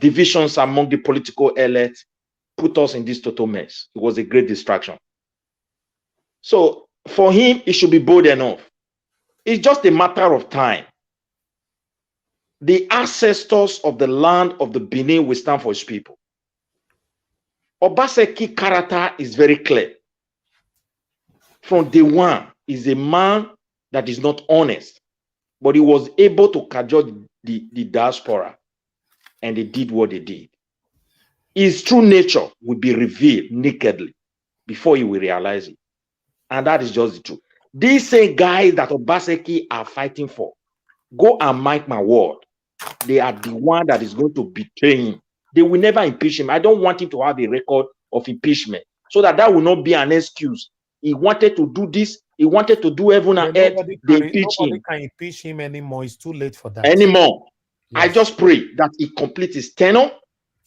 divisions among the political elite put us in this total mess. It was a great distraction. So for him, it should be bold enough. It's just a matter of time. The ancestors of the land of the Benin will stand for his people. Obaseki character is very clear. From day one, he's a man that is not honest, but he was able to cajole the diaspora, and they did what they did. His true nature will be revealed nakedly before he will realize it. And that is just the truth. These same guys that Obaseki are fighting for, go and mark my word, they are the one that is going to betray him. They will never impeach him. I don't want him to have a record of impeachment, so that will not be an excuse. He wanted to do this. He wanted to do heaven and earth. Nobody can impeach him anymore. It's too late for that. Anymore. Yes. I just pray that he completes his tenure.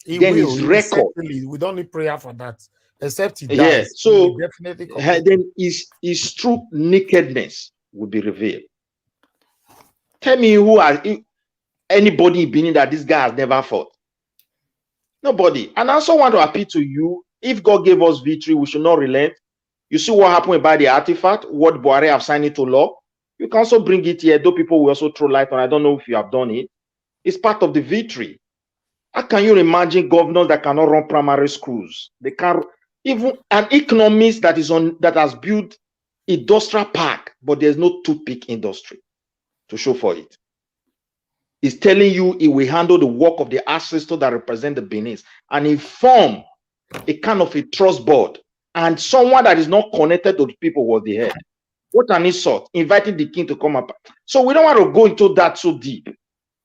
Then his record. We don't need prayer for that. Except he dies. Yeah. So definitely then his true nakedness will be revealed. Tell me who has anybody in Benin that this guy has never fought? Nobody. And I also want to appeal to you, if God gave us victory, we should not relent. You see what happened about the artifact, what Buhari have signed into law. You can also bring it here, though people will also throw light on. I don't know if you have done it. It's part of the victory. How can you imagine governors that cannot run primary schools? They can't, even an economist that has built industrial park, but there's no toothpick industry to show for it. It's telling you it will handle the work of the ancestors that represent the Benin and inform a kind of a trust board. And someone that is not connected to the people was the head. What an insult, inviting the king to come up. So we don't want to go into that so deep.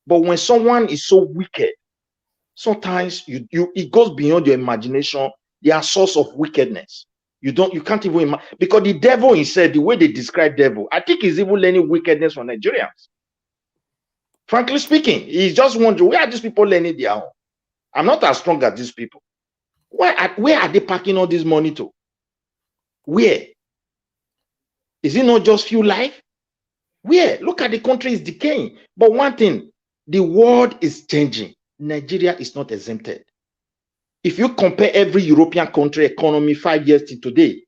But when someone is so wicked, sometimes it goes beyond your imagination. They are source of wickedness. You can't even imagine, because the devil himself, the way they describe devil, I think he's even learning wickedness from Nigerians. Frankly speaking, he's just wondering, where are these people learning their own? I'm not as strong as these people. Where are they packing all this money to? Where? Is it not just few life? Where? Look at the country is decaying. But one thing, the world is changing. Nigeria is not exempted. If you compare every European country economy 5 years to today,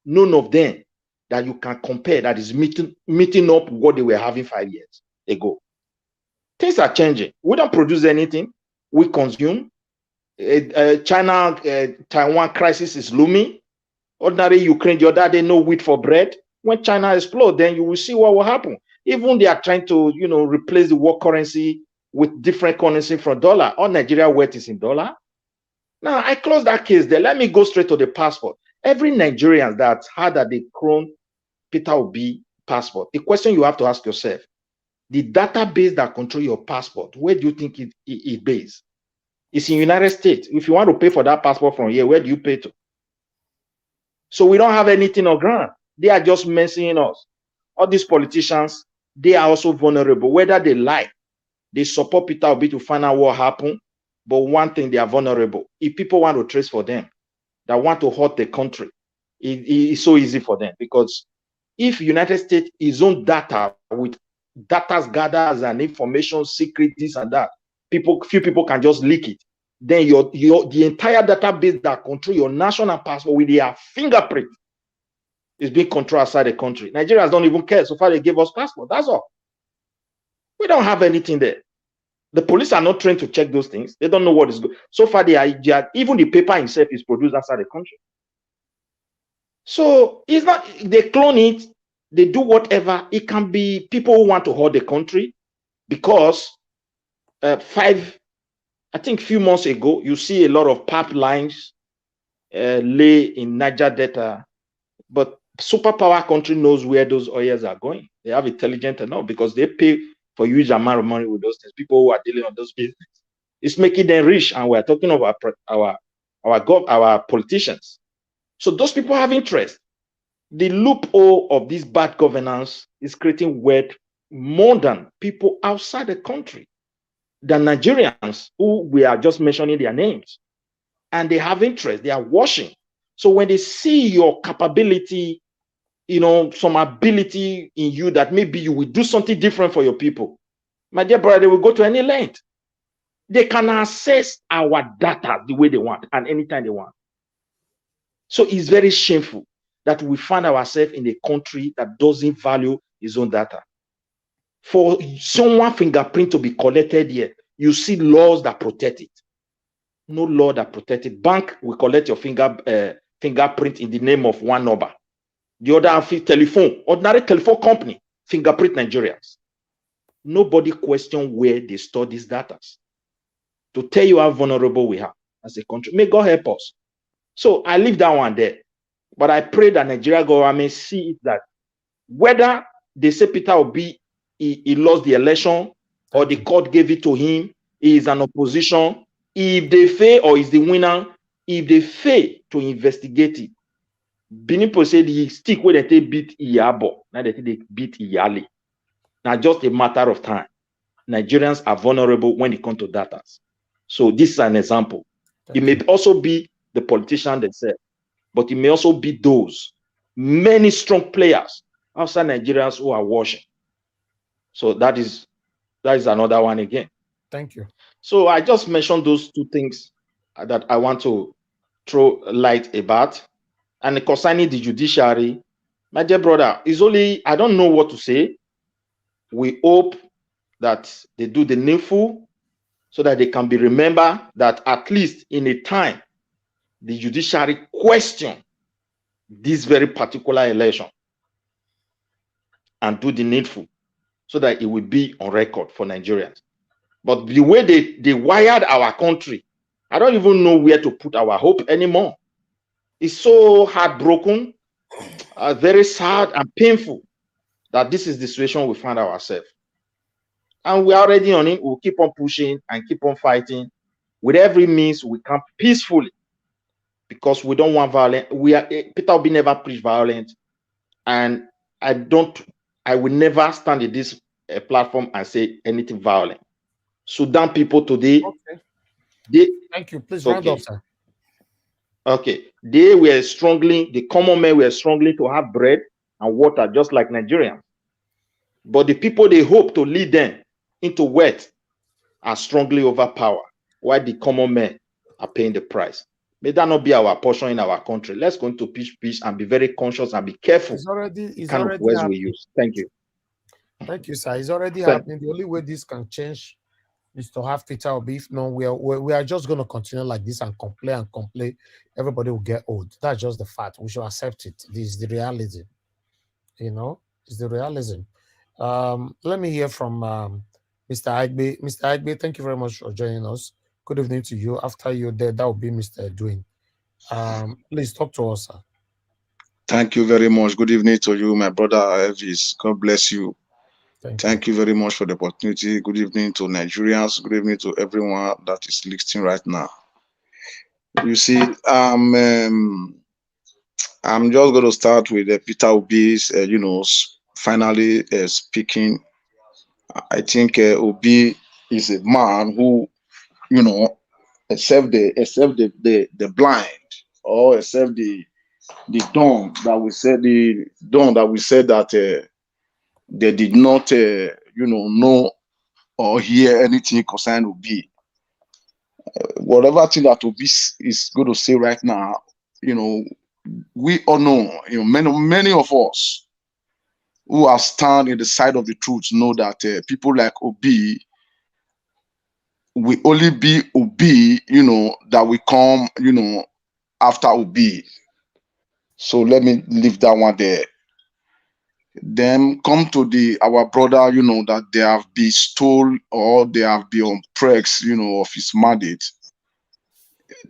none of them that you can compare that is meeting up what they were having 5 years ago. Things are changing. We don't produce anything. We consume. China, Taiwan crisis is looming. Ordinary Ukraine, the other day, no wheat for bread. When China explodes, then you will see what will happen. Even they are trying to, replace the world currency with different currency from dollar. All Nigeria wealth is in dollar. Now, I close that case there. Let me go straight to the passport. Every Nigerian that had a Crown Peter Obi passport, the question you have to ask yourself, the database that control your passport, where do you think it based? It's in United States. If you want to pay for that passport from here, where do you pay to? So we don't have anything on ground. They are just messing us. All these politicians, they are also vulnerable. Whether they like, they support Peter Obi to find out what happened. But one thing, they are vulnerable. If people want to trace for them, that want to hurt the country, it's so easy for them. Because if United States is on data with data gathers and information, secret, this and that, few people can just leak it. Then the entire database that control your national passport with their fingerprint is being controlled outside the country. Nigerians don't even care. So far, they gave us passport. That's all. We don't have anything there. The police are not trained to check those things. They don't know what is good. So far, they are even the paper itself is produced outside the country. So it's not, they clone it, they do whatever. It can be people who want to hold the country because I think a few months ago, you see a lot of pipelines lay in Niger Delta, but superpower country knows where those oils are going. They have intelligence enough because they pay for huge amount of money with those things. People who are dealing on those business, it's making them rich, and we're talking about our politicians. So those people have interest. The loophole of this bad governance is creating wealth more than people outside the country, than Nigerians who we are just mentioning their names, and they have interest. They are watching. So when they see your capability, some ability in you that maybe you will do something different for your people, my dear brother, they will go to any length. They can access our data the way they want and anytime they want. So it's very shameful that we find ourselves in a country that doesn't value its own data. For someone fingerprint to be collected here, you see laws that protect it. No law that protect it. Bank will collect your fingerprint in the name of one number. The other telephone, ordinary telephone company, fingerprint Nigerians. Nobody question where they store these data. To tell you how vulnerable we are as a country. May God help us. So I leave that one there. But I pray that Nigeria government see it that whether they say Peter Obi he lost the election or the court gave it to him, he is an opposition. If they fail or is the winner, if they fail to investigate it, Benin Post said the stick where they beat Iyabo, now they beat Iyali. Now just a matter of time. Nigerians are vulnerable when it comes to data. So this is an example. It may also be the politicians themselves, but it may also be those many strong players outside Nigerians who are watching. So that is another one again. Thank you. So I just mentioned those two things that I want to throw light about. And concerning the judiciary, my dear brother, is only, I don't know what to say. We hope that they do the needful so that they can be remembered, that at least in a time, the judiciary question this very particular election and do the needful so that it will be on record for Nigerians. But the way they wired our country, I don't even know where to put our hope anymore. It's so heartbroken, very sad and painful that this is the situation we find ourselves. And we're already on it. We'll keep on pushing and keep on fighting with every means we can peacefully, because we don't want violence. Peter Obi never preach violence, and I will never stand in this platform and say anything violent. Sudan people today, Thank you. Please round up, sir. Okay, they were struggling, the common men were struggling to have bread and water just like Nigerians. But the people they hope to lead them into wealth are strongly overpowered, while the common men are paying the price. May that not be our portion in our country. Let's go into peace and be very conscious and be careful It's kind of words we use. Thank you. Thank you, sir. It's already happening. The only way this can change is to have Peter Obi. If no, we are just going to continue like this and complain. Everybody will get old. That's just the fact. We should accept it. This is the reality. You know, it's the realism. Let me hear from Mr. Agbe. Mr. Agbe, thank you very much for joining us. Good evening to you. After you're there, that will be Mr. Edwin. Please talk to us, sir. Thank you very much. Good evening to you, my brother Elvis. God bless you. Thank you very much for the opportunity. Good evening to Nigerians. Good evening to everyone that is listening right now. You see, I'm just going to start with Peter Obi's, finally speaking. I think Obi is a man who, except the blind, or except the dumb that we said that they did not know or hear anything concerning Obi. Whatever thing that Obi is going to say right now, we all know, many of us who are stand in the side of the truth know that people like Obi will only be Obi, that will come, after Obi. So let me leave that one there. Then come to our brother, that they have been stolen or they have been oppressed, of his mandate.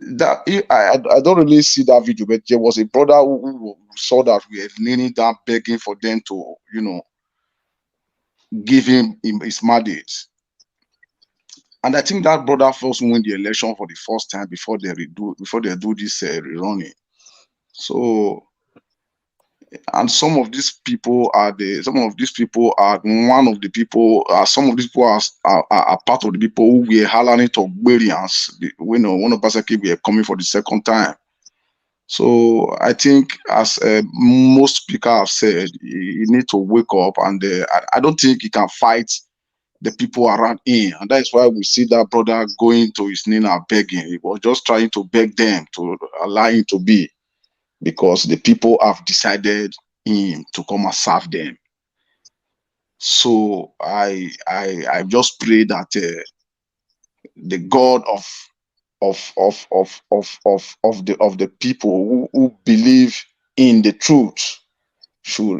That I don't really see that video, but there was a brother who saw that we were kneeling down begging for them to, give him his mandate. And I think that brother first won the election for the first time before they do this rerunning. So, and some of these people are one of the people. Some of these people are part of the people who were hollering to Burians. One of Basaki we are coming for the second time. So I think, as most speakers have said, you need to wake up, and I don't think he can fight the people around him, and that is why we see that brother going to his knee and begging. He was just trying to beg them to allow him to be, because the people have decided him to come and serve them. So I just pray that the God of the people who believe in the truth should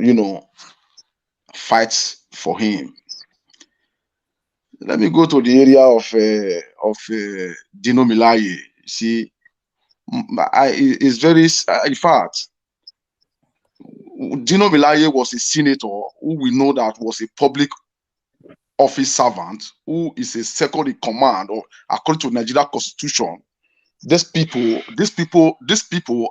fight for him. Let me go to the area of Dino Melaye. See, it's very, in fact, Dino Melaye was a senator who we know that was a public office servant, who is a second in command, or according to Nigeria Constitution, these people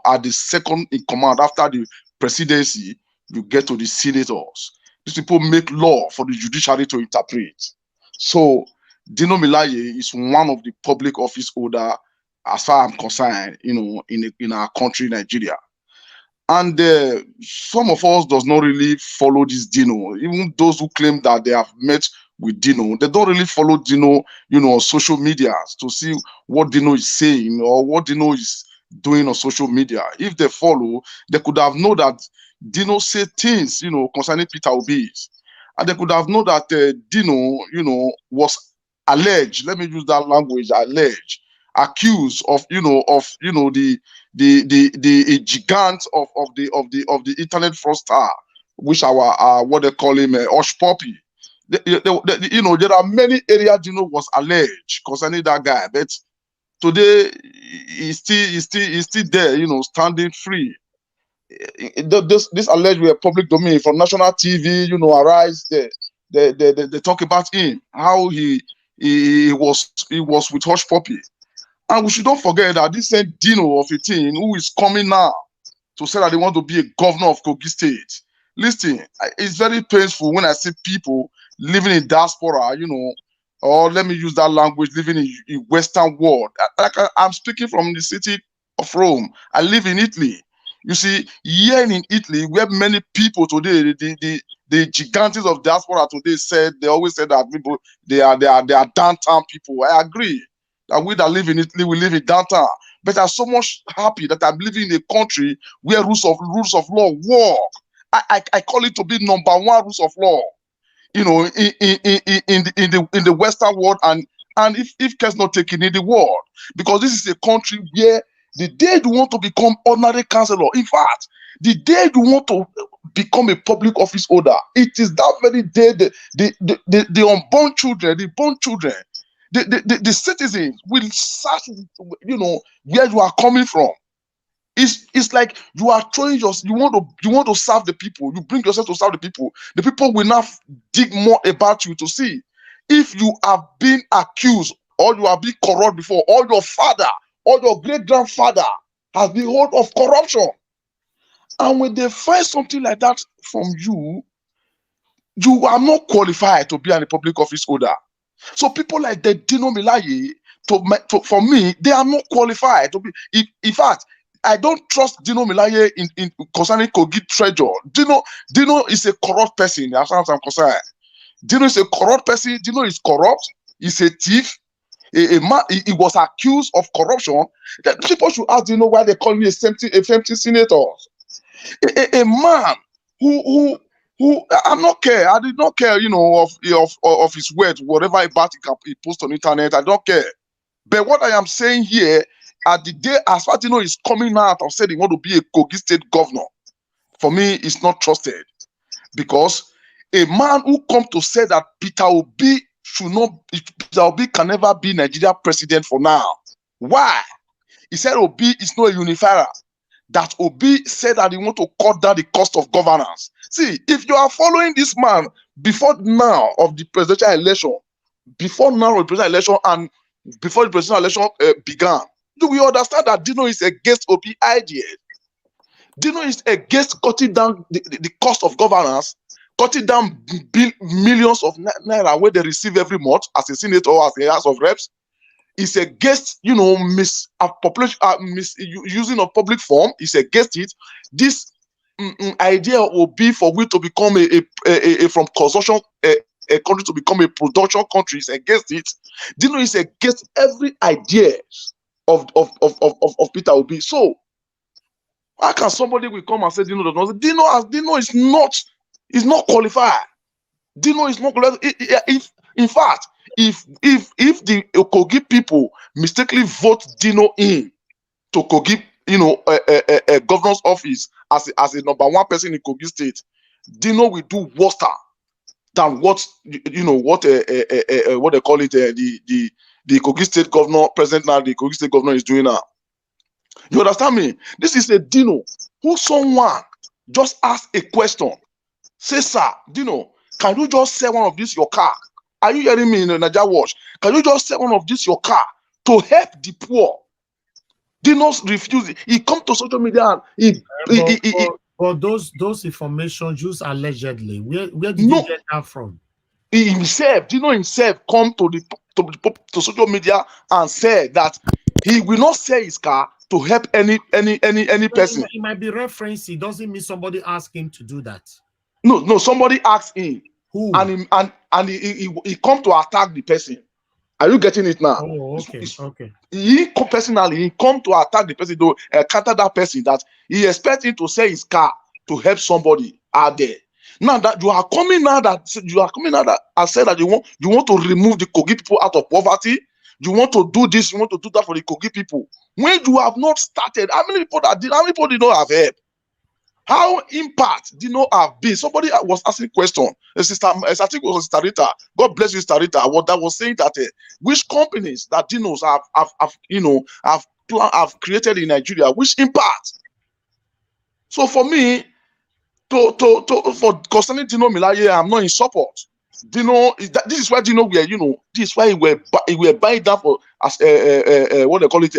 are the second in command after the presidency. You get to the senators. These people make law for the judiciary to interpret. So Dino Melaye is one of the public office holder, as far as I'm concerned, in our country, Nigeria. And some of us does not really follow this Dino. Even those who claim that they have met with Dino, they don't really follow Dino, on social media to see what Dino is saying or what Dino is doing on social media. If they follow, they could have known that Dino said things, concerning Peter Obi. And they could have known that Dino, was alleged, let me use that language, alleged, accused of, the gigant of the internet fraudster, which our what they call him, Osh Poppy. There are many areas Dino was alleged concerning that guy, but today he's still there, standing free. This alleged were public domain from national TV, Arise. They talk about him, how he was with Hush Puppy. And we should not forget that this same Dino of 18 who is coming now to say that they want to be a governor of Kogi State. Listen, it's very painful when I see people living in diaspora, or let me use that language, living in Western world. I'm speaking from the city of Rome. I live in Italy. You see, here in Italy, where many people today, the gigantes of diaspora today they always said that people, they are downtown people. I agree that we that live in Italy, we live in downtown. But I'm so much happy that I'm living in a country where rules of law work. I call it to be number one rules of law, in the Western world, and if cares not taken in the world, because this is a country where the day you want to become ordinary councillor, in fact, the day you want to become a public office holder, it is that very day the unborn children, the born children, the citizens will search, where you are coming from. It's like you are throwing you want to serve the people. You bring yourself to serve the people. The people will now dig more about you to see if you have been accused or you have been corrupt before, or your father or your great-grandfather has been hold of corruption. And when they find something like that from you, you are not qualified to be a public office holder. So people like the Dino Melaye, for me, they are not qualified to be. In fact, I don't trust Dino Melaye in concerning Kogi Treasure. Dino is a corrupt person, as far as I'm concerned. Dino is a corrupt person. Dino is corrupt. He's a thief. A man, he was accused of corruption. That people should ask Dino why they call me a empty senator. A man who I'm not care. I did not care, of his words, whatever about he post on internet. I don't care. But what I am saying here, at the day as far as Dino is coming out and said he want to be a Kogi State governor, for me, it's not trusted, because a man who come to say that Peter Obi can never be Nigeria president for now. Why? He said Obi is not a unifier. That Obi said that he want to cut down the cost of governance. See, if you are following this man before now of the presidential election, and before the presidential election began, do we understand that Dino is against Obi idea? Dino is against cutting down the cost of governance, cutting down millions of naira where they receive every month as a senator or as a House of Reps. Is against, misusing of public form. Is against it. This idea will be for we to become a from consumption a country to become a production country. Is against it. Dino is against every idea of Peter Obi. So how can somebody will come and say Dino does not? Dino is not qualified. Dino is not qualified. In fact, if the Kogi people mistakenly vote Dino in to Kogi, a governor's office as a number one person in Kogi State, Dino will do worse than what what they call it, the Kogi State governor present now, the Kogi State governor is doing now. You understand me? This is a Dino who someone just asked a question. Say, sir, Dino, can you just sell one of this your car? Are you hearing me in the Nigeria Watch? Can you just sell one of this your car to help the poor? Dino's refusing. He come to social media and but those information just allegedly. Where did you get that from? Dino himself come to social media and said that He will not sell his car to help any person. It might be reference. It doesn't mean somebody asked him to do that. No, somebody asked him. Who? And he come to attack the person. Are you getting it now? Oh, okay, okay. He personally, he come to attack the person, to counter that person, that he expects him to sell his car to help somebody out there. Now that you are coming now that I said that you want to remove the Kogi people out of poverty, you want to do this, you want to do that for the Kogi people. When you have not started, how many people did not have help? How impact did not have been? Somebody was asking question. I think it was Sister Rita. God bless you, Sister Rita. What that was saying that which companies that Dinos have created in Nigeria, which impact? So for me, for concerning Dino Melaye, I'm not in support. Dino, this is why Dino were, this is why he were buying that for as what they call it,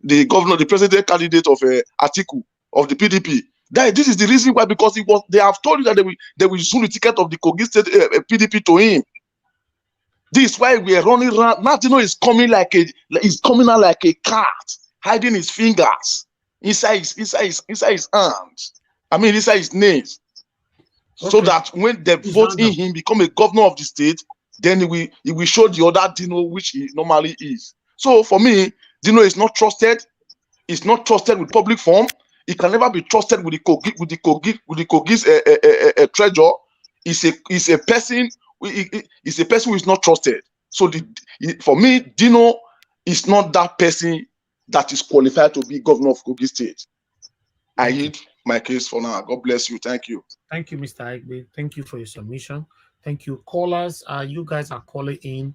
the governor, the president candidate of Atiku of the PDP. This is the reason why, because they have told you that they will soon the ticket of the Kogi State PDP to him. This is why we are running around. Now Dino is coming out like a cat, hiding his fingers inside his hands. I mean inside his nails. Okay. So that when they vote in him, become a governor of the state, then he will show the other Dino which he normally is. So for me, Dino is not trusted. He's not trusted with public form. He can never be trusted with the Kogi's treasure. He's a person who is not trusted. So for me, Dino is not that person that is qualified to be governor of Kogi State. I hit my case for now. God bless you. Thank you. Thank you, Mr. Igbe. Thank you for your submission. Thank you. Callers, you guys are calling in.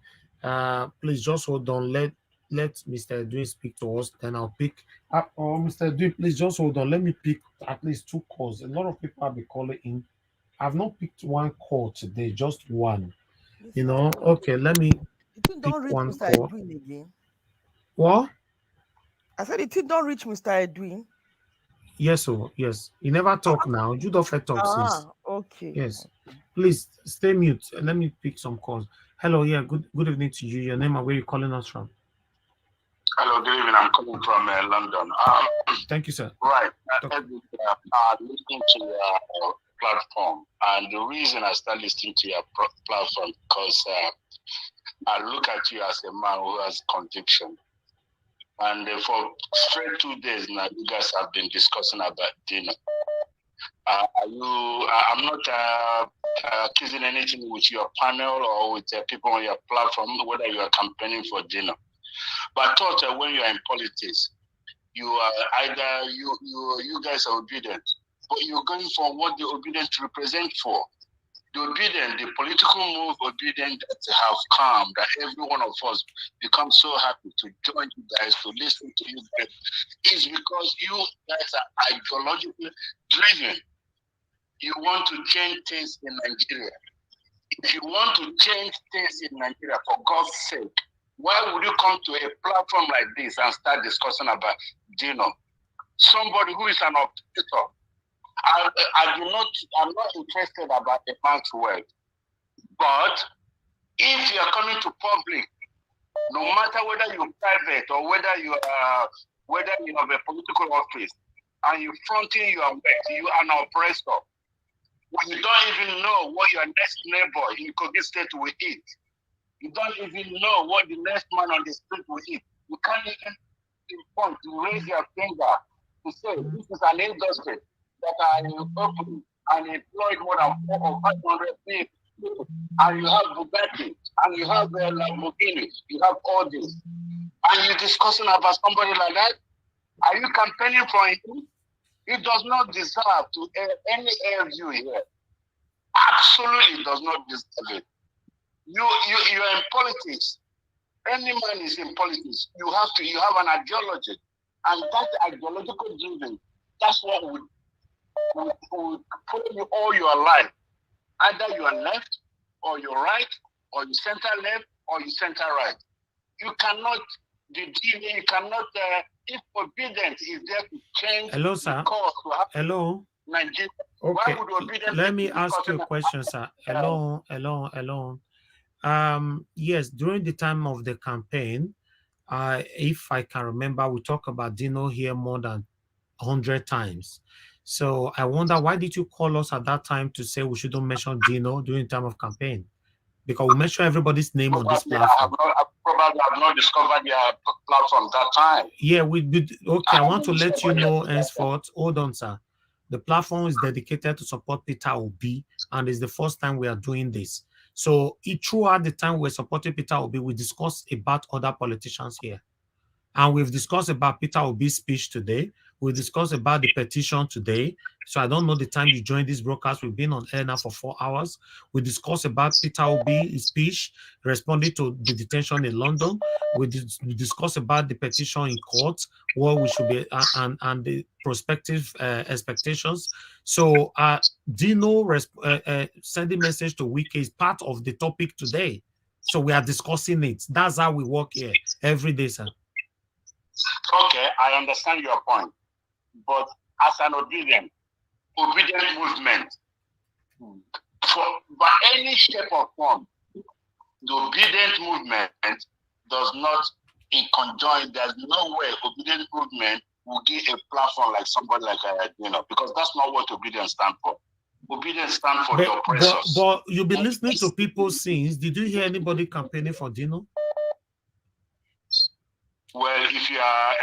Please just hold on. Let Mr. Edwin speak to us, then I'll pick up. Oh, Mr. Edwin, please just hold on. Let me pick at least 2 calls. A lot of people have been calling in. I've not picked 1 call today, just 1. Okay, let me pick 1 Mr. call. Edwin again. What? I said it don't reach Mr. Edwin. Yes, yes. He never talk now. You don't talk since. Okay. Yes. Please stay mute. Let me pick some calls. Hello, yeah. Good evening to you. Your name and where you calling us from? Hello, good evening. I'm calling from London. Thank you, sir. Right. I'm listening to your platform, and the reason I start listening to your platform because I look at you as a man who has conviction. And for straight 2 days now, you guys have been discussing about Dino. I'm not accusing anything with your panel or with people on your platform, whether you are campaigning for Dino. But I thought when you are in politics, you are either you guys are obedient, but you're going for what the obedient represent for. The obedient, the political move obedient that have come, that every one of us become so happy to join you guys, to listen to you guys, is because you guys are ideologically driven. You want to change things in Nigeria. If you want to change things in Nigeria, for God's sake, why would you come to a platform like this and start discussing about Dino? Somebody who is an operator. I'm not interested about a man's word. But if you are coming to public, no matter whether you're private or whether you have a political office, and you're fronting your work, you are an oppressor. When you don't even know what your next neighbor in Kogi State will eat. You don't even know what the next man on the street will eat. You can't even point to raise your finger to say this is an industry that I opened and employed more than 400 or 500 people. And you have Bugatti, and you have Lamborghini, you have all this. And you're discussing about somebody like that? Are you campaigning for him? He does not deserve to any air view here. Absolutely does not deserve it. You are in politics. Any man is in politics. You have an ideology. And that ideological driven, that's what would follow you all your life. Either you are left, or you're right, or you center left, or you center right. You cannot, if obedience is there to change Hello, sir. the course to have Hello. Nigeria, Okay. why would obedience Let me ask you a question, sir. Hello. Yes, during the time of the campaign, if I can remember, we talked about Dino here more than 100 times. So I wonder, why did you call us at that time to say we shouldn't mention Dino during time of campaign? Because we mention everybody's name on this platform. Probably have not discovered their platform that time. Yeah, we did. Okay, I want to let you know henceforth. Hold on, sir. The platform is dedicated to support Peter Obi, and it's the first time we are doing this. So throughout the time we're supporting Peter Obi, we discussed about other politicians here. And we've discussed about Peter Obi's speech today. We discussed about the petition today. So I don't know the time you joined this broadcast. We've been on air now for 4 hours. We discussed about Peter Obi's speech responding to the detention in London. We discussed about the petition in court, what we should be, and the prospective expectations. So Dino sending message to Wike is part of the topic today. So we are discussing it. That's how we work here every day, sir. Okay, I understand your point. But as an obedient movement, by any shape or form, the obedient movement does not in conjoin. There's no way obedient movement will give a platform like somebody like Dino, because that's not what obedience stands for. Obedience stands for the oppressors. But you've been listening to people since. Did you hear anybody campaigning for Dino? Well, if you are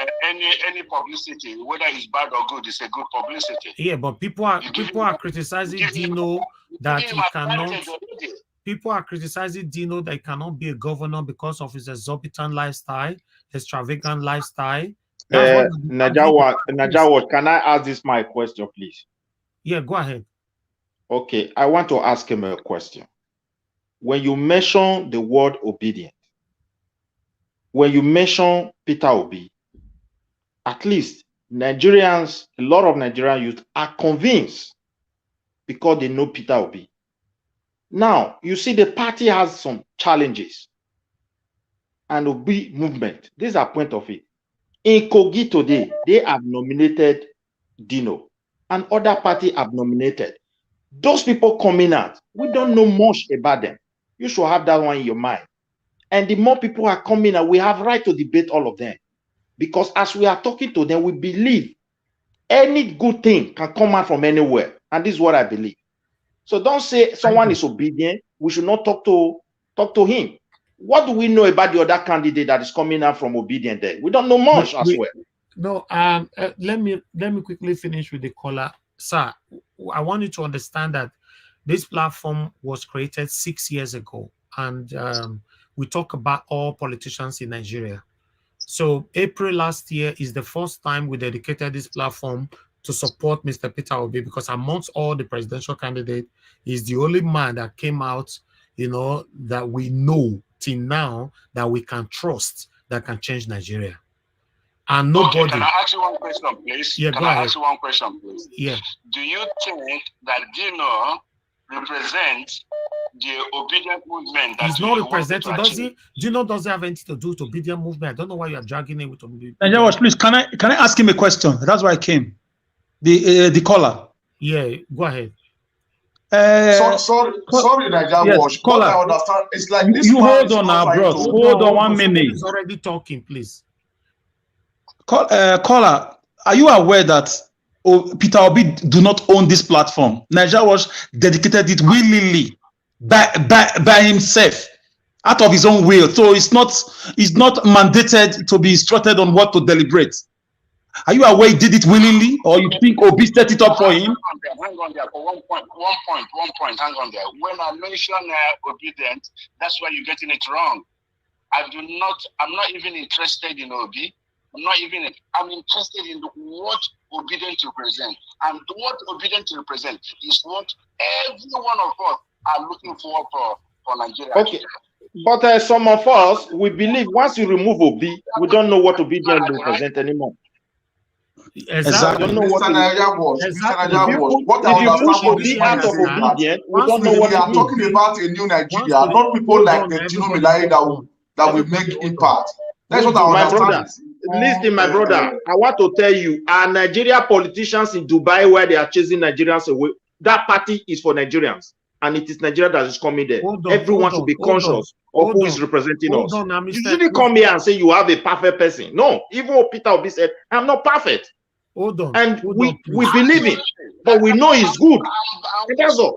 any publicity, whether it's bad or good, it's a good publicity. Yeah, but people are criticizing Dino that he cannot. People are criticizing Dino that he cannot be a governor because of his exorbitant lifestyle, extravagant lifestyle. Najawat, can I ask this my question, please? Yeah, go ahead. Okay, I want to ask him a question. When you mention the word obedient, when you mention Peter Obi, at least Nigerians, a lot of Nigerian youth are convinced because they know Peter Obi. Now, you see the party has some challenges. And Obi movement, these are point of it. In Kogi today, they have nominated Dino, and other party have nominated. Those people coming out, we don't know much about them. You should have that one in your mind. And the more people are coming out, we have right to debate all of them. Because as we are talking to them, we believe any good thing can come out from anywhere. And this is what I believe. So don't say someone is obedient. We should not talk to him. What do we know about the other candidate that is coming out from obedient there? We don't know much as well. No, let me quickly finish with the caller. Sir, I want you to understand that this platform was created 6 years ago. And we talk about all politicians in Nigeria. So April last year is the first time we dedicated this platform to support Mr. Peter Obi, because amongst all the presidential candidates, he's the only man that came out, that we know till now that we can trust that can change Nigeria. And nobody. Okay, can I ask you one question, please? Yeah, can I ask you one question, please? Yeah. Do you think that Dino represents the obedient movement? He's not representing. Dino doesn't have anything to do with obedient movement. I don't know why you are dragging it with obedient. Please, can I ask him a question? That's why I came. The caller. Yeah, go ahead. Sorry, Naija. Caller. I understand. It's like this. You hold on now, bro. Hold on 1 minute. He's already talking, please. Caller, are you aware that Peter Obi do not own this platform? Naija was dedicated it willingly by himself, out of his own will. So it's not mandated to be instructed on what to deliberate. Are you aware he did it willingly, or you think Obi set it up for him? Hang on there for one point. Hang on there. When I mention obedient, that's why you're getting it wrong. I'm not even interested in Obi. I'm interested in what obedient represent. And what obedient represent is what every one of us are looking for Nigeria. Okay. But some of us, we believe once you remove Obi, we don't know what obedient represent anymore. Exactly. We don't know what I understand Obi out of obedient, we don't know what we are talking about a new Nigeria, not people like Dino Melaye that will make impact. That's what I understand. Listen, my brother, I want to tell you, our Nigeria politicians in Dubai, where they are chasing Nigerians away, that party is for Nigerians, and it is Nigeria that is coming there. Everyone should be conscious or who is representing us. You shouldn't come here and say you have a perfect person. No, even Peter Obi said, I'm not perfect. Hold on. And we believe it, but we know it's good. And that's all.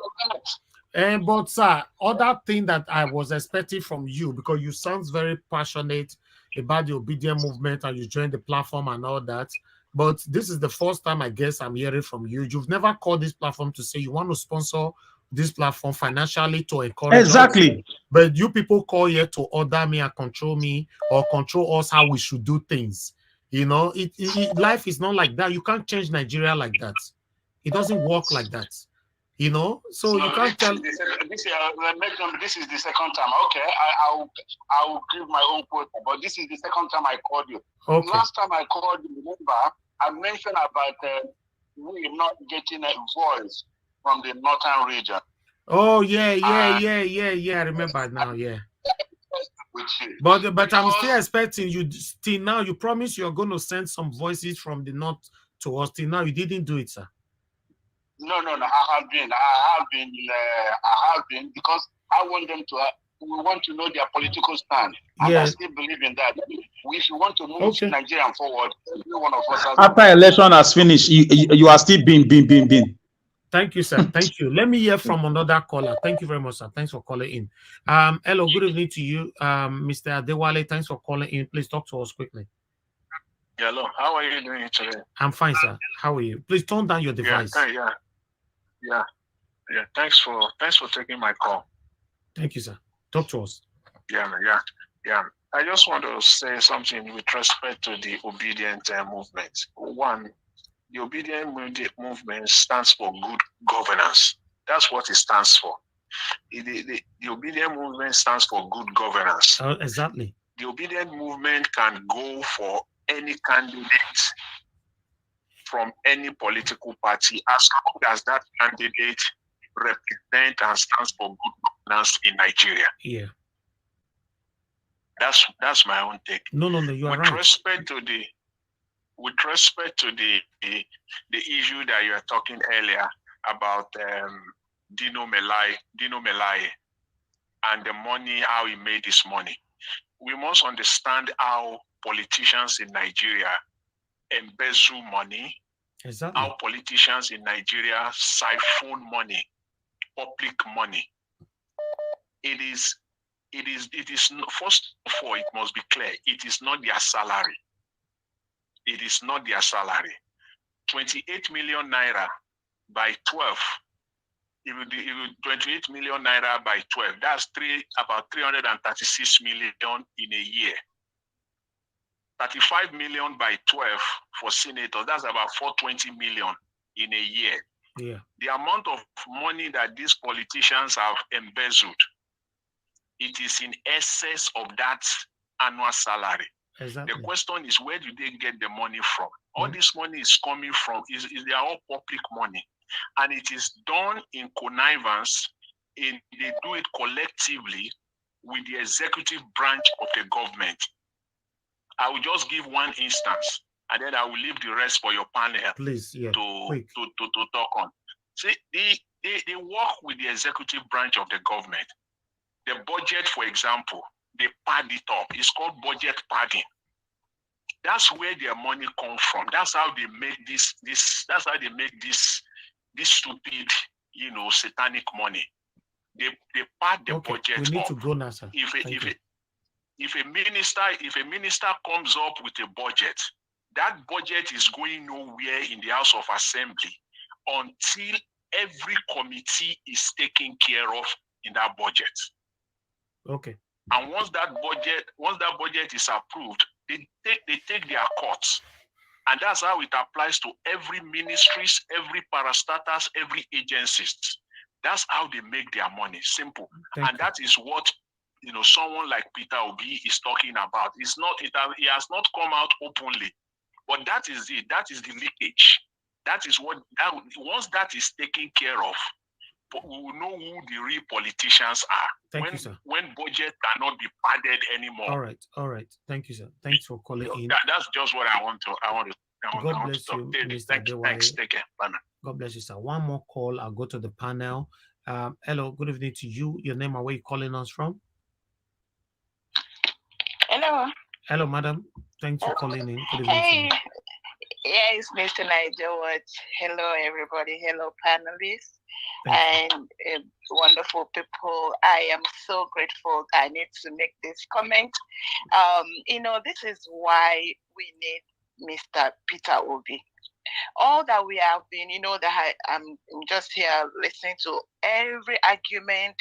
But sir, other thing that I was expecting from you, because you sound very passionate about the obedient movement and you joined the platform and all that. But this is the first time I guess I'm hearing from you. You've never called this platform to say you want to sponsor this platform financially to encourage exactly us. But you people call here to order me and control me or control us how we should do things. You know, life is not like that. You can't change Nigeria like that. It doesn't work like that. You know, so you can't tell. This is the second time. Okay, I'll give my own quote, but this is the second time I called you. Okay. Last time I called you, remember, I mentioned about we not getting a voice from the northern region. Oh yeah. I remember now. Yeah. But I'm still expecting you. Till now, you promised you're going to send some voices from the north to us. Till now, you didn't do it, sir. No. I have been because I want them to. We want to know their political stand, and I still believe in that. If you want to move Nigeria forward, every one of us has. After election has finished, you are still being. Thank you, sir. Thank you. Let me hear from another caller. Thank you very much, sir. Thanks for calling in. Hello, good evening to you, Mr. Adewale. Thanks for calling in. Please talk to us quickly. Hello, how are you doing today? I'm fine, sir. How are you? Please turn down your device. Yeah. Thanks for taking my call. Thank you, sir. Talk to us. Yeah. I just want to say something with respect to the obedient movement. One, the obedient movement stands for good governance. That's what it stands for. The obedient movement stands for good governance. Exactly. The obedient movement can go for any candidate from any political party as long as that candidate represents and stands for good governance in Nigeria. Yeah. That's my own take. No, you are right. With respect to the issue that you were talking earlier about Dino Melaye and the money, how he made his money. We must understand how politicians in Nigeria embezzle money, exactly. How politicians in Nigeria siphon money, public money. It is first of all, it must be clear, it is not their salary. It is not their salary. 28 million naira by 12. If you 28 million naira by 12, that's about 336 million in a year. 35 million by 12 for senators, that's about 420 million in a year. Yeah. The amount of money that these politicians have embezzled, it is in excess of that annual salary. Exactly. The question is, where do they get the money from? All this money is coming from, they are all public money. And it is done in connivance, they do it collectively with the executive branch of the government. I will just give one instance, and then I will leave the rest for your panel. Please, yeah, to talk on. See, they work with the executive branch of the government. The budget, for example, they pad it up. It's called budget padding. That's where their money comes from. That's how they make this. That's how they make this stupid, satanic money. They pad the budget we need up. To go now, sir. If a minister comes up with a budget, that budget is going nowhere in the House of Assembly until every committee is taken care of in that budget. Okay. And once that budget is approved, they take their cuts. And that's how it applies to every ministries, every parastatals, every agencies. That's how they make their money. Simple. That is what someone like Peter Obi is talking about. He has not come out openly, but that is it. That is the leakage. That is once that is taken care of, we will know who the real politicians are. Thank you, sir. When budget cannot be padded anymore. All right. Thank you, sir. Thanks for calling in. That's just what I want to. God bless you, Mr. Adewale. Thanks. Take care. Bye, man. God bless you, sir. One more call. I'll go to the panel. Hello. Good evening to you. Your name and where you calling us from? Hello. Hello, madam. Thanks for calling in. Good evening. Hey. Yeah, it's Mr. Nigel Watch. Hello, everybody. Hello, panelists. And wonderful people. I am so grateful. I need to make this comment. This is why we need Mr. Peter Obi. All that we have been, that I'm just here listening to every argument,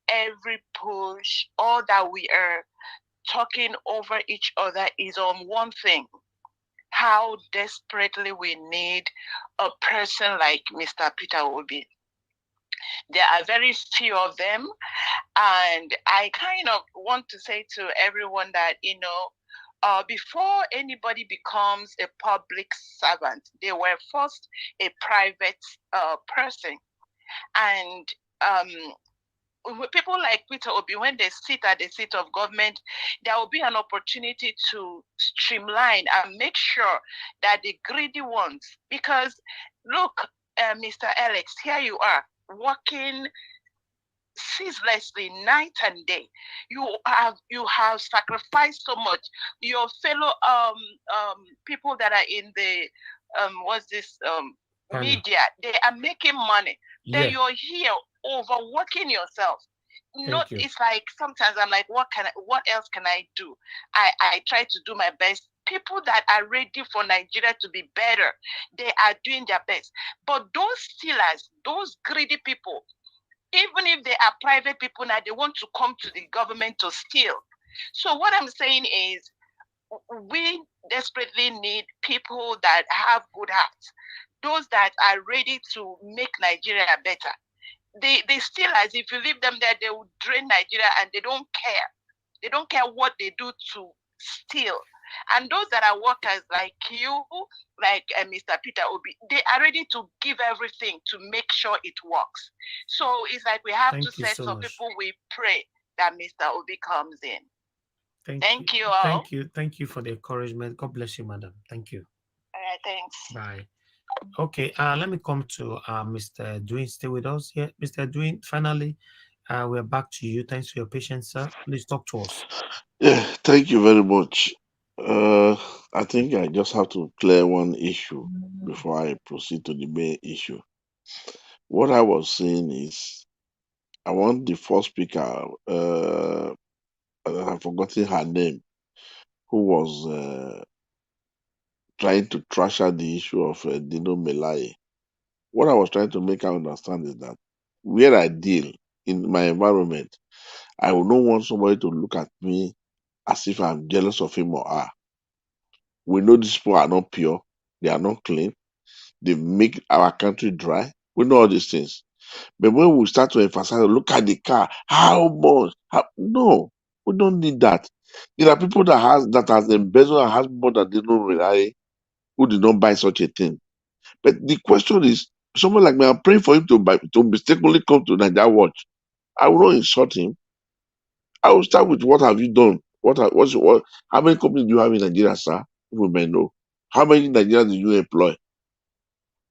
every push, all that we are talking over each other is on one thing: how desperately we need a person like Mr. Peter Obi. There are very few of them, and I kind of want to say to everyone that, before anybody becomes a public servant, they were first a private person. And people like Peter Obi, when they sit at the seat of government, there will be an opportunity to streamline and make sure that the greedy ones, because look, Mr. Alex, here you are working ceaselessly night and day. You have sacrificed so much. Your fellow people that are in the media, they are making money. Then you're here overworking yourself. It's like sometimes I'm like, what else can I do? I try to do my best. People that are ready for Nigeria to be better, they are doing their best. But those stealers, those greedy people, even if they are private people now, they want to come to the government to steal. So what I'm saying is, we desperately need people that have good hearts, those that are ready to make Nigeria better. They steal as if you leave them there, they will drain Nigeria, and they don't care. They don't care what they do to steal. And those that are workers like you, like Mr. Peter Obi, they are ready to give everything to make sure it works. So it's like we have to set some people, we pray that Mr. Obi comes in. Thank you all. Thank you for the encouragement. God bless you, madam. Thank you. All right, thanks. Bye. Okay, let me come to Mr. Dwayne. Stay with us here. Mr. Dwayne, finally, we're back to you. Thanks for your patience, sir. Please talk to us. Yeah, thank you very much. I think I just have to clear one issue before I proceed to the main issue. What I was saying is, I want the first speaker, I've forgotten her name, who was trying to trash out the issue of Dino Melaye. What I was trying to make her understand is that where I deal in my environment, I would not want somebody to look at me as if I'm jealous of him or her. We know these people are not pure, they are not clean, they make our country dry. We know all these things. But when we start to emphasize, look at the car, how much? No, we don't need that. There are people that has embezzled and has more than they don't rely, who did not buy such a thing. But the question is, someone like me, I'm praying for him to mistakenly come to Nigeria Watch. I will not insult him. I will start with, what have you done? How many companies do you have in Nigeria, sir? We may know. How many Nigerians do you employ?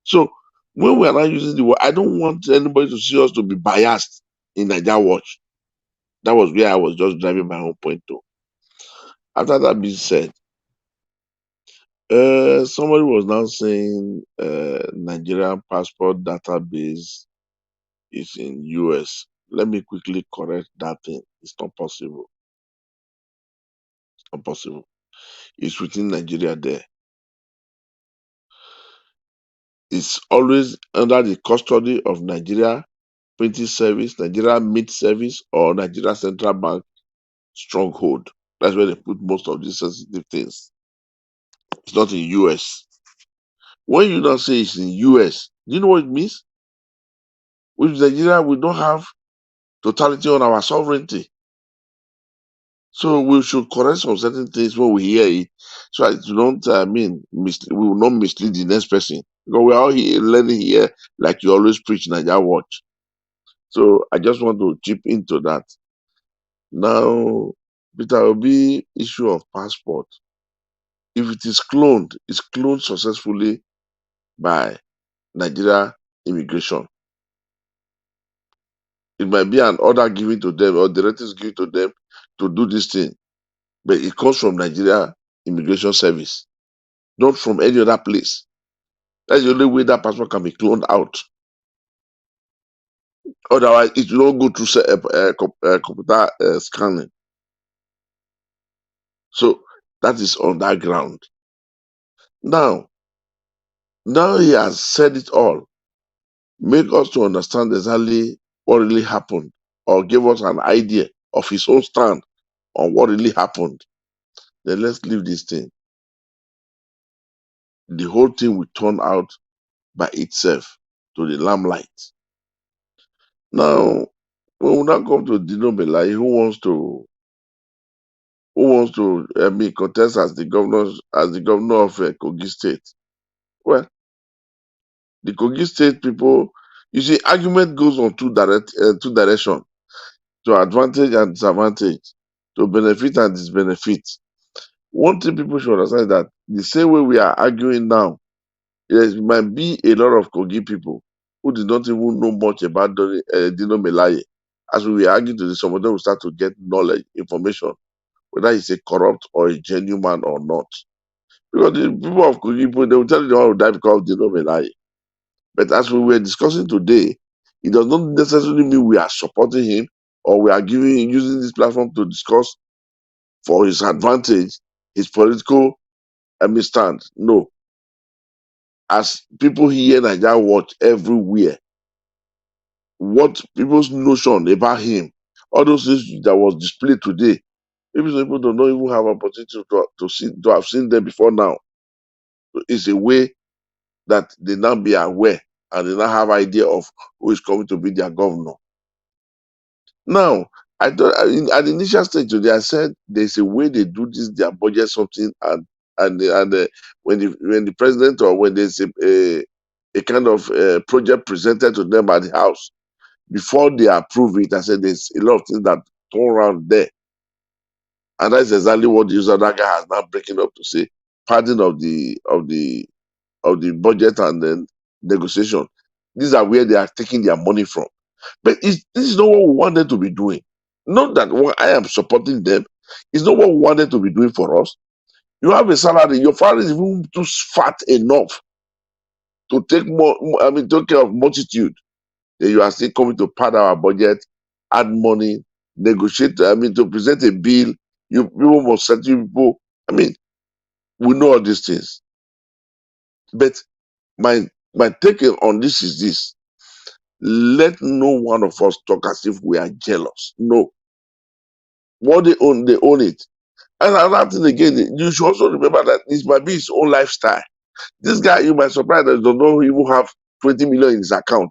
So when we are not using the word, I don't want anybody to see us to be biased in Nigeria Watch. That was where I was just driving my own point to. After that being said, somebody was now saying Nigerian passport database is in US. Let me quickly correct that thing. It's not possible. It's not possible. It's within Nigeria there. It's always under the custody of Nigeria Printing Service, Nigeria Mint Service, or Nigeria Central Bank stronghold. That's where they put most of these sensitive things. It's not in US. When you now say it's in US, do you know what it means? With Nigeria, we don't have totality on our sovereignty. So we should correct some certain things when we hear it, so as to don't, we will not mislead the next person. Because we're all here learning here, like you always preach, Nigeria Watch. So I just want to chip into that. Now, Peter Obi issue of passport. If it is cloned, it's cloned successfully by Nigeria immigration. It might be an order given to them or directives given to them to do this thing. but it comes from Nigeria Immigration Service, not from any other place. That's the only way that passport can be cloned out. Otherwise, it will not go through computer scanning. So that is on that ground. Now he has said it all. Make us to understand exactly what really happened, or give us an idea of his own stand on what really happened. Then let's leave this thing. The whole thing will turn out by itself to the limelight. Now, when we now come to Dino Melaye, who wants to contest as the governor of Kogi State. Well, the Kogi State people, you see, argument goes on two directions, to advantage and disadvantage, to benefit and disbenefit. One thing people should understand is that the same way we are arguing now, there might be a lot of Kogi people who did not even know much about Dino Melaye. As we were arguing today, some of them will start to get knowledge, information, whether he's a corrupt or a genuine man or not. Because the people of Kogi people, they will tell you they want to die because of Dino Melaye. But as we were discussing today, it does not necessarily mean we are supporting him or we are using this platform to discuss for his advantage, his political stand. No. As people here in Nigeria watch everywhere, what people's notion about him, all those things that was displayed today, maybe some people do not even have opportunity to have seen them before now. It's a way that they now be aware and they now have idea of who is coming to be their governor. Now, at the initial stage today, I said there's a way they do this, their budget something, and when the president or when there's a kind of project presented to them at the house, before they approve it, I said there's a lot of things that turn around there. And that's exactly what the user that guy has now breaking up to say, pardon of the budget and then negotiation. These are where they are taking their money from. But this is not what we want them to be doing. Not that I am supporting them. It's not what we want them to be doing for us. You have a salary. Your salary is even too fat enough to take take care of multitude. Then you are still coming to pad our budget, add money, negotiate. To present a bill. People must settle people. We know all these things. But my take on this is this. Let no one of us talk as if we are jealous. No. What they own it. And another thing again, you should also remember that this might be his own lifestyle. This guy, you might surprise that does not even have 20 million in his account.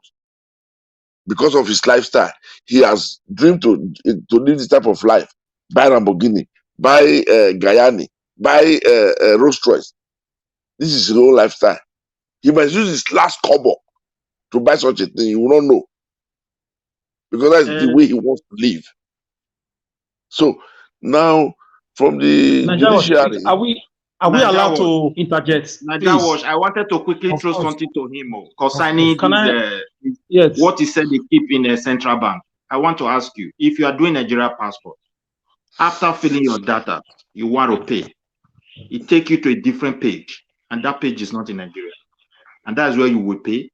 Because of his lifestyle, he has dreamed to live this type of life. Buy Lamborghini, buy Guyani, buy Rolls Royce. This is his own lifestyle. He might use his last kobo to buy such a thing. You will not know. Because that's the way he wants to live. So now, from the judiciary, are we allowed to interject? I wanted to quickly throw something to him concerning what he said they keep in a central bank. I want to ask you, if you are doing Nigeria passport, after filling your data, you want to pay. It takes you to a different page, and that page is not in Nigeria. And that's where you will pay.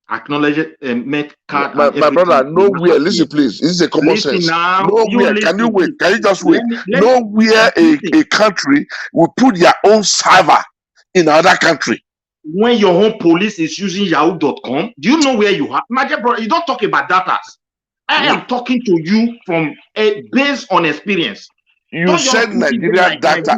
Acknowledge it, make card. My brother, nowhere. Listen, please. This is a common sense. Now, nowhere. Can you wait? Can you just wait? Nowhere a country will put their own server in another country. When your home police is using yahoo.com, do you know where you are? My dear brother, you don't talk about data. I am talking to you from based on experience. You said Nigeria data.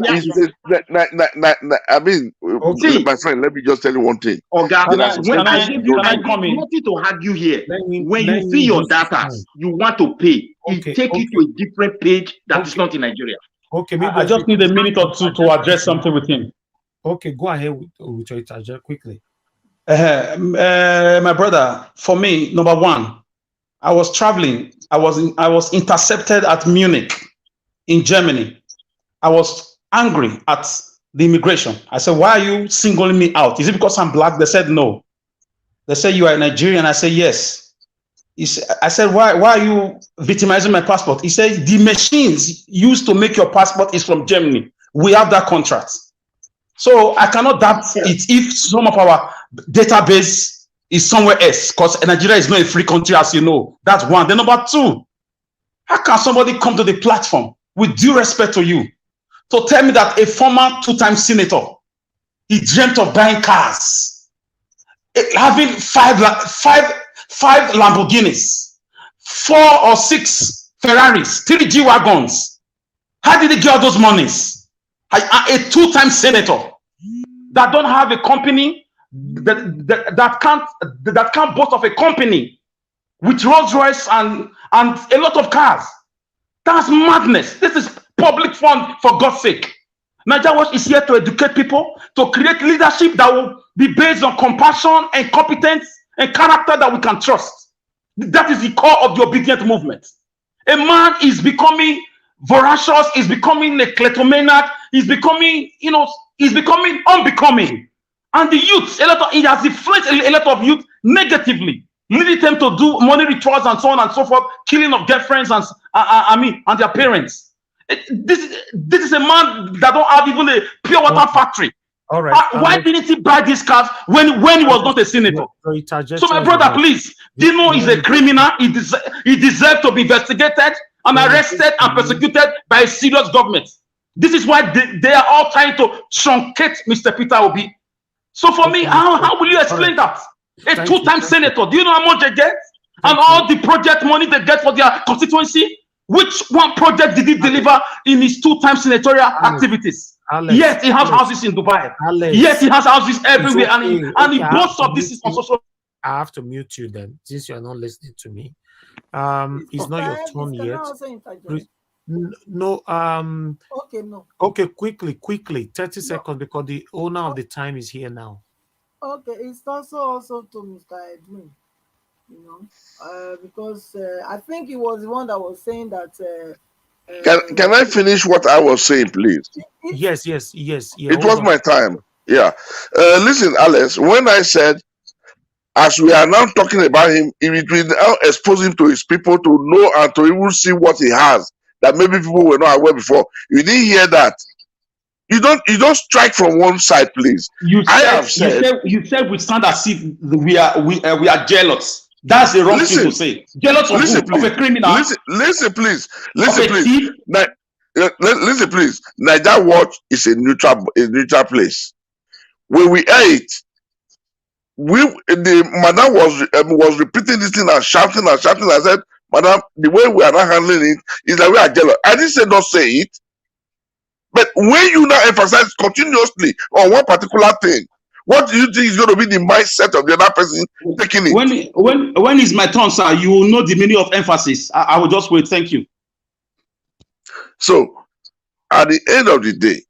My friend, let me just tell you one thing. When I give you nothing to argue here. When you fill your data, you want to pay. It take you to a different page that is not in Nigeria. Okay, maybe I just need a minute or two to address something with him. Okay, go ahead with your charger quickly. My brother, for me, number one, I was traveling. I was intercepted at Munich in Germany. I was angry at the immigration. I said, why are you singling me out? Is it because I'm black? They said, no. They said, you are Nigerian. I said, yes. I said, why are you victimizing my passport? He said, the machines used to make your passport is from Germany. We have that contract. So I cannot doubt it if some of our database is somewhere else, because Nigeria is not a free country, as you know. That's one. Then number two, how can somebody come to the platform with due respect to you to tell me that a former two-time senator, he dreamt of buying cars, having five Lamborghinis, 4 or 6 Ferraris, 3 G-Wagons? How did he get all those monies? A two-time senator that don't have a company, that can't boast of a company with Rolls Royce and a lot of cars. That's madness. This is public fund, for God's sake. Nigeria Watch is here to educate people, to create leadership that will be based on compassion and competence and character that we can trust. That is the core of the obedient movement. A man is becoming voracious, is becoming a kleptomaniac, is becoming, is becoming unbecoming. And the youth, he has influenced a lot of youth negatively, leading them to do money rituals and so on and so forth, killing of girlfriends and their parents. This is a man that don't have even a pure water factory. All right. Why didn't he buy these cars when he was not a senator? So my brother, please, Dino is a criminal. He deserves to be investigated and arrested and persecuted by a serious government. This is why they are all trying to truncate Mr. Peter Obi. So for me, how will you explain that? A two-time senator, do you know how much they get? And all the project money they get for their constituency? Which one project did he deliver in his two-time senatorial activities? Yes, he has houses in Dubai. Yes, he has houses everywhere, and he boasts of this on social. I have to mute you then, since you are not listening to me. It's not your turn yet. No. Okay, no. Okay, quickly, 30 seconds, because the owner of the time is here now. Okay, it's also to Mr. Edwin. Because I think he was the one that was saying that. Can I finish what I was saying, please? Yes. It was my time. Yeah. Listen, Alex, when I said, as we are now talking about him, it will now expose him to his people to know and to even see what he has that maybe people were not aware before. You didn't hear that. You don't strike from one side, please. You said we stand as if we are jealous. That's the wrong thing to say. Jealous of a criminal. Listen, please. Listen, please. Nigeria Watch is a neutral place. When we ate, the madam was repeating this thing and shouting. I said, Madam, the way we are not handling it is that we are jealous. I didn't say don't say it. But when you now emphasize continuously on one particular thing, what do you think is going to be the mindset of the other person taking it? When it's my turn, sir, you will know the meaning of emphasis. I will just wait. Thank you. So, at the end of the day,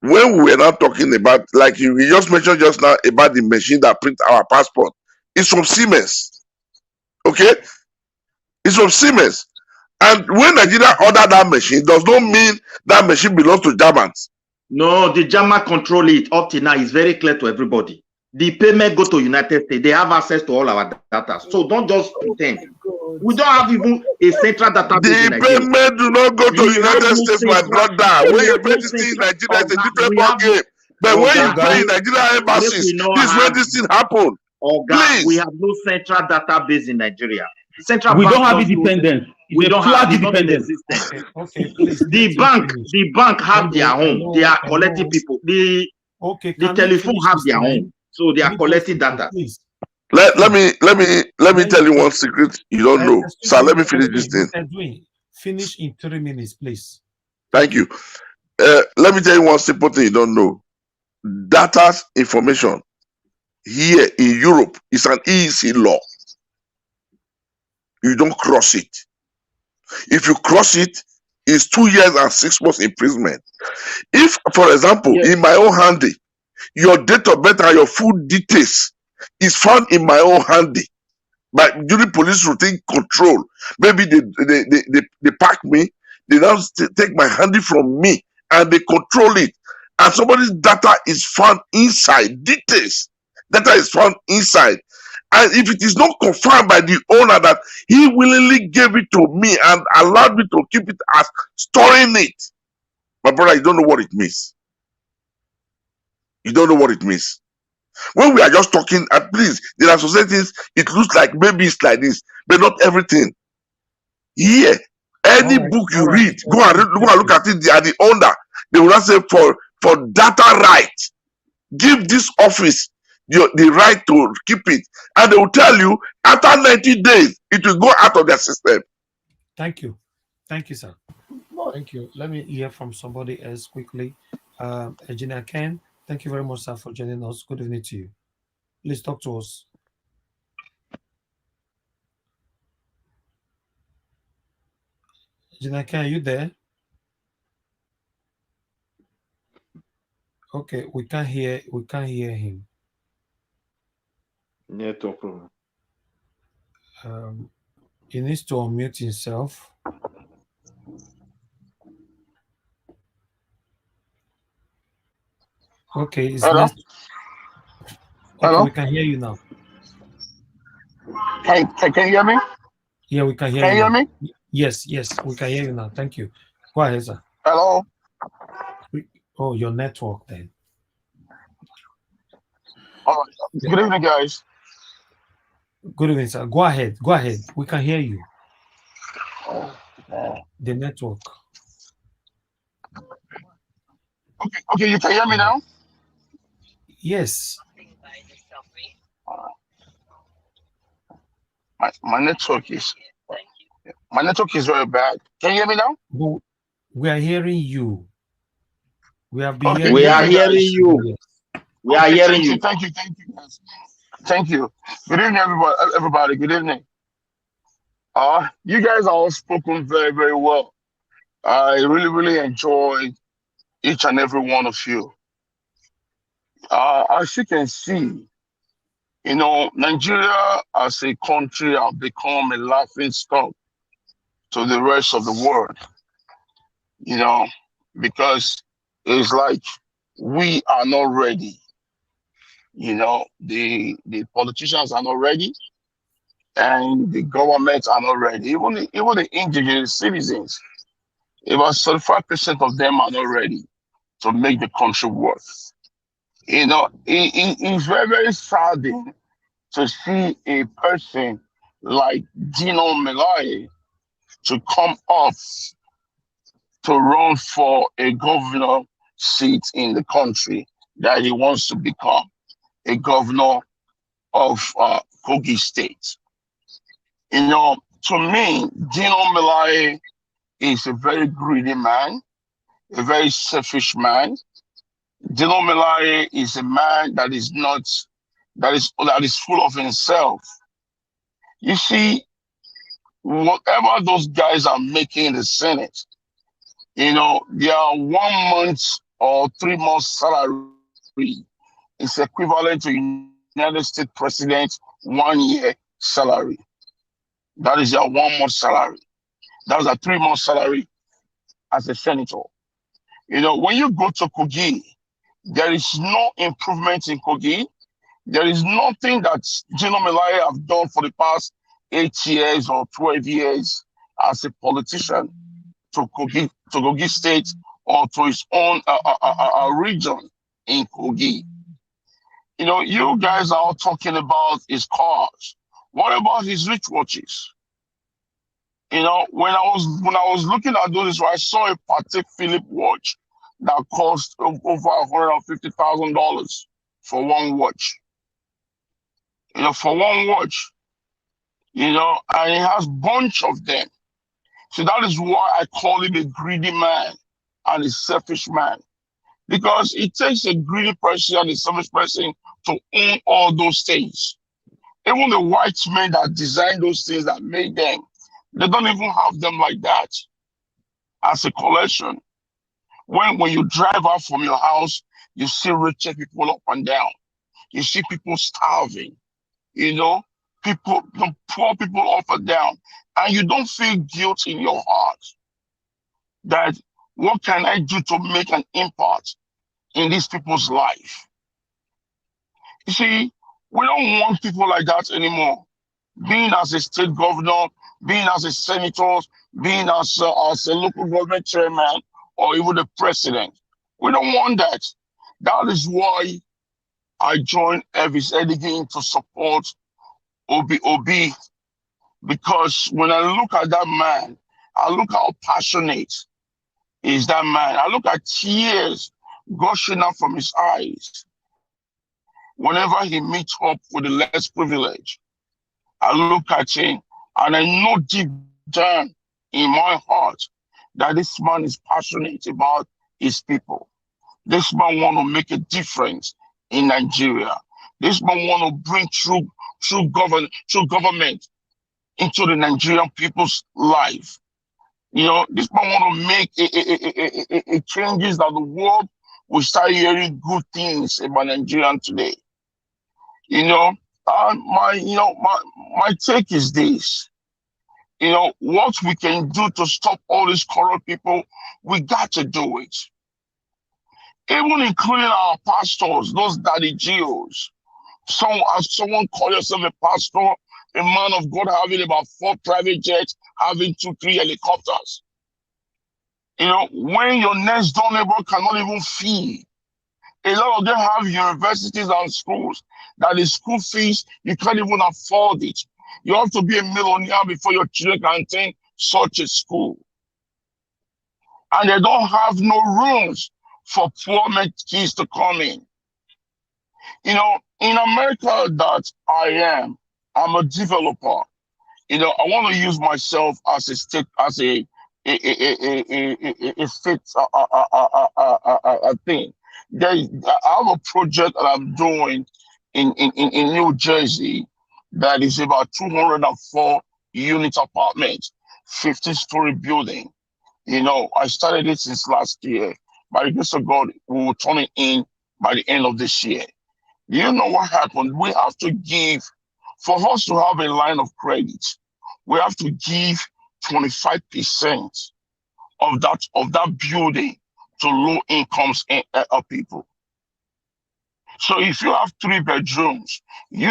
when we are not talking about, like you just mentioned just now about the machine that prints our passport, it's from Siemens. Okay? It's from Siemens. And when Nigeria ordered that machine, does not mean that machine belongs to Germans. No, the German control it up to now. It's very clear to everybody. The payment go to United States. They have access to all our data. So don't just pretend. We don't have even a central database. The payment do not go to United States, my brother. When you pay this thing in Nigeria, it's a different ball game. But when you pay in Nigeria embassies, this is when this thing happen. Please. We have no central database in Nigeria. We don't have independence. We don't have independence. The bank have their own. They are collecting people. The telephone have their own. So they are collecting data. Let me tell you one secret you don't know. So let me finish this thing. Finish in 3 minutes, please. Thank you. Let me tell you one simple thing you don't know. Data information here in Europe is an easy law. You don't cross it. If you cross it, it's 2 years and 6 months imprisonment. If, for example, in my own handy, your date of birth and your full details is found in my own handy, but during police routine control, maybe they pack me, they now take my handy from me and they control it, and somebody's data is found inside, details, data is found inside, And if it is not confirmed by the owner that he willingly gave it to me and allowed me to keep it as storing it, my brother, you don't know what it means. You don't know what it means. When we are just talking, at least there are societies, it looks like maybe it's like this, but not everything. Here, any book you read, go and look at it, they are the owner. They will not say for data right, give this office the right to keep it. And they will tell you after 90 days, it will go out of their system. Thank you. Thank you, sir. Thank you. Let me hear from somebody else quickly. Engineer Ken, thank you very much, sir, for joining us. Good evening to you. Please talk to us. Engineer Ken, are you there? Okay, we can't hear him. Network problem. He needs to unmute himself. Okay, it's Hello? next. Okay, Hello? we can hear you now. Can you hear me? Yeah, we can hear Can you you hear now. me? Yes, we can hear you now. Thank you. Go ahead, sir. Hello? Oh, your network then. All right. Good evening, guys. Good evening, sir. Go ahead. Go ahead. We can hear you. The network. Okay, you can hear me now? Yes. My network is very bad. Can you hear me now? No, we are hearing you. We have been Okay, hearing we you. are hearing you. We are hearing you. Thank you, guys. Thank you. Good evening, everybody. Good evening. You guys are all spoken very, very well. I really, really enjoyed each and every one of you. As you can see, Nigeria as a country have become a laughing stock to the rest of the world, because it's like we are not ready. The politicians are not ready, and the government are not ready. Even the indigenous citizens, about 35% of them are not ready to make the country work. It's very, very saddening to see a person like Dino Melaye to come up to run for a governor seat in the country that he wants to become a governor of Kogi State. To me, Dino Melaye is a very greedy man, a very selfish man. Dino Melaye is a man that is full of himself. You see, whatever those guys are making in the Senate, their 1 month or 3 months salary is equivalent to United States President 1 year salary. That is your 1 month salary. That is a 3 month salary as a senator. When you go to Kogi, there is no improvement in Kogi. There is nothing that Dino Melaye have done for the past 8 years or 12 years as a politician to Kogi State or to his own region in Kogi. You guys are all talking about his cars. What about his rich watches? When I was looking at those, I saw a Patek Philippe watch that cost over $150,000 for one watch. For one watch, and he has bunch of them. So that is why I call him a greedy man and a selfish man. Because it takes a greedy person and a selfish person to own all those things. Even the white men that designed those things, that made them, they don't even have them like that as a collection. When you drive out from your house, you see rich people up and down. You see people starving, the poor people up and down. And you don't feel guilt in your heart that what can I do to make an impact in these people's life? You see, We don't want people like that anymore. Being as a state governor, being as a senator, being as a local government chairman, or even the president. We don't want that. That is why I joined Elvis Edigin to support Obi, because when I look at that man, I look how passionate is that man. I look at tears gushing out from his eyes whenever he meets up with the less privileged. I look at him and I know deep down in my heart that this man is passionate about his people. This man want to make a difference in Nigeria. This man want to bring true government into the Nigerian people's life. You know, this man want to make a changes that the world will start hearing good things about Nigerian today. You know, my take is this. You know, what we can do to stop all these corrupt people, we got to do it. Even including our pastors, those daddy geos. Someone call yourself a pastor, a man of God having about 4 private jets, having 2-3 helicopters. You know, when your next door neighbor cannot even feed. A lot of them have universities and schools that the school fees, you can't even afford it. You have to be a millionaire before your children can attend such a school. And they don't have no rooms for poor kids to come in. You know, in America that I am, I'm a developer. You know, I want to use myself as a state, as a state thing. I have a project that I'm doing in New Jersey that is about 204 unit apartments, 50-story building. You know, I started it since last year. By the grace of God, we will turn it in by the end of this year. You know what happened? We have to give, for us to have a line of credit, we have to give 25% of that building to low incomes people. So if you have 3 bedrooms, you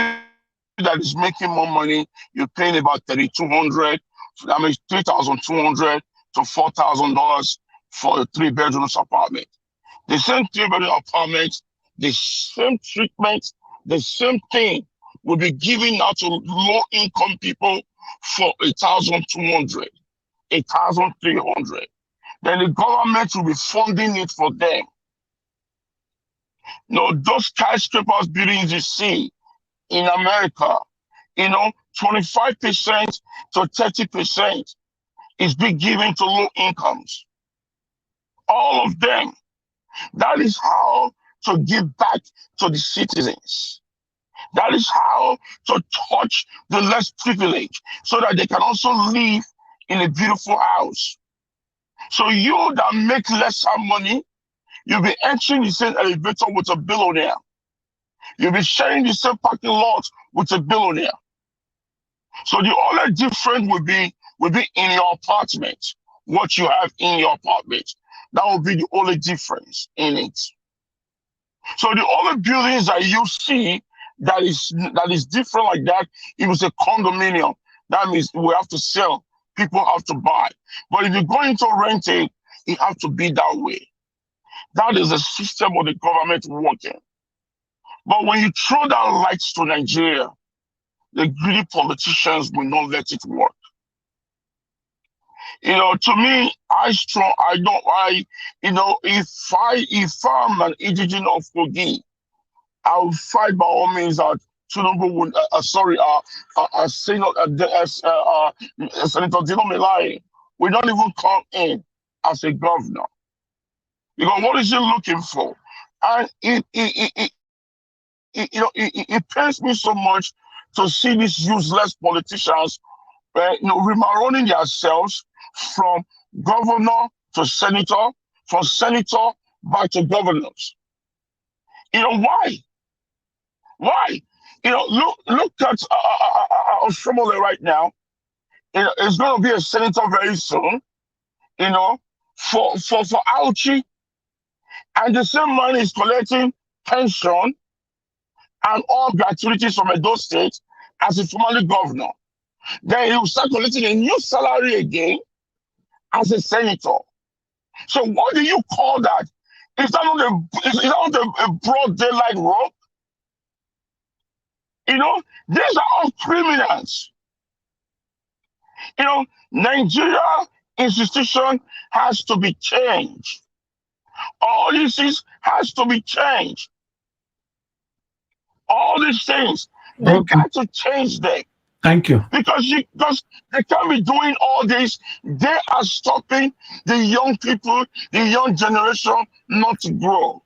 that is making more money, you're paying about $3,200, that means $3,200 to $4,000 for a 3 bedrooms apartment. The same 3 bedroom apartment, the same treatment, the same thing will be given out to low income people for $1,200, $1,300. Then the government will be funding it for them. You know, those skyscrapers buildings you see in America, you know, 25% to 30% is being given to low incomes. All of them. That is how to give back to the citizens. That is how to touch the less privileged so that they can also live in a beautiful house. So you that make lesser money, you'll be entering the same elevator with a billionaire. You'll be sharing the same parking lot with a billionaire. So the only difference will be in your apartment, what you have in your apartment. That will be the only difference in it. So the only buildings that you see that is different like that, it was a condominium. That means we have to sell. People have to buy. But if you're going to rent it, it has to be that way. That is the system of the government working. But when you throw that lights to Nigeria, the greedy politicians will not let it work. You know, to me, if I'm an indigent of Kogi, I will fight by all means that Tinubu would, Senator Dino Melaye will not even come in as a governor. Because what is he looking for? And it pains me so much to see these useless politicians, remarroning themselves from governor to senator, from senator back to governors. You know why? Why? You know, look at Oshiomhole right now. You know, it's going to be a senator very soon. You know, for Auchi, and the same man is collecting pension and all gratuities from Edo State as a formerly governor. Then he will start collecting a new salary again as a senator. So what do you call that? Is that not a broad daylight rob? You know, these are all criminals. You know, Nigeria institution has to be changed. All these things has to be changed. All these things, they got to change them. Thank you. Because they can't be doing all this. They are stopping the young people, the young generation not to grow.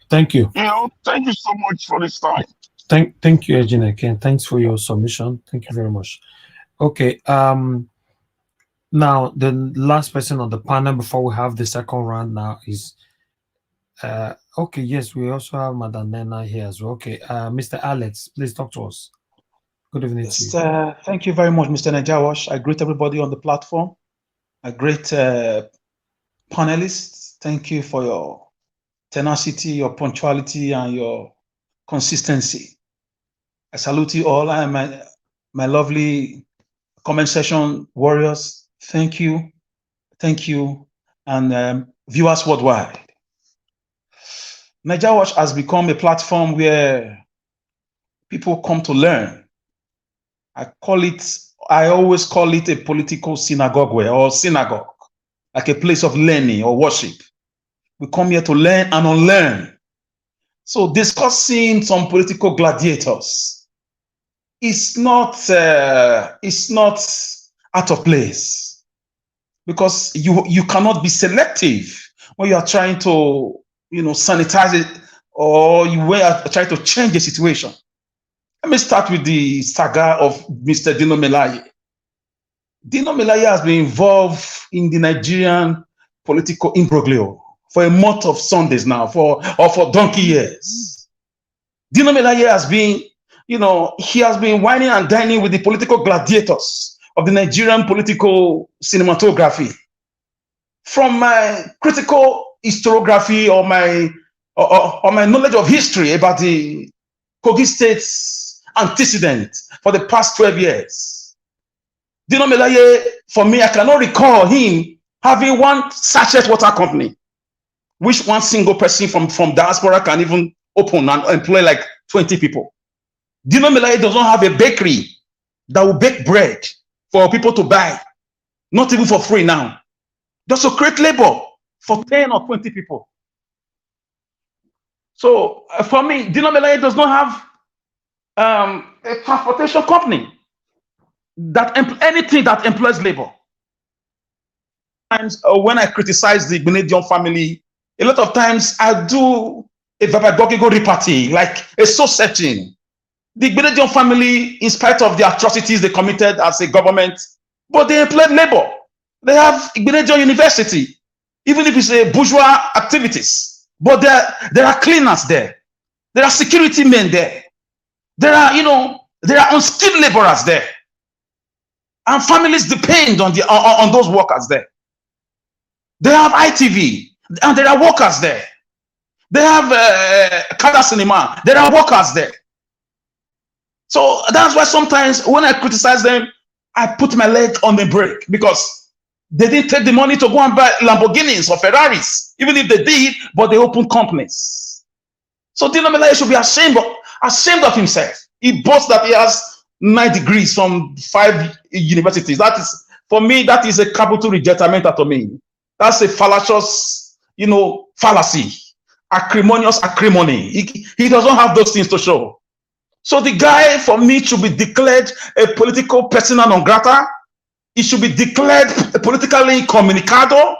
Thank you. You know, thank you so much for this time. Thank you, Ejine, and thanks for your submission. Thank you very much. Okay. Now the last person on the panel before we have the second round now is okay. Yes, we also have Madam Nena here as well. Okay, Mr. Alex, please talk to us. Good evening to you. Thank you very much, Mr. Najawash. I greet everybody on the platform. I greet panelists. Thank you for your tenacity, your punctuality, and your consistency. I salute you all. I am my lovely comment section warriors. Thank you. Thank you. And viewers worldwide. Najawash has become a platform where people come to learn. I always call it a political synagogue or synagogue, like a place of learning or worship. We come here to learn and unlearn. So discussing some political gladiators is not out of place, because you cannot be selective when you are trying to sanitize it, or you are trying to change the situation. Let me start with the saga of Mr. Dino Melaye. Dino Melaye has been involved in the Nigerian political imbroglio for a month of Sundays now, for donkey years. Dino Melaye has been, he has been whining and dining with the political gladiators of the Nigerian political cinematography. From my critical historiography or my knowledge of history about the Kogi State's antecedent for the past 12 years, Dino Melaye, for me, I cannot recall him having one sachet water company, which one single person from diaspora can even open and employ like 20 people. Dino Melaye does not have a bakery that will bake bread for people to buy, not even for free now, just to create labor for 10 or 20 people. So for me, Dino Melaye does not have a transportation company that anything that employs labor. Sometimes when I criticize the Benedion family, a lot of times I do a verbagogical repartee, like a soul searching. The Benedion family, in spite of the atrocities they committed as a government, but they employed labor. They have Benedion University, even if it's a bourgeois activities, but there are cleaners there. There are security men there. There are unskilled laborers there. And families depend on those workers there. They have ITV, and there are workers there. They have Kada Cinema, there are workers there. So that's why sometimes when I criticize them, I put my leg on the brake, because they didn't take the money to go and buy Lamborghinis or Ferraris, even if they did, but they opened companies. So Dino Melaye should be ashamed of himself. He boasts that he has 9 degrees from 5 universities. That is, for me, that is a capital rejectamento to me. That's a fallacious, fallacy, acrimonious acrimony. He doesn't have those things to show. So the guy, for me, should be declared a political persona non grata. He should be declared politically incommunicado.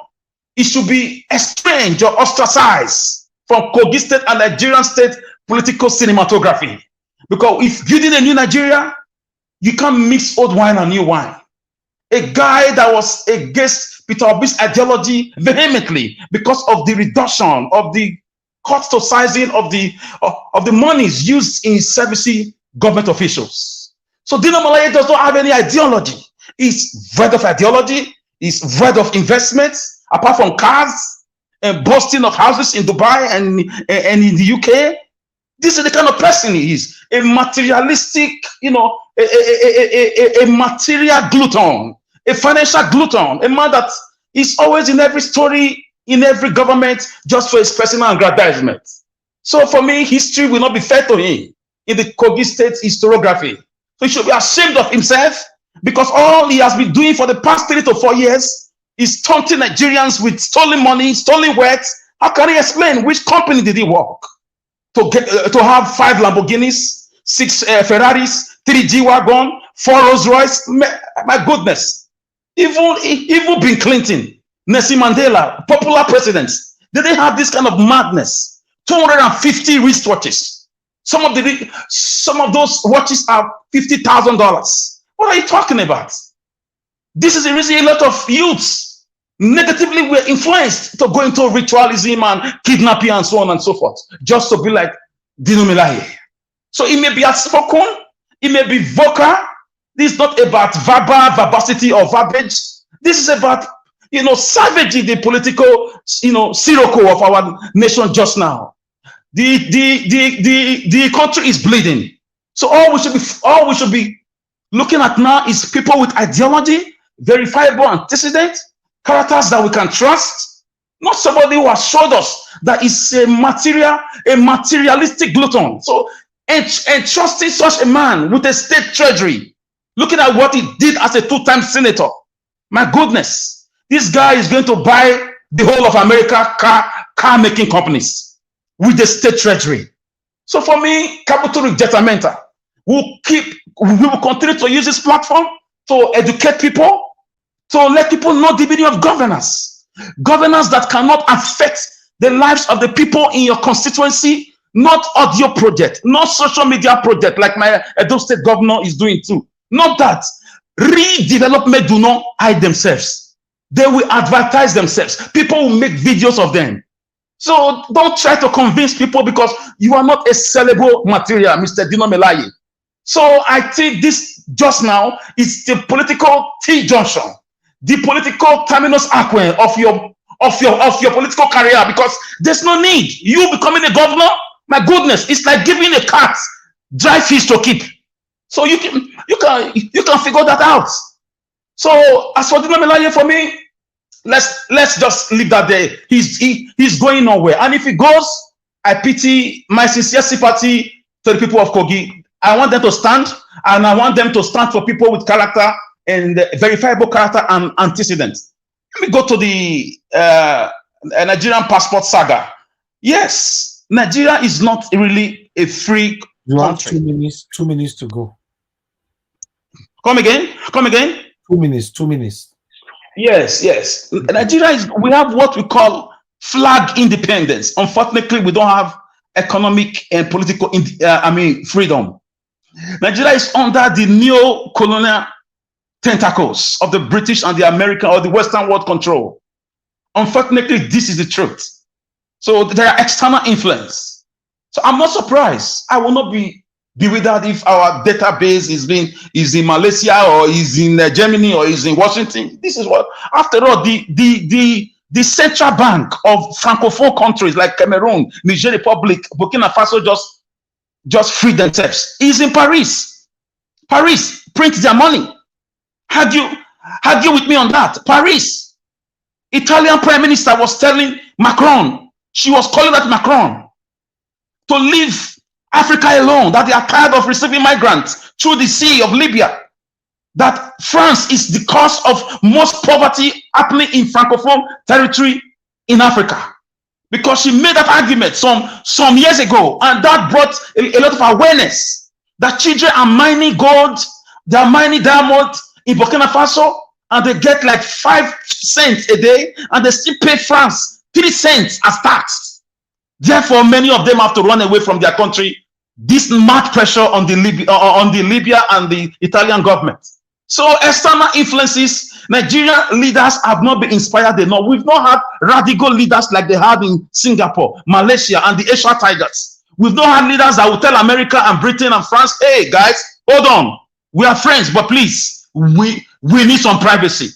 He should be estranged or ostracized from Kogi State and Nigerian state political cinematography. Because if building a new Nigeria, you can't mix old wine and new wine. A guy that was against Peter Obi's ideology vehemently because of the reduction of the cost to sizing of the monies used in servicing government officials. So Dino Melaye does not have any ideology. He's void of ideology. He's void of investments, apart from cars and boasting of houses in Dubai and in the UK. This is the kind of person he is. A materialistic, a material glutton, a financial glutton, a man that is always in every story, in every government, just for his personal aggrandizement. So for me, history will not be fair to him in the Kogi State historiography. So he should be ashamed of himself, because all he has been doing for the past 3 to 4 years is taunting Nigerians with stolen money, stolen wealth. How can he explain which company did he work to have 5 Lamborghinis, 6 Ferraris, 3 G-Wagon, 4 Rolls Royce? My goodness. Even Bill Clinton, Nelson Mandela, popular presidents, they didn't have this kind of madness. 250 wristwatches. Some of those watches are $50,000. What are you talking about? This is the reason a lot of youths negatively were influenced to go into ritualism and kidnapping and so on and so forth, just to be like Dino Melaye. So it may be outspoken, it may be vocal. This is not about verbosity or verbiage. This is about, savaging the political, sirocco of our nation just now. The country is bleeding. So all we should be looking at now is people with ideology, verifiable antecedent, characters that we can trust, not somebody who has showed us that is a materialistic glutton. So entrusting such a man with a state treasury, looking at what he did as a 2-time senator, my goodness, this guy is going to buy the whole of America car making companies with the state treasury. So for me, capital rejectamenta. We will continue to use this platform to educate people, to let people know the meaning of governance. Governance that cannot affect the lives of the people in your constituency, not audio project, not social media project like my Edo State governor is doing too. Not that. Redevelopment do not hide themselves. They will advertise themselves. People will make videos of them. So don't try to convince people because you are not a sellable material, Mr. Dino Melaye. So I think this just now is the political T-junction, the political terminus acque of your political career, because there's no need. You becoming a governor, my goodness, it's like giving a cat dry fish to keep. So you can figure that out. So as for Dino Melaye, for me, let's just leave that there. He's going nowhere, and if he goes, I pity, my sincere sympathy to the people of Kogi. I want them to stand, and I want them to stand for people with character and verifiable character and antecedents. Let me go to the Nigerian passport saga. Yes, Nigeria is not really a free country. You have 2 minutes to go. Come again? 2 minutes. Yes. Nigeria we have what we call flag independence. Unfortunately, we don't have economic and political freedom. Nigeria is under the neo-colonial tentacles of the British and the American or the Western world control. Unfortunately, this is the truth. So there are external influence. So I'm not surprised. I will not be bewildered if our database is in Malaysia or is in Germany or is in Washington. This is what, after all, the central bank of francophone countries like Cameroon, Niger Republic, Burkina Faso just freed themselves. Is in Paris. Paris print their money. Argue with me on that. Paris. Italian Prime Minister was telling Macron, she was calling that Macron to leave Africa alone, that they are tired of receiving migrants through the sea of Libya, that France is the cause of most poverty happening in francophone territory in Africa. Because she made that argument some years ago, and that brought a lot of awareness that children are mining gold, they are mining diamond in Burkina Faso, and they get like 5 cents a day, and they still pay France 3 cents as tax. Therefore, many of them have to run away from their country. This mad pressure on the Libya and the Italian government. So external influences, Nigerian leaders have not been inspired enough. We've not had radical leaders like they had in Singapore, Malaysia, and the Asia Tigers. We've not had leaders that will tell America and Britain and France, hey guys, hold on. We are friends, but please, we need some privacy.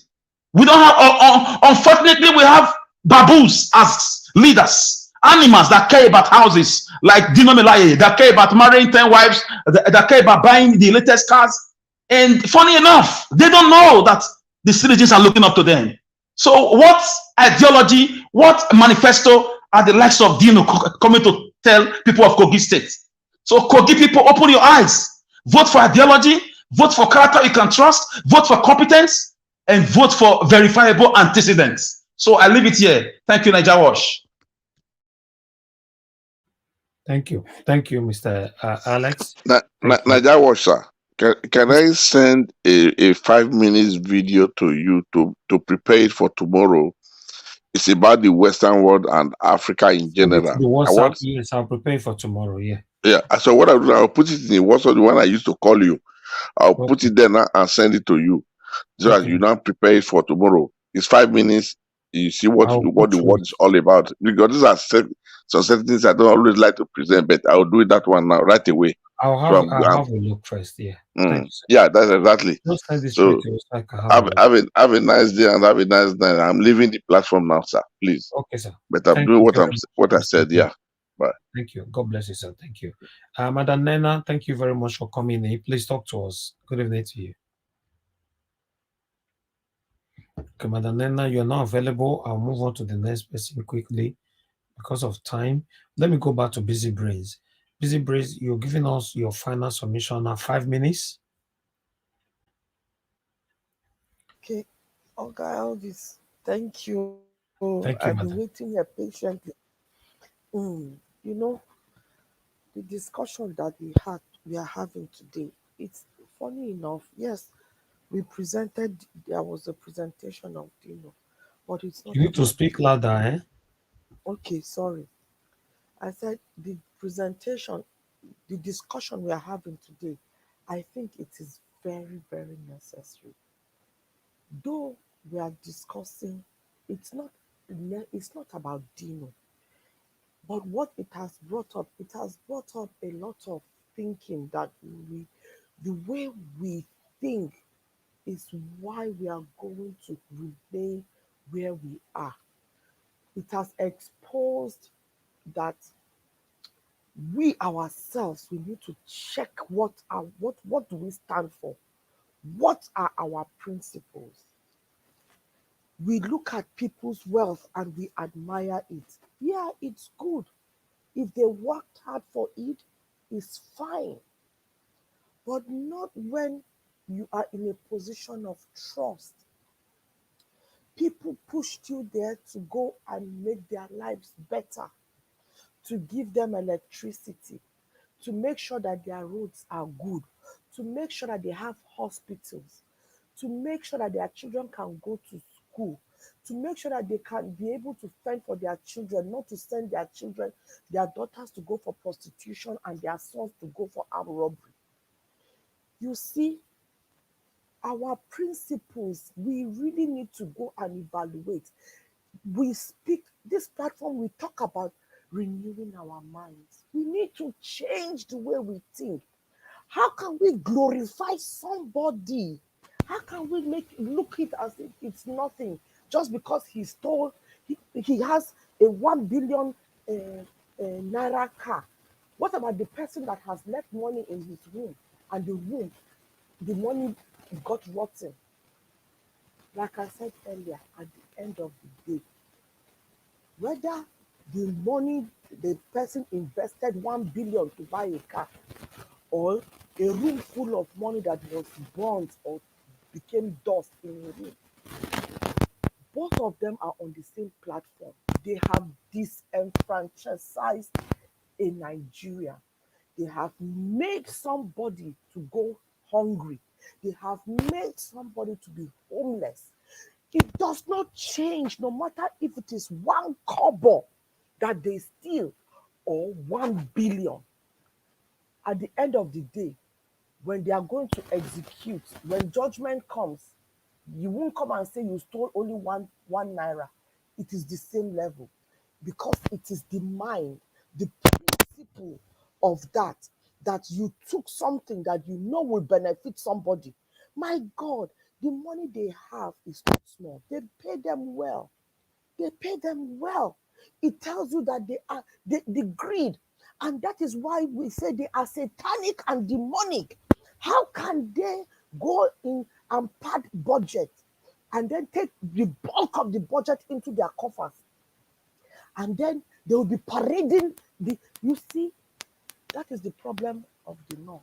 We don't have, unfortunately, we have baboons as leaders. animals that care about houses, like Dino Melaye, that care about marrying 10 wives, that care about buying the latest cars. And funny enough, they don't know that the citizens are looking up to them. So what ideology, what manifesto are the likes of Dino coming to tell people of Kogi State? So Kogi people, open your eyes. Vote for ideology, vote for character you can trust, vote for competence, and vote for verifiable antecedents. So I leave it here. Thank you, Niger Wash. Thank you, Mr. Alex. Niger Wash, sir. Can I send a 5 minutes video to you to prepare it for tomorrow? It's about the Western world and Africa in general. The WhatsApp, yes, I'll prepare for tomorrow. Yeah. Yeah. So what I'll do, I'll put it in the WhatsApp, the one I used to call you. I'll put it there now and send it to you, so that you now prepare it for tomorrow. It's 5 minutes. You see what the word is all about. Because these are some certain things I don't always like to present, but I'll do that one now right away. I'll have a look first. Yeah. Yeah, that's exactly. So have a nice day and have a nice night. I'm leaving the platform now, sir. Please. Okay, sir. But I'm doing what I said. Yeah. Bye. Thank you. God bless you, sir. Thank you. Madam Nena, thank you very much for coming in. Please talk to us. Good evening to you. Okay, Madam Nena, you're not available. I'll move on to the next person quickly because of time. Let me go back to Busy Brains. Busy Brains, you're giving us your final submission now. 5 minutes. Okay. Okay, Elvis. Thank you. Thank you, I've madam. been waiting here patiently. You know, the discussion that we are having today, it's funny enough. Yes, there was a presentation of Dino, but it's not. You need to speak louder, eh? Okay, sorry. I said the discussion we are having today, I think it is very, very necessary. Though we are discussing, it's not about Dino, but what it has brought up a lot of thinking that the way we think is why we are going to remain where we are. It has exposed that we ourselves, we need to check what do we stand for? What are our principles? We look at people's wealth and we admire it. Yeah, it's good. If they worked hard for it, it's fine. But not when you are in a position of trust. People pushed you there to go and make their lives better, to give them electricity, to make sure that their roads are good, to make sure that they have hospitals, to make sure that their children can go to school, to make sure that they can be able to fend for their children, not to send their children, their daughters to go for prostitution and their sons to go for armed robbery. You see, our principles, we really need to go and evaluate. This platform, we talk about renewing our minds. We need to change the way we think. How can we glorify somebody? How can we look it as if it's nothing just because he has a 1 billion naira car? What about the person that has left money in his room and the money got rotten? Like I said earlier, at the end of the day, whether the money the person invested 1 billion to buy a car, or a room full of money that was burnt or became dust in a room, both of them are on the same platform. They have disenfranchised in Nigeria. They have made somebody to go hungry. They have made somebody to be homeless. It does not change, no matter if it is 1 kobo that they steal or 1 billion. At the end of the day, when they are going to execute, when judgment comes, you won't come and say you stole only one naira. It is the same level, because it is the mind, the principle of that you took something that you know will benefit somebody. My God, the money they have is not small. They pay them well. They pay them well. it tells you that they are the greed. And that is why we say they are satanic and demonic. How can they go in and pad budget and then take the bulk of the budget into their coffers? And then they will be parading the, you see, that is the problem of the North.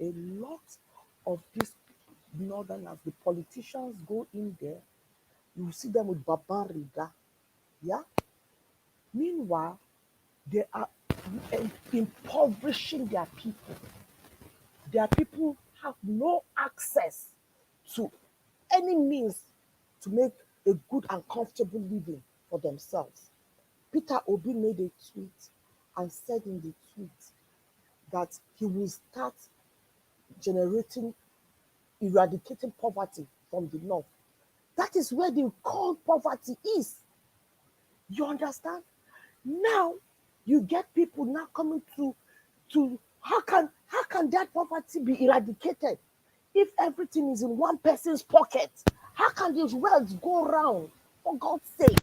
A lot of these Northerners, the politicians go in there, you see them with Babariga, yeah? Meanwhile, they are impoverishing their people. Their people have no access to any means to make a good and comfortable living for themselves. Peter Obi made a tweet and said in the tweet that he will start eradicating poverty from the North. That is where the core poverty is. You understand? Now you get people now coming to how can that poverty be eradicated if everything is in one person's pocket? How can these wealth go around? For God's sake.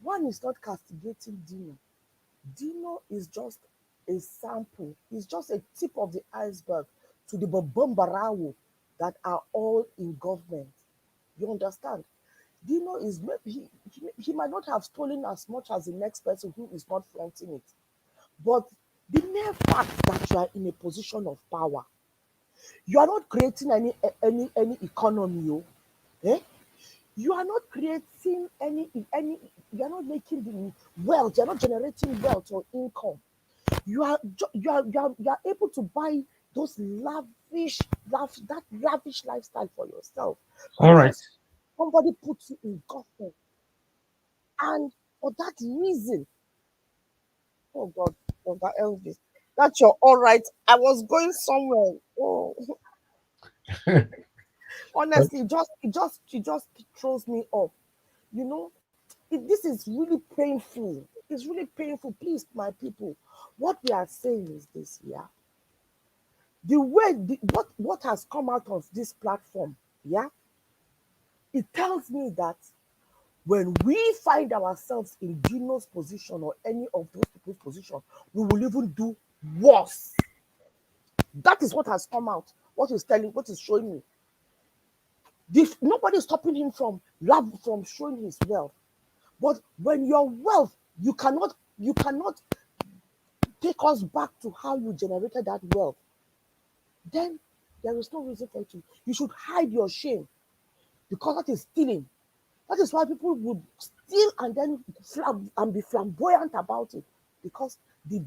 One is not castigating Dino. Dino is just a sample. He's just a tip of the iceberg to the Bombarawo that are all in government. You understand? Dino is, he might not have stolen as much as the next person who is not flaunting it. But the mere fact that you are in a position of power, you are not creating any economy. Eh? You are not creating any, you are not making the wealth, you are not generating wealth or income. You are able to buy those lavish lifestyle for yourself. All right. Somebody puts you in government. And for that reason, oh God, Dr. Elvis, that's your all right. I was going somewhere. Oh. Honestly, it just throws me off. You know, this is really painful. It's really painful. Please, my people, what we are saying is this, yeah. The way what has come out of this platform, yeah, it tells me that when we find ourselves in Dino's position or any of those people's position, we will even do worse. That is what has come out. What is showing me. Nobody is stopping him from showing his wealth. But when your wealth, you cannot take us back to how you generated that wealth, then there is no reason for you. You should hide your shame, because that is stealing. That is why people would steal and then be flamboyant about it, because the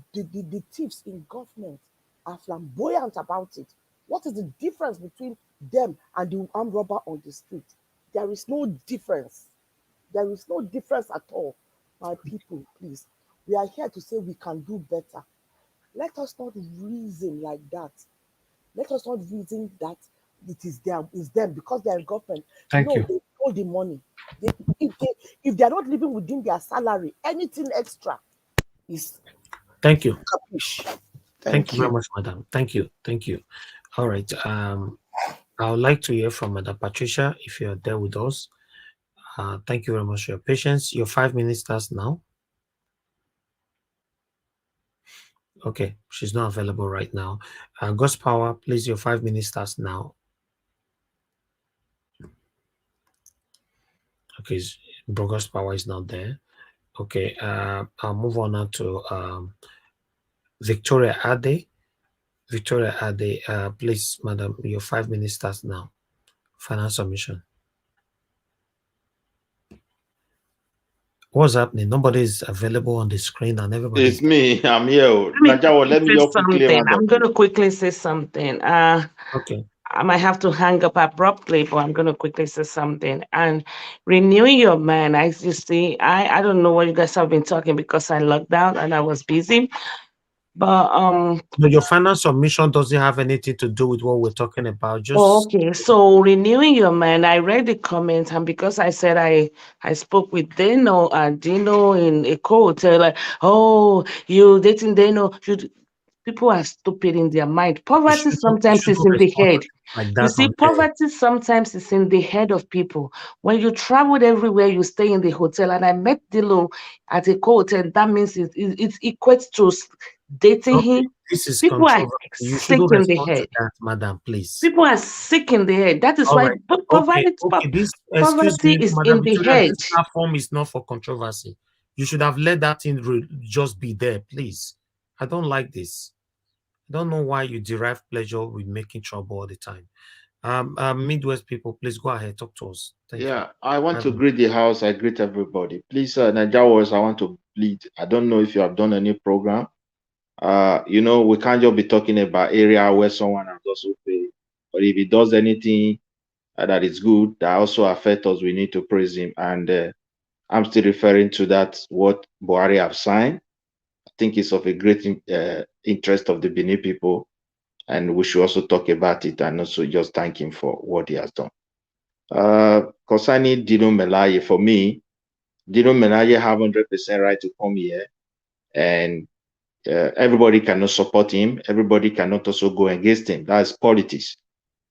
thieves in government are flamboyant about it. What is the difference between them and the armed robber on the street? There is no difference. There is no difference at all. My people, please, we are here to say we can do better. Let us not reason like that. Let us not reason that it is them because they are in government. Thank you. They hold the money. If they are not living within their salary, anything extra is. Thank you. Thank you very much, madam. Thank you. All right. I would like to hear from Madam Patricia if you're there with us. Thank you very much for your patience. Your 5 minutes starts now. Okay, she's not available right now. God's Power, please, your 5 minutes starts now. Okay, God's Power is not there. Okay, I'll move on now to Victoria Ade. Victoria Ade, please, madam, your 5 minutes starts now. Final submission. What's happening? Nobody is available on the screen and everybody. It's me. I'm here. Najawo, let me just quickly I'm going to quickly say something. Okay. I might have to hang up abruptly, but I'm going to quickly say something. And renewing your mind, I don't know what you guys have been talking because I locked out and I was busy. But your final submission doesn't have anything to do with what we're talking about. Just okay. So renewing your mind, I read the comments, and because I said I spoke with Dino in a quote, like, oh, you dating Dino, People are stupid in their mind. Poverty sometimes is in the head. Like You see, poverty sometimes is in the head of people. When you traveled everywhere, you stay in the hotel. And I met Dilo at a hotel. That means it equates to dating him. This is people are controversial. You sick shouldn't in the respond head. to that, madam, please. People are sick in the head. That is All why right. poverty, This, excuse poverty me, is Madam in the Victoria, head. this platform is not for controversy. You should have let that thing just be there, please. I don't like this. I don't know why you derive pleasure with making trouble all the time. Midwest people, please go ahead, talk to us. Thank you. I want to greet the house. I greet everybody. Please, Nigerians, I want to plead. I don't know if you have done any program. You know, we can't just be talking about area where someone has also paid. But if he does anything that is good, that also affects us, we need to praise him. And I'm still referring to that, what Buhari have signed. I think it's of a great interest of the Benin people. And we should also talk about it and also just thank him for what he has done. Concerning Dino Melaye, for me, Dino Melaye have 100% right to come here, and everybody cannot support him. Everybody cannot also go against him. That's politics.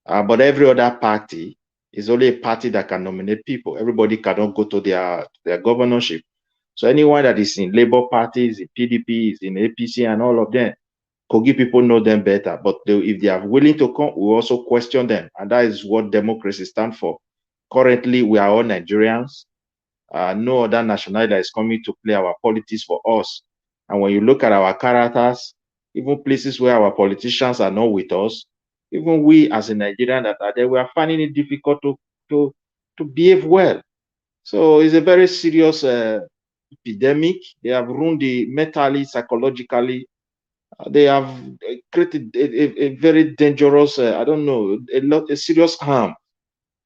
But every other party is only a party that can nominate people. Everybody cannot go to their governorship. So anyone that is in Labour Party, is in PDP, is in APC, and all of them, Kogi people know them better. But if they are willing to come, we also question them, and that is what democracy stands for. Currently, we are all Nigerians. No other nationality is coming to play our politics for us. And when you look at our characters, even places where our politicians are not with us, even we as a Nigerian that are there, we are finding it difficult to behave well. So it's a very serious epidemic. They have ruined the mentally, psychologically. They have created a very dangerous, I don't know, a serious harm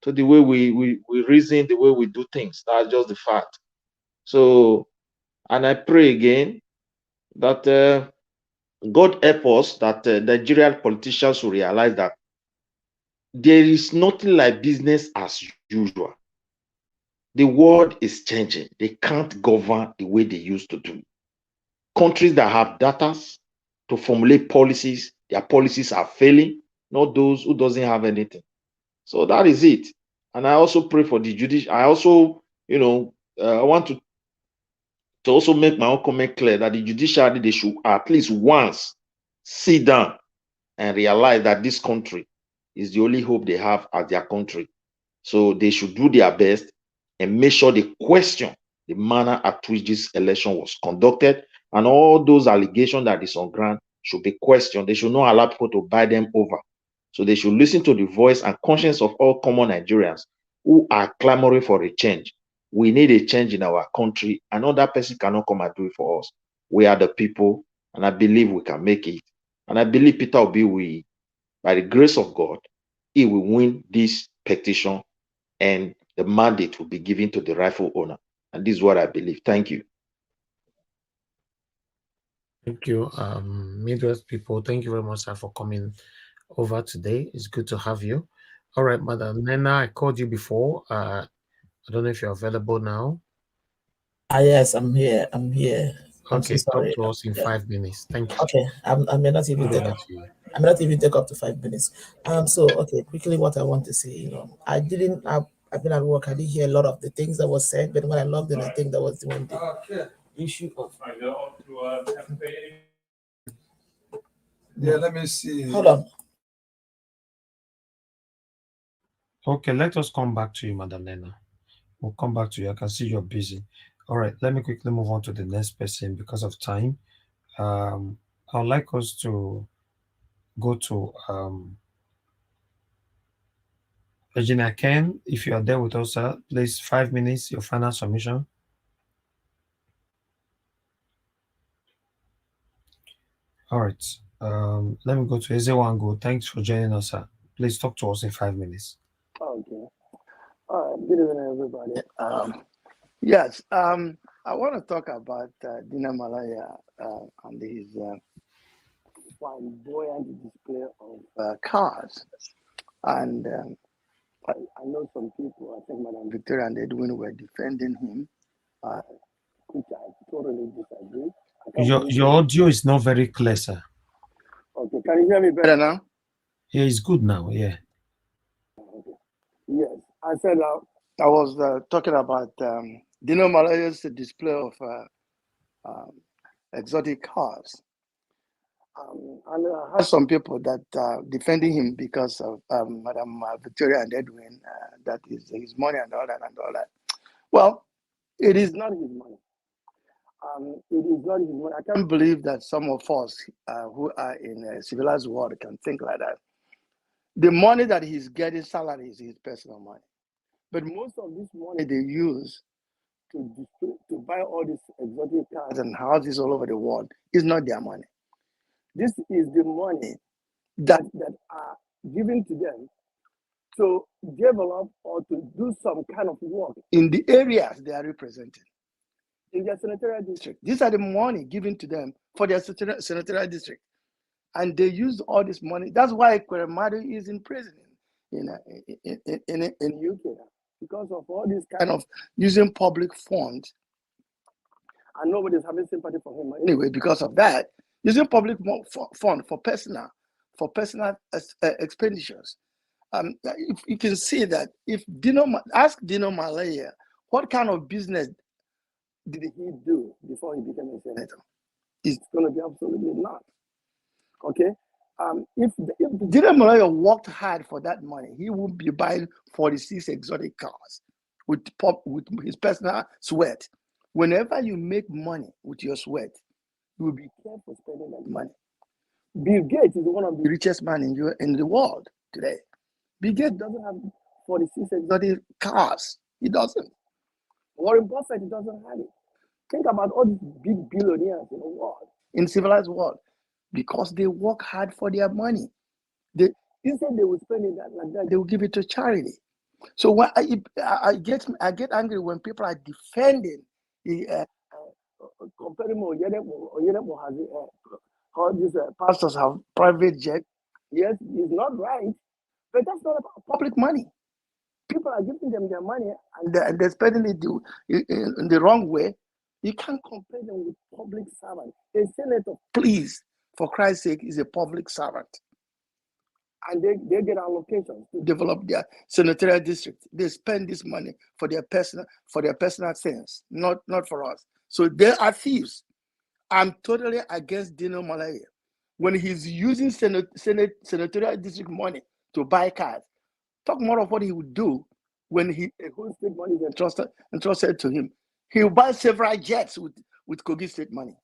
to the way we reason, the way we do things. That's just the fact. So, and I pray again that God help us, that Nigerian politicians will realize that there is nothing like business as usual. The world is changing. They can't govern the way they used to do. Countries that have data to formulate policies, their policies are failing, not those who doesn't have anything. So that is it. And I also pray for the judiciary. I also, I want to also make my own comment clear that the judiciary, they should at least once sit down and realize that this country is the only hope they have as their country. So they should do their best and make sure they question the manner at which this election was conducted, and all those allegations that is on ground should be questioned. They should not allow people to buy them over. So they should listen to the voice and conscience of all common Nigerians who are clamoring for a change. We need a change in our country. Another person cannot come and do it for us. We are the people, and I believe we can make it. And I believe Peter Obi, by the grace of God, he will win this petition, and the mandate will be given to the rightful owner. And this is what I believe. Thank you. Thank you, Midwest people. Thank you very much, sir, for coming over today. It's good to have you. All right, Madam Nena, I called you before. I don't know if you're available now. Yes, I'm here. I'm here. Okay, so talk to us in 5 minutes. Thank you. Okay, I may not even take up to 5 minutes. Quickly, what I want to say, I've been at work. I didn't hear a lot of the things that was said, but when I logged in, I think that was the one issue of. Yeah, let me see. Hold on. Okay, let us come back to you, Madam Nena. We'll come back to you. I can see you're busy. All right, let me quickly move on to the next person because of time. I'd like us to go to Virginia Ken. If you are there with us, sir, please, 5 minutes, your final submission. All right. Let me go to Ezewango. Thanks for joining us, sir. Please talk to us in 5 minutes. Okay. All right. Good evening, everybody. Yes. I want to talk about Dino Melaye and his flamboyant display of cars. And I know some people, I think Madam Victoria and Edwin were defending him, which I totally disagree. Your audio is not very clear, sir. Can you hear me better now? Yeah, it's good now. Yeah. Yes, I said I was talking about Dino Malaye's display of exotic cars. And I have some people that defending him because of Madam Victoria and Edwin, that is his money and all that and all that. Well, it is not his money. It is not his money. I can't believe that some of us who are in a civilized world can think like that. The money that he's getting, salary, is his personal money. But most of this money they use to buy all these exotic cars and houses all over the world is not their money. This is the money that are given to them to develop or to do some kind of work in the areas they are representing. In their senatorial district. These are the money given to them for their senatorial district. And they use all this money. That's why Kweremadu is in prison in UK now, because of all this kind of using public funds. And nobody's having sympathy for him anyway because of that. Using public fund for personal expenditures. If you can see that if ask Dino Melaye, what kind of business did he do before he became a senator? It's going to be absolutely not. Okay? If Dino Melaye worked hard for that money, he would be buying 46 exotic cars with his personal sweat. Whenever you make money with your sweat, you will be careful spending that money. Bill Gates is one of the richest men in the world today. Bill Gates doesn't have 46 exotic cars. He doesn't. Warren Buffett doesn't have it. Think about all these big billionaires in the world, in the civilized world, because they work hard for their money. Instead they will spend it like that, they will give it to charity. So when I get angry when people are defending comparing all these pastors have private jet. Yes, it's not right, but that's not about public money. People are giving them their money and they're spending it in the wrong way. You can't compare them with public servants. A senator, please, for Christ's sake, is a public servant. And they get allocations to develop their senatorial district. They spend this money for their personal things, not for us. So they are thieves. I'm totally against Dino Melaye. When he's using senatorial district money to buy cars, talk more of what he would do when a whole state money is entrusted to him. He'll buy several jets with Kogi state money.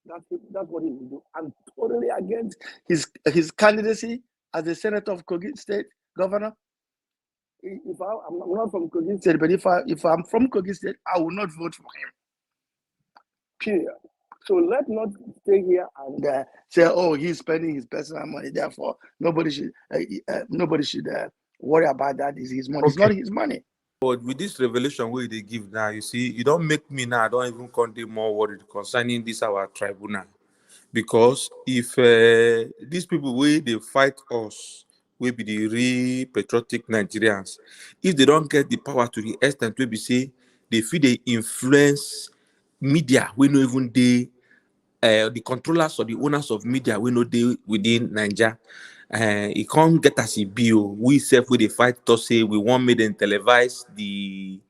That's what he will do. I'm totally against his candidacy as a senator of Kogi State, governor. I'm not from Kogi State, but if I'm from Kogi State, I will not vote for him. Period. So let's not stay here and say, "Oh, he's spending his personal money." Therefore, nobody should worry about that. It's his money. Okay. It's not his money. But with this revelation where they give now, you see, you don't make me now. I don't even continue more worried concerning this our tribunal, because if these people where they fight us will be the real patriotic Nigerians, if they don't get the power to the extent where we say they feel they influence media, we know even the controllers or the owners of media, we know they within Nigeria. It can't get us a bill. We self with the fight to say we want me then televise the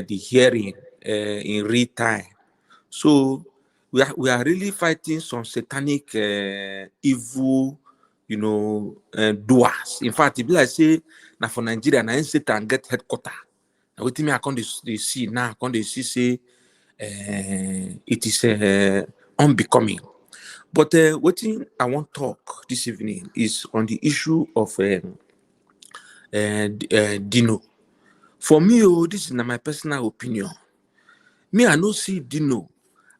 hearing in real time. So we are really fighting some satanic evil, doers. In fact, if I say now for Nigeria, now Satan get headquarters. Now with me, I can't see now. I can't see say it is unbecoming. But what I want to talk this evening is on the issue of Dino. For me, this is my personal opinion. Me, I don't see Dino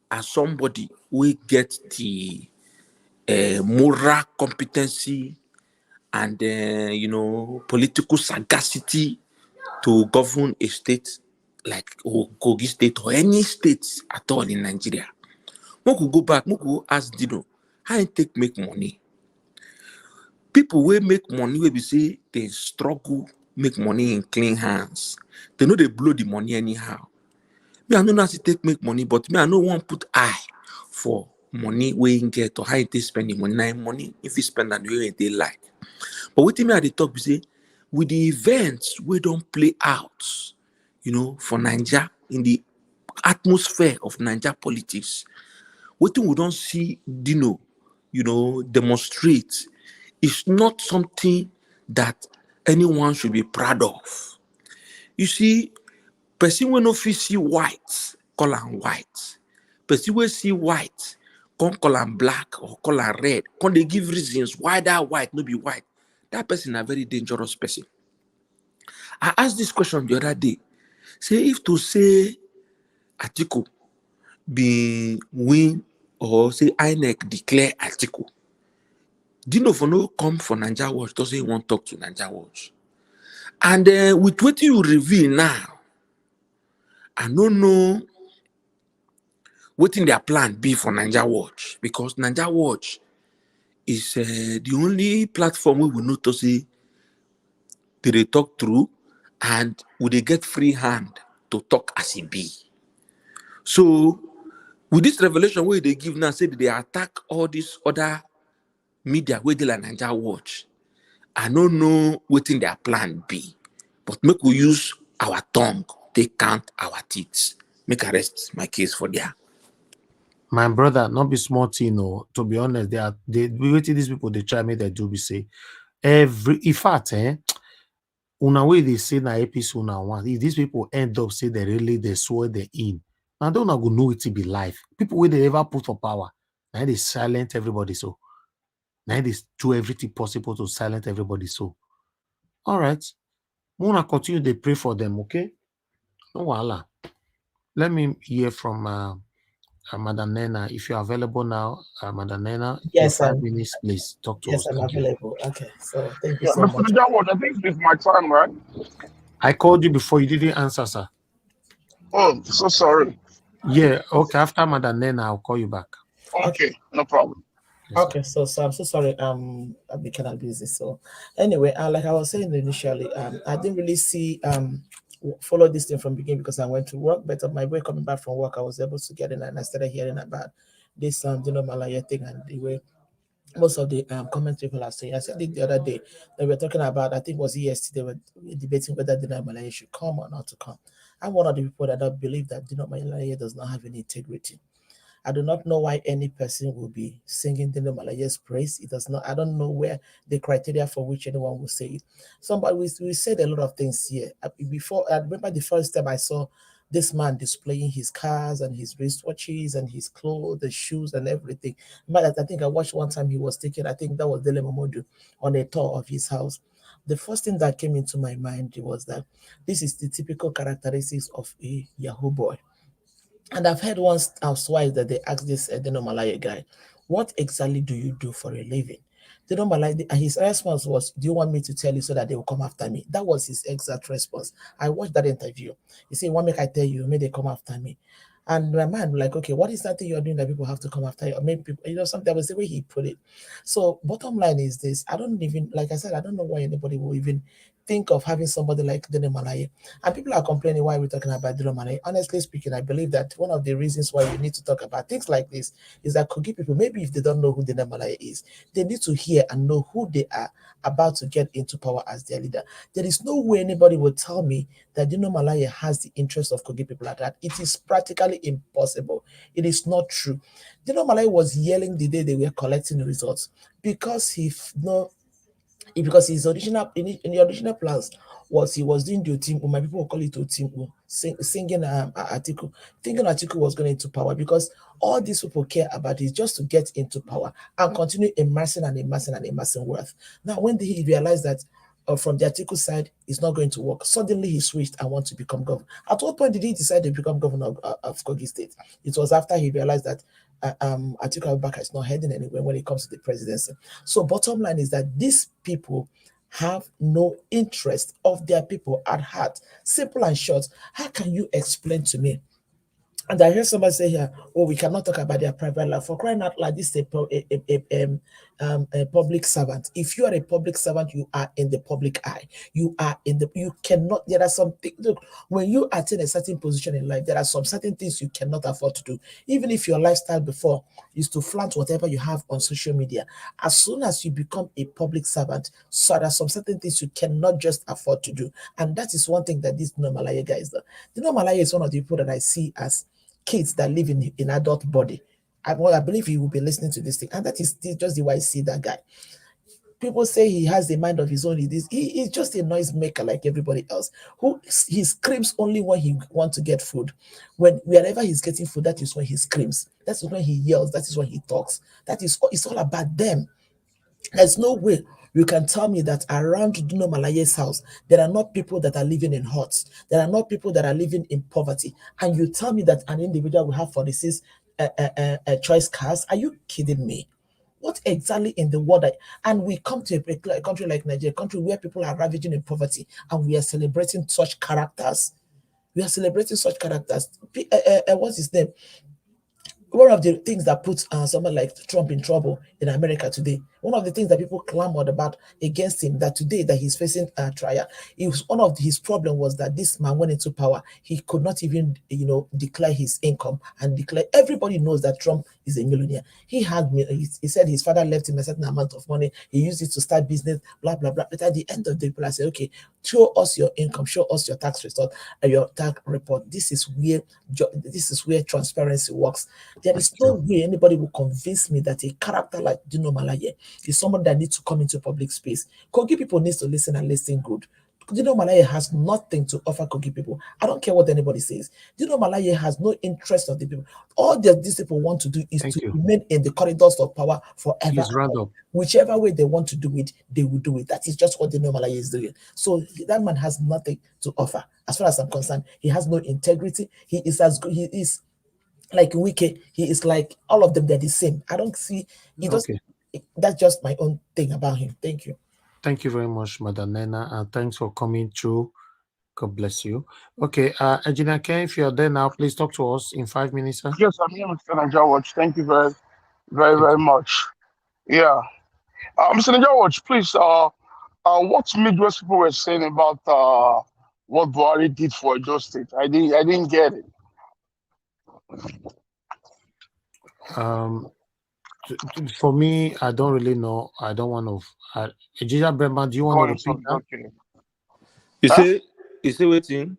as somebody who get the moral competency and political sagacity to govern a state like Kogi State or any state at all in Nigeria. We could go back, we could ask Dino, how you make money? People will make money, will be say they struggle, make money in clean hands. They know they blow the money anyhow. Me, I don't know how to make money, but me, I don't want to put eye for money where you get or how you spend money if you spend and the way they like. But with me at the top, you say, with the events we don't play out, for Nigeria in the atmosphere of Nigeria politics, what we don't see Dino, demonstrate is not something that anyone should be proud of. You see, person when no fit see white, call am white. Person wey see white, come call am black or call am red. Come they give reasons why that white no be white. That person a very dangerous person. I asked this question the other day. Say if to say Atiku be win or say INEC declare Atiku, Dino for no come for Nigeria Watch, doesn't he want to talk to Nigeria Watch? And with what you reveal now, I don't know what in their plan be for Nigeria Watch, because Nigeria Watch is the only platform where we know to say they talk through and would they get free hand to talk as it be. So with this revelation where they give now, say that they attack all these other media where they like Nigeria Watch, I don't know what in their plan be, but make we use our tongue, they count our teeth. Make I rest my case for there. My brother, not be smart, to be honest, they waiting these people, they try me, they do be say in fact, una way they say na episode una want. If these people end up say they swear they in, now don't go know it be life. People where they ever put for power, now they silent everybody so. Now they do everything possible to silence everybody so. All right. Wanna continue to pray for them, okay? No wala. Let me hear from Madam Nena. If you're available now, Madam Nena, yes, 5 minutes, please talk to us. Yes, I'm available. Okay, so thank you Yeah, so Mr. much. Nijawad, I think it's my time, right? I called you before, you didn't answer, sir. Oh, so sorry. Yeah, okay. After Madam Nena, I'll call you back. Okay, no problem. Okay, so I'm so sorry. I've been kind of busy. So anyway, like I was saying initially, I didn't really see follow this thing from beginning because I went to work. But on my way coming back from work, I was able to get in and I started hearing about this Dino Melaye thing and the way most of the comments people are saying. I said it the other day. They were talking about, I think it was yesterday, they were debating whether Dino Melaye should come or not to come. I'm one of the people that don't believe that Dino Melaye does not have any integrity. I do not know why any person will be singing Dino Malaye's praise. It does not. I don't know where the criteria for which anyone will say it. Somebody we said a lot of things here. Before I remember the first time I saw this man displaying his cars and his wristwatches and his clothes, the shoes and everything. But I think I watched one time he was taking. I think that was Dele Momodu on a tour of his house. The first thing that came into my mind was that this is the typical characteristics of a Yahoo boy. And I've heard once or twice that they asked this Dino Melaye guy, what exactly do you do for a living? Dino Melaye, his response was, do you want me to tell you so that they will come after me? That was his exact response. I watched that interview. He said, what make I tell you? May they come after me? And my mind like, okay, what is that thing you're doing that people have to come after you? Or maybe people, something was the way he put it. So bottom line is this. I don't even, like I said, I don't know why anybody will even think of having somebody like Dino Melaye. And people are complaining why we're talking about Dino Melaye. Honestly speaking, I believe that one of the reasons why we need to talk about things like this is that Kogi people, maybe if they don't know who Dino Melaye is, they need to hear and know who they are about to get into power as their leader. There is no way anybody will tell me that Dino Melaye has the interest of Kogi people like that. It is practically impossible. It is not true. Dino Melaye was yelling the day they were collecting the results because because his original in the original plans was he was doing the team, my people will call it team, singing Atiku, thinking Atiku was going into power because all these people care about is just to get into power and continue amassing wealth. Now, when he realized that from the Atiku side, it's not going to work, suddenly he switched and wanted to become governor. At what point did he decide to become governor of Kogi State? It was after he realized that Atiku Abubakar is not heading anywhere when it comes to the presidency. So bottom line is that these people have no interest of their people at heart. Simple and short. How can you explain to me And I hear somebody say here, "Oh, we cannot talk about their private life." For crying out loud, this is a public servant. If you are a public servant, you are in the public eye. You are in the. You cannot. There are some things. Look, when you attain a certain position in life, there are some certain things you cannot afford to do. Even if your lifestyle before is to flaunt whatever you have on social media, as soon as you become a public servant, so there are some certain things you cannot just afford to do. And that is one thing that this Dino Melaye guy is. Dino Melaye is one of the people that I see as kids that live in adult body. I believe he will be listening to this thing, and that is just the way I see that guy. People say he has the mind of his own. He is just a noise maker like everybody else. He screams only when he wants to get food. Wherever he's getting food, that is when he screams. That is when he yells. That is when he talks. It's all about them. There's no way you can tell me that around Dino Malaye's house, there are not people that are living in huts. There are not people that are living in poverty. And you tell me that an individual will have 46 choice cars. Are you kidding me? What exactly in the world? And we come to a country like Nigeria, a country where people are ravaging in poverty, and we are celebrating such characters. We are celebrating such characters. What's his name? One of the things that puts someone like Trump in trouble in America today, one of the things that people clamored about against him, that today that he's facing a trial, one of his problem was that this man went into power. He could not even, declare his income and declare. Everybody knows that Trump is a millionaire. He said his father left him a certain amount of money. He used it to start business, blah, blah, blah. But at the end of the day, people said, okay, show us your income, show us your tax result, your tax report. This is where transparency works. There is no way anybody will convince me that a character like Dino Melaye is someone that needs to come into public space. Kogi people need to listen and listen good. Dino Melaye has nothing to offer Kogi people. I don't care what anybody says. Dino Melaye has no interest of the people. All that these people want to do is remain in the corridors of power forever. Whichever way they want to do it, they will do it. That is just what Dino Melaye is doing. So that man has nothing to offer. As far as I'm concerned, he has no integrity. He is as good. He is like Wike. He is like all of them. They're the same. I don't see. He doesn't. That's just my own thing about him. Thank you. Thank you very much, Madam Nena, and thanks for coming through. God bless you. Okay, Engineer Ken, if you're there now, please talk to us in 5 minutes, sir. Yes, I'm here, Mr. Niger Watch. Thank you very much. Yeah. Mr. Niger Watch, please, what Midwest people were saying about what Buhari did for Edo State? I didn't get it. For me, I don't really know. I don't want to. Ejija Brema, do you want to repeat that? Okay. You say waiting?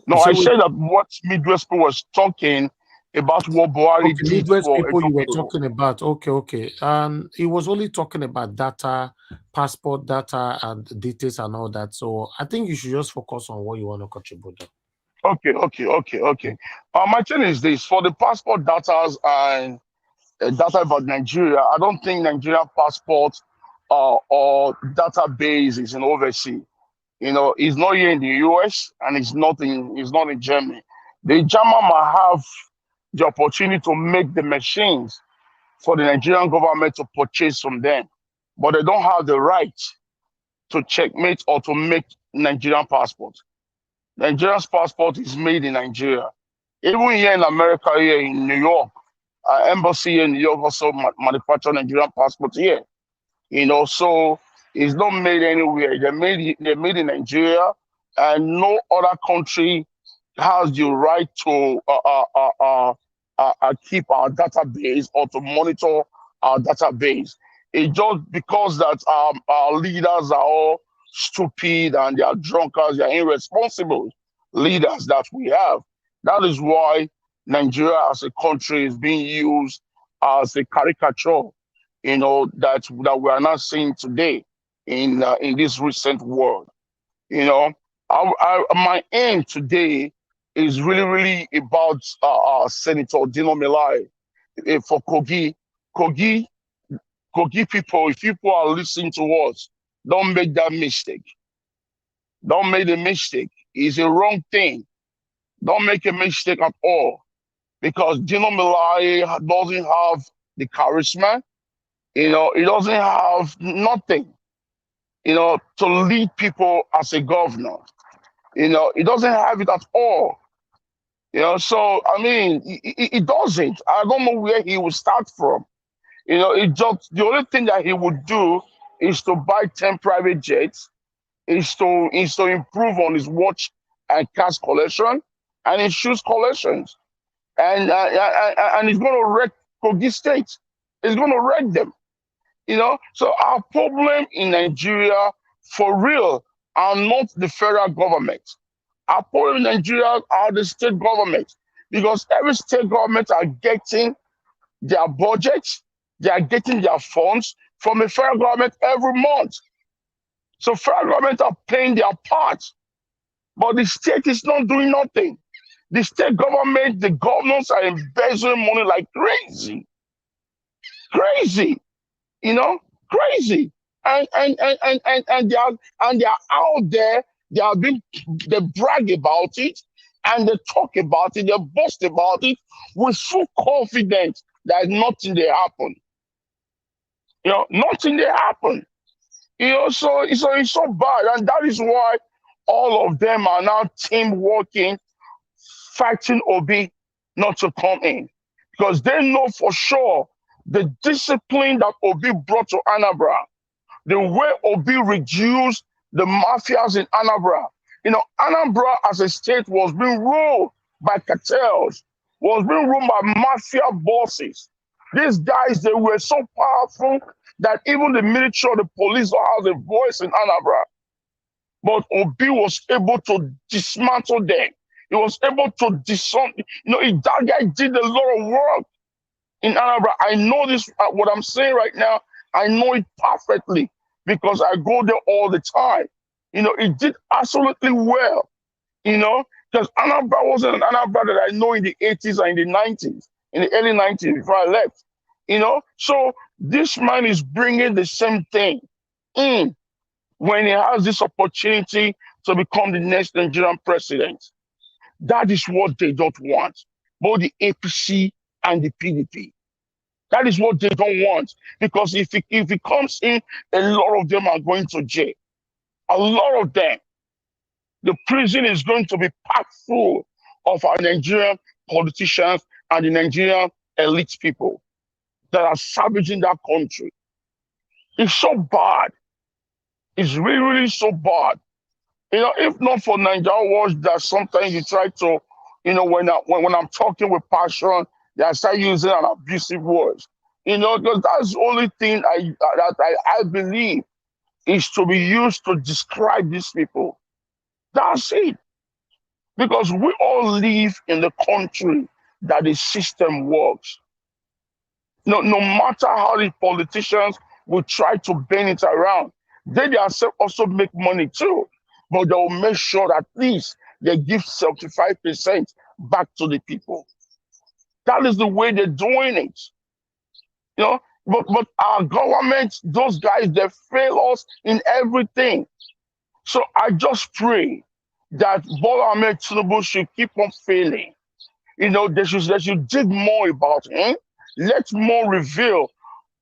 No, I said that what Midwest people was talking about what Buhari did Midwest for people you were people. talking about. Okay. He was only talking about data, passport data, and details and all that. So I think you should just focus on what you want to contribute. Okay. My thing is this: for the passport data and data about Nigeria, I don't think Nigerian passport or database is in overseas. It's not here in the US and it's not in Germany. The German might have the opportunity to make the machines for the Nigerian government to purchase from them, but they don't have the right to checkmate or to make Nigerian passport. Nigerian's passport is made in Nigeria. Even here in America, here in New York, embassy here in New York also manufacture Nigerian passport here. So it's not made anywhere. They're made in Nigeria, and no other country has the right to keep our database or to monitor our database. It's just because that our leaders are all stupid and they are drunkards, they are irresponsible leaders that we have. That is why Nigeria as a country is being used as a caricature, that we are not seeing today in this recent world. My aim today is really about Senator Dino Melaye for Kogi people. If people are listening to us, don't make that mistake. Don't make the mistake. It's a wrong thing. Don't make a mistake at all, because Dino Melaye doesn't have the charisma. He doesn't have nothing, to lead people as a governor. He doesn't have it at all. You know, so I mean, it doesn't. I don't know where he will start from. You know, it just the only thing that he would do is to buy 10 private jets, is to improve on his watch and cash collection and his shoes collections, and he's going to wreck Kogi State. He's going to wreck them. You know, so our problem in Nigeria, for real, are not the federal government. Our problem in Nigeria are the state government, because every state government are getting their budgets, they are getting their funds from the federal government every month. So federal government are playing their part, but the state is not doing nothing. The state government, the governors are embezzling money like crazy, crazy, you know, crazy. And they are out there, they brag about it and they talk about it, they boast about it with full confidence that nothing they happen. You know, nothing they happen. You know, so it's so bad, and that is why all of them are now team working, fighting Obi not to come in, because they know for sure the discipline that Obi brought to Anambra, the way Obi reduced the mafias in Anambra. You know, Anambra as a state was being ruled by cartels, was being ruled by mafia bosses. These guys, they were so powerful that even the military or the police don't have a voice in Anambra. But Obi was able to dismantle them. He was able to disarm. You know, that guy did a lot of work in Anambra. I know this, what I'm saying right now, I know it perfectly because I go there all the time. You know, it did absolutely well, you know, because Anambra wasn't an Anambra that I know in the 80s and in the 90s, in the early 90s before I left, you know. So this man is bringing the same thing in when he has this opportunity to become the next Nigerian president. That is what they don't want, both the APC and the PDP. That is what they don't want, because if it comes in, a lot of them are going to jail. A lot of them. The prison is going to be packed full of our Nigerian politicians and the Nigerian elite people that are savaging that country. It's so bad. It's really, really so bad. You know, if not for Nigeria Watch, that sometimes you try to, you know, when I'm talking with passion, they start using an abusive words. You know, because that's the only thing I believe is to be used to describe these people. That's it. Because we all live in the country that the system works. No matter how the politicians will try to bend it around, they themselves also make money too. But they will make sure that at least they give 75% back to the people. That is the way they're doing it. You know, but our government, those guys, they fail us in everything. So I just pray that Bola Ahmed Tinubu should keep on failing. You know, they should dig more about him. Let more reveal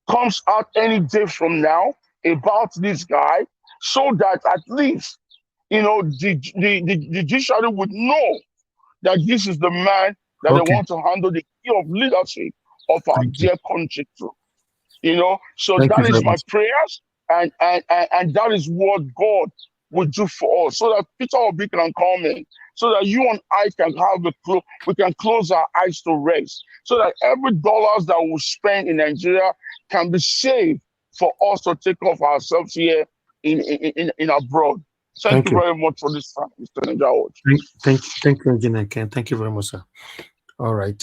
comes out any day from now about this guy, so that at least, you know, the judiciary would know that this is the man that they want to handle the key of leadership of our dear country through. You know, so Thank you that is very my much. prayers, and that is what God will do for us, so that Peter Obi can come in, so that you and I can have we can close our eyes to rest, so that every dollars that we spend in Nigeria can be saved for us to take off ourselves here in abroad. Thank Thank you you. very much for this time, Mr. Najawaj. Thank you, Engineer Ken. Thank you very much, sir. All right.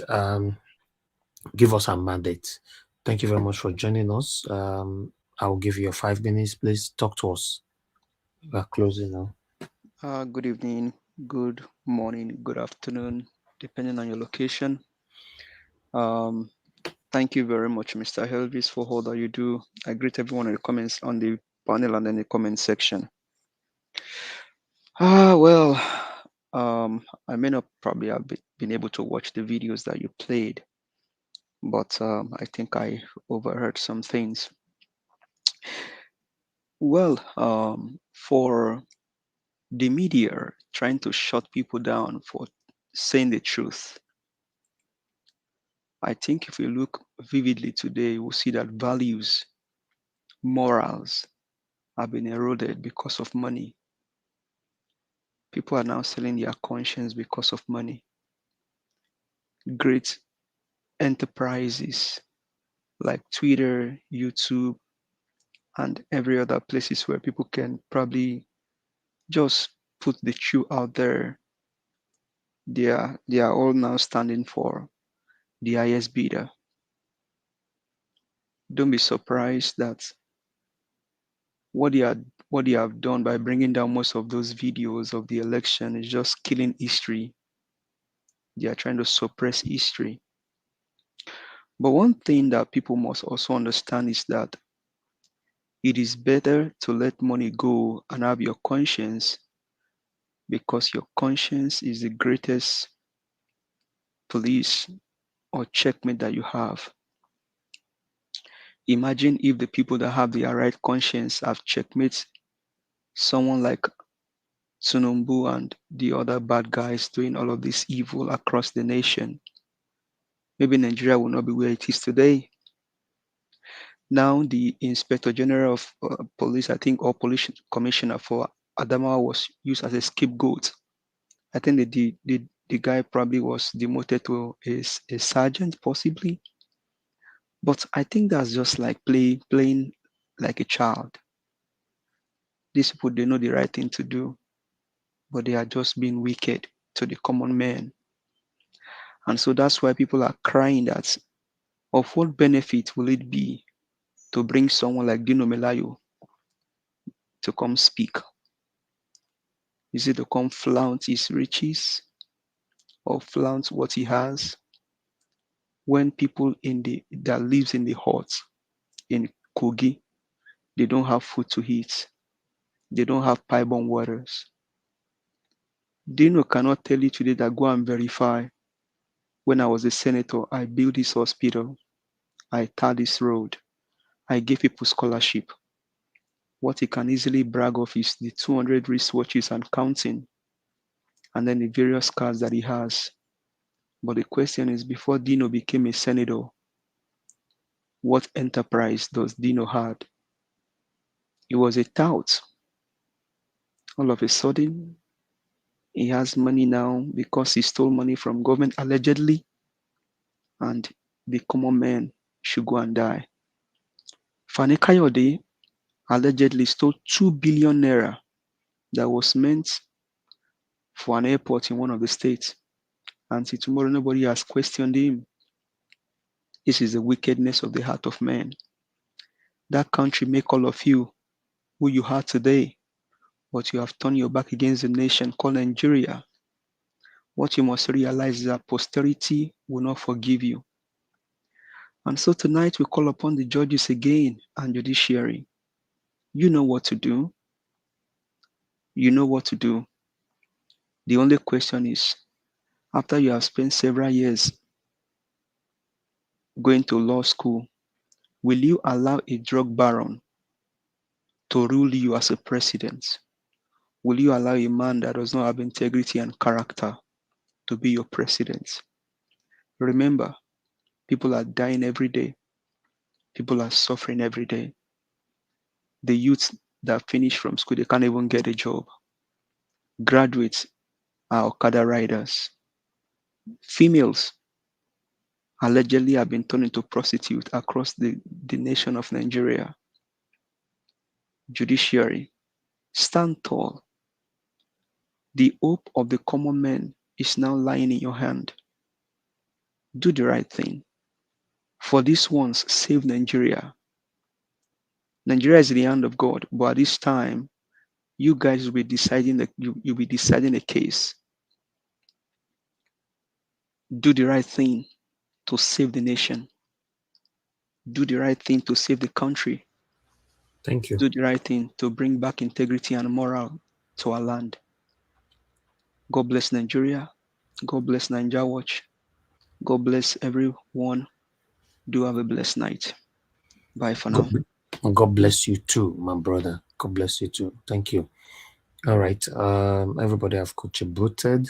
Give us a mandate. Thank you very much for joining us. I'll give you 5 minutes. Please talk to us. We are closing now. Good evening, good morning, good afternoon, depending on your location. Thank you very much, Mr. Helvis, for all that you do. I greet everyone in the comments on the panel and in the comment section. Well, I may not probably have been able to watch the videos that you played, but I think I overheard some things. Well, for the media trying to shut people down for saying the truth. I think if we look vividly today, we'll see that values, morals have been eroded because of money. People are now selling their conscience because of money. Great enterprises like Twitter, YouTube, and every other places where people can probably just put the truth out there. They are all now standing for the highest bidder. Don't be surprised that what they have done by bringing down most of those videos of the election is just killing history. They are trying to suppress history. But one thing that people must also understand is that it is better to let money go and have your conscience, because your conscience is the greatest police or checkmate that you have. Imagine if the people that have their right conscience have checkmate someone like Sunumbu and the other bad guys doing all of this evil across the nation. Maybe Nigeria will not be where it is today. Now the Inspector General of Police, I think, or Police Commissioner for Adamawa was used as a scapegoat. I think the guy probably was demoted to a sergeant, possibly. But I think that's just like playing like a child. These people, they know the right thing to do, but they are just being wicked to the common man. And so that's why people are crying that, of what benefit will it be to bring someone like Dino Melaye to come speak? Is it to come flaunt his riches or flaunt what he has, when people that lives in the hut in Kogi, they don't have food to eat, they don't have pipe-borne waters? Dino cannot tell you today that go and verify, when I was a senator, I built this hospital, I tarred this road, I gave people scholarship. What he can easily brag of is the 200 wristwatches and counting, and then the various cars that he has. But the question is, before Dino became a senator, what enterprise does Dino had? He was a tout. All of a sudden, he has money now because he stole money from government allegedly, and the common man should go and die. Fani Kayode allegedly stole 2 billion naira that was meant for an airport in one of the states. Until tomorrow, nobody has questioned him. This is the wickedness of the heart of man. That country make all of you who you are today, but you have turned your back against the nation called Nigeria. What you must realize is that posterity will not forgive you. And so tonight we call upon the judges again and judiciary. You know what to do. You know what to do. The only question is, after you have spent several years going to law school, will you allow a drug baron to rule you as a president? Will you allow a man that does not have integrity and character to be your president? Remember, people are dying every day. People are suffering every day. The youths that finish from school, they can't even get a job. Graduates are Okada riders. Females allegedly have been turned into prostitutes across the nation of Nigeria. Judiciary, stand tall. The hope of the common man is now lying in your hand. Do the right thing. For these ones, save Nigeria. Nigeria is in the hand of God, but at this time, you guys will be deciding you'll be deciding a case. Do the right thing to save the nation. Do the right thing to save the country. Thank you. Do the right thing to bring back integrity and moral to our land. God bless Nigeria. God bless Nigeria Watch. God bless everyone. Do have a blessed night. Bye for now. God bless you too, my brother. God bless you too. Thank you. All right. Everybody have contributed.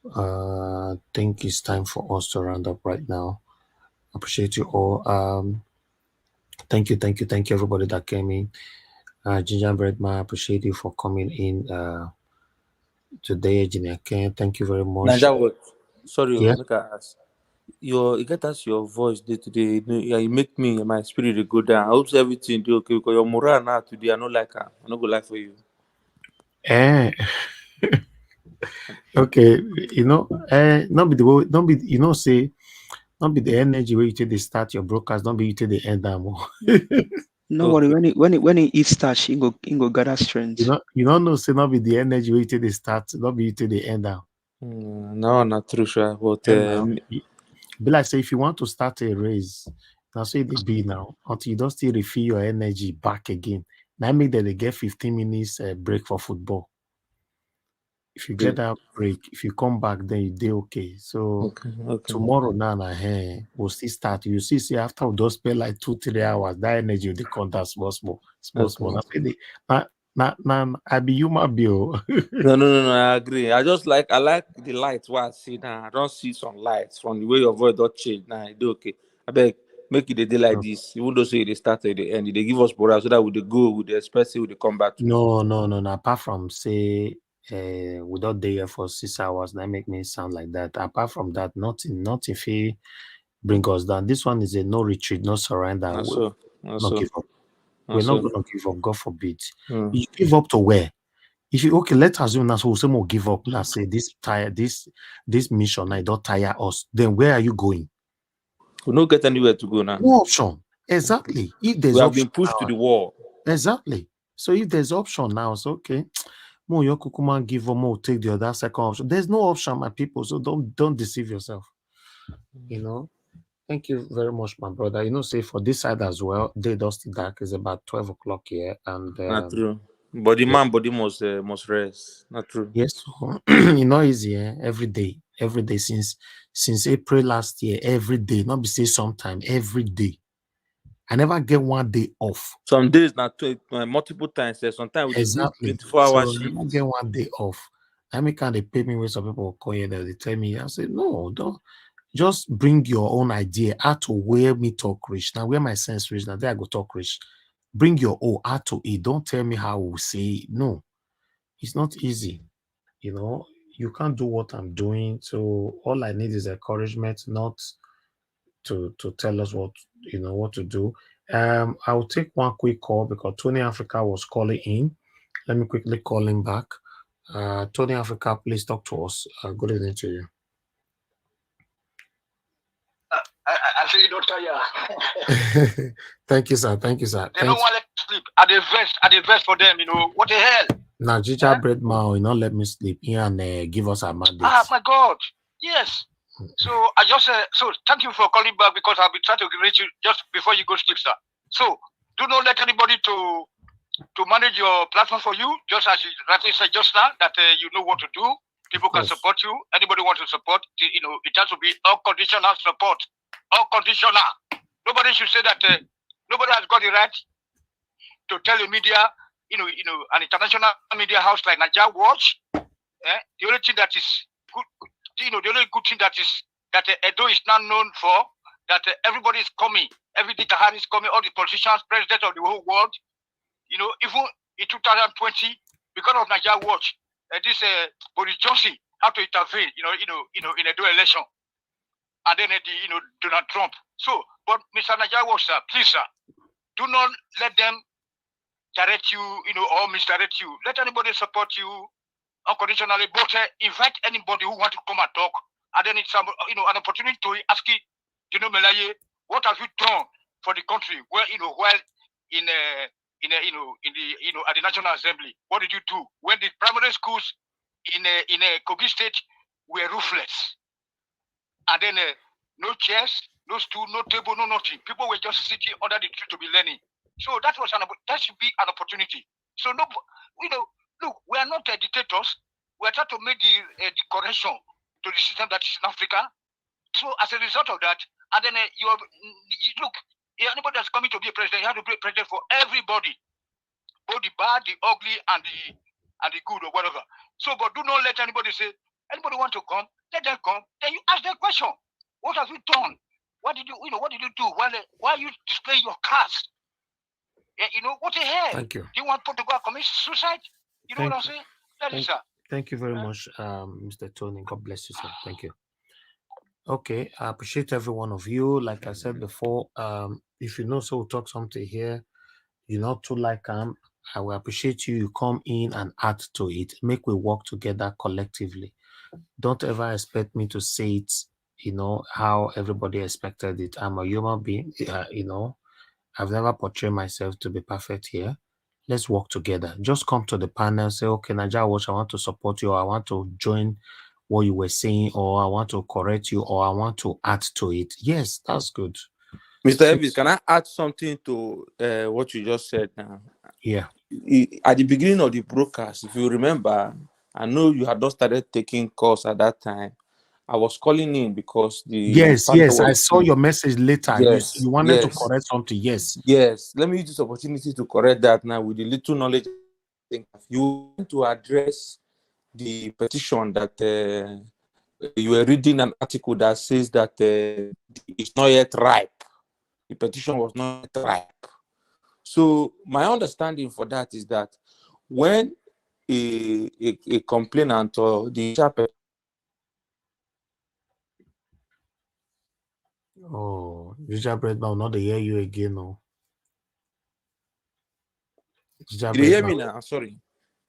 I think it's time for us to round up right now. Appreciate you all. Thank you, everybody that came in. Gingerbread Man, I appreciate you for coming in today. Engineer Ken, thank you very much. Naija what? Sorry, Yeah. make I ask. You get us your voice day today. You make me my spirit to go down. I hope everything do okay because your morale now today. I don't like her. I don't go like for you. Okay, not be the way, don't be, say, not be the energy where you take the start your broadcast, don't be you take the end them. No worry, when he eats starch, he go gather strength. You don't know, say, not be the energy where you take the start, not be you take the end down. No, not true, sure. But be like say if you want to start a race, now say they be now until you don't still refill your energy back again. Now make that they get 15 minutes break for football. If you get that break, if you come back, then you do okay. So tomorrow now, we'll still start. You see, after we just spend like 2-3 hours, that energy will come down small. Now, I be human being. No, I agree. I like the lights what I see now. I don't see some lights from the way your voice don't change. Now I do okay. I beg make it a day like this. Even though say they start at the end, they give us morale so that we go with the express we come back to. No. Apart from say we don't day here for 6 hours, that make me sound like that. Apart from that, nothing if he bring us down. This one is a no retreat, no surrender. Not give up. We're not gonna give up, God forbid. You give up to where? If you let's assume now so some will give up. Let's say this mission I don't tire us. Then where are you going? We don't get anywhere to go now. No option. Exactly. If there's we have option been pushed now, to the wall. Exactly. So if there's option now, it's okay. More your kukuma give or more take the other second option. There's no option, my people. So don't deceive yourself. Thank you very much, my brother. Say for this side as well, day dusty dark is about 12 o'clock here, and not true. Body must rest. Not true. Yes, easy. Every day since April last year, every day. Not be say sometime every day. I never get one day off. Some days not multiple times. Sometimes we do 24-hour shift. I never get one day off. I mean, can they pay me with some people call you that they tell me? I say no, don't. Just bring your own idea how to where me talk rich. Now where my sense rich. Now there I go talk rich. Bring your own how to it. Don't tell me how we say no. It's not easy. You can't do what I'm doing. So all I need is encouragement, not to tell us what to do. I'll take one quick call because Tony Africa was calling in. Let me quickly call him back. Tony Africa, please talk to us. Good evening to you. I say you don't tire. Thank you, sir. They don't want to sleep. At the vest for them, what the hell? Now, Gingerbread Man, let me sleep here and give us a mandate. My God. Yes. So I just thank you for calling back because I'll be trying to reach you just before you go sleep, sir. So do not let anybody to manage your platform for you, just as you rightly said just now, that you know what to do. People can support you. Anybody wants to support, it has to be unconditional support. Unconditional. Nobody should say that nobody has got the right to tell the media, an international media house like Nigeria Watch. The only thing that is good, the only good thing that Edo is now known for, that everybody is coming, every Dikahari is coming, all the politicians, president of the whole world, even in 2020, because of Nigeria Watch, this Boris Johnson had to intervene, in a Edo election, and then Donald Trump. So, but Mr. Nigeria Watch, sir, please, sir, do not let them direct you, or misdirect you. Let anybody support you unconditionally, but invite anybody who want to come and talk. And then it's an opportunity to ask you, Dino Melaye, what have you done for the country? Well, while in at the National Assembly, what did you do when the primary schools in Kogi State were roofless, and then no chairs, no stool, no table, no nothing. People were just sitting under the tree to be learning. So that should be an opportunity. So look, we are not dictators. We are trying to make the correction to the system that is in Africa. So as a result of that, and then look, anybody that's coming to be a president, you have to be a president for everybody, both the bad, the ugly, and the good or whatever. So, but do not let anybody say Anybody want to come? Let them come. Then you ask them question. What have you done? What did you do? Why you display your cards? What the hell? Thank you. Do you want people to go and commit suicide? You know what I'm saying? That is, sir. Thank you very much, Mr. Tony. God bless you, sir. Thank you. Okay, I appreciate every one of you. Like I said before, if you know so we'll talk something here, you're not too like I will appreciate you. You come in and add to it. Make we work together collectively. Don't ever expect me to say it, how everybody expected it. I'm a human being, I've never portrayed myself to be perfect here. Let's work together. Just come to the panel, say, okay, Naija Watch, I want to support you, or I want to join what you were saying, or I want to correct you, or I want to add to it. Yes, that's good. Mr. Elvis, can I add something to what you just said now? Yeah. At the beginning of the broadcast, if you remember, I know you had not started taking calls at that time. I was calling in because Yes, I saw your message later. Yes, you wanted to correct something. Yes. Yes. Let me use this opportunity to correct that now with the little knowledge. I think you want to address the petition that you were reading an article that says that it's not yet ripe. The petition was not yet ripe. So my understanding for that is that when a complainant or the chapter. Oh, Gingerbread Man, not to hear you again, no. Did you hear me now? Sorry.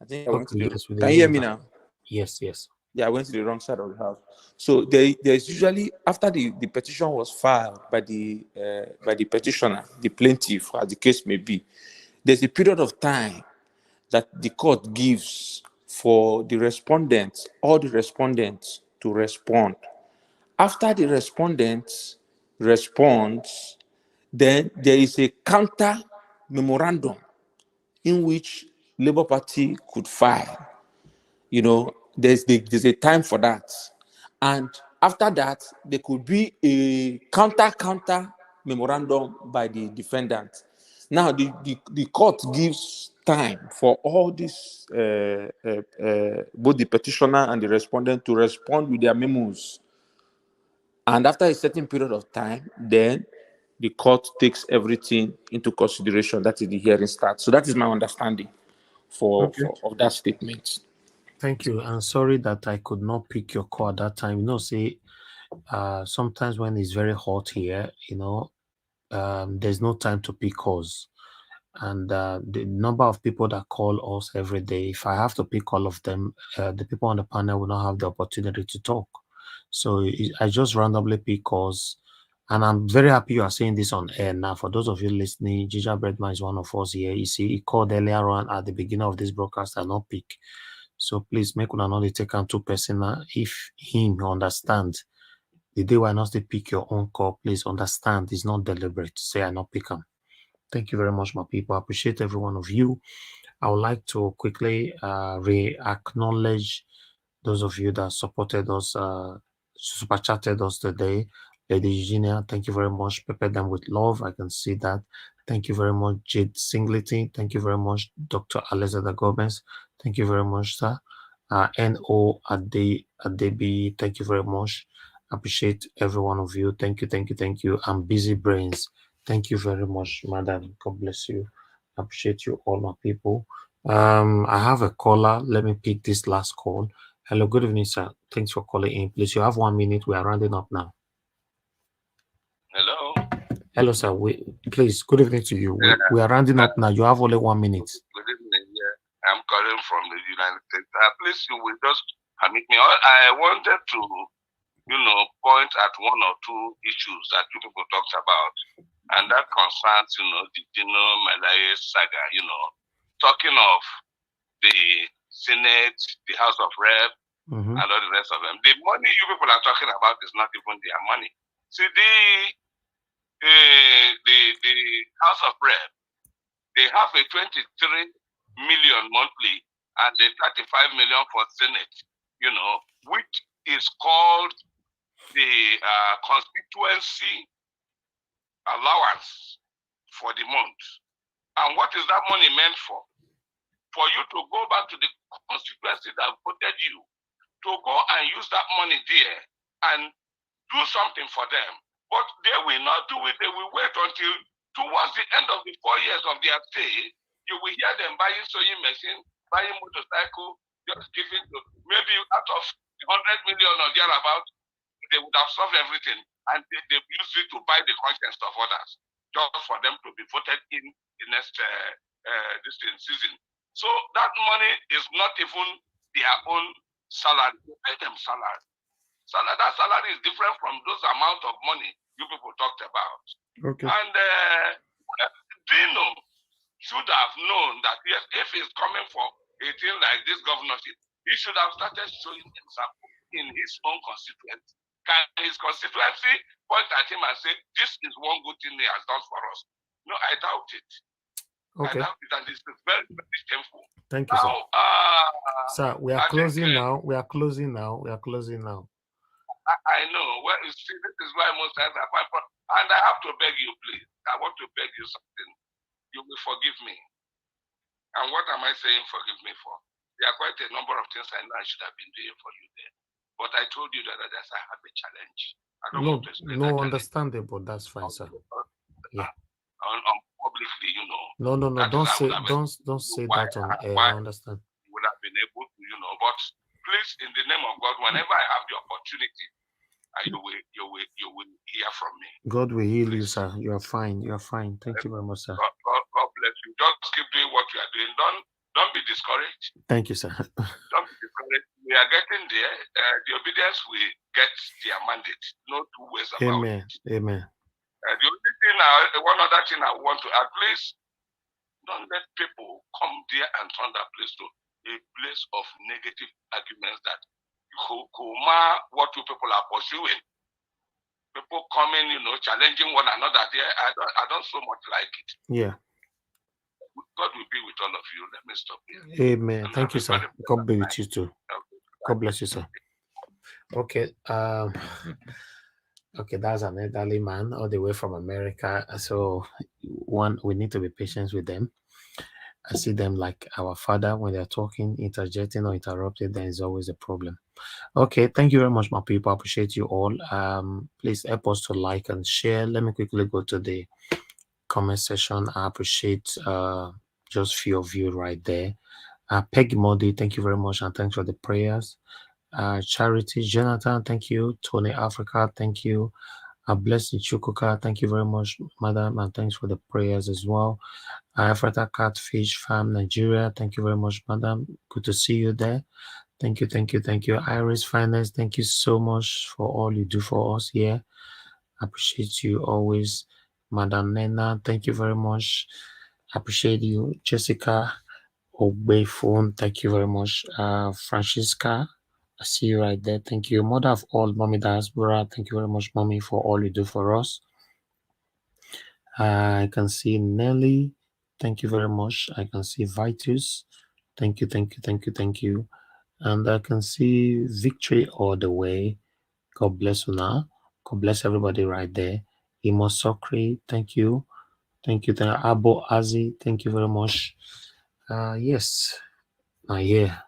I think I went to the. Yes, Can you hear me now? Yes. Yeah, I went to the wrong side of the house. So there's usually, after the petition was filed by the petitioner, the plaintiff, as the case may be, there's a period of time that the court gives for the respondents, all the respondents, to respond. After the respondents responds, then there is a counter memorandum in which Labour Party could file. There's a time for that. And after that, there could be a counter memorandum by the defendant. Now, the court gives time for all this, both the petitioner and the respondent, to respond with their memos. And after a certain period of time, then the court takes everything into consideration. That is the hearing starts. So that is my understanding of that statement. Thank you. I'm sorry that I could not pick your call at that time. Sometimes when it's very hot here, there's no time to pick calls. And the number of people that call us every day, if I have to pick all of them, the people on the panel will not have the opportunity to talk. So I just randomly pick calls. And I'm very happy you are saying this on air now. For those of you listening, Gingerbread Man is one of us here. You see, he called earlier on at the beginning of this broadcast and not pick. So please make una not take on too personal. If him understand the day why not to pick your own call, please understand it's not deliberate. Say I not pick him. Thank you very much, my people. I appreciate every one of you. I would like to quickly re-acknowledge those of you that supported us, super chatted us today. Lady Eugenia, thank you very much. Prepare them with love. I can see that. Thank you very much, Jade Singleton. Thank you very much, Dr. Alexander Gomez. Thank you very much, sir. N.O. Adebi, thank you very much. Appreciate every one of you. Thank you. I'm Busy Brains. Thank you very much, madam. God bless you. Appreciate you all, my people. I have a caller. Let me pick this last call. Hello, good evening, sir. Thanks for calling in. Please, you have 1 minute. We are rounding up now. Hello, sir. Please, good evening to you. We are rounding up now. You have only 1 minute. Good evening. Yeah, I'm calling from the United States. Please, you will just permit me. I wanted to, point at one or two issues that you people talked about, and that concerns, the Dino Melaye saga. Talking of the Senate, the House of Rep, and all the rest of them. The money you people are talking about is not even their money. See, the House of Rep, they have a 23 million monthly and a 35 million for Senate, which is called the constituency allowance for the month. And what is that money meant for? For you to go back to the constituency that voted you to go and use that money there and do something for them. But they will not do it. They will wait until towards the end of the 4 years of their stay. You will hear them buying sewing machine, buying motorcycle, just giving to, maybe out of 100 million or thereabout, they would have solved everything, and they've used it to buy the conscience of others, just for them to be voted in the next this season. So that money is not even their own salary. They pay them salary. That salary is different from those amount of money you people talked about. Okay. And Dino should have known that yes, if he's coming for a thing like this governorship, he should have started showing example in his own constituency. Can his constituency point at him and say, this is one good thing he has done for us? No, I doubt it. Okay. I doubt it, and it's very, very shameful. Thank you, sir. Sir, we are closing now. We are closing now. We are closing now. I know. Well, you see, this is why most times I find, and I have to beg you, please. I want to beg you something. You will forgive me. And what am I saying forgive me for? There are quite a number of things I know I should have been doing for you there. But I told you that I have a challenge. I don't want to explain that understandable. That's fine, sir. Yeah. Publicly, you know. No. Don't say that on air. I understand. You would have been able to, you know. But please, in the name of God, whenever I have the opportunity, you will hear from me. God will heal you, sir. You are fine. You are fine. Thank you very much, sir. God bless you. Just keep doing what you are doing. Don't be discouraged. Thank you, sir. Don't be discouraged. We are getting there. The obedience will get their mandate. No two ways about Amen. it. Amen. The only thing, one other thing I want to add, please, don't let people come there and turn that place to a place of negative arguments that could mar what you people are pursuing. People coming, you know, challenging one another there. I don't so much like it. Yeah. God will be with all of you. Let me stop here. Amen. Thank you, sir. God be with you too. God bless you, sir. Okay. Okay, that's an elderly man all the way from America. So we need to be patient with them. I see them like our father when they're talking, interjecting or interrupted, then is always a problem. Okay, thank you very much, my people. I appreciate you all. Please help us to like and share. Let me quickly go to the comment section. I appreciate just few of you right there. Peggy Modi, thank you very much, and thanks for the prayers. Charity Jonathan, thank you. Tony Africa, thank you. Blessing Chukuka, thank you very much, madam, and thanks for the prayers as well. Africa Catfish Farm Nigeria, thank you very much, madam. Good to see you there. Thank you. Iris Finance, thank you so much for all you do for us here. I appreciate you always. Madam Nena, thank you very much. I appreciate you. Jessica Obeyphone, thank you very much. Francisca, I see you right there. Thank you. Mother of all, Mommy Diaspora, thank you very much, Mommy, for all you do for us. I can see Nelly, thank you very much. I can see Vitus, thank you. And I can see Victory all the way. God bless you now. God bless everybody right there. Imo Sokri, thank you. Abo Azi, thank you very much. Yes, yeah.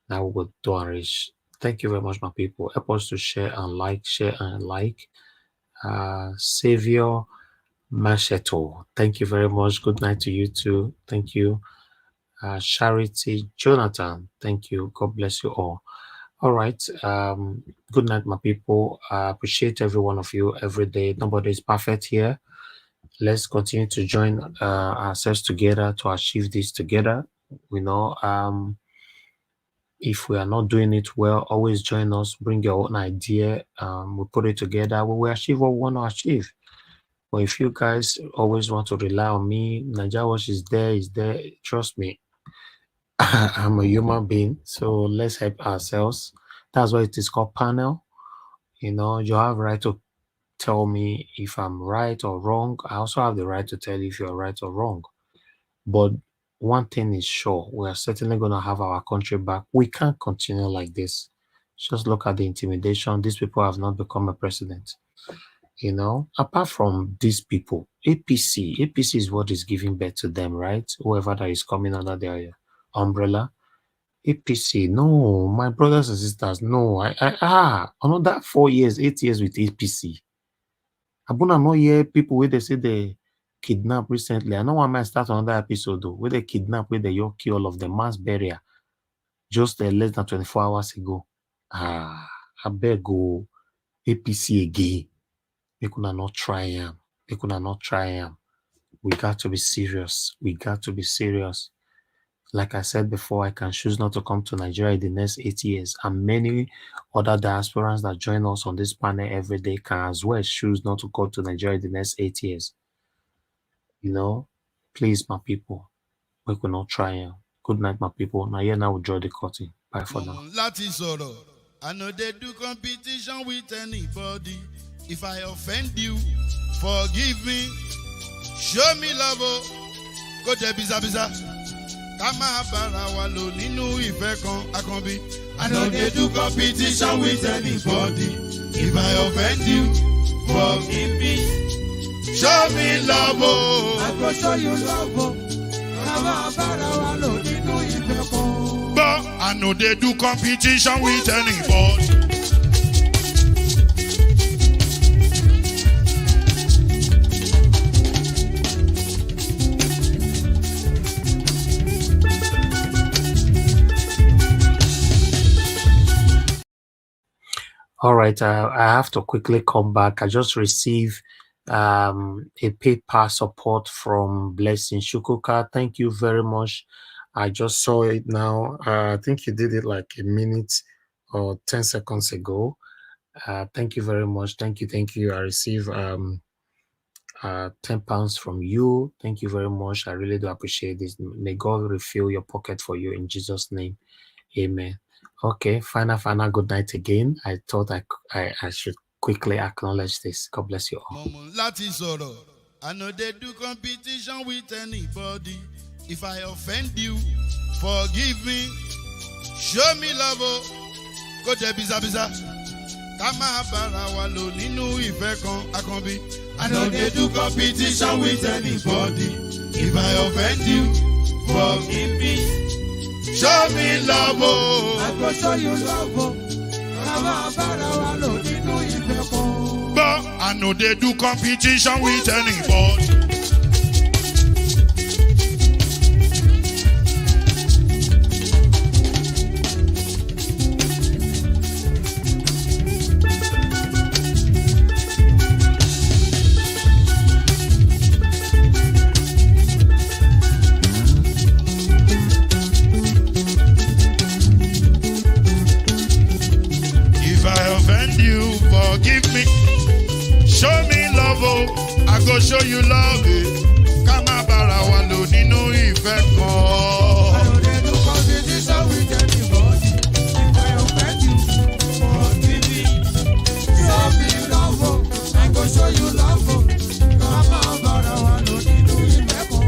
Now we'll go to Arish. Thank you very much, my people. Help us to share and like. Savior Macheto, thank you very much. Good night to you too. Thank you. Charity Jonathan, thank you. God bless you all. All right. Good night, my people. I appreciate every one of you every day. Nobody is perfect here. Let's continue to join ourselves together to achieve this together. We know if we are not doing it well, always join us. Bring your own idea. We put it together. We will achieve what we want to achieve. But if you guys always want to rely on me, Naija Watch is there. Trust me. I'm a human being, so let's help ourselves. That's why it is called panel. You know, you have the right to tell me if I'm right or wrong. I also have the right to tell you if you're right or wrong. But one thing is sure, we are certainly going to have our country back. We can't continue like this. Just look at the intimidation. These people have not become a president. You know, apart from these people, APC is what is giving birth to them, right? Whoever that is coming under their umbrella, APC, no, my brothers and sisters, no. Another 4 years, 8 years with APC. Abuna no hear people where they say they kidnap recently. I know I might start another episode though, where they kidnap, where they kill all of the mass burial just less than 24 hours ago. I beg go APC again. They could not try him. They could not try him. We got to be serious. We got to be serious. Like I said before, I can choose not to come to Nigeria in the next 8 years. And many other diasporans that join us on this panel every day can as well choose not to go to Nigeria in the next 8 years. You know, please, my people, we could not try him. Good night, my people. Now, here now we draw the curtain. Bye for now. I know they do competition with anybody. If I offend you, forgive me. Show me love. Go there, biza. Kama bara wa lo ninu ife kan akanbi. I know they do competition with anybody. If I offend you, forgive me. Show me love. I go show you love. Kama bara wa lo ninu ife kan. But I know they do competition with anybody. All right, I have to quickly come back. I just received a PayPal support from Blessing Shukuka. Thank you very much. I just saw it now. I think you did it like a minute or 10 seconds ago. Thank you very much. Thank you. I received £10 from you. Thank you very much. I really do appreciate this. May God refill your pocket for you in Jesus' name. Amen. Okay, final good night again. I thought I should quickly acknowledge this. God bless you all. I know they do competition with anybody. If I offend you, forgive me. Show me love. Go there, biza. Kama bara wa lo ninu ife kan akanbi. I know they do competition with anybody. If I offend you, forgive me. Show me love. I go show you love. But I know they do competition with anybody. Forgive me, show me love, I go show you love. Kama bara wa lo ninu ife kan. I know they do competition with anybody. If I offend you, forgive me. Show me love, I go show you love. Kama bara wa lo ninu ife kan.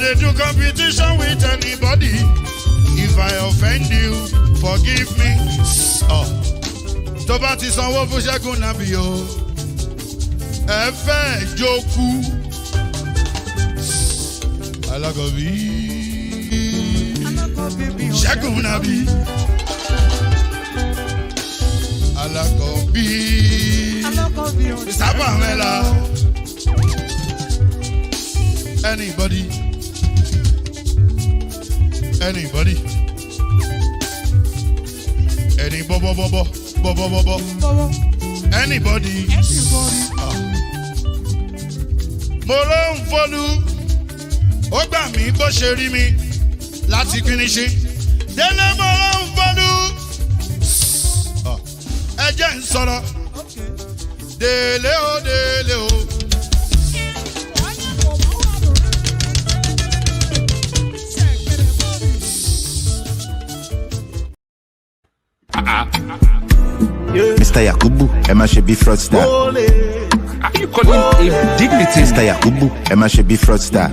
They do competition with anybody. If I offend you, forgive me. Tó bá ti sanwó fún Ṣẹ́gun nàbí o. Ẹ fẹ́ jókòó. Alákọ̀bí. Ṣẹ́gun nàbí. Alákọ̀bí. Sábà mẹ́la. Anybody. Any bobo. Anybody. Mo ló ń folú, ó gbà mí bó ṣe rí mi láti kíníṣí. Délé mo ló ń folú, ẹ jẹ́ ń sọ̀rọ̀. Délé o. Mr. Yakubu, Emma should be fraudster. Are you calling him dignity? Mr. Yakubu, Emma should be fraudster.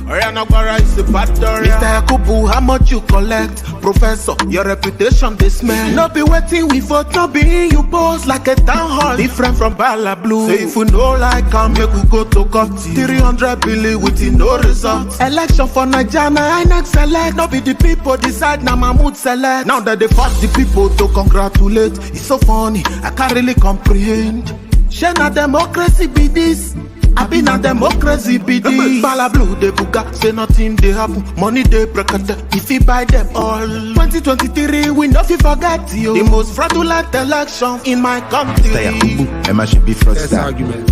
Mr. Yakubu, how much you collect? Professor, your reputation they smell. No be waiting we vote, no be you boss like a town hall. Different from Bala Blue. So if you know like I'm make we go to court. 300 billion with no result. Election for Nigeria, I next select. No be the people decide, now Mahmoud select. Now that they force the people to congratulate. It's so funny, I can't really comprehend. Share na democracy be this. I been a democracy be this. Bala Blue they buga, say nothing they happen. Money they break if you buy them all. 2023 we not forget you. The most fraudulent election in my country. Mr. Yakubu, Emma should be fraudster. Next argument.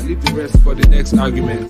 Leave the rest for the next argument.